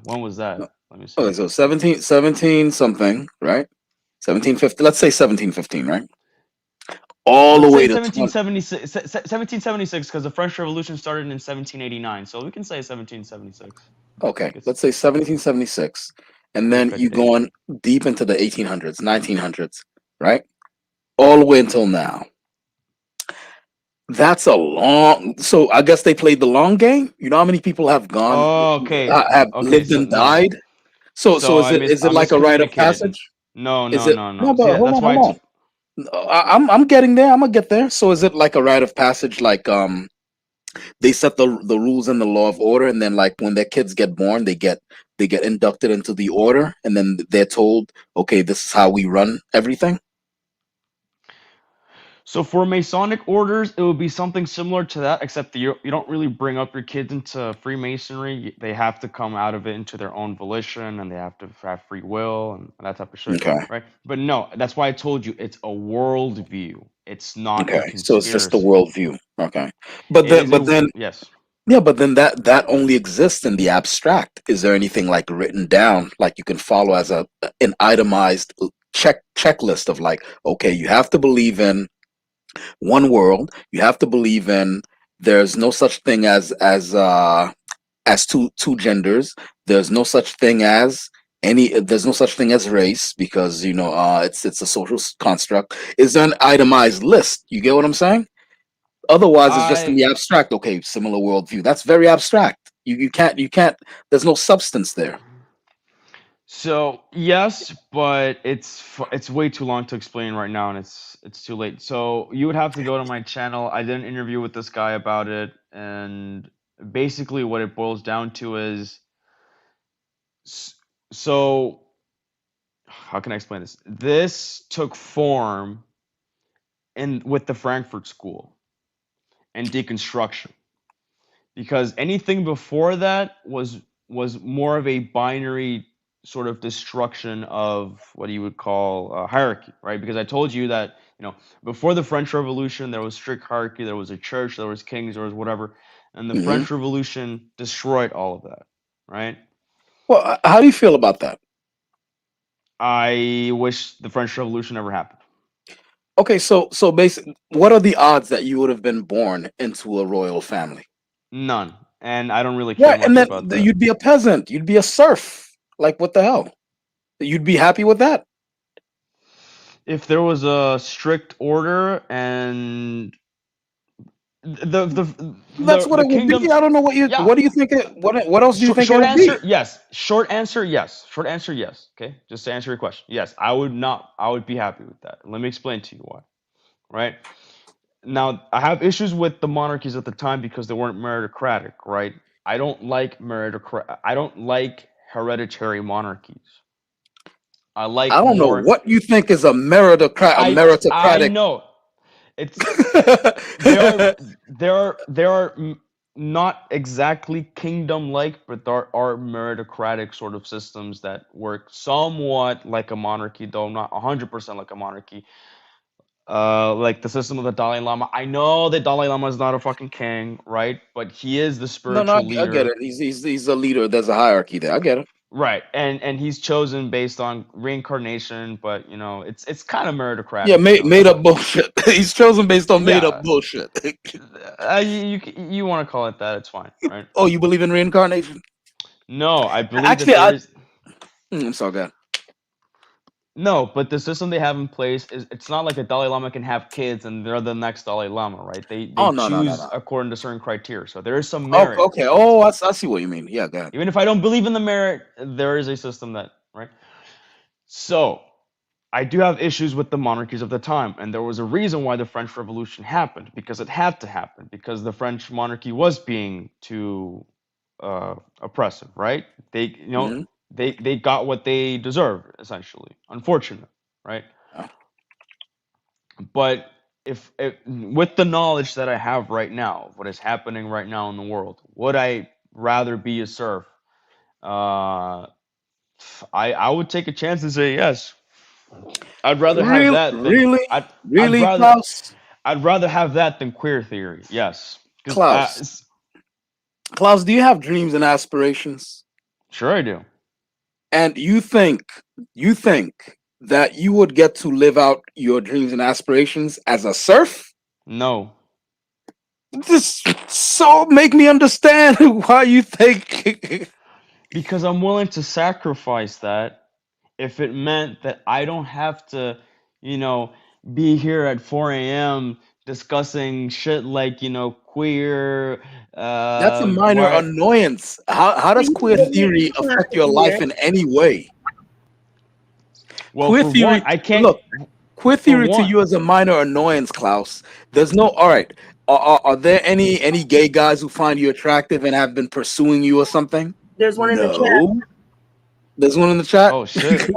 When was that? Let me see. Okay, so 17 something, right? 1750. Let's say 1715, right? All the Let's say way to 20. 1776, 1776, because the French Revolution started in 1789. So we can say 1776. Okay, It's let's say 1776, and then perfect you date. go on deep into the 1800s, 1900s, right? All the way until now. That's a long. So I guess they played the long game. You know how many people have gone, Oh, okay. have Okay, lived so and no. died. So So is I it like a rite of miscommunicated. passage? No, Is no, it no, no? no. See, But hold that's on, why hold on. I'm getting there. I'm gonna get there. So is it like a rite of passage? Like they set the rules and the law of order, and then like when their kids get born, they get inducted into the order, and then they're told, okay, this is how we run everything. So for Masonic orders, it would be something similar to that, except that you don't really bring up your kids into Freemasonry. They have to come out of it into their own volition, and they have to have free will and that type of shit, Okay, right? But no, that's why I told you it's a worldview. It's not a okay. So it's just the conspiracy. worldview. Okay, but It is a then yes. yeah, but then that only exists in the abstract. Is there anything like written down, like you can follow as an itemized checklist of like, okay, you have to believe in one world. You have to believe in there's no such thing as two genders. There's no such thing as any. There's no such thing as race because it's a social construct. Is there an itemized list? You get what I'm saying? Otherwise, it's just in I the abstract. Okay, similar worldview. That's very abstract. You can't. There's no substance there. So yes, but it's way too long to explain right now, and it's too late. So you would have to go to my channel. I did an interview with this guy about it, and basically what it boils down to is s- so how can I explain this? This took form in with the Frankfurt School and deconstruction because anything before that was more of a binary sort of destruction of what you would call hierarchy, right? Because I told you that before the French Revolution there was strict hierarchy, there was a church, there was kings, there was whatever, and the Hmm. French Revolution destroyed all of that, right? Well, how do you feel about that? I wish the French Revolution never happened. Okay, so basically, what are the odds that you would have been born into a royal family? None, and I don't really care Right, and much then about that. you'd be a peasant. You'd be a serf. Like what the hell? You'd be happy with that? If there was a strict order and That's what the it would kingdom. be. I don't know Yeah. what do you think what else do you think it Short would be? answer, yes. Short answer, yes. Short answer, yes. Okay, just to answer your question, yes. I would not. I would be happy with that. Let me explain to you why. Right now, I have issues with the monarchies at the time because they weren't meritocratic. Right. I don't like hereditary monarchies. I like I don't know more. what you think is a I meritocratic. know it's there are not exactly kingdom like, but there are meritocratic sort of systems that work somewhat like a monarchy, though not 100% like a monarchy. Like the system of the Dalai Lama. I know the Dalai Lama is not a fucking king, right? But he is the No, I spiritual get leader. it. He's a leader. There's a hierarchy there. I get it. Right, and he's chosen based on reincarnation, but it's kind of meritocratic, Yeah, made up bullshit. He's chosen based on made up Yeah, bullshit. you want to call it that, it's fine, right? Oh, you believe in reincarnation? No, I believe that Actually, there is I'm sorry, God. no, but the system they have in place is it's not like a Dalai Lama can have kids and they're the next Dalai Lama, right? They Oh no, choose no. according to certain criteria, so there is some Oh, merit. okay. Oh, I see what you mean. Yeah, God. Even if I don't believe in the merit, there is a system that, right? So, I do have issues with the monarchies of the time, and there was a reason why the French Revolution happened, because it had to happen, because the French monarchy was being too oppressive, right? Hmm. They got what they deserved, essentially. Unfortunate, right? But if with the knowledge that I have right now, what is happening right now in the world, would I rather be a serf? Uh, I would take a chance and say yes. I'd rather have Really, that than really, I'd really, rather Klaus. I'd rather have that than queer theory. Yes, because Klaus. Klaus, do you have dreams and aspirations? sure I do. And you think that you would get to live out your dreams and aspirations as a serf? No, This so make me understand why you think. because I'm willing to sacrifice that if it meant that I don't have to, you know, be here at 4 a.m. discussing shit like queer. That's a minor Why? annoyance. How But does you queer don't theory have affect to your be life there. in any way? Well, Queer for theory, one, I can't. look, queer For theory to one, you is a minor annoyance, Klaus. There's no, all right. Are there any gay guys who find you attractive and have been pursuing you or something? There's one in the chat. No. There's one in the chat. oh shit.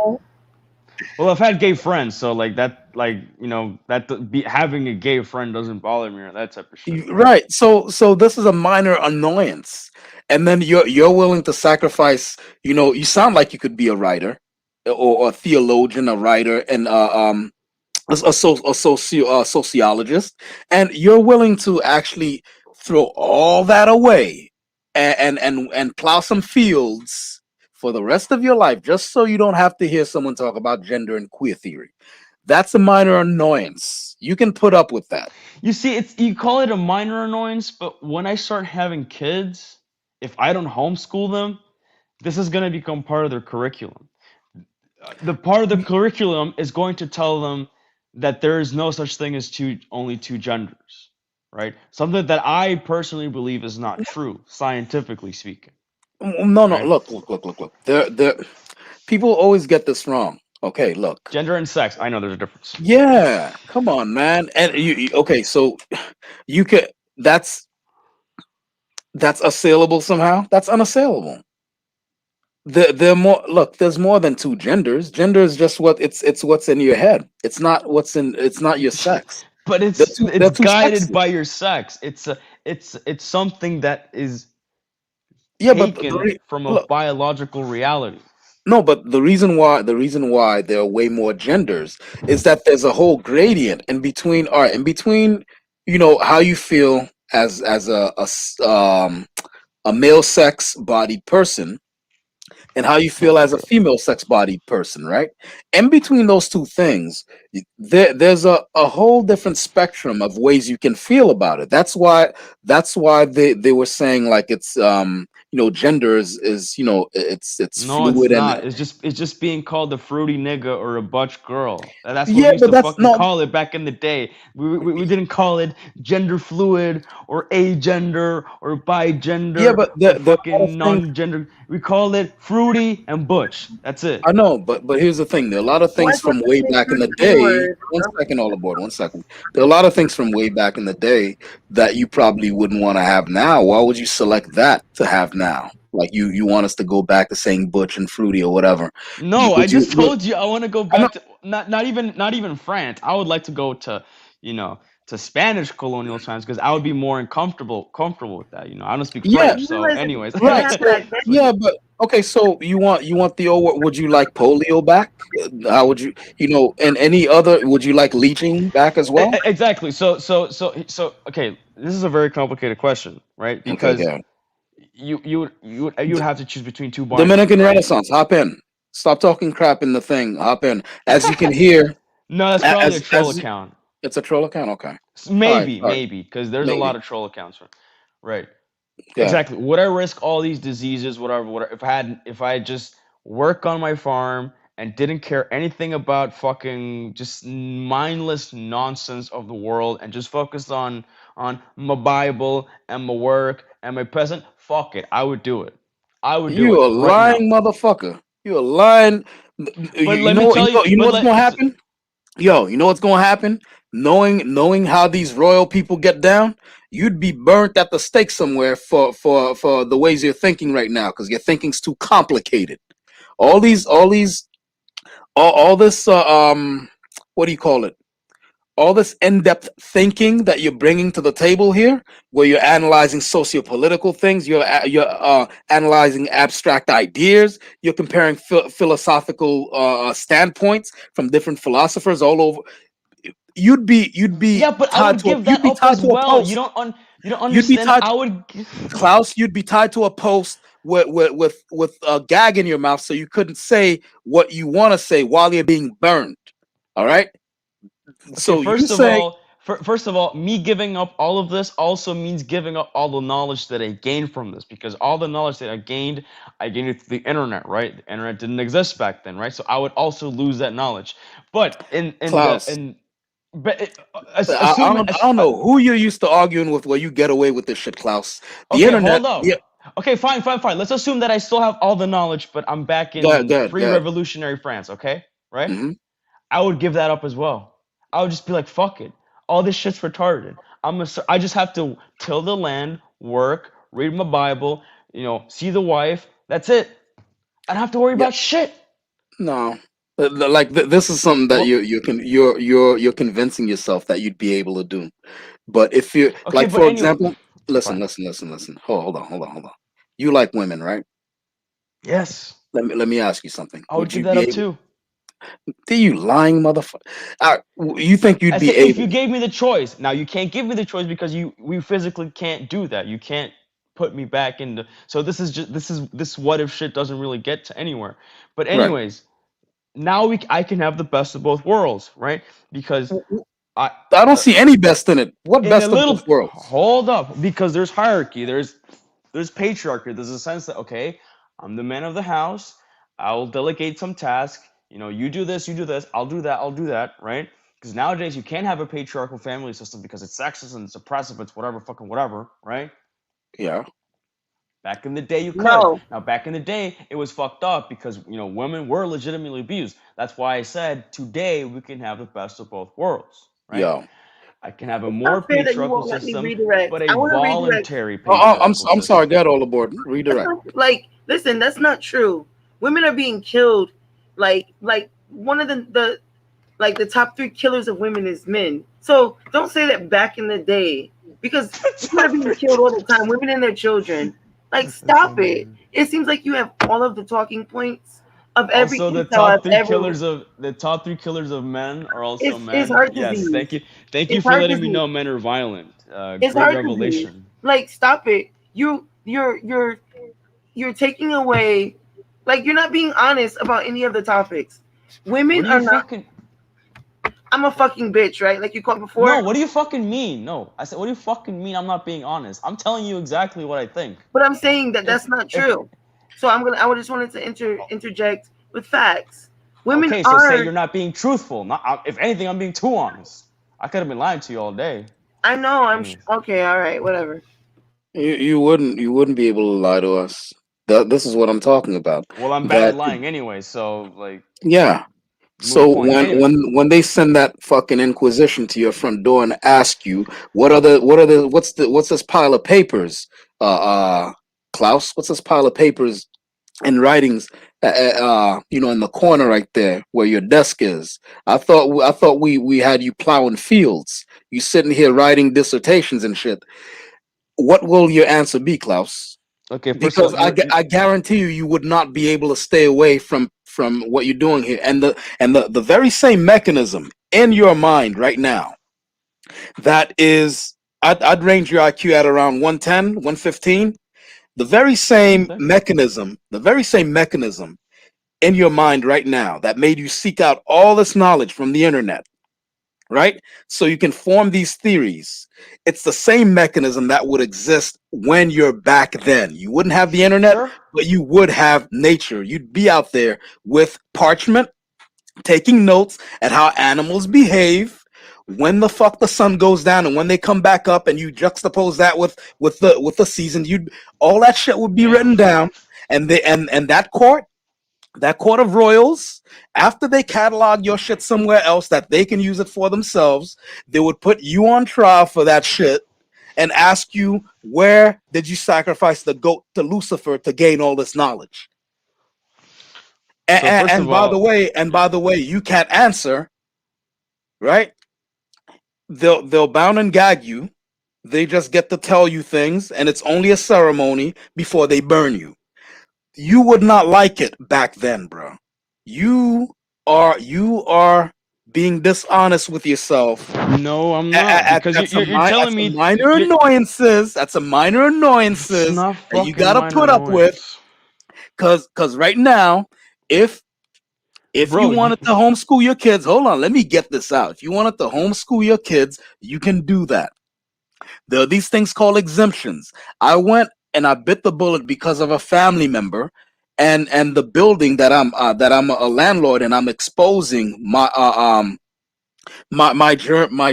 Well, I've had gay friends, so like that, having a gay friend doesn't bother me or that type of shit, right? Right. So this is a minor annoyance. And then you're willing to sacrifice, you sound like you could be a writer or a theologian, a writer, and a sociologist, and you're willing to actually throw all that away and plow some fields for the rest of your life just so you don't have to hear someone talk about gender and queer theory. That's a minor annoyance. You can put up with that. You see, you call it a minor annoyance, but when I start having kids, if I don't homeschool them, this is going to become part of their curriculum. The part of the curriculum is going to tell them that there is no such thing as only two genders, right? Something that I personally believe is not true, scientifically speaking, No, right? look. There, people always get this wrong. Okay, look. Gender and sex, I know there's a difference. Yeah, come on, man. And okay, so you could that's assailable somehow. That's unassailable. There more look, there's more than two genders. Gender is just it's what's in your head. It's not your sex. But They're it's two guided sexes. by your sex. It's something that is Yeah, but taken from a look, biological reality. no, but the reason why there are way more genders is that there's a whole gradient in between. All right, in between, how you feel as a male sex bodied person and how you feel as a female sex bodied person, right? In between those two things, there's a whole different spectrum of ways you can feel about it. That's why they were saying like it's gender is it's No, it's fluid and not. It's just being called a fruity nigga or a butch girl. And that's what we yeah, used but to that's fucking not call it back in the day. We didn't call it gender fluid or agender or yeah, bigender but or there are a lot of fucking things. non-gender. We called it fruity and butch. That's it. I know, but here's the thing. There are a lot of Why things don't from you way say back in the the day. word? One second, all aboard. 1 second. There are a lot of things from way back in the day that you probably wouldn't want to have now. Why would you select that to have now? Like you want us to go back to saying butch and fruity or whatever. No, I Would you? just told you I want to go I know. back to not even France. I would like to go to, you know, to Spanish colonial times because I would be more comfortable with that. You know, I don't speak Yeah, French, You so realize that anyways. they right. have So that. yeah, but okay. So you want the old? Would you like polio back? How would you? And any other? Would you like leeching back as well? Exactly. So okay, this is a very complicated question, right? Okay, Because yeah. you would have to choose between two binaries, Dominican right? Renaissance, hop in. Stop talking crap in the thing. Hop in. As you can hear, No, that's probably a troll account. it's a troll account. Okay. Maybe, All right. maybe, because there's a lot Maybe. of troll accounts, right? Yeah. Exactly. Would I risk all these diseases, whatever, if I just work on my farm and didn't care anything about fucking just mindless nonsense of the world and just focused on my Bible and my work and my present? Fuck it, I would do it. I would do You it a right now. lying motherfucker. You a lying. You, But you let know me what? tell you, You know but what's gonna happen? Yo, you know what's gonna happen? Knowing how these royal people get down, you'd be burnt at the stake somewhere for the ways you're thinking right now, because your thinking's too complicated. All this what do you call it? All this in-depth thinking that you're bringing to the table here, where you're analyzing socio-political things, you're analyzing abstract ideas, you're comparing philosophical standpoints from different philosophers all over. You'd be yeah, but I tied would to a give you'd that be up tied as to a well. You post. don't You'd be understand. tied, I would. Klaus. You'd be tied to a post with a gag in your mouth, so you couldn't say what you want to say while you're being burned. All right. Okay, So you say. first of all, me giving up all of this also means giving up all the knowledge that I gained from this because all the knowledge that I gained it through the internet, right? The internet didn't exist back then, right? So I would also lose that knowledge. But Klaus, assuming I don't know who you're used to arguing with where you get away with this shit, Klaus. The okay, internet. hold up. Yeah, Okay, fine. Let's assume that I still have all the knowledge, but I'm back go ahead, in go ahead, go ahead. pre-revolutionary France, okay? Right? Hmm. I would give that up as well. I would just be like, fuck it. All this shit's retarded. I just have to till the land, work, read my Bible, see the wife. That's it. I don't have to worry Yeah, about shit. no. Like this is something that Well, you're convincing yourself that you'd be able to do. But if you okay, like, but for anyway, example, listen, fine. listen. Hold on. You like women, right? Yes, Let me ask you something. I would Would give you that be up able? too. Do you lying motherfucker? You think you'd I be say if able? you gave me the choice. Now you can't give me the choice because we physically can't do that. You can't put me back into. So this what if shit doesn't really get to anywhere. But Right. anyways, now I can have the best of both worlds, right? Because I I don't see any best in it. What in a best of little both worlds? hold up because there's hierarchy, there's patriarchy. There's a sense that okay, I'm the man of the house. I'll delegate some task. You do this, you do this. I'll do that, right? Because nowadays you can't have a patriarchal family system because it's sexist and it's oppressive. It's whatever, fucking whatever, right? Yeah. Back in the day, you could. No, Now, back in the day, it was fucked up because women were legitimately abused. That's why I said today we can have the best of both worlds, right? Yeah. I can have a it's more not fair that you patriarchal won't let me system, redirect. but a I want to redirect. voluntary I'm patriarchal I'm sorry. system. Get all aboard. That's Redirect. not like listen. That's not true. Women are being killed. Like one of the top 3 killers of women is men. So don't say that back in the day because women are being killed all the time. Women and their children. Like stop it. It seems like you have all of the talking points of every Also, the intel I've top three ever. killers of men are also It's men. heart Yes, disease. thank you It's for heart letting me disease. know men are violent. It's Great heart disease. revelation. Like stop it. You're taking away. Like you're not being honest about any of the topics. What Women do are you not. fucking? I'm a fucking bitch, right? Like you called No, before. what do you fucking mean? No, I said, what do you fucking mean? I'm not being honest. I'm telling you exactly what I think. But I'm saying that If that's not if true. So I just wanted to interject with facts. Women okay, so say are. you're not being truthful. If anything, I'm being too honest. I could have been lying to you all day. I know. Anyways. Okay. All right. Whatever. You wouldn't be able to lie to us. This is what I'm talking about. Well, I'm bad at That lying anyway, so like, yeah. moot So point. Anyway, when they send that fucking inquisition to your front door and ask you what's this pile of papers? Klaus, what's this pile of papers and writings, in the corner right there where your desk is? I thought we had you plowing fields. You sitting here writing dissertations and shit. What will your answer be, Klaus? Okay, first of Because all, I guarantee you would not be able to stay away from what you're doing here, and the very same mechanism in your mind right now that is, I'd range your IQ at around 110, 115. okay. The very same mechanism in your mind right now that made you seek out all this knowledge from the internet, right? So you can form these theories. It's the same mechanism that would exist when you're back then. You wouldn't have the internet, Sure. but you would have nature. You'd be out there with parchment, taking notes at how animals behave, when the fuck the sun goes down and when they come back up, and you juxtapose that with the season. You'd All that shit would be written down, and that court of royals, after they catalog your shit somewhere else that they can use it for themselves, they would put you on trial for that shit and ask you, where did you sacrifice the goat to Lucifer to gain all this knowledge? And, So first of and by the all, way, you can't answer, right? They'll bound and gag you. They just get to tell you things, and it's only a ceremony before they burn you. You would not like it back then, bro. You are being dishonest with yourself. no, I'm not, because That's you're telling me minor you're, annoyances. That's a minor it's annoyances not that you fucking gotta minor put up with. annoyance, Cause right now, if you bro. wanted to homeschool your kids, hold on, let me get this out. If you wanted to homeschool your kids, you can do that. There are these things called exemptions. I went and I bit the bullet because of a family member, and the building that I'm a landlord, and I'm exposing my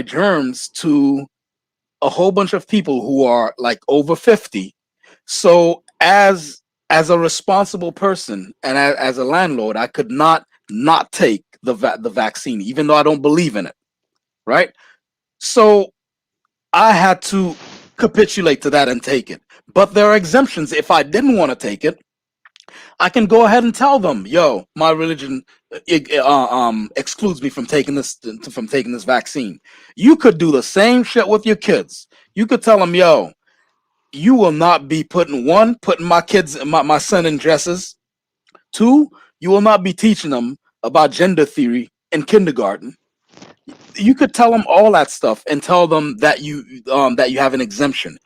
germs to a whole bunch of people who are like over 50. So as a responsible person and as a landlord, I could not take the vaccine, even though I don't believe in it, right? So I had to capitulate to that and take it. But there are exemptions. If I didn't want to take it, I can go ahead and tell them, yo, my religion excludes me from taking this vaccine. You could do the same shit with your kids. You could tell them, yo, you will not be putting my son in dresses. Two, you will not be teaching them about gender theory in kindergarten. You could tell them all that stuff and tell them that you have an exemption.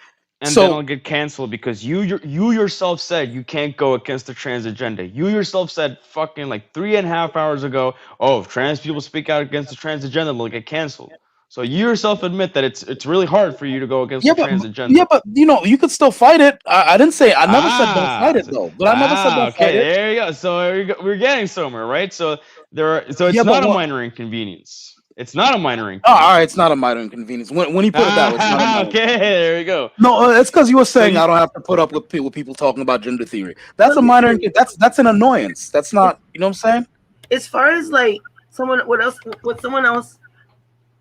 And then So I'll get canceled because you yourself said you can't go against the trans agenda. You yourself said fucking like 3.5 hours ago, oh, if trans people speak out against the trans agenda, they'll get canceled. So you yourself admit that it's really hard for you to go against yeah, the but trans agenda. you could still fight it. I didn't say I never said don't fight it So- though. But I never said don't okay, fight it. there you go. So we're getting somewhere, right? So so it's Yeah, but not a what? minor inconvenience. It's not a minor Oh, inconvenience. all right, it's not a minor inconvenience. When you put it that way, it's not a minor. Okay, there you go. No, it's because you were saying you- I don't have to put up with people talking about gender theory. That's a minor. That's an annoyance. That's not. You know what I'm saying? As far as like what someone else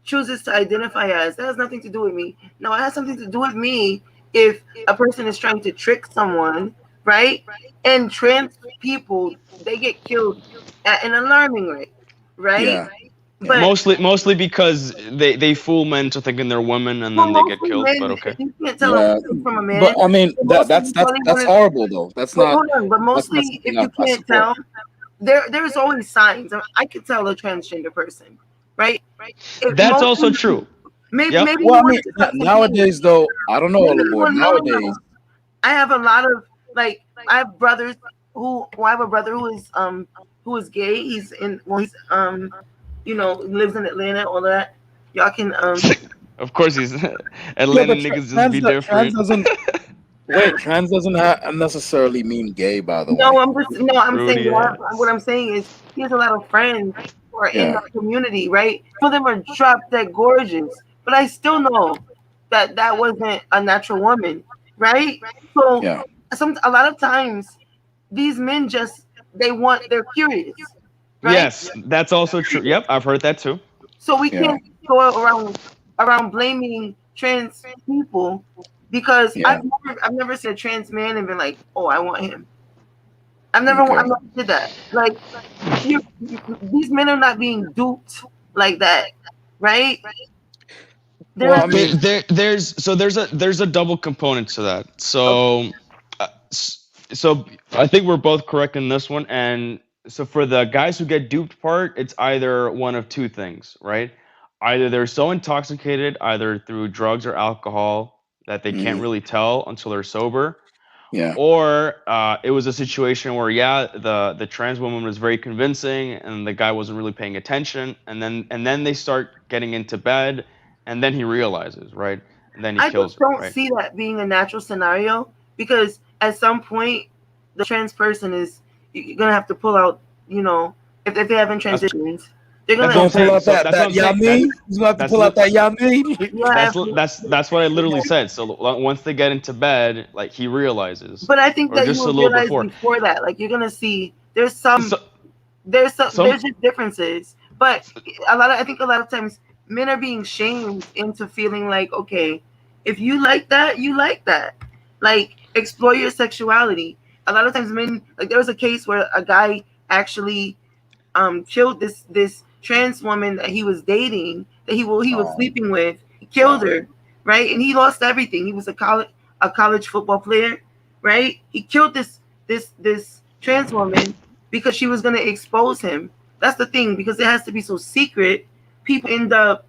chooses to identify as, that has nothing to do with me. No, it has something to do with me if a person is trying to trick someone, right? And trans people, they get killed at an alarming rate, right? Yeah. But Mostly because they fool men to thinking they're women and then they get mostly killed. men, But okay. you can't tell Yeah. a woman from a man. But I mean, But that's mostly that's horrible though. That's But not. hold on, but mostly something if you I can't support. tell, there's always signs. I could tell a transgender person, right? That's also true. Maybe, Yep. maybe Well, I you mean, want to cut some nowadays though, I don't know, Maybe you Labor. want to know Nowadays, I have a lot of like I have brothers I have a brother who is gay. He's lives in Atlanta, all that. Y'all can Of course, he's yeah, Atlanta but niggas just be different. trans doesn't necessarily mean gay, by the way. I'm Rudy saying ass. what I'm saying is he has a lot of friends who are in Yeah. the community, right? Some of them are drop dead gorgeous, but I still know that wasn't a natural woman, right? So Yeah. a lot of times these men they're curious, right? Yes, that's also true. Yep, I've heard that too. So we Yeah. can't go around blaming trans people because Yeah. I've never seen a trans man and been like, oh, I want him. I've never did that. Like these men are not being duped like that, right? They're Well, I not mean, There's a double component to that. So so I think we're both correct in this one. And so for the guys who get duped part, it's either one of two things, right? Either they're so intoxicated, either through drugs or alcohol, that they can't Mhm. really tell until they're sober, yeah. or it was a situation where the trans woman was very convincing and the guy wasn't really paying attention, and then they start getting into bed, and then he realizes, right, and then he I kills just her, don't right? see that being a natural scenario because at some point the trans person is you're gonna have to pull out, you know, if they haven't transitioned, they're That's gonna what I'm Gonna pull saying. out So that's what I'm saying. Yami. He's gonna have to That's pull out that Yami. you have that's what I literally said. So once they get into bed, like he realizes, but I think or that you just a will little realize before. before that, like you're gonna see there's So, there's some just differences. But I think a lot of times men are being shamed into feeling like, okay, if you like that, you like that. Like explore your sexuality. A lot of times men, like there was a case where a guy actually killed this trans woman that he was dating, that he was Oh, sleeping with. He killed her, right? And he lost everything. He was a college football player, right? He killed this trans woman because she was going to expose him. That's the thing, because it has to be so secret. People end up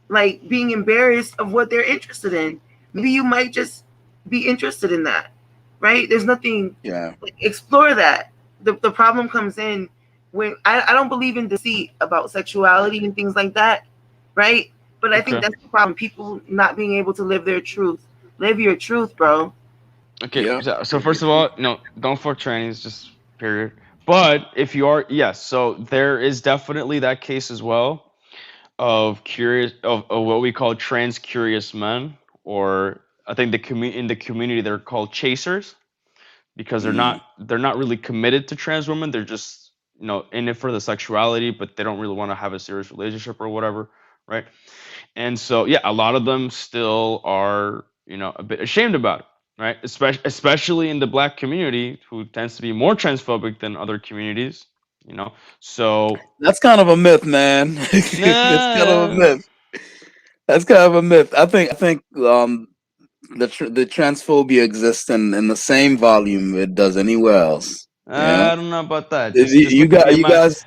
like being embarrassed of what they're interested in. Maybe you might just be interested in that, right? There's nothing. yeah. Explore that. The problem comes in when I don't believe in deceit about sexuality and things like that, right? But I think Okay. that's the problem. People not being able to live their truth. Live your truth, bro. Okay, Yeah. so first of all, no, don't fuck trannies, just period. But if you are, yes, so there is definitely that case as well of what we call trans curious men, or I think in the community they're called chasers, because Mhm. they're not really committed to trans women. They're just, in it for the sexuality, but they don't really want to have a serious relationship or whatever, right? And so yeah, a lot of them still are, a bit ashamed about it, right? Especially in the black community, who tends to be more transphobic than other communities, So That's kind of a myth, man. It's kind of a nah, myth. That's kind of a myth. I think the transphobia exists in the same volume it does anywhere else. Yeah. I don't know about that. If Just you look at the got you amount. guys.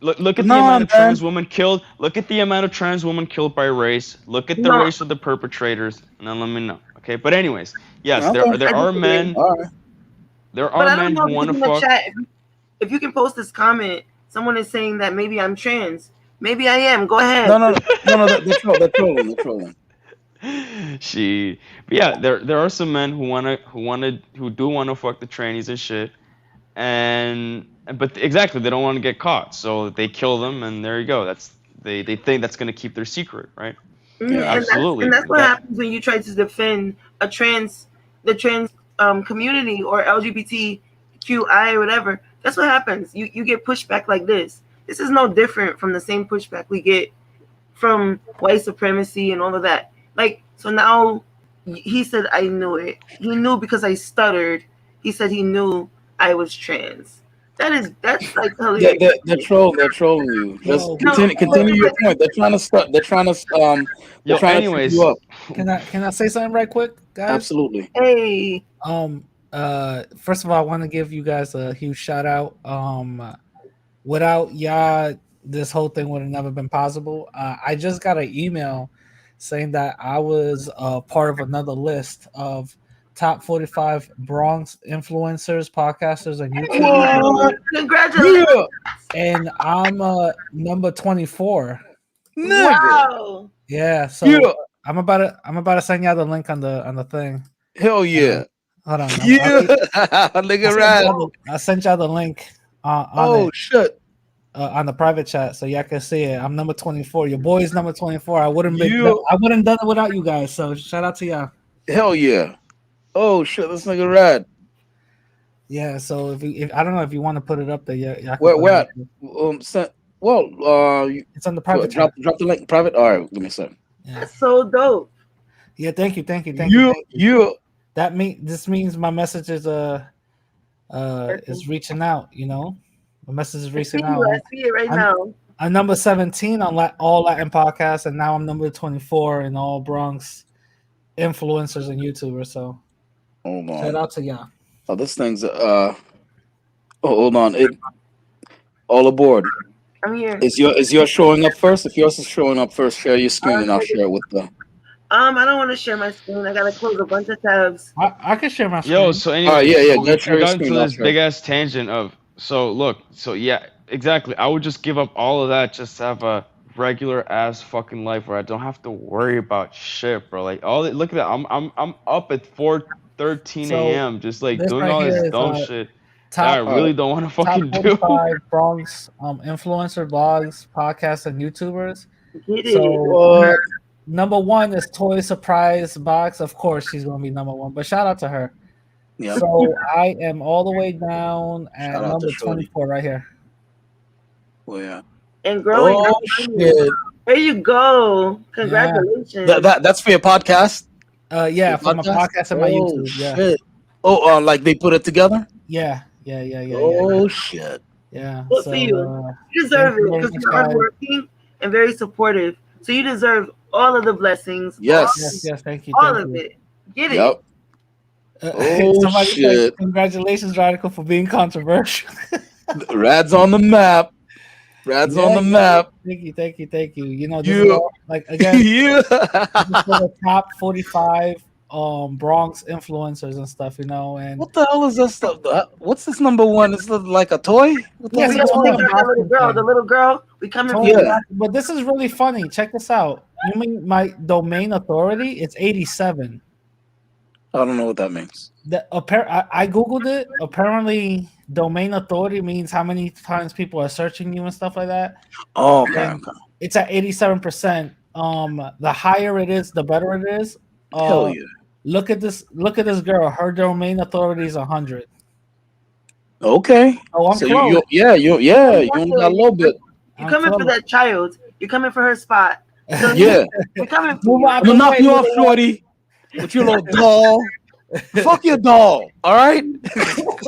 Look at the No, amount of man. trans women killed. Look at the amount of trans women killed by race. Look at the No, race of the perpetrators, and then let me know. Okay, but anyways, yes, there Okay. there I are disagree. men. All right. There But are I don't men know who want because to in the fuck. chat, if you can post this comment, someone is saying that maybe I'm trans. Maybe I am. Go ahead. No. They're trolling. They're trolling. But yeah, there are some men who do want to fuck the trannies and shit, but exactly, they don't want to get caught, so they kill them, and there you go. They think that's gonna keep their secret, right? Yeah. Absolutely. And that's what happens when you try to defend the trans community or LGBTQI or whatever. That's what happens. You get pushback like this. This is no different from the same pushback we get from white supremacy and all of that. Like, so now he said I knew it. He knew because I stuttered. He said he knew I was trans. That's like hilarious. They're trolling you. Just Yo, No, continue your point. They're trying to start. They're Yo, trying to trip anyways, you up. can I say something right quick, guys? Absolutely. hey, First of all, I want to give you guys a huge shout out. Without y'all, this whole thing would have never been possible. I just got an email saying that I was part of another list of top 45 Bronx influencers, podcasters, and YouTubers, congratulations! Yeah. and I'm number 24. Nigga. Wow. Yeah, so Yeah. I'm about to send y'all the link on the thing. Hell yeah. Hold on. Yeah. Nigga, right. I sent y'all the link on Oh shit. on the private chat, so y'all can see it. I'm number 24. Your boy is number 24. I wouldn't Yeah. done it without you guys. So shout out to y'all. Hell yeah. Oh shit. This nigga rad. Yeah. So if I don't know if you want to put it up there, y'all can Where put where it at? up there. Well, It's on the private drop chat. the link private. All right, give me a second. Yeah. That's so dope. Yeah, thank you. Thank you. You This means my message is reaching out, you know. My message is I see reaching you. out. I see it right I'm- now. I'm number 17 on all Latin podcasts, and now I'm number 24 in all Bronx influencers and YouTubers. So hold shout on. out to y'all. Oh, this thing's hold on. It all aboard. I'm here. Is yours showing up first? If yours is showing up first, share your screen and I'll share it with the. I don't want to share my screen. I gotta close a bunch of tabs. I can share my screen. Yo, so anyway, Alright, yeah, so go we share your got into screen, I'll this share. big ass tangent of yeah, exactly. I would just give up all of that just to have a regular ass fucking life where I don't have to worry about shit, bro. Like look at that. I'm up at 4:13 So, a.m. just like this doing right all this here is, dumb shit that I top really don't want to top fucking do. 45 Bronx influencer blogs, podcasts, and YouTubers. Get it. So number 1 is Toy Surprise Box. Of course, she's gonna be number 1. But shout out to her. Yeah. So I am all the way down at Shout out to number Shorty. 24 right here. Well, yeah. And growing. Oh shit. There you go. Congratulations. That's for your podcast? Yeah, Your from a podcast and my Oh, YouTube. Yeah, shit. Oh, like they put it together? yeah. Oh shit. Yeah. Good So for you. You deserve thank it you very because much, you're guys. hardworking and very supportive. So you deserve all of the blessings. Yes. yes, thank you. All thank of you. it. Get it. Yep. Oh, Somebody said, shit. congratulations, Radical, for being controversial. Rad's on the map. Rad's on the map. Thank you. You know, this Yeah. is all, like again, Yeah. this is for the top 45 Bronx influencers and stuff, you know, and What the hell is this stuff? What's this number 1? Is it like a toy? What the Yeah, hell We is it's got this? only the little girl. The little girl. We coming for Totally you. Yeah. not- but this is really funny. Check this out. You mean my domain authority? It's 87. I don't know what that means. I googled it. Apparently, domain authority means how many times people are searching you and stuff like that. Oh, okay. And it's at 87%. The higher it is, the better it is. Hell yeah. Look at this girl. Her domain authority is 100. Okay. Oh, I'm So close. you only got a little bit. You're coming for that child. You're coming for her spot. So Yeah. We're coming for Move you. on. I'm gonna knock you off, shorty. With your little doll. Fuck your doll. All right.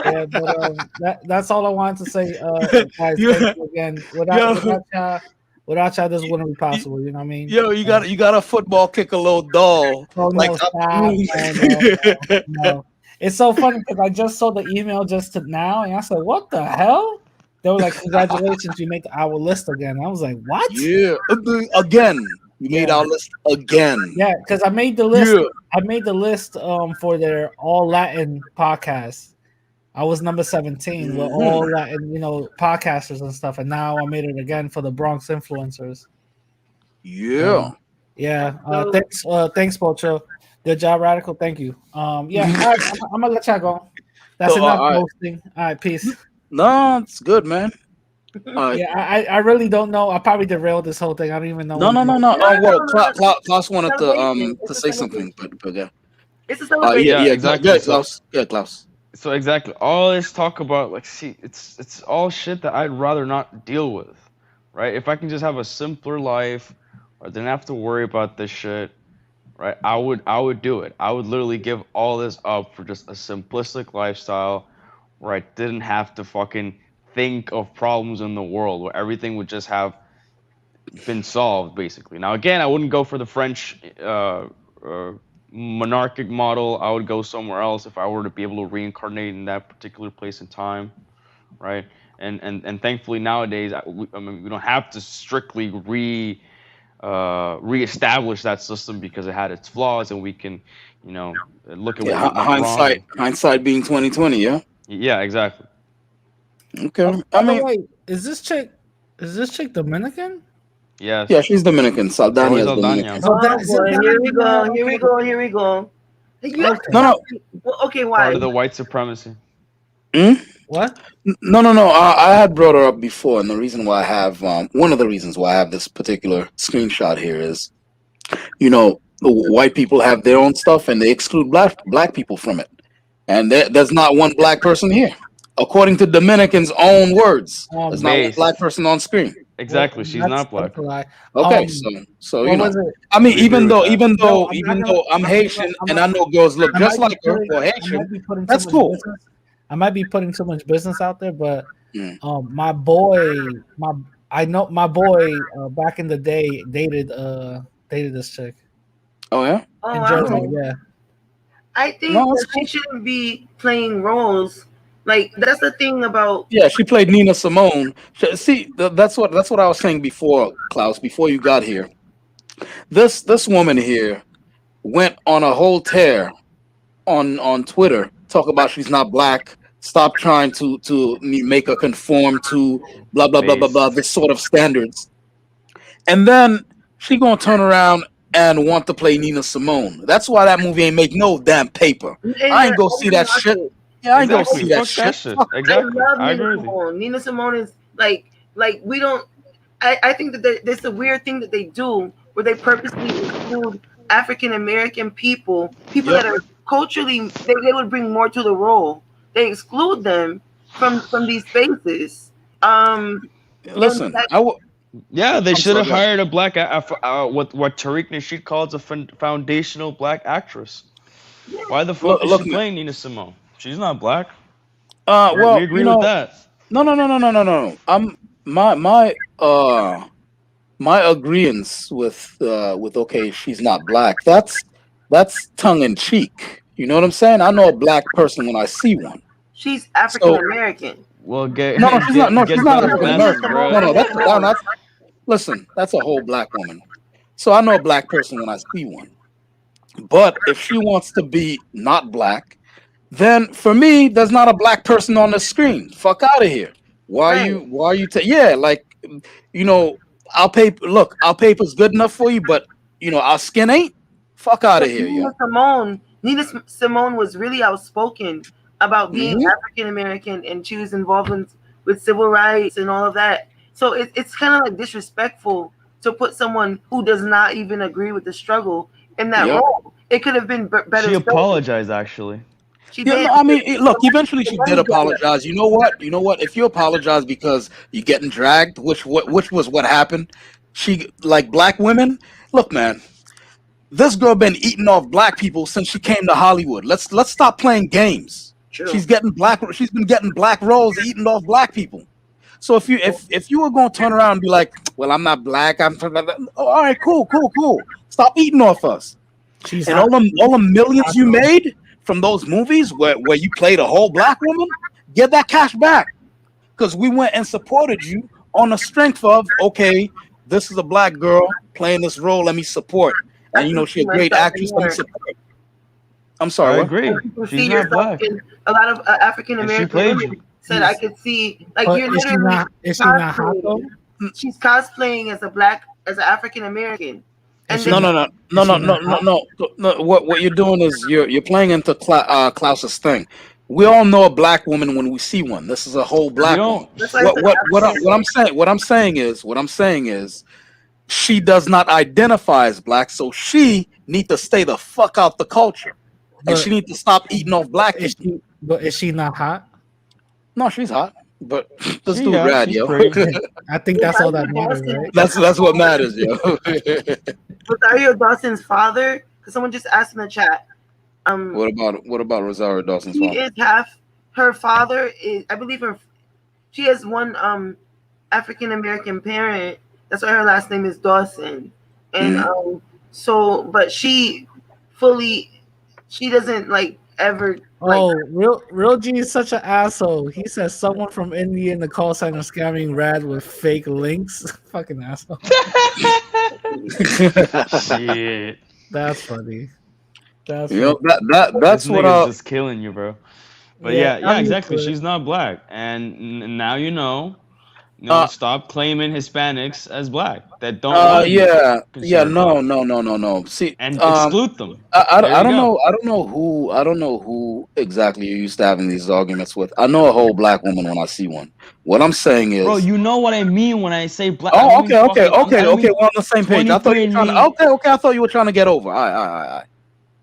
Yeah, but that's all I wanted to say, guys. Yeah. Thank you again. Without y'all, this wouldn't be possible. You know what I mean? Yo, you got a football kick a little doll. Oh, no, Like, stop. No. It's so funny because I just saw the email just to now, and I said, "What the hell?" They were like, "Congratulations, you made our list again." I was like, "What?" Yeah. Again. You made our list again. Yeah, because I made the list. Yeah. I made the list for their all Latin podcast. I was number 17 with all Latin, podcasters and stuff, and now I made it again for the Bronx influencers. Yeah. Yeah. Thanks, Pocho. Good job, Radical. Thank you. Yeah, all right, I'm gonna let y'all go. That's So, enough all right. posting. All right, peace. No, it's good, man. All right. Yeah, I really don't know. I probably derailed this whole thing. I don't even know. No. Oh, well, Klaus wanted Celebration. to It's a say celebration. something, but yeah. It's a celebration. Yeah, Yeah, exactly. Good, Klaus. Yeah, Klaus. So exactly, all this talk about it's all shit that I'd rather not deal with, right? If I can just have a simpler life, or didn't have to worry about this shit, right? I would do it. I would literally give all this up for just a simplistic lifestyle, where I didn't have to fucking think of problems in the world, where everything would just have been solved, basically. Now, again, I wouldn't go for the French monarchic model. I would go somewhere else if I were to be able to reincarnate in that particular place and time, right? And thankfully nowadays, I mean, we don't have to strictly reestablish that system because it had its flaws, and we can, look at what went wrong. Hindsight being 2020. Yeah. Yeah, exactly. Okay. By the way, is this chick Dominican? Yes. Yeah, she's Dominican. Saldana is Saldana. Dominican. Oh, boy. Here we go. You- No. Well, okay, why? Part of the white supremacy. What? No. I had brought her up before, and the reason why I have one of the reasons why I have this particular screenshot here is, the white people have their own stuff, and they exclude black people from it, and there's not one black person here, according to Dominicans' own words. There's not one Based. black person on screen. Exactly. She's that's not black. a lie. Okay, Um, so what you know, was it? I mean, We agree with that. even No, though I'm not even gonna. though I'm I'm not. Haitian I'm and not. I know girls look I just might be like her putting. or I Haitian, might be putting too that's much cool. business. I might be putting too much business out there, but Mm. my boy, my I know my boy back in the day dated this chick Oh yeah, Oh, in I Jersey. know. Yeah, I think no, that's that she cool. shouldn't be playing roles. Like that's the thing about. Yeah, she played Nina Simone. See, that's what I was saying before, Klaus. Before you got here, this woman here went on a whole tear on Twitter, talk about she's not black. Stop trying to make her conform to blah blah blah blah blah Based. this sort of standards, and then she gonna turn around and want to play Nina Simone. That's why that movie ain't make no damn paper. And I ain't go I see didn't that watch shit. it. Yeah, I ain't go Exactly. see that Fuck that shit. shit. Fuck. I Exactly. love I Nina agree with you. Simone. Nina Simone is like we don't. I think that there's a weird thing that they do where they purposely exclude African American people Yep. that are culturally they would bring more to the role. They exclude them from these spaces. And Listen, that, Yeah, they I'm should have sorry, go ahead. hired a black, what Tariq Nasheed calls a foundational black actress. Why the fuck is Look, she playing Nina Simone? She's not black. We well, agree with that. no. My agreement with okay, she's not black. That's tongue in cheek. You know what I'm saying? I know a black person when I see one. she's African So American. Well, get no, she's not. No, she's get not better African Nina glasses, American. Simone. No, bro. no, Nina that's Simone. listen. That's a whole black woman. So I know a black person when I see one. But if she wants to be not black, then for me, there's not a black person on the screen. Fuck out of here. Right. Why are you yeah, like you know, our paper's good enough for you, but our skin ain't. Fuck out of But here, yo. Nina Simone was really outspoken about being Hmm. African American, and she was involved with civil rights and all of that. So it's kind of like disrespectful to put someone who does not even agree with the struggle in that Yep. role. It could have been better. She Stated. apologized, actually. She Yeah, did. no, I mean, look, Because eventually the she did money dried up. apologize. You know what? You know what? If you apologize because you're getting dragged, which was what happened, like black women. Look, man, this girl been eating off black people since she came to Hollywood. Let's stop playing games. True. She's been getting black roles, eating off black people. So if you were gonna turn around and be like, well, I'm not black, oh, all right, cool. Stop eating off us. she's And hot. all the millions you made from those movies where you played a whole black woman, get that cash back. Because we went and supported you on the strength of, okay, this is a black girl playing this role, let me support. And That's she's a what great myself actress, in let me her. support. I'm sorry, I what? agree. You can see She's not yourself black. in a lot of African And she American played women. you. Said I could see like But you're is she literally not? Is she not hot though? cosplaying. She's cosplaying as an African American. And Is she No, then no, not? no, Is no, she no, not no, hot? no. What you're doing is you're playing into Klaus's thing. We all know a black woman when we see one. This is a whole We black woman. don't. that's why I said African What I'm saying is she does not identify as black, so she need to stay the fuck out the culture, and she But need to stop eating off black is people. is she not hot? No, she's hot, but this She dude hot. rad, She's yo. pretty. I think that's all that matters, right? That's what matters, yo. Rosario Dawson's father, because someone just asked in the chat. What about Rosario Dawson's She father? is half. Her father is, I believe, she has one African American parent. That's why her last name is Dawson, and so, but she doesn't like ever. Oh, real G is such an asshole. He says someone from India in the call center scamming Rad with fake links. Fucking asshole. Shit. That's funny. That's You funny. know, that's This what nigga's just killing you, bro. But Yeah, yeah, I'm used exactly. to it. She's not black, and now you know. Uh, Stop claiming Hispanics as black that don't want to be yeah, considered black, no. See, and exclude them. I There you don't go. know. I don't know who exactly you used to having these arguments with. I know a whole black woman when I see one. What I'm saying is, Bro, you know what I mean when I say black. I oh, don't mean okay. fucking. I don't We're mean on the same page. I thought you were trying to. 23andMe. Okay. I thought you were trying to get over. All right.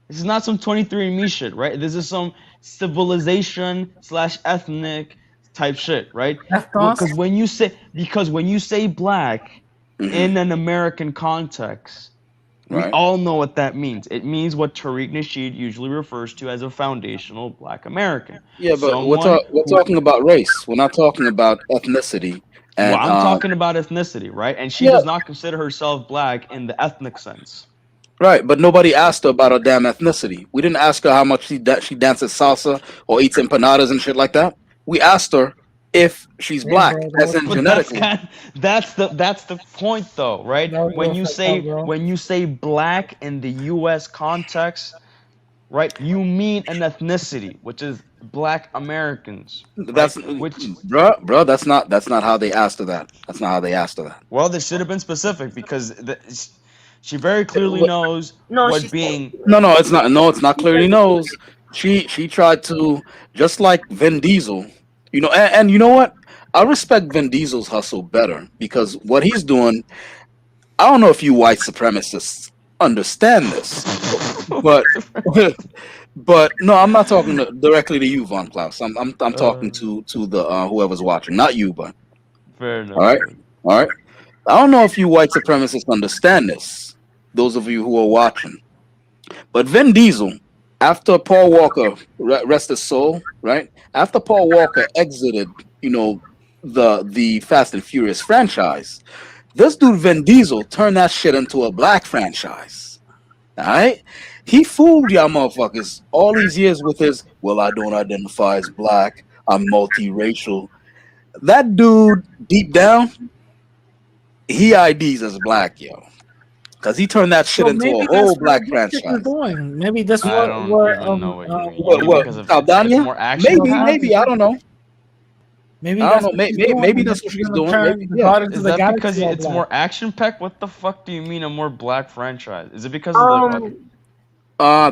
This is not some 23andMe shit, right? This is some civilization / ethnic type shit, right? Ethnos? Because when you say black Mhm. in an American context, we Right. all know what that means. It means what Tariq Nasheed usually refers to as a foundational black American. Yeah, but Someone we're who, talking about race. We're not talking about ethnicity. well, And I'm talking about ethnicity, right? And she yeah, does not consider herself black in the ethnic sense. right. But nobody asked her about her damn ethnicity. We didn't ask her how much she dances salsa or eats empanadas and shit like that. We asked her if she's Damn, black, bro, that as was in But that's genetically. kind that's the point though, right? that was When real you fucked up, say bro. when you say black in the US context, right? You mean an ethnicity, which is black Americans, right? That's Which bruh. That's not how they asked her that. That's not how they asked her that. well, they should have been specific because she very clearly knows No, what she's being No, no, it's not. No, it's not clearly knows. She tried to, just like Vin Diesel, and you know what? I respect Vin Diesel's hustle better because what he's doing. I don't know if you white supremacists understand this, but but no, I'm not talking directly to you, Von Klaus. I'm talking to the whoever's watching, not you, but fair all enough. right, all right. I don't know if you white supremacists understand this. Those of you who are watching. But Vin Diesel, after Paul Walker, rest his soul, right? After Paul Walker exited, the Fast and Furious franchise, this dude Vin Diesel turned that shit into a black franchise. All right, he fooled y'all motherfuckers all these years with his, well, I don't identify as black, I'm multiracial. That dude, deep down, he IDs as black, yo. Because he turned that shit So into a maybe whole that's black what this is franchise. doing. Maybe that's I what don't even know what you mean. What, Maybe because of it's Saldana? more action Maybe, I don't know. maybe I that's don't know. what she's Maybe, doing. maybe that's what she's doing. Turn Maybe, the yeah. Guardians Is of the that because Galaxy all it's black. more action packed? What the fuck do you mean a more black franchise? Is it because of the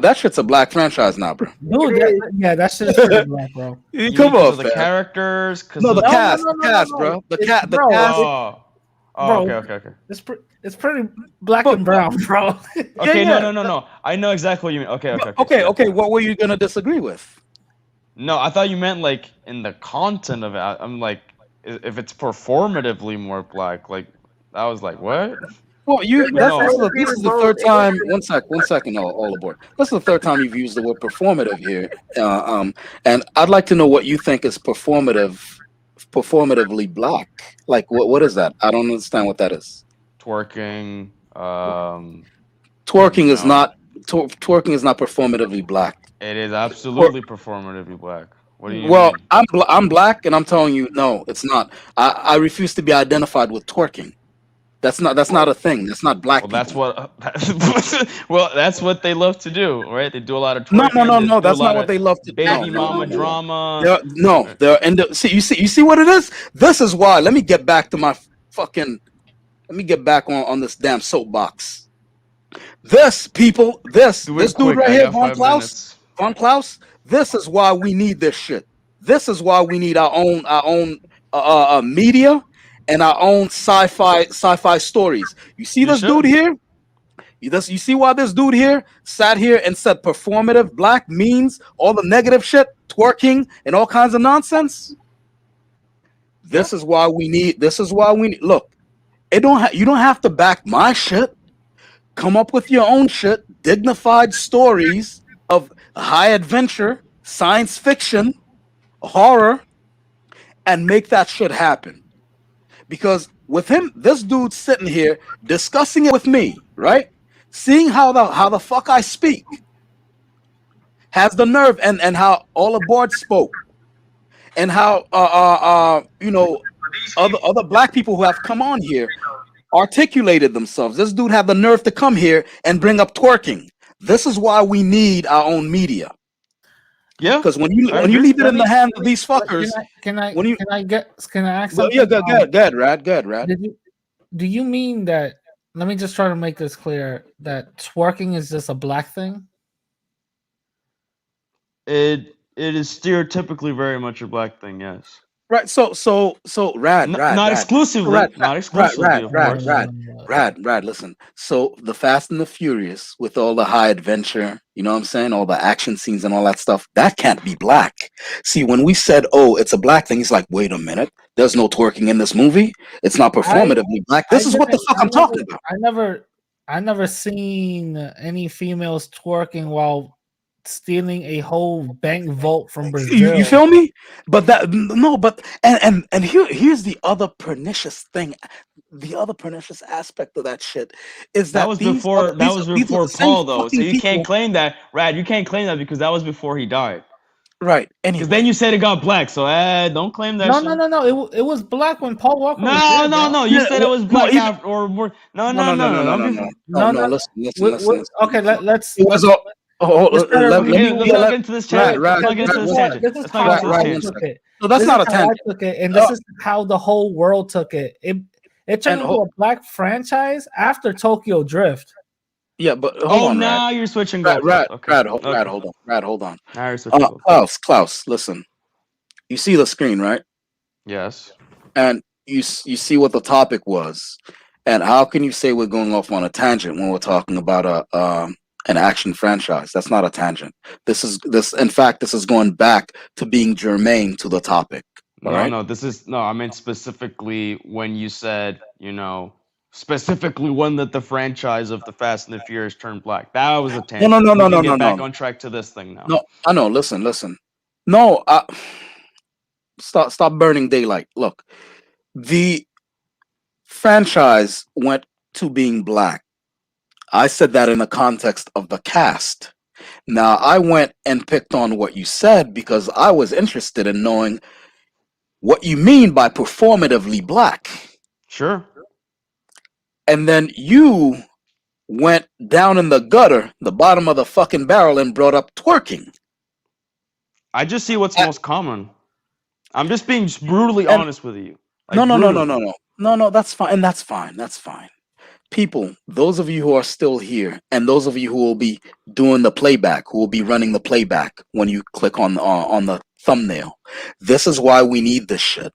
That shit's a black franchise now, bro. Dude, that shit is pretty black, bro. you mean Come because on, of the fam. characters? Because No, of the No, cast, no, the no, no, cast, no. bro. The It's- cat, the bro, cast. Oh, Bro, okay. It's pretty black But- and brown, bro. Okay, yeah. No. I know exactly what you mean. Okay. Okay. What were you gonna disagree with? No, I thought you meant like in the content of it. I'm like, if it's performatively more black, like I was like, what? Well, Yes, no. I this agree is with the both. third It time. was- One second, all aboard. This is the third time you've used the word performative here. And I'd like to know what you think is performatively black. Like, what is that? I don't understand what that is. Twerking. Twerking is No. not twerking is not performatively black. It is absolutely performatively black. What do you Well, mean? I'm black, and I'm telling you, no, it's not. I refuse to be identified with twerking. That's not a thing. That's not black. Well, that's people. what. Well, that's what they love to do, right? They do a lot of No, twerking. no. they do a That's lot not what of they love to do. baby No. mama drama. They're and you see what it is. This is why. Let me get back to my fucking. Let me get back on this damn soapbox. This people, this Do it dude quick. right I here, got Von 5 Klaus. minutes. Von Klaus. This is why we need this shit. This is why we need our own media and our own sci-fi stories. You see You this should. dude here? You see why this dude here sat here and said performative black means all the negative shit, twerking and all kinds of nonsense? This is why we need. Look, you don't have to back my shit. Come up with your own shit, dignified stories of high adventure, science fiction, horror, and make that shit happen. Because with him, this dude sitting here discussing it with me, right? Seeing how the fuck I speak, has the nerve, and how all aboard spoke, and how other black people who have come on here articulated themselves. This dude had the nerve to come here and bring up twerking. This is why we need our own media. Yeah. Because when you agree. leave it in the hands of these fuckers, Can I when you- ask well, something? yeah, go ahead, Rad. Do you mean that? Let me just try to make this clear that twerking is just a black thing. It is stereotypically very much a black thing. Yes. Right. So Rad, Not Rad, Rad. exclusively, Rad, not Rad, exclusively, of Rad, course. Rad, Rad. Listen. So the Fast and the Furious, with all the high adventure, you know what I'm saying, all the action scenes and all that stuff, that can't be black. See, when we said, "Oh, it's a black thing," he's like, "Wait a minute. There's no twerking in this movie. It's not performatively black." I This is what the didn't. fuck I'm talking about. I never seen any females twerking while stealing a whole bank vault from Brazil. You feel me? But that no, but and here's the other pernicious thing. The other pernicious aspect of that shit is That that was these before are, these are Paul the same though. So fucking you can't people, claim that, Rad. You can't claim that because that was before he died. right? Because then Anyway, you said it got black. So don't claim that No, shit. no, no, no. It was black when Paul Walker was No, dead, no, bro. no. You yeah, said it was no, black even after or more. No, no, no, no, no, no, no. no, Don't no, be. no, No, no. no. Listen. Okay, It was all. let's try to Let Okay, me let's review. not let get into this Rad, tangent. Rad, Let's not get into Rad, this one tangent. This is Let's not how get into this I one tangent. took second. it. So that's This not is a how I tangent. took it, and Uh, this is how the whole world took it. It turned and into a black franchise after Tokyo Drift. yeah, but hold Oh, on, Rad. now you're switching goalposts. Okay, Rad, okay. hold on. Rad, hold on. Now you're switching goalposts. Klaus, listen. You see the screen, right? Yes. And you see what the topic was. And how can you say we're going off on a tangent when we're talking about an action franchise? That's not a tangent. This in fact this is going back to being germane to the topic. All No, right? no. I meant specifically when you said, specifically when that the franchise of the Fast and the Furious turned black. That was a No, no, tangent. no, We no, no, can no, get back no. on track to this thing now. No, I know. Listen. No, stop burning daylight. Look, the franchise went to being black. I said that in the context of the cast. Now, I went and picked on what you said because I was interested in knowing what you mean by performatively black. Sure. And then you went down in the gutter, the bottom of the fucking barrel, and brought up twerking. I just see what's I- most common. I'm just being brutally And honest with you. no, Like no, no, no, brutally. no, no, no. That's fine. And that's fine. That's fine. People, those of you who are still here, and those of you who will be doing the playback, who will be running the playback when you click on the thumbnail, this is why we need this shit.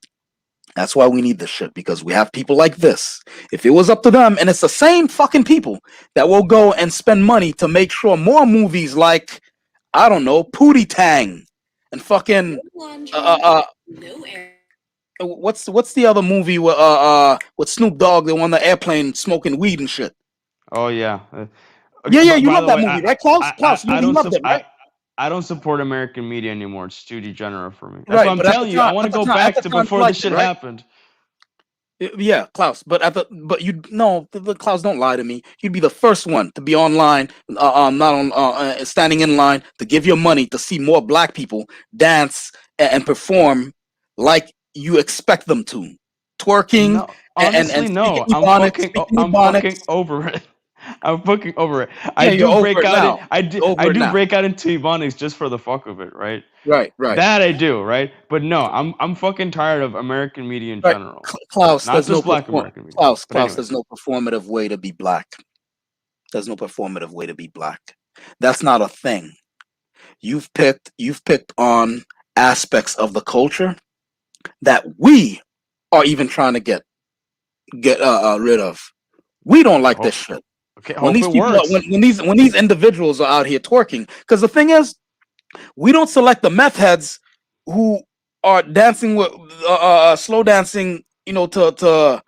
That's why we need this shit, because we have people like this. If it was up to them, and it's the same fucking people that will go and spend money to make sure more movies like, I don't know, Pootie Tang and fucking what's the other movie with Snoop Dogg that on the airplane smoking weed and shit? Oh yeah. Yeah, you By love the that way, movie, right, Klaus? Klaus, I you don't loved it, right? I don't support American media anymore. It's too degenerate for me. That's Right, what I'm but at the telling you. I time, want at to the go time, at back the to time, you before liked this it, shit right? happened. Yeah, Klaus, but you no, the Klaus, don't lie to me. You'd be the first one to be online, not on, standing in line to give your money to see more black people dance and perform like you expect them to, twerking No, honestly, and no. speaking I'm fucking Ebonics. over it. I'm fucking over it. I Yeah, you're do over break it out in now. I You're over it do now. break out into Ebonics just for the fuck of it, right? Right. That I do, right? But no, I'm fucking tired of American media in Right. general. Klaus, Not just black American media. But Klaus, anyways. there's no performative way to be black. There's no performative way to be black. That's not a thing. You've picked on aspects of the culture that we are even trying to get rid of. We don't like this shit. Okay, When hope these it people works. when these individuals are out here twerking, because the thing is, we don't select the meth heads who are dancing with slow dancing, to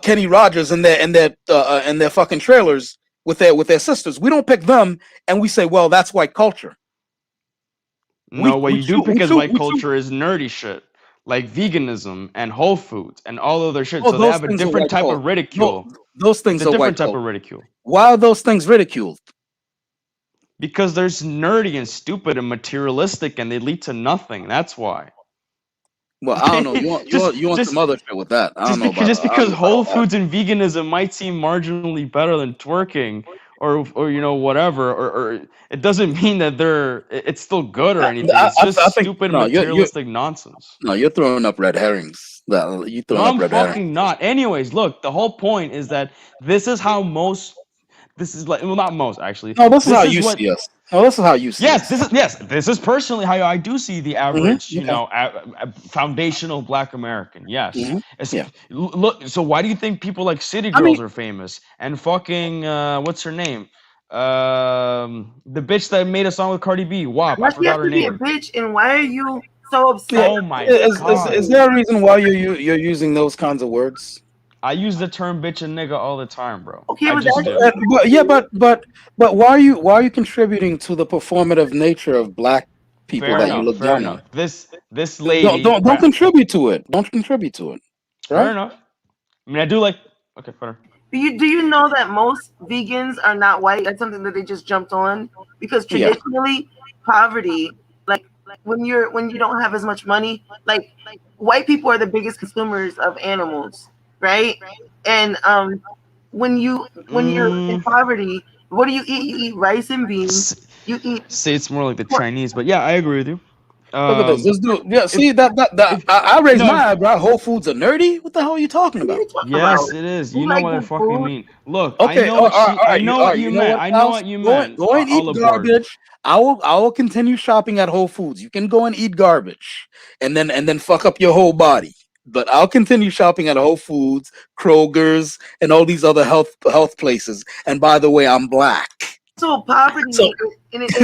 Kenny Rogers and their fucking trailers with their sisters. We don't pick them and we say, well, that's white culture. No, what you do pick as white we culture is nerdy shit, like veganism and Whole Foods and all other shit. Oh, So they those have a things are different white type culture. of ridicule. No, those It's things a are different white type of culture. ridicule. Why are those things ridiculed? Because they're nerdy and stupid and materialistic and they lead to nothing. That's why. Well, I don't know. You want Just some other shit with that. I don't know just about because I don't know Whole about that. Foods and veganism might seem marginally better than twerking or whatever, or it doesn't mean that it's still good or anything. It's just I think stupid no, materialistic nonsense. you're throwing up red herrings. No, I'm fucking not. Anyways, look, the whole point is that this is how most This is like, well, not most actually. No, this is This how is you what. see us. No, this is how you see Yes, us. this is personally how I do see the average, you Okay. know, foundational Black American. Yes, Yeah. look. So why do you think people like City I Girls mean, are famous and fucking what's her name? The bitch that made a song with Cardi B. WAP. I Why she forgot have her to be a name. bitch? And why are you so yeah. upset? Oh my Is god. there a reason why you're using those kinds of words? I use the term bitch and nigga all the time, bro. Okay, I but just that's do. But yeah, but why are you contributing to the performative nature of black people Fair that you enough. look Fair down on? enough. This lady, Don't right? contribute to it. Don't contribute to it. Fair Right? enough. I mean, I do like. Okay, fair. do you know that most vegans are not white? That's something that they just jumped on because Yeah. traditionally poverty, like when you don't have as much money, like white people are the biggest consumers of animals, right? And when you're in Mm, poverty, what do you eat? You eat rice and beans. s- You eat say it's more like the pork. Chinese, but yeah, I agree with you. Look at this. Um, This dude. Yeah. if See that if I raised no, my if eyebrow. Whole Foods are nerdy. What the hell are you talking What are about? you talking about? yes, it is. We You know like what I good fucking food. mean. Look, I Okay, know what she. all I right, know all what right. you You know meant. what, I know Klaus? what you Go and meant. go and eat Olive board. garbage. I will continue shopping at Whole Foods. You can go and eat garbage, and then fuck up your whole body. But I'll continue shopping at Whole Foods, Kroger's, and all these other health places. And by the way, I'm black. So poverty So in its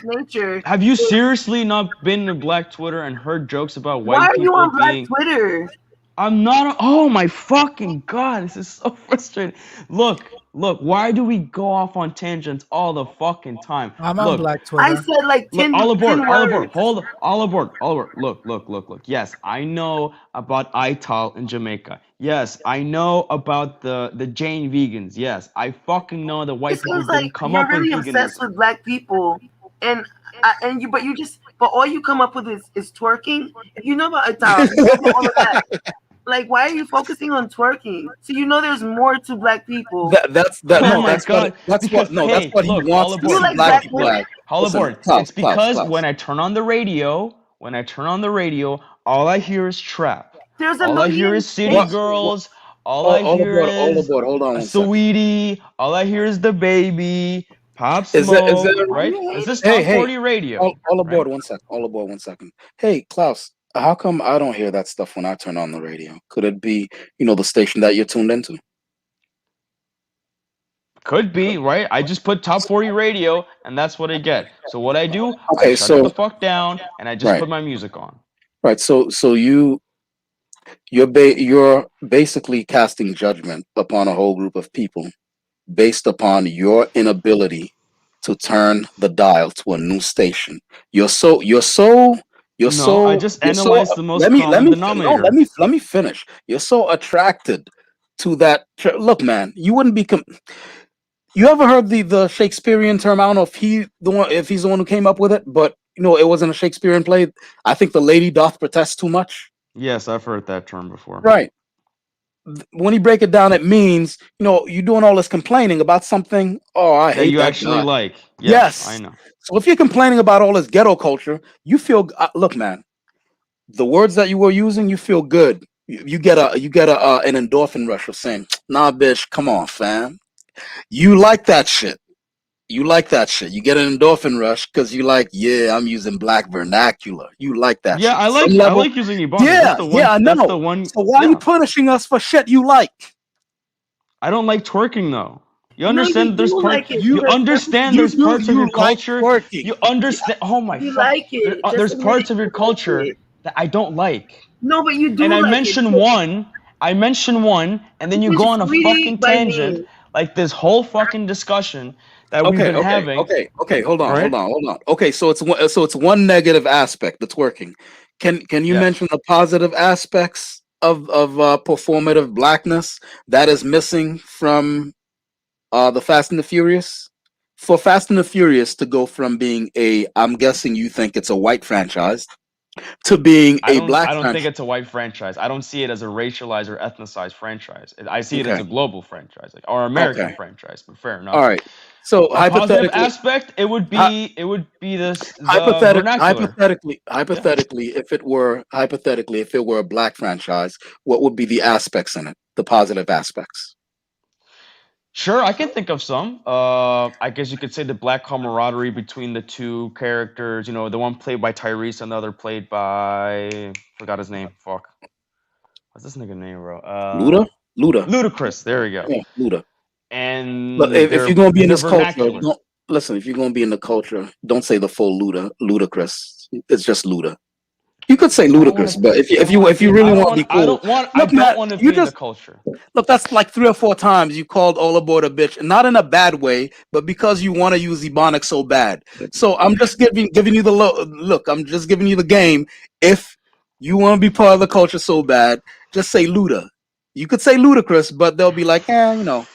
nature. Have you seriously not been to Black Twitter and heard jokes about Why white are you people on Black being? Twitter? I'm not. Oh my fucking god! This is so frustrating. Look. Why do we go off on tangents all the fucking time? I'm on Look, Black I Twitter. said like Look, 10, all aboard, 10 all aboard, words. hold, all aboard, all aboard. Look. Yes, I know about ITAL in Jamaica. Yes, I know about the Jane vegans. Yes, I fucking know that It white people seems like didn't come you're up with really obsessed veganism. with black people, and but all you come up with is twerking. If you know about Ital, you know about all of that. Like, why are you focusing on twerking? So you know there's more to black people. Oh no, my god! Because that's hey, what he look, all wants to Do you aboard. see like black Look, black people look, women? like. all Listen, aboard. Klaus, It's Klaus, because Klaus. when I turn on the radio, all I hear is trap. There's a All I hear million is city What? stations. girls. All I hear All is aboard. Hold on a one second. sweetie. All I hear is the baby. Pop Is there? Smoke. Are Right? you This hating? is Hey, top hey, 40 radio. all Right? aboard one second. All aboard one second. Hey, Klaus, how come I don't hear that stuff when I turn on the radio? Could it be, the station that you're tuned into? Could be, right? I just put top 40 radio and that's what I get. So what I do, I Okay, shut it the so fuck down and I just right, put my music on. right. So you're basically casting judgment upon a whole group of people based upon your inability to turn the dial to a new station. You're so you're so you're No, I so just you're so analyzed the most let common me fin- no denominator. let me finish. You're so attracted to that. Look, man, you wouldn't be. You ever heard the Shakespearean term? I don't know if he's the one who came up with it, but it wasn't a Shakespearean play. I think the lady doth protest too much. Yes, I've heard that term before. Right. When you break it down, it means you're doing all this complaining about something. Oh, I That hate you that actually guy. like. Yes, I Yes. know. So if you're complaining about all this ghetto culture, you feel. Look, man, the words that you were using, you feel good. You get an endorphin rush of saying, "Nah, bitch, come on, fam." You like that shit. You like that shit. You get an endorphin rush because you like, yeah, I'm using black vernacular. You like that Yeah, shit. To some I level, like using Ebonics. yeah, yeah, I That's know. the one. So why are you Yeah. punishing us for shit you like? I don't like twerking though. You No, you understand there's do part like it. you You Just understand you there's you parts of your you like culture twerking. you understand oh my you fuck like it. Just there's admit parts it. of your You like culture it. that I don't like. No, but you And do like it. I mention one and then you go Because on a sweetie fucking by tangent name. like this whole fucking discussion that we've Okay, been having, okay. Hold on, right? hold on. Okay, so it's one negative aspect, the twerking. Can you Yes. mention the positive aspects of performative blackness that is missing from the Fast and the Furious? For Fast and the Furious to go from being I'm guessing you think it's a white franchise, to being a black I don't think franchise. it's a white franchise. I don't see it as a racialized or ethnicized franchise. I see it as Okay, a global franchise, like or American okay, franchise. But fair all enough. right. So A positive aspect, it would be this the vernacular. Yeah. Hypothetically, if it were a black franchise, what would be the aspects in it? The positive aspects. Sure, I can think of some. I guess you could say the black camaraderie between the two characters. You know, the one played by Tyrese and the other played by forgot his name. Fuck, what's this nigga name, bro? Luda, Luda, Ludacris. There we go. yeah, Luda. Look, And if you're gonna be in their this culture, vernacular. don't listen. If you're gonna be in the culture, don't say the full Ludacris. It's just Luda. You could say I don't ludicrous, want but to. if you really want to be I cool, don't want. I look, don't man, want to you be in the just culture. look. That's like 3 or 4 times you called all aboard a bitch, not in a bad way, but because you want to use Ebonics so bad. So I'm just giving you the look. I'm just giving you the game. If you want to be part of the culture so bad, just say Luda. You could say ludicrous, but they'll be like,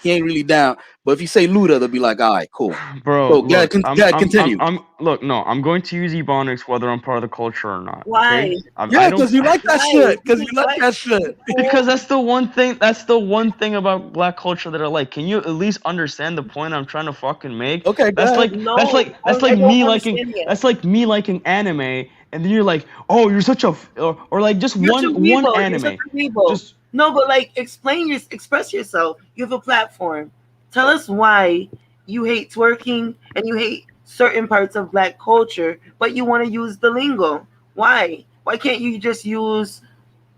he ain't really down. But if you say Luda, they'll be like, all right, cool. Bro, So yeah, look, continue. look, no, I'm going to use Ebonics whether I'm part of the culture or not. Why? Okay? I Yeah, don't because you like that Why? shit. Because you like Why? that shit. because that's the one thing. That's the one thing about black culture that I like. Can you at least understand the point I'm trying to fucking make? Okay, go That's ahead. like No, that's I like don't me understand liking yet. that's like me liking anime, and then you're like, oh, you're such a or like just You're one too weebo. You're anime, such a weebo. just No, but like, express yourself. You have a platform. Tell us why you hate twerking and you hate certain parts of black culture, but you want to use the lingo. Why? Why can't you just use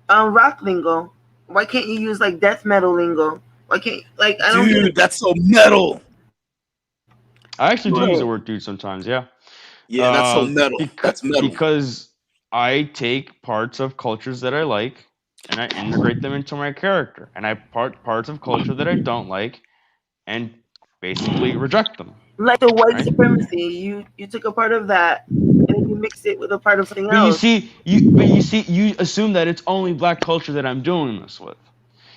rock lingo? Why can't you use like death metal lingo? Why can't I don't get Dude, it. that's so metal. I actually do use the Bro, word dude sometimes. Yeah. Yeah, that's so metal. That's metal. Because I take parts of cultures that I like and I integrate them into my character, and I parts of culture that I don't like and basically reject them. like the white Right? supremacy, you took a part of that and then you mixed it with a part of something But you else. see, you assume that it's only black culture that I'm doing this with.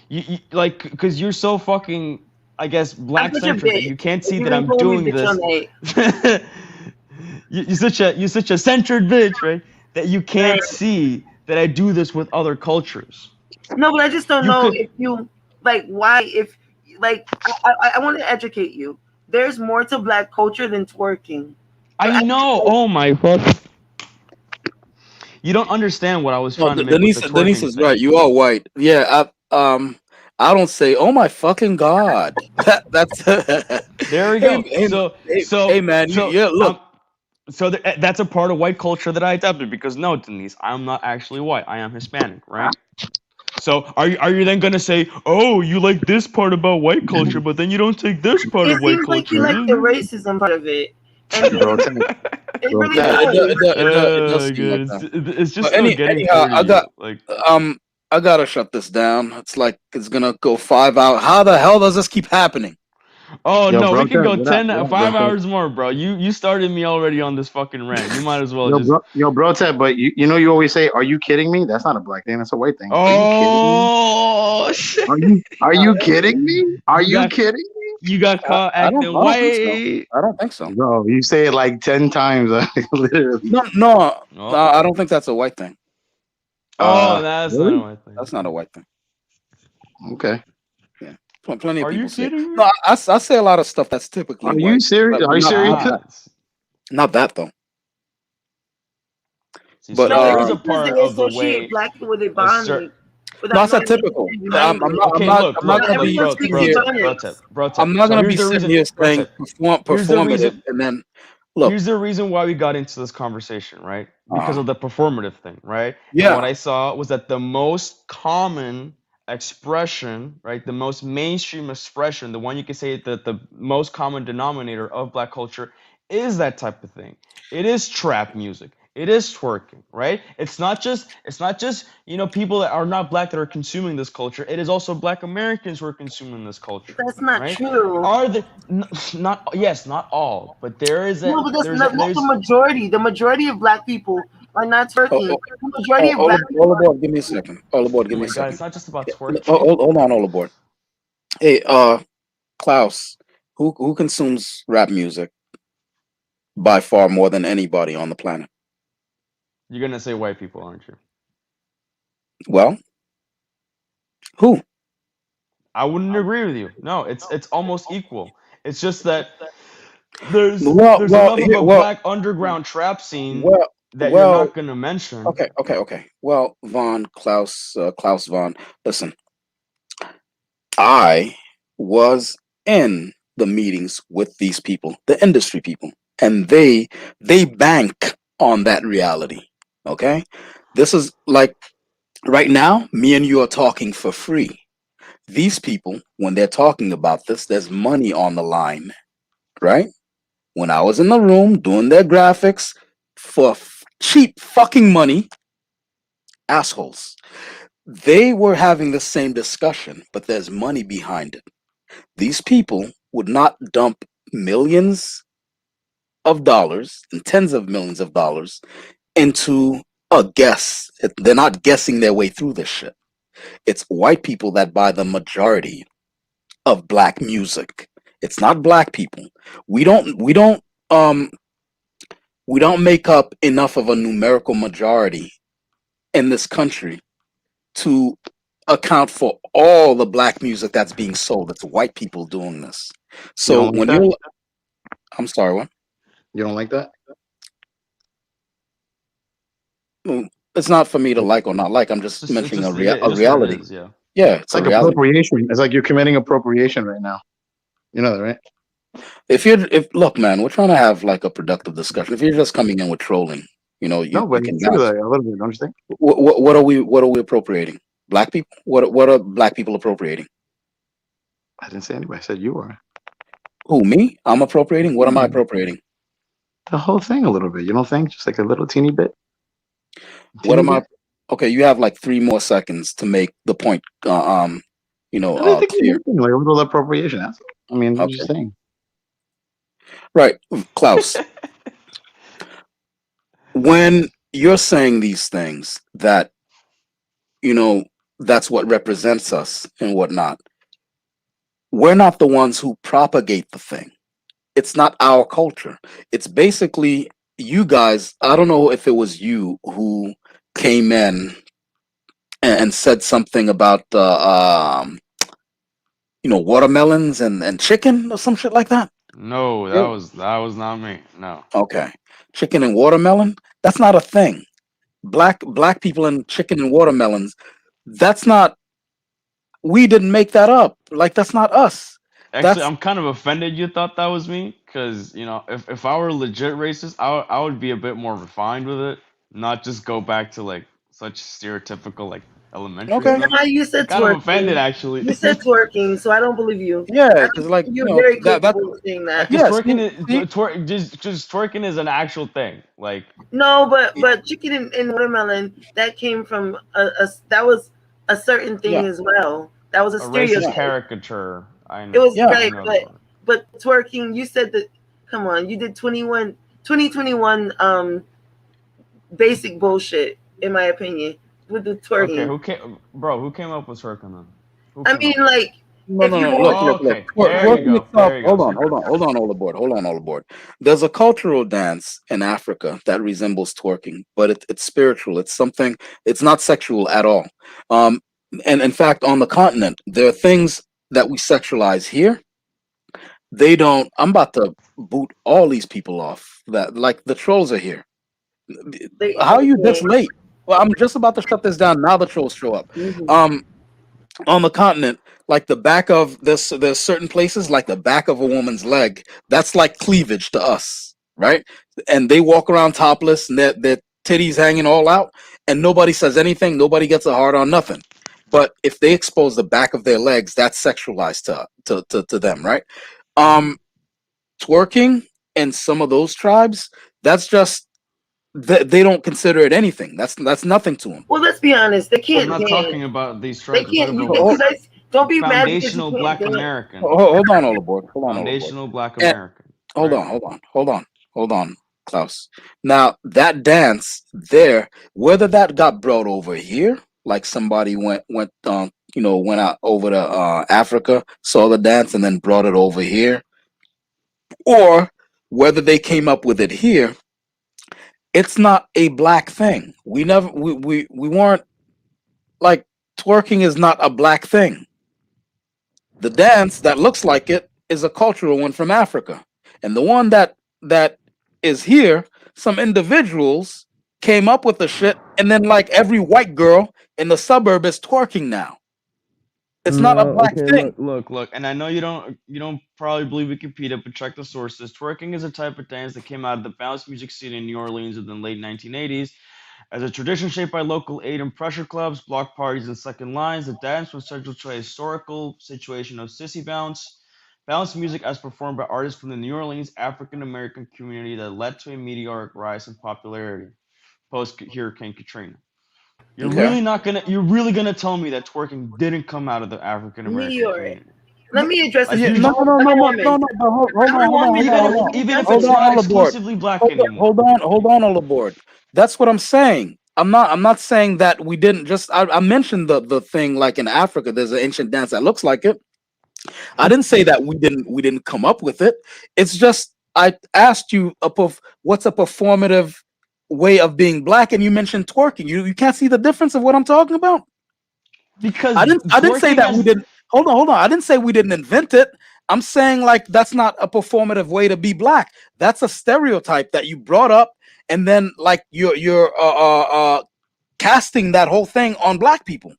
You like because you're so fucking, I guess, I'm black such a centric that bitch. you can't see You've that been I'm calling me doing bitch all this. night. You're such a centered bitch, right? That you Man. can't see that I do this with other cultures. No, but I just don't You know could if you why if I want to educate you. There's more to black culture than twerking. I know. Oh my fuck. You don't understand what I was No, trying to make with the Denise twerking is thing. right. You are white. Yeah, I don't say, oh my fucking god. That's There we hey, go. hey, hey, man. Look. That's a part of white culture that I adapted because no, Denise, I'm not actually white. I am Hispanic, right? So are you then gonna say, oh, you like this part about white culture, but then you don't take this part It of white seems like culture? you like the racism part of it, and Bro, it really Yeah, does. it does Oh, seem like good. that. It's just But still getting anyhow, through to you. Like, I gotta shut this down. It's like it's gonna go 5 hours. How the hell does this keep happening? oh yo, no, we bro, can go what up? 5 hours more, bro. You started me already on this fucking rant. You might as well just. Bro, Ted, but you always say, "Are you kidding me?" That's not a black thing. That's a white thing. Are you kidding me? Oh shit! Are you kidding me? Are You you got kidding? you got caught I acting don't think so. white. I don't think so. Bro, you say it like 10 times, literally. No, Oh, I don't think that's a white thing. that's not Really? a white thing. That's not a white thing. Okay. Yeah, plenty of Are you people say it. kidding me? No, I say a lot of stuff that's typically Are white. you serious? but Are you not, serious? not that though. See, But, so there is No, a because part they of the associate way black people with a Ebonics. With No, I said Ebonics typical. behind it. Okay, I'm look, not gonna Not be everyone sitting speaks here. Ebonics. bro, Ted. I'm not So gonna here's be the sitting reason, here bro, saying Ted. Here's the performative, reason. and then look. Here's the reason why we got into this conversation, right? Because Uh, of the performative thing, right? And yeah, what I saw was that the most common expression, right, the most mainstream expression, the one you could say that the most common denominator of black culture is that type of thing. It is trap music. It is twerking, right? It's not just people that are not black that are consuming this culture. It is also black Americans who are consuming this culture, That's not right? true. Are there not yes, not all, but there is a No, but that's there's not a, the there's majority. The majority of black people are not oh, twerking. oh, The majority of all black people are. aboard. Give me a second. All aboard. oh Give me my a god, it's second. not just about Yeah, twerking. hold on. All aboard. Hey, Klaus, who consumes rap music by far more than anybody on the planet? You're gonna say white people, aren't you? Well, who? I wouldn't agree with you. No, it's almost equal. It's just that there's Well, there's well, enough of here, a black underground trap scene well, that you're well. not gonna mention. Okay. Well, Klaus Vaughn. Listen, I was in the meetings with these people, the industry people, and they bank on that reality. Okay, this is like right now, me and you are talking for free. These people, when they're talking about this, there's money on the line, right? When I was in the room doing their graphics for cheap fucking money, assholes. They were having the same discussion, but there's money behind it. These people would not dump millions of dollars and tens of millions of dollars into a guess. They're not guessing their way through this shit. It's white people that buy the majority of black music. It's not black people. Um we don't make up enough of a numerical majority in this country to account for all the black music that's being sold. It's white people doing this. You So don't like when that? you're, I'm sorry, what? You don't like that? Mm, It's not for me to like or not like. I'm just Just, it's mentioning just, a it is what it reality. is. Yeah. Yeah, it's It's a like reality. appropriation. It's like you're committing appropriation right now. You know that, right? If look, man, we're trying to have like a productive discussion. If you're just coming in with trolling, No, but you can it's true bounce. that a little bit, don't you think? What are we appropriating? Black people? What are black people appropriating? I didn't say anybody. I said you are. Who, me? I'm appropriating? What am I Hmm. appropriating? The whole thing a little bit. You don't think? Just like a little teeny bit. What Teeny am I? bit. Okay, you have like 3 more seconds to make the point. I think you're Clear. making like a little appropriation. That's all. I mean, I'm just Okay, saying. right, Klaus. When you're saying these things that you know that's what represents us and whatnot, we're not the ones who propagate the thing. It's not our culture. It's basically you guys. I don't know if it was you who came in and said something about watermelons and chicken or some shit like that. No, Yeah. that was not me. No. Okay, chicken and watermelon. That's not a thing. Black people and chicken and watermelons. That's not. We didn't make that up. Like that's not us. Actually, That's I'm kind of offended you thought that was me, because if I were legit racist, I would be a bit more refined with it, not just go back to like such stereotypical like elementary okay. stuff. Now you I'm said kind of offended twerking. actually. You said twerking, so I don't believe you. Yeah, I because don't like think you're very that capable of saying that. Because yes. twerking is just twerking is an actual thing. Like No, but chicken and watermelon that came from that was a certain thing Yeah. as well. That was a a racist stereotype. caricature. I know. It was Yeah. I right, know the word. but twerking. You said that. Come on, you did 2021 basic bullshit in my opinion with the Okay, twerking. who came up with twerking then? Who I came mean, up with it? like No, if no, you no. want, Look. Okay, there you Twerking go. itself. There you Hold go. on, hold on, all aboard. There's a cultural dance in Africa that resembles twerking, but it's spiritual. It's something. It's not sexual at all. Um, and in fact, on the continent, there are things that we sexualize here. They don't. I'm about to boot all these people off. That like the trolls are here. How are you this late? Well, I'm just about to shut this down. Now the trolls show up. Mhm. On the continent, like the back of this, there's certain places like the back of a woman's leg. That's like cleavage to us, right? And they walk around topless and their titties hanging all out, and nobody says anything. Nobody gets a hard on nothing. But if they expose the back of their legs, that's sexualized to them, right? Um, Twerking in some of those tribes, that's just they don't consider it anything. That's nothing to them. Well, let's be honest. They I'm can't not dance. talking about these They tribes. I'm talking can't. about You guys don't be mad because you foundational can't Black dance. American. Hold on, all aboard. Foundational Black And American. hold Right? on, hold on, Klaus. Now that dance there, whether that got brought over here, like somebody went out over to Africa, saw the dance, and then brought it over here, or whether they came up with it here, it's not a black thing. We weren't like twerking is not a black thing. The dance that looks like it is a cultural one from Africa, and the one that is here, some individuals came up with the shit, and then like every white girl in the suburb is twerking now. It's not a black Okay, thing. Look, and I know you don't probably believe Wikipedia, but check the sources. Twerking is a type of dance that came out of the bounce music scene in New Orleans in the late 1980s. As a tradition shaped by local aid and pressure clubs, block parties, and second lines, the dance was central to a historical situation of sissy bounce. Bounce music as performed by artists from the New Orleans African American community that led to a meteoric rise in popularity post Hurricane Katrina. Okay. You're really gonna tell me that twerking didn't come out of the African American Meteoric. community? Let me address Like this. Yeah, no, no, no, no, no, no, no. But hold on, hold on, hold on, hold on. Even if Hold it's on, not all aboard. exclusively black anymore. Hold on, all aboard. That's what I'm saying. I'm not saying that we didn't just. I mentioned the thing like in Africa. There's an ancient dance that looks like it. I didn't say that we didn't come up with it. It's just I asked you what's a performative way of being black, and you mentioned twerking. You can't see the difference of what I'm talking about. Because I didn't say twerking that we has- didn't. Hold on. I didn't say we didn't invent it. I'm saying like that's not a performative way to be black. That's a stereotype that you brought up, and then like you're casting that whole thing on black people.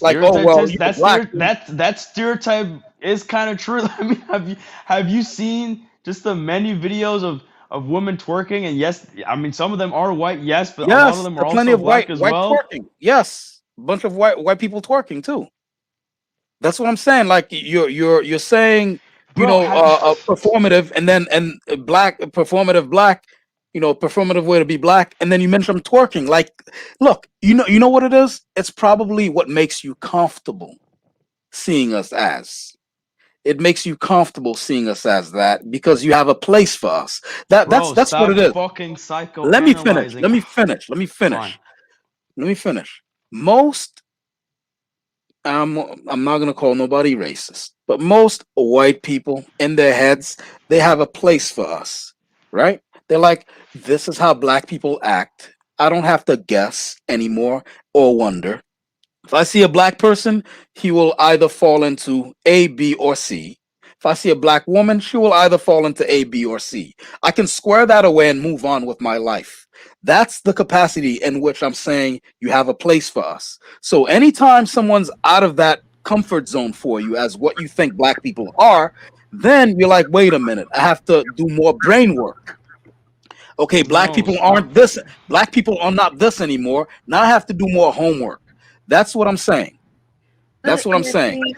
Like, oh stereotype well, is- you're that black. that stereotype is kind of true. I mean, have you seen just the many videos of women twerking? And yes, I mean some of them are white, yes, but a lot of Yes, them there are are plenty also of black as white well. twerking. Yes, a bunch of white people twerking too. That's what I'm saying. Like you're saying, you Bro, know, performative, and then black performative black, you know, performative way to be black, and then you mentioned twerking. Like, look, you know what it is? It's probably what makes you comfortable seeing us as. It makes you comfortable seeing us as that because you have a place for us. That's Bro, that's what stop it is. fucking Let me finish. psychoanalyzing. Let me finish. Fine. Let me finish. Most I'm not gonna call nobody racist, but most white people in their heads, they have a place for us, right? They're like, this is how black people act. I don't have to guess anymore or wonder. If I see a black person, he will either fall into A, B, or C. If I see a black woman, she will either fall into A, B, or C. I can square that away and move on with my life. That's the capacity in which I'm saying you have a place for us. So anytime someone's out of that comfort zone for you as what you think black people are, then you're like, wait a minute, I have to do more brain work. Okay, black No, people stop. aren't this, black people are not this anymore. Now I have to do more homework. That's what I'm saying. That's what I'm saying.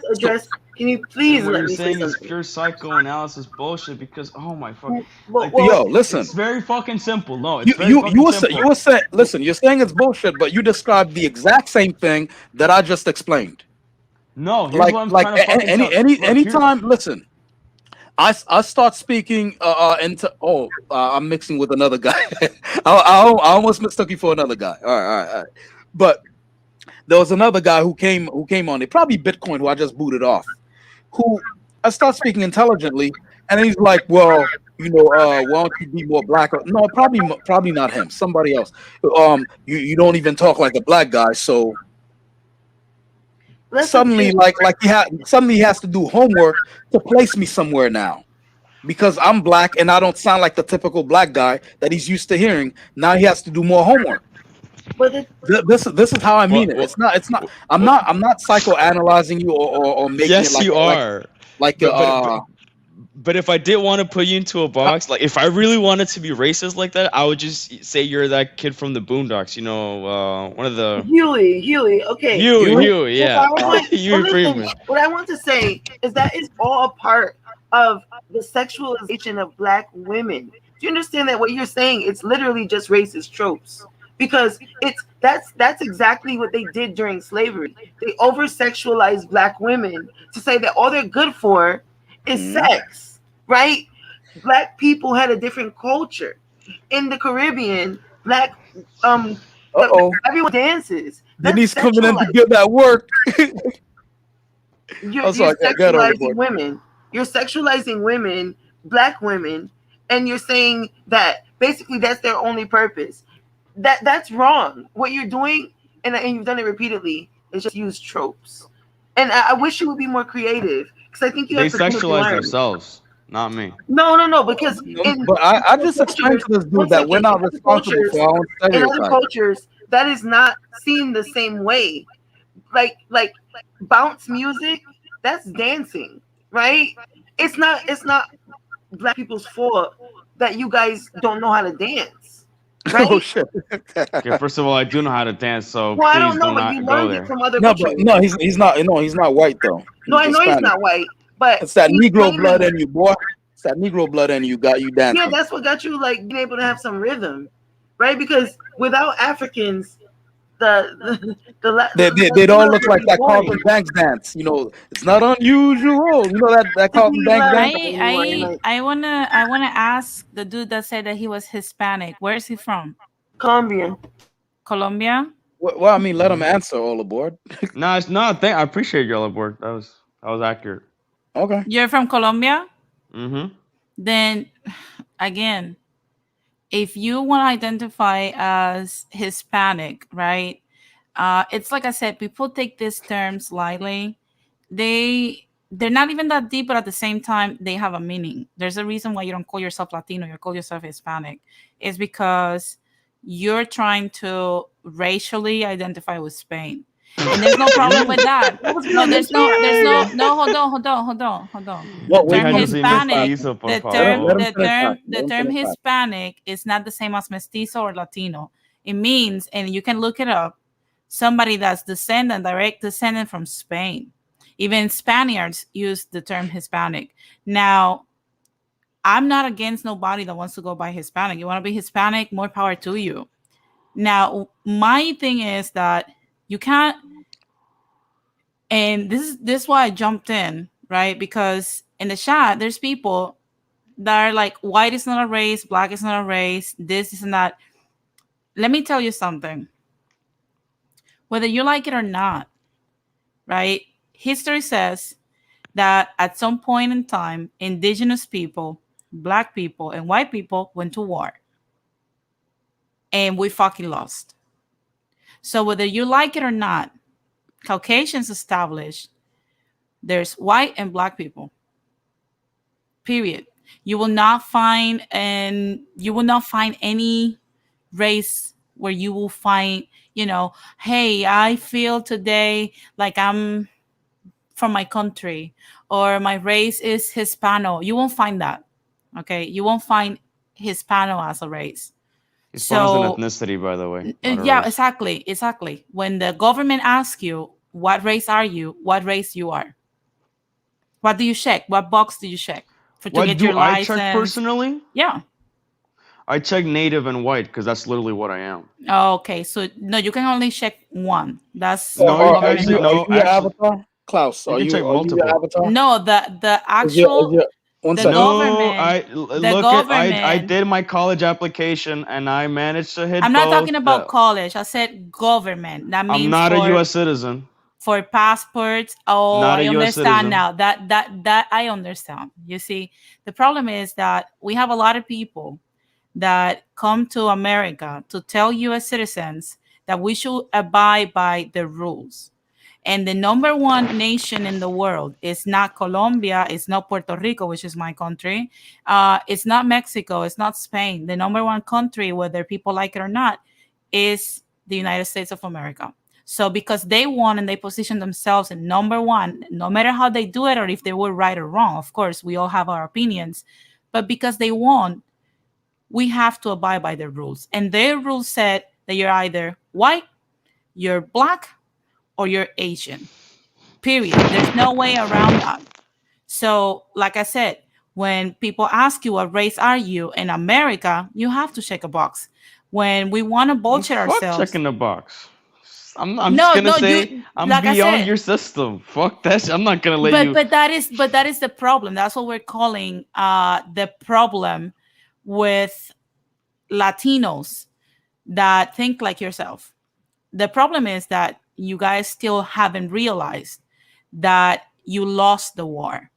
Can you please What let you're me say saying is something? pure psychoanalysis bullshit because oh my fuck. Well, Yo, listen. It's very fucking simple. No, it's You very you fucking you were simple. you were saying, listen, you're saying it's bullshit, but you described the exact same thing that I just explained. No, here's what I'm trying to fucking tell. Look, Anytime, listen, I start speaking into I'm mixing with another guy. I almost mistook you for another guy. All right. But there was another guy who came on it, probably Bitcoin, who I just booted off. Who I start speaking intelligently, and he's like, well, you know, why don't you be more black? No, probably not him. Somebody else. You don't even talk like a black guy, so suddenly, like he has to do homework to place me somewhere now, because I'm black and I don't sound like the typical black guy that he's used to hearing. Now he has to do more homework. But This is how I mean it. It's not. I'm not psychoanalyzing you or making Yes, it like you are. But if I did want to put you into a box, like if I really wanted to be racist like that, I would just say you're that kid from the Boondocks. You know, one of the Huey. Okay. Huey, yeah. Huey Freeman. What I want to say is that is all a part of the sexualization of black women. Do you understand that what you're saying? It's literally just racist tropes. Because that's exactly what they did during slavery. They over-sexualized black women to say that all they're good for is sex, right? Black people had a different culture. In the Caribbean, everyone dances. Denise coming in to get that work. You're sexualizing women. You're sexualizing women, black women, and you're saying that basically that's their only purpose. That's wrong. What you're doing, and you've done it repeatedly, is just use tropes. And I wish you would be more creative, because I think you have to sexualize themselves, not me. No, because but I just explained to this dude that we're not responsible for our own stereotypes. In other cultures, that is not seen the same way. Like bounce music, that's dancing, right? It's not black people's fault that you guys don't know how to dance, right? Oh shit. Okay, first of all, I do know how to dance, so Well, I please don't know, do but you not go learned it there. from other No, but countries. no, he's not white though. No, I know he's Hispanic. not white, but It's that he's Negro claiming blood it. in you, boy. It's that Negro blood in you. Got you Yeah, dancing. that's what got you like being able to have some rhythm, right? Because without Africans, They'd all Latinos look would like be that boring. Carlton Banks dance. You know, it's not unusual. You know that Carlton Banks dance. I wanna ask the dude that said that he was Hispanic. Where is he from? Colombian. Colombia. Well, I mean, let him answer. All aboard. No, it's not. I appreciate your work. That was accurate. Okay. You're from Colombia. Mm-hmm. Then, again, if you want to identify as Hispanic, right? It's like I said, people take these terms lightly. They're not even that deep, but at the same time, they have a meaning. There's a reason why you don't call yourself Latino, you call yourself Hispanic. It's because you're trying to racially identify with Spain. And there's no problem with that. No, there's no, hold on. What? The Wait, term let him Hispanic, mestizo, por the favor. term, Let him the finish term, that. the Let him term finish that. Hispanic is not the same as mestizo or Latino. It means, and you can look it up, somebody that's direct descendant from Spain. Even Spaniards use the term Hispanic. Now, I'm not against nobody that wants to go by Hispanic. You want to be Hispanic, more power to you. Now, my thing is that you can't, and this is why I jumped in, right? Because in the chat, there's people that are like, white is not a race, black is not a race, this is not. Let me tell you something. Whether you like it or not, right? History says that at some point in time, indigenous people, black people, and white people went to war. And we fucking lost. So whether you like it or not, Caucasians established there's white and black people. Period. You will not find any race where you will find, hey, I feel today like I'm from my country or my race is Hispano. You won't find that. Okay. You won't find Hispano as a race. Hispano is an ethnicity, by the way. Yeah, exactly. When the government asks you, what race are you? What race you are? What do you check? What box do you check to get your license? I check personally? Yeah. I check native and white because that's literally what I am. Okay, so no, you can only check one. That's Are you your avatar, Klaus? Are you your avatar? No, the actual. One the second. government. I did my college application and I managed to hit. I'm not talking about college. I said government. That means I'm not a U.S. citizen. For passports. Oh, not I understand citizen. now. That I understand. You see, the problem is that we have a lot of people that come to America to tell U.S. citizens that we should abide by the rules. And the number one nation in the world is not Colombia, it's not Puerto Rico, which is my country. It's not Mexico, it's not Spain. The number one country, whether people like it or not, is the United States of America. So because they won and they position themselves in number one, no matter how they do it or if they were right or wrong, of course, we all have our opinions. But because they won, we have to abide by their rules. And their rules said that you're either white, you're black, or you're Asian. Period. There's no way around that. So, like I said, when people ask you what race are you in America, you have to check a box. When we want to bullshit ourselves, checking the box. I'm just gonna say I'm like beyond your system. Fuck that. I'm not gonna let you. But that is the problem. That's what we're calling the problem with Latinos that think like yourself. The problem is that you guys still haven't realized that you lost the war,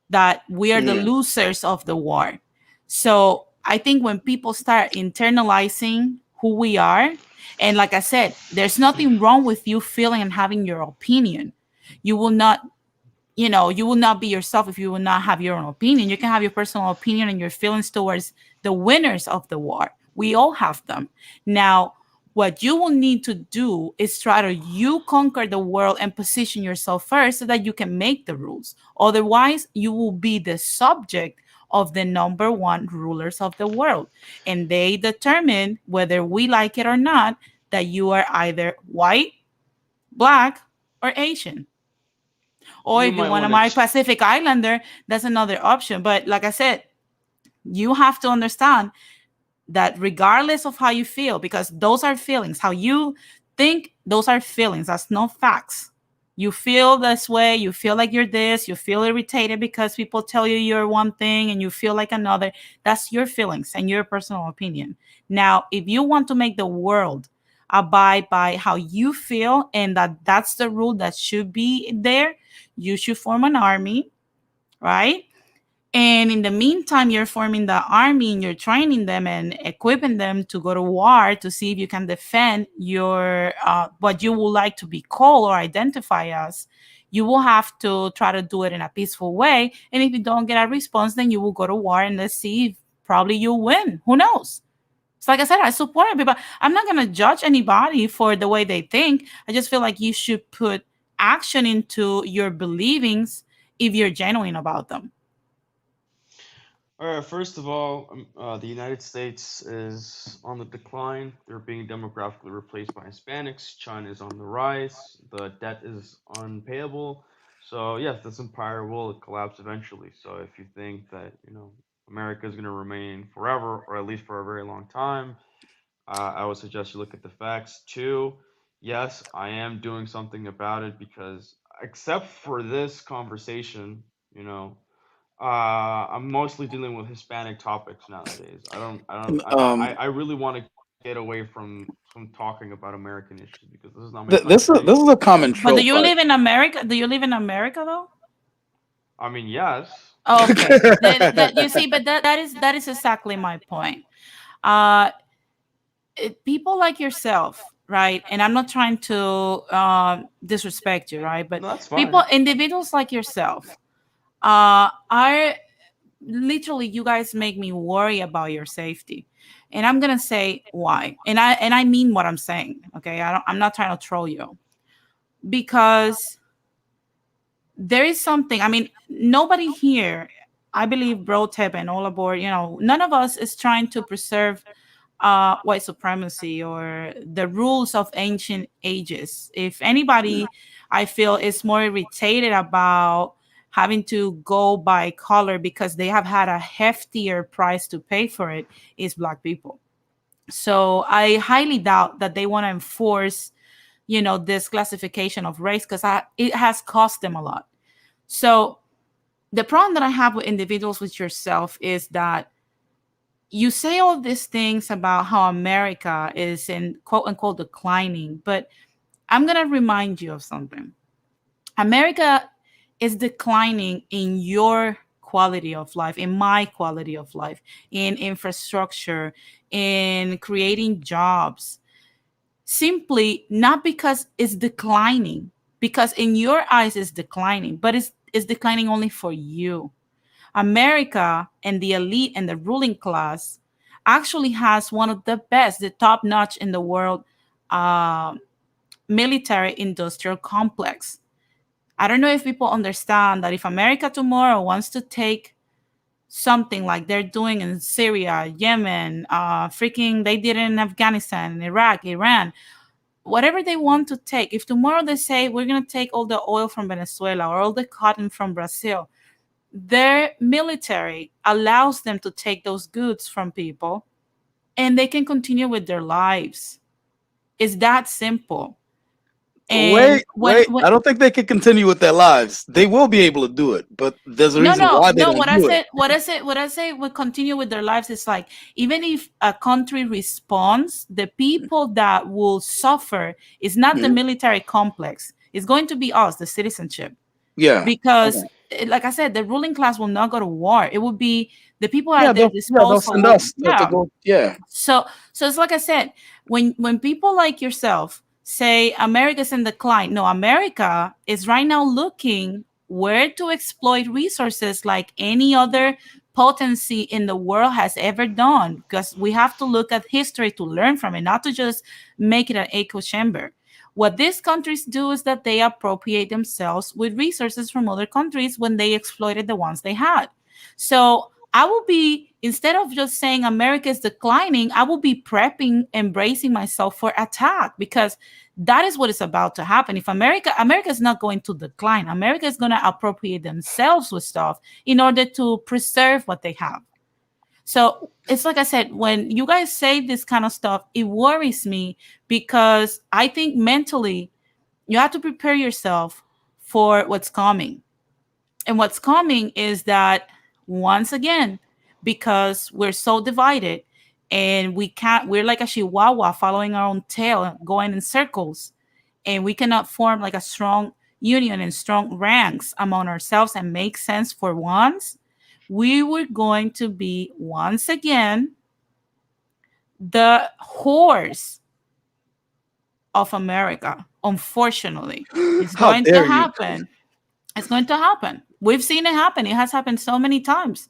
that we are the losers of the war. So I think when people start internalizing who we are, and like I said, there's nothing wrong with you feeling and having your opinion. You will not be yourself if you will not have your own opinion. You can have your personal opinion and your feelings towards the winners of the war. We all have them. Now, What you will need to do is try to you conquer the world and position yourself first so that you can make the rules. Otherwise, you will be the subject of the number one rulers of the world. And they determine whether we like it or not that you are either white, black, or Asian. Or You if you might want to wanna marry Pacific Islander, that's another option. But like I said, you have to understand that regardless of how you feel, because those are feelings, how you think, those are feelings, that's no facts. You feel this way, you feel like you're this, you feel irritated because people tell you you're one thing and you feel like another. That's your feelings and your personal opinion. Now, if you want to make the world abide by how you feel and that's the rule that should be there, you should form an army, right? And in the meantime, you're forming the army and you're training them and equipping them to go to war to see if you can defend your what you would like to be called or identify as. You will have to try to do it in a peaceful way. And if you don't get a response, then you will go to war and let's see if probably you'll win. Who knows? So like I said, I support it, but I'm not going to judge anybody for the way they think. I just feel like you should put action into your believings if you're genuine about them. All right, first of all, the United States is on the decline. They're being demographically replaced by Hispanics. China is on the rise. The debt is unpayable. So yes, this empire will collapse eventually. So if you think that America is going to remain forever, or at least for a very long time, I would suggest you look at the facts. Two, yes, I am doing something about it because, except for this conversation, I'm mostly dealing with Hispanic topics nowadays. I really want to get away from talking about American issues because this is not my This country. is a common But trope. do you right? live in America? Do you live in America though? I mean, yes. Okay. You see, but that is exactly my point. People like yourself, right? And I'm not trying to disrespect you, right? But No, that's fine. individuals like yourself, are literally, you guys make me worry about your safety. And I'm gonna say why. And I mean what I'm saying. Okay, I'm not trying to troll you, because there is something. I mean, nobody here, I believe, Bro Tep and all aboard, none of us is trying to preserve white supremacy or the rules of ancient ages. If anybody, I feel, is more irritated about having to go by color because they have had a heftier price to pay for it, is Black people. So I highly doubt that they want to enforce, this classification of race, because it has cost them a lot. So the problem that I have with individuals with yourself is that you say all these things about how America is in quote unquote declining, but I'm going to remind you of something. America is declining in your quality of life, in my quality of life, in infrastructure, in creating jobs. Simply not because it's declining, because in your eyes it's declining, but it's declining only for you. America and the elite and the ruling class actually has one of the best, the top notch in the world, military industrial complex. I don't know if people understand that if America tomorrow wants to take something like they're doing in Syria, Yemen, they did it in Afghanistan, Iraq, Iran, whatever they want to take, if tomorrow they say we're going to take all the oil from Venezuela or all the cotton from Brazil, their military allows them to take those goods from people and they can continue with their lives. It's that simple. And Wait. I don't think they can continue with their lives. They will be able to do it, but there's a reason why they don't do it. What I say would continue with their lives is like, even if a country responds, the people that will suffer is not the military complex. It's going to be us, the citizenship. Yeah. Because like I said, the ruling class will not go to war. It will be the people at their disposal. They'll send us to go. Yeah. So it's like I said, when people like yourself say America's in decline, no, America is right now looking where to exploit resources like any other potency in the world has ever done, because we have to look at history to learn from it, not to just make it an echo chamber. What these countries do is that they appropriate themselves with resources from other countries when they exploited the ones they had. So I will be, instead of just saying America is declining, I will be prepping, embracing myself for attack, because that is what is about to happen. If America is not going to decline. America is going to appropriate themselves with stuff in order to preserve what they have. So it's like I said, when you guys say this kind of stuff, it worries me, because I think mentally you have to prepare yourself for what's coming. And what's coming is that, once again, because we're so divided and we're like a chihuahua following our own tail, going in circles, and we cannot form like a strong union and strong ranks among ourselves and make sense for once, we were going to be once again the horse of America. Unfortunately, it's How going to dare you? happen. It's going to happen. We've seen it happen. It has happened so many times.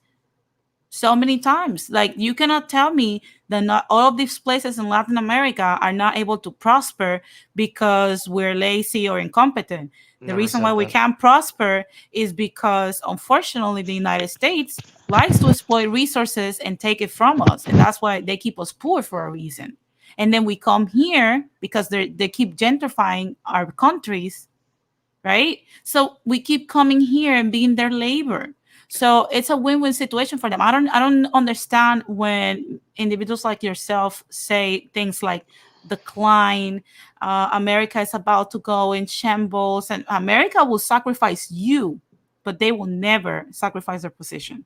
So many times. Like, you cannot tell me that not all of these places in Latin America are not able to prosper because we're lazy or incompetent. The Never reason said why we that. can't prosper is because, unfortunately, the United States likes to exploit resources and take it from us. And that's why they keep us poor for a reason. And then we come here because they keep gentrifying our countries, right? So we keep coming here and being their labor. So it's a win-win situation for them. I don't understand when individuals like yourself say things like decline, America is about to go in shambles, and America will sacrifice you, but they will never sacrifice their position.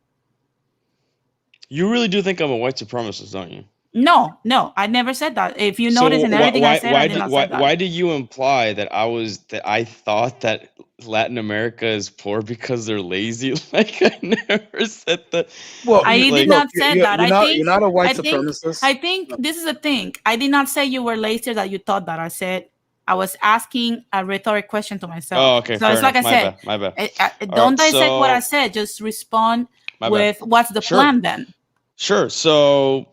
You really do think I'm a white supremacist, don't you? No, I never said that. If you So notice in everything I said, I did not say that. why do you imply that I thought that Latin America is poor because they're lazy? Like, I never said that. Well, I Like, did not say that. you're not a white I think supremacist. this is the thing. I did not say you were lazy, that you thought that. I said I was asking a rhetoric question to myself. oh, okay, So fair it's like enough. I said, My bad. don't dissect what I so said. Just respond my bad. with what's the Sure. plan then. Sure. So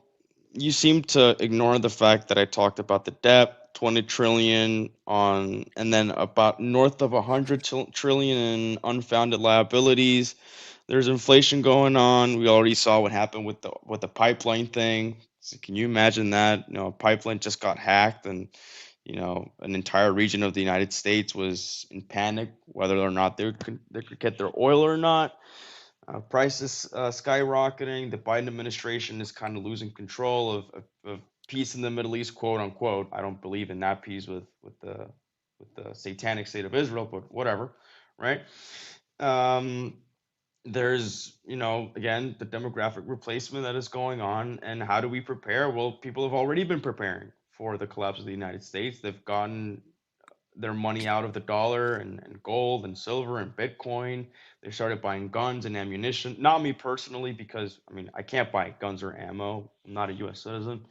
you seem to ignore the fact that I talked about the debt, 20 trillion on, and then about north of 100 trillion in unfounded liabilities. There's inflation going on. We already saw what happened with the pipeline thing. So can you imagine that? A pipeline just got hacked, and an entire region of the United States was in panic whether or not they could get their oil or not. Prices skyrocketing. The Biden administration is kind of losing control of peace in the Middle East, quote unquote. I don't believe in that peace with the satanic state of Israel, but whatever, right? There's again, the demographic replacement that is going on, and how do we prepare? Well, people have already been preparing for the collapse of the United States. They've gotten their money out of the dollar and gold and silver and Bitcoin. They started buying guns and ammunition. Not me personally, because I can't buy guns or ammo. I'm not a U.S. citizen,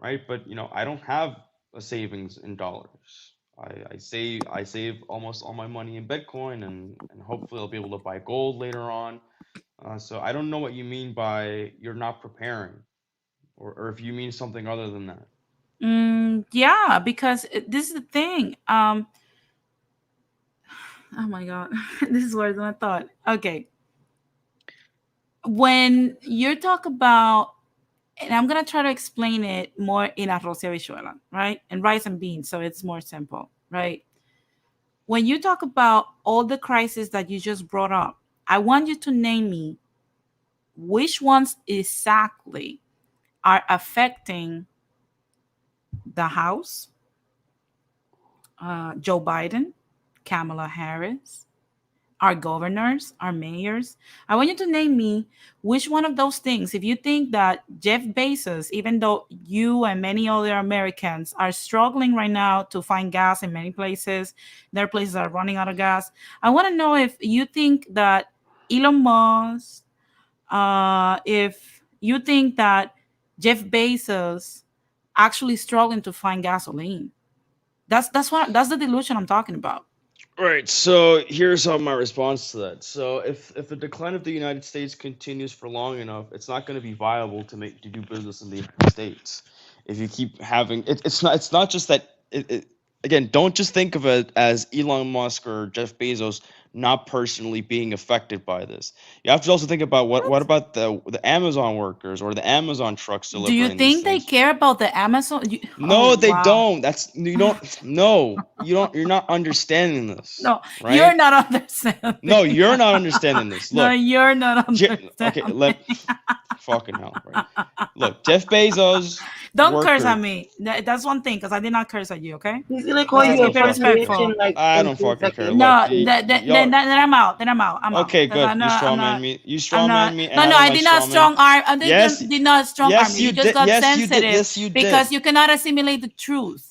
right? But I don't have a savings in dollars. I save almost all my money in Bitcoin, and hopefully I'll be able to buy gold later on. So I don't know what you mean by you're not preparing, or if you mean something other than that. Yeah, because this is the thing. Oh my God, this is worse than I thought. Okay. When you talk about, and I'm going to try to explain it more in arroz y habichuela, right? And rice and beans, so it's more simple, right? When you talk about all the crises that you just brought up, I want you to name me which ones exactly are affecting the House, Joe Biden, Kamala Harris, our governors, our mayors. I want you to name me which one of those things. If you think that Jeff Bezos, even though you and many other Americans are struggling right now to find gas in many places, there are places that are running out of gas. I want to know if you think that Elon Musk, if you think that Jeff Bezos actually struggling to find gasoline. That's the delusion I'm talking about. Right. So here's how my response to that. So if the decline of the United States continues for long enough, it's not going to be viable to do business in the United States. If you keep having it's not just that again, don't just think of it as Elon Musk or Jeff Bezos not personally being affected by this. You have to also think about what about the Amazon workers or the Amazon trucks Do you delivering these think they things. care about the Amazon? No, Oh they wow. don't. That's you don't. No, you don't. You're not understanding this, No, you're right? not understanding. No, you're not understanding this. No, Look, you're not okay, understanding. fucking hell, right? Look, Jeff Bezos, Don't curse at worker. me. That's one thing, because I did not curse at you, okay? He's gonna call Let's I just you a don't keep it pussy fucking bitch care. in respectful. like I don't 18 fucking care. seconds. Look, No, then y'all. I'm out. Then I'm out. I'm out. Okay, 'Cause good. I'm You not. I'm strawman not. me. You I'm strawman not. me, and No, I no, don't I like did not strawman. strong arm. I Yes, did not strong arm yes, you. you You just did. got Yes, you did. sensitive Yes, you because did. you cannot assimilate the truth.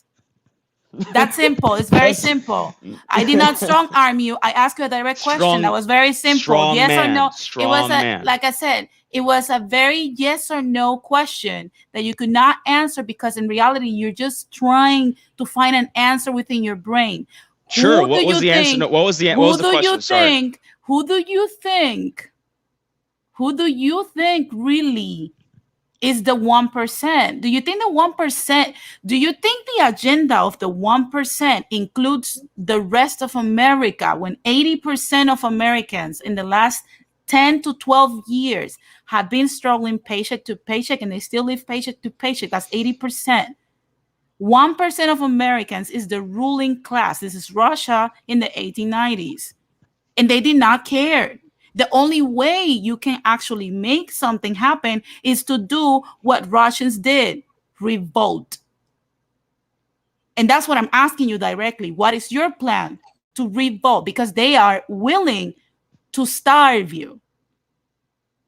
That's simple. It's very That's simple. I did not strong arm you. I asked you a direct question that was very simple. strong Yes or man, no. It was strong a, man. like I said, it was a very yes or no question that you could not answer, because in reality, you're just trying to find an answer within your brain. Sure. Who do What was you the answer? No, think? what was the Who do you question? Sorry. think? Who do you think? Who do you think really is the 1%? Do you think the 1%, do you think the agenda of the 1% includes the rest of America, when 80% of Americans in the last 10 to 12 years have been struggling paycheck to paycheck, and they still live paycheck to paycheck? That's 80%. 1% of Americans is the ruling class. This is Russia in the 1890s. And they did not care. The only way you can actually make something happen is to do what Russians did: revolt. And that's what I'm asking you directly. What is your plan to revolt? Because they are willing to starve you.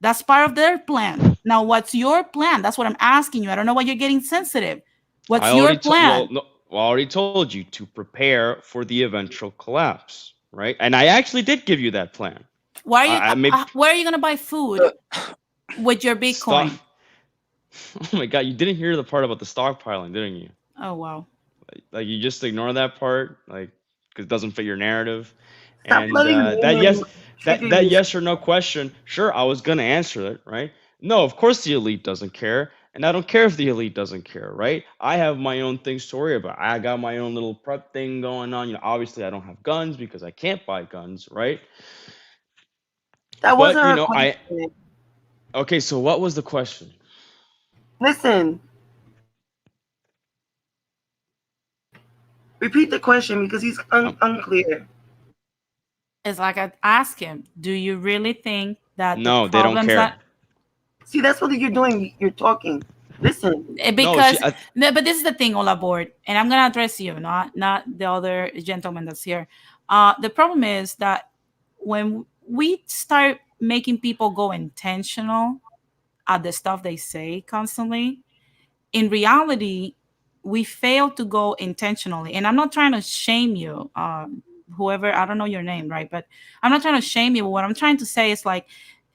That's part of their plan. Now, what's your plan? That's what I'm asking you. I don't know why you're getting sensitive. What's I your already told plan? I already told you to prepare for the eventual collapse, right? And I actually did give you that plan. Why are you? I maybe Where are you gonna buy food with your Bitcoin? stock. Oh my god, you didn't hear the part about the stockpiling, didn't you? Oh wow. Like you just ignore that part, like because it doesn't fit your narrative. Stop And letting that women trigger that you. yes or no question, sure, I was gonna answer it, right? No, of course the elite doesn't care, and I don't care if the elite doesn't care, right? I have my own things to worry about. I got my own little prep thing going on. You know, obviously I don't have guns because I can't buy guns, right? That But wasn't you her know, question. okay, so what was the question? Listen, repeat the question because he's unclear. It's like I ask him, do you really think that No, the they don't problems care. that See, that's what you're doing. You're talking. Listen. because no, but this is the thing, Ola Board, and I'm gonna address you, not the other gentleman that's here. The problem is that when we start making people go intentional at the stuff they say constantly, in reality, we fail to go intentionally. And I'm not trying to shame you, whoever, I don't know your name, right? But I'm not trying to shame you. But what I'm trying to say is, like,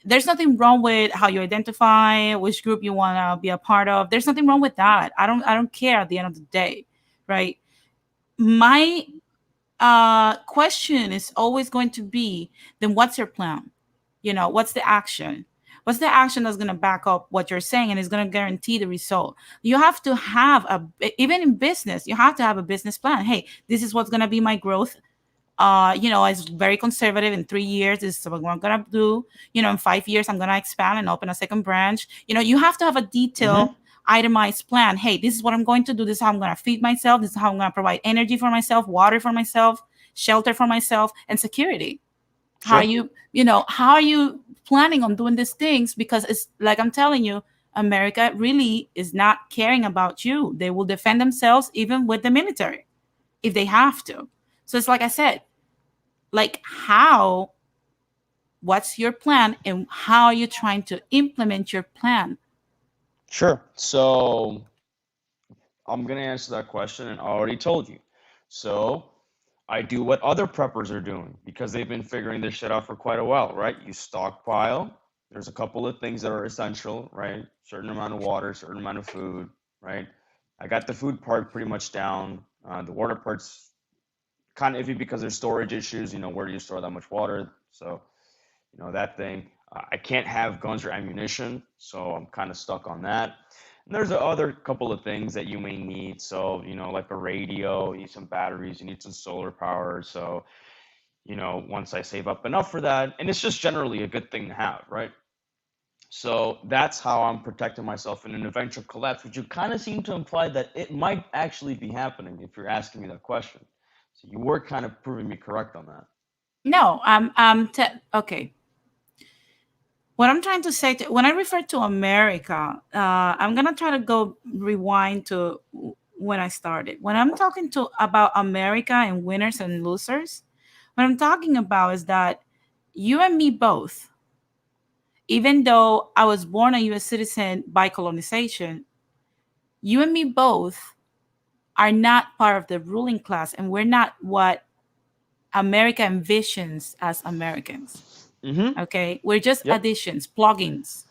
there's nothing wrong with how you identify, which group you want to be a part of. There's nothing wrong with that. I don't care at the end of the day, right? My question is always going to be, then what's your plan? You know, what's the action? What's the action that's going to back up what you're saying and is going to guarantee the result? You have to have even in business, you have to have a business plan. Hey, this is what's going to be my growth. You know, it's very conservative. In 3 years, this is what I'm going to do. You know, in 5 years, I'm going to expand and open a second branch. You know, you have to have a detailed, itemized plan. Hey, this is what I'm going to do. This is how I'm going to feed myself. This is how I'm going to provide energy for myself, water for myself, shelter for myself, and security. Sure. How are you planning on doing these things? Because it's like I'm telling you, America really is not caring about you. They will defend themselves even with the military if they have to. So it's like I said, like, what's your plan and how are you trying to implement your plan? Sure. So I'm gonna answer that question, and I already told you. So I do what other preppers are doing because they've been figuring this shit out for quite a while, right? You stockpile. There's a couple of things that are essential, right? Certain amount of water, certain amount of food, right? I got the food part pretty much down. The water part's kind of iffy because there's storage issues. Where do you store that much water? So, that thing. I can't have guns or ammunition, so I'm kind of stuck on that. And there's other couple of things that you may need. So, like a radio, you need some batteries, you need some solar power. So, once I save up enough for that, and it's just generally a good thing to have, right? So that's how I'm protecting myself in an eventual collapse, which you kind of seem to imply that it might actually be happening if you're asking me that question. So you were kind of proving me correct on that. No, okay. What I'm trying to say, when I refer to America, I'm gonna try to go rewind to when I started. When I'm talking about America and winners and losers, what I'm talking about is that you and me both, even though I was born a U.S. citizen by colonization, you and me both are not part of the ruling class, and we're not what America envisions as Americans. Mm-hmm. Okay, we're just Yep. additions, plugins.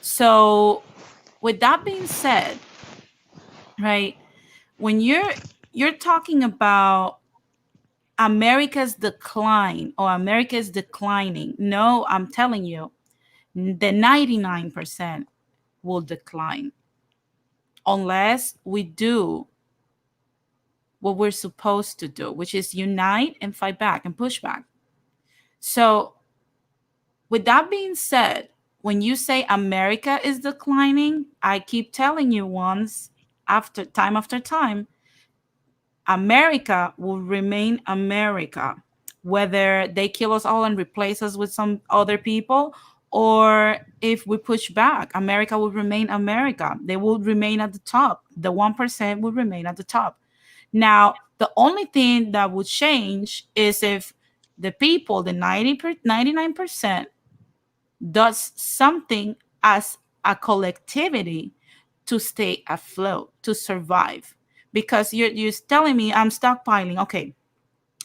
So, with that being said, right, when you're talking about America's decline or America's declining, no, I'm telling you, the 99% will decline unless we do what we're supposed to do, which is unite and fight back and push back. So, with that being said, when you say America is declining, I keep telling you after time, America will remain America, whether they kill us all and replace us with some other people, or if we push back, America will remain America. They will remain at the top. The 1% will remain at the top. Now, the only thing that would change is if the people, the 99%, does something as a collectivity to stay afloat, to survive. Because you're telling me I'm stockpiling. Okay,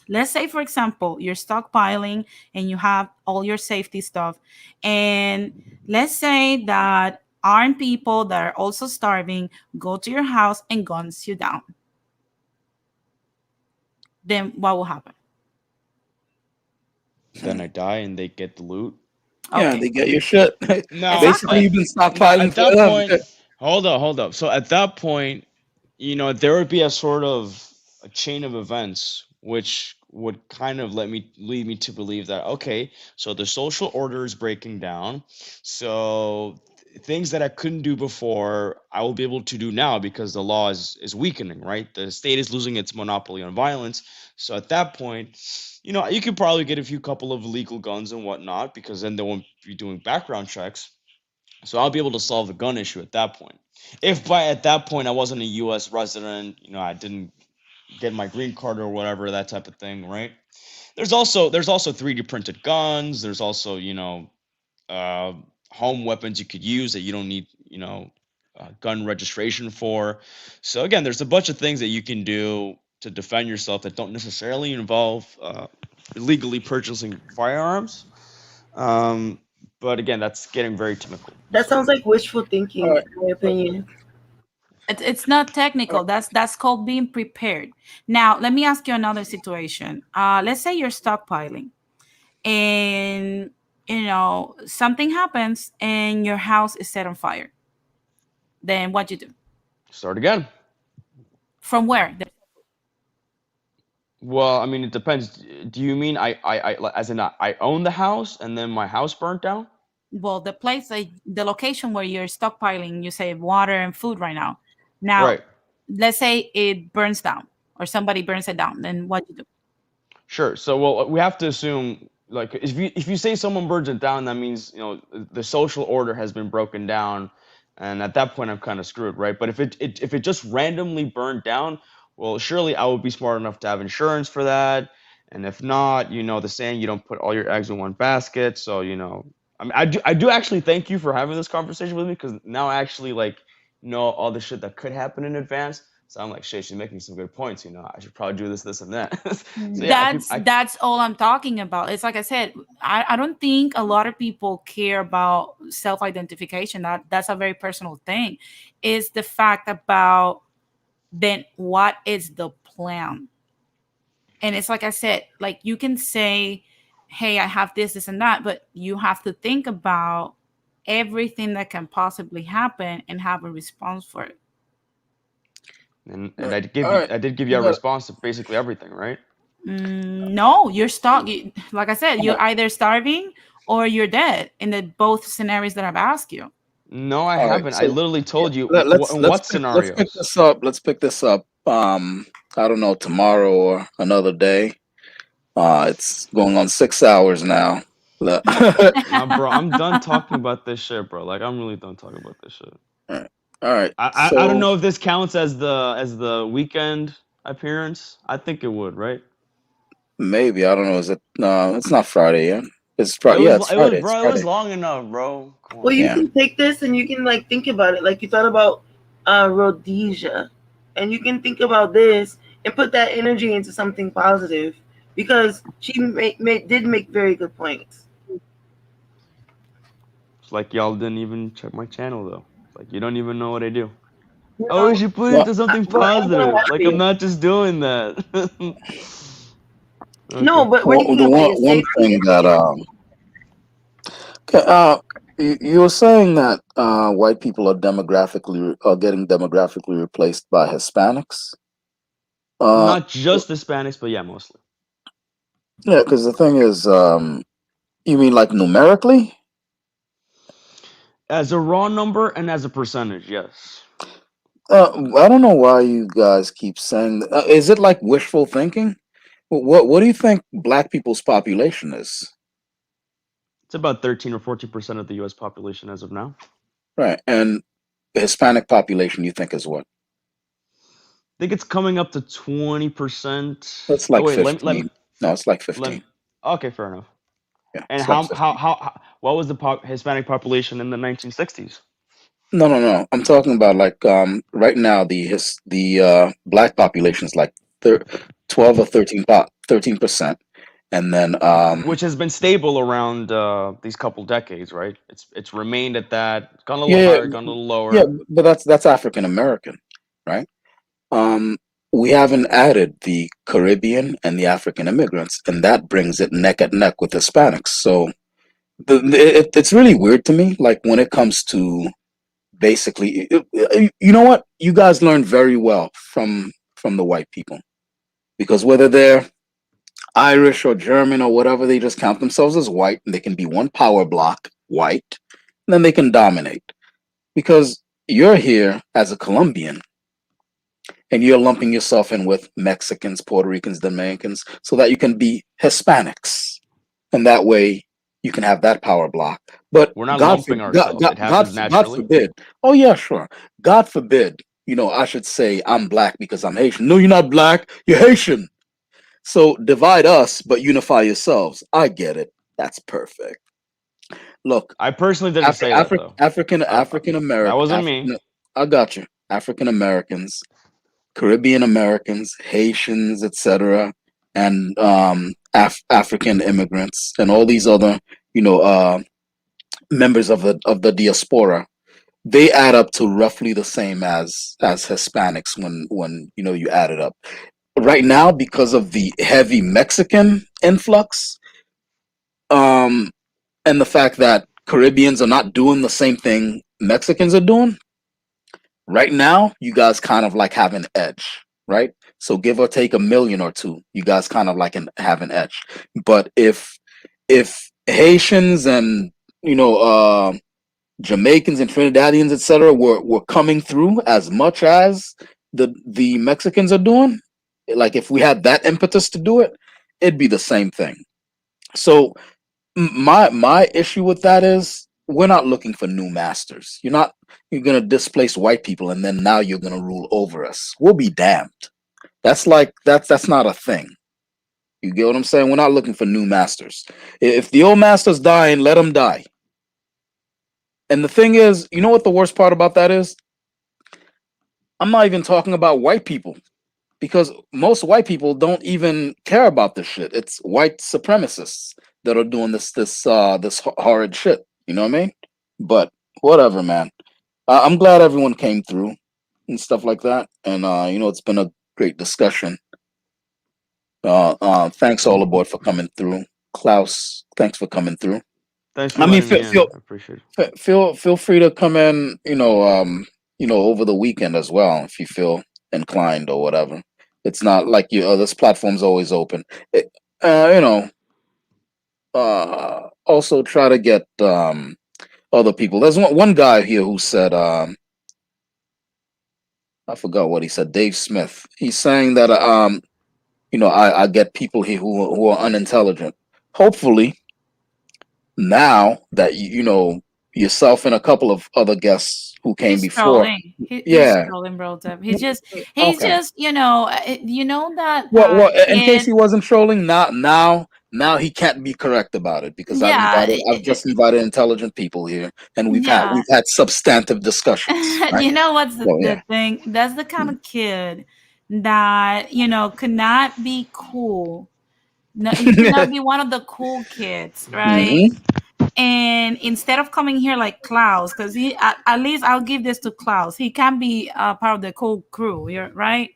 let's say, for example, you're stockpiling and you have all your safety stuff. And let's say that armed people that are also starving go to your house and guns you down. Then what will happen? Then I die and they get the loot. Yeah, Okay. they get your shit. No, Basically, you've been stockpiling at for that them. point, hold up. So at that point, there would be a sort of a chain of events which would kind of lead me to believe that, okay, so the social order is breaking down. So things that I couldn't do before, I will be able to do now because the law is weakening, right? The state is losing its monopoly on violence. So at that point, you could probably get a few couple of illegal guns and whatnot because then they won't be doing background checks. So I'll be able to solve the gun issue at that point. If at that point I wasn't a U.S. resident, I didn't get my green card or whatever, that type of thing, right? There's also 3D printed guns. There's also home weapons you could use that you don't need gun registration for. So again, there's a bunch of things that you can do to defend yourself that don't necessarily involve illegally purchasing firearms. But again, that's getting very technical. That sounds like wishful thinking, in my opinion. It's not technical. That's called being prepared. Now, let me ask you another situation. Let's say you're stockpiling, and something happens, and your house is set on fire. Then what you do? Start again. From where? Well, I mean, it depends. Do you mean I as in I own the house and then my house burnt down? Well, the location where you're stockpiling, you say water and food right now. Now, Right. let's say it burns down or somebody burns it down. Then what do you do? Sure. So, well, we have to assume, like, if you say someone burns it down, that means the social order has been broken down, and at that point, I'm kind of screwed, right? But if it just randomly burned down, well, surely I would be smart enough to have insurance for that, and if not, the saying, you don't put all your eggs in one basket. So, I mean, I do actually thank you for having this conversation with me because now I actually know all the shit that could happen in advance. So I'm like, shit, she's making some good points. I should probably do this, and that. So yeah, That's all I'm talking about. It's like I said, I don't think a lot of people care about self-identification. That's a very personal thing. It's the fact about then what is the plan? And it's like I said, like you can say, hey, I have this and that, but you have to think about everything that can possibly happen and have a response for it. And All right. I did give We you a got response to basically everything, right? No, you're like I said, you're either starving or you're dead in the both scenarios that I've asked you. No, I all right. haven't. I So literally yeah, told you let's in what let's pick scenarios. this up. Let's pick this up. I don't know, tomorrow or another day. It's going on 6 hours now. Le- Nah, bro, I'm done talking about this shit, bro. Like, I'm really done talking about this shit. All right. I don't So know if this counts as the weekend appearance. I think it would, right? maybe I don't know. Is it? No, it's not Friday yet. It's It Friday. Yeah, was it's it was Friday. It's bro. It was Friday. long enough, bro. Come Well, on. you Yeah. can take this and you can like think about it, like you thought about Rhodesia, and you can think about this and put that energy into something positive because she did make very good points. It's like y'all didn't even check my channel though. It's like you don't even know what I do. You Oh, we know, should put it Well, into something but I'm gonna positive. help Like I'm you. not just doing that. No, Okay. but we're well, thinking the about one your one safety. thing that okay, you were saying that white people are getting demographically replaced by Hispanics. Not just Hispanics, but yeah, mostly. Yeah, because the thing is, you mean like numerically? As a raw number and as a percentage, yes. I don't know why you guys keep saying that. Is it like wishful thinking? What do you think black people's population is? It's about 13 or 14% of the US population as of now. Right, and the Hispanic population you think is what? I think it's coming up to 20%. It's Oh like wait, let me 15. No, it's like let 15. me okay, fair enough. Yeah, And it's like 15. what was the Hispanic population in the 1960s? No. I'm talking about like right now the black population is like 12 or 13%, and then Which has been stable around these couple decades, right? It's remained at that, gone a little yeah, higher, gone a little yeah, lower. but that's African American, right? Um, we haven't added the Caribbean and the African immigrants, and that brings it neck and neck with Hispanics. So it's really weird to me, like when it comes to basically, you know what? You guys learned very well from the white people because whether they're Irish or German or whatever, they just count themselves as white, and they can be one power block, white, and then they can dominate. Because you're here as a Colombian and you're lumping yourself in with Mexicans, Puerto Ricans, Dominicans, so that you can be Hispanics, and that way you can have that power block. But We're not lumping ourselves. It happens God naturally. forbid. Oh yeah, sure. God forbid. You know, I should say I'm black because I'm Haitian. No, you're not black. You're Haitian. So divide us, but unify yourselves. I get it. That's perfect. Look, I personally didn't say that though. African That American, wasn't me. I got you. African Americans, Caribbean Americans, Haitians, etc., and African immigrants, and all these other, you know, members of the diaspora. They add up to roughly the same as Hispanics when you know you add it up. Right now, because of the heavy Mexican influx, um, and the fact that Caribbeans are not doing the same thing Mexicans are doing, right now, you guys kind of like have an edge, right? So give or take a million or two, you guys kind of like have an edge. But if Haitians and you know Jamaicans and Trinidadians, etc., were coming through as much as the Mexicans are doing, like if we had that impetus to do it, it'd be the same thing. So my issue with that is we're not looking for new masters. You're gonna displace white people and then now you're gonna rule over us. We'll be damned. That's not a thing. You get what I'm saying? We're not looking for new masters. If the old master's dying, let him die. And the thing is, you know what the worst part about that is? I'm not even talking about white people because most white people don't even care about this shit. It's white supremacists that are doing this horrid shit. You know what I mean? But whatever, man. I'm glad everyone came through and stuff like that. And you know, it's been a great discussion. Thanks all aboard for coming through. Klaus, thanks for coming through. Thanks for I mean, letting me in. I appreciate it. feel free to come in, over the weekend as well if you feel inclined or whatever. It's not like this platform's always open. It, you know, also try to get other people. There's one guy here who said, I forgot what he said. Dave Smith. He's saying that I get people here who are unintelligent. Hopefully, now that yourself and a couple of other guests who came He's before, trolling. He's yeah. trolling, bro. Deb. He's just Okay. you know that Well, in case kid. he wasn't trolling, now he can't be correct about it because Yeah, I've just invited intelligent people here, and we've yeah. had substantive discussions. Right? You know what's the, So, the yeah. thing? That's the kind of kid that could not be cool. No, he could not be one of the cool kids, right? And instead of coming here like Klaus, because he at least I'll give this to Klaus. He can be part of the cool crew. You're right.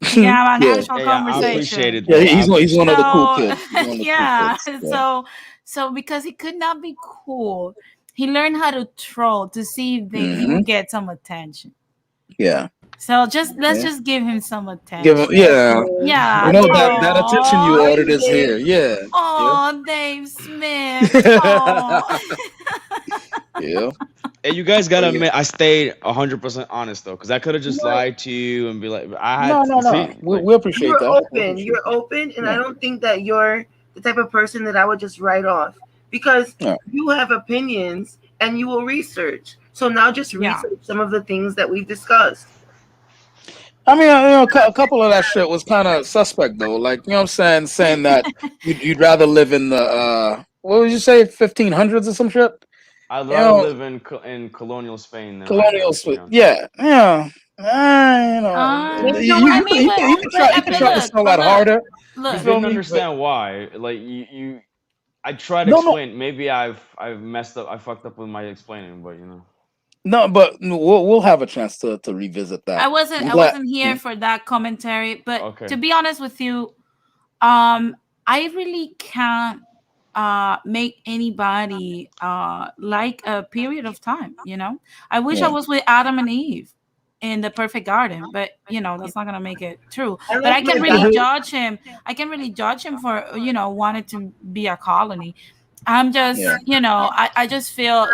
He can have an Yeah. actual I conversation. appreciate it. Yeah, though. he's one of the cool So kids. He's one of the yeah, cool kids. Yeah. so because he could not be cool, he learned how to troll to see if he Mhm. would get some attention. Yeah. So let's Yeah. just give him some attention. Give him, yeah. Yeah. You know that attention you Aw. ordered is here. Yeah. Oh, Dave Smith. Oh. Yeah. Hey, you guys gotta Yeah. admit, I stayed 100% honest though, because I could have just lied to you and be like, I had No. see, We appreciate You're that. open. You're open, and I don't think that you're the type of person that I would just write off because Yeah. you have opinions and you will research. So now just research some of the things that we've discussed. I mean, a couple of that shit was kind of suspect though. Like, what I'm saying that you'd rather live in the what would you say, 1500s or some shit? I'd You rather know, live in colonial Spain than colonial to be Spain. honest. Yeah. You know what? I mean, You can try to look, sell that harder. look. You I feel didn't me? understand why. Like you I tried to No. explain. Maybe I've messed up. I fucked up with my explaining, but No, but we'll have a chance to revisit that. I I'm wasn't glad- here for that commentary, but Okay. to be honest with you, I really can't make anybody like a period of time. I wish I Yeah. was with Adam and Eve in the perfect garden, but that's not gonna make it true. I But I like can my really dad. judge him. I can really judge him for wanting to be a colony. I'm just, Yeah. I just feel,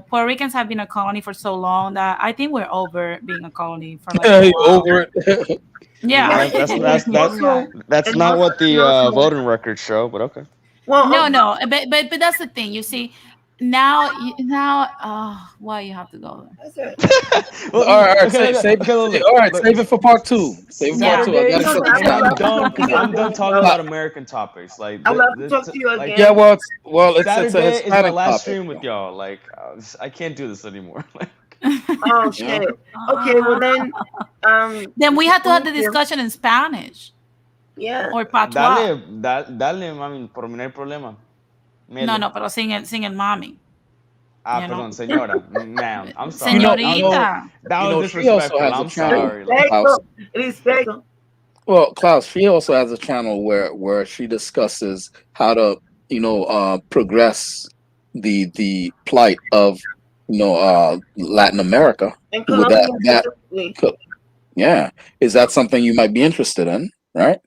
Puerto Ricans have been a colony for so long that I think we're over being a colony for like a while. Over it. Yeah. That's not what the voting records show, but okay. Well, No, but that's the thing. You see, now, why you have to go there? Well, All right, okay, save look, save it for part two. Save it for part two. I gotta shut this I'm down. done because I'm done talking about American topics. Like, I'd love to talk to you like, again. Yeah, well, it's a Saturday is my Hispanic last topic. stream with y'all. Like, I can't do this anymore. Oh shit. Okay, well then we have to have the thank you. discussion in Spanish Yeah. or patois. Dale, mami, por mí no hay problema. No, pero sin el mami. Perdón, señora, ma'am. I'm sorry. Señorita. That was she also disrespectful. has a I'm channel. sorry. Respecto. Well, Klaus, she also has a channel where she discusses how to, progress the plight of, Latin America. And With Colombia that, specifically. yeah, is that something you might be interested in? Right?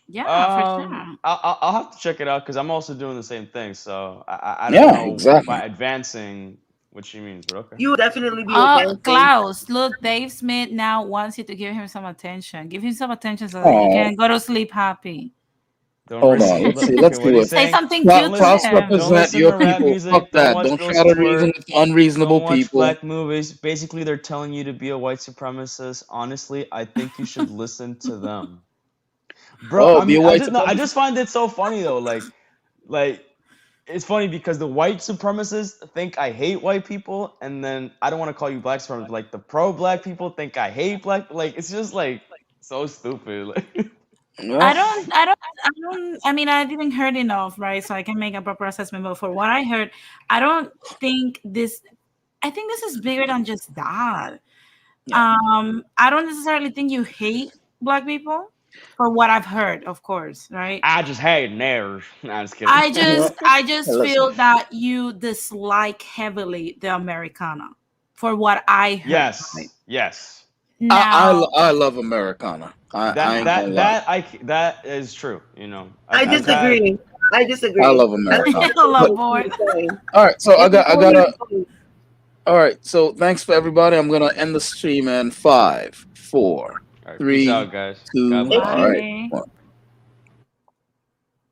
Yeah, for sure. I'll have to check it out because I'm also doing the same thing. So I Yeah, don't know exactly. by advancing what she means, but okay. You will definitely be advancing. Klaus, look, Dave Smith now wants you to give him some attention. Give him some attention so that he Aw. can go to sleep happy. Don't Hold listen- on, let's see. okay, Let's what see are you what. Say saying? something Klaus, cute to Klaus him. Don't represent listen your to rap people. music, Fuck don't that. watch Don't Ghost try to Tour, reason with unreasonable Don't watch people. black movies. Basically, they're telling you to be a white supremacist. Honestly, I think you should listen to them. Bro, Oh, be a white I just find it so funny though. Like it's funny because the white supremacists think I hate white people, and then I don't want to call you black supremacists. Like the pro-black people think I hate black. Like it's just like so stupid. Like, I mean, I didn't heard enough, right? So I can make a proper assessment. But for what I heard, I don't think this. I think this is bigger than just that. I don't necessarily think you hate black people. for what I've heard, of course, right? I just hate nerds. No, I'm just kidding. I just Listen. feel that you dislike heavily the Americana for what I heard. Yes, Right? yes. Now, I love Americana. I ain't gonna lie. That is true. You know, I I've had- disagree. I disagree. I love Americana. hello, But- boy. all right, so I gotta. All right, so thanks for everybody. I'm gonna end the stream in 5, 4, All right, 3, peace out, guys. 2. God bless. All right. Bye. One.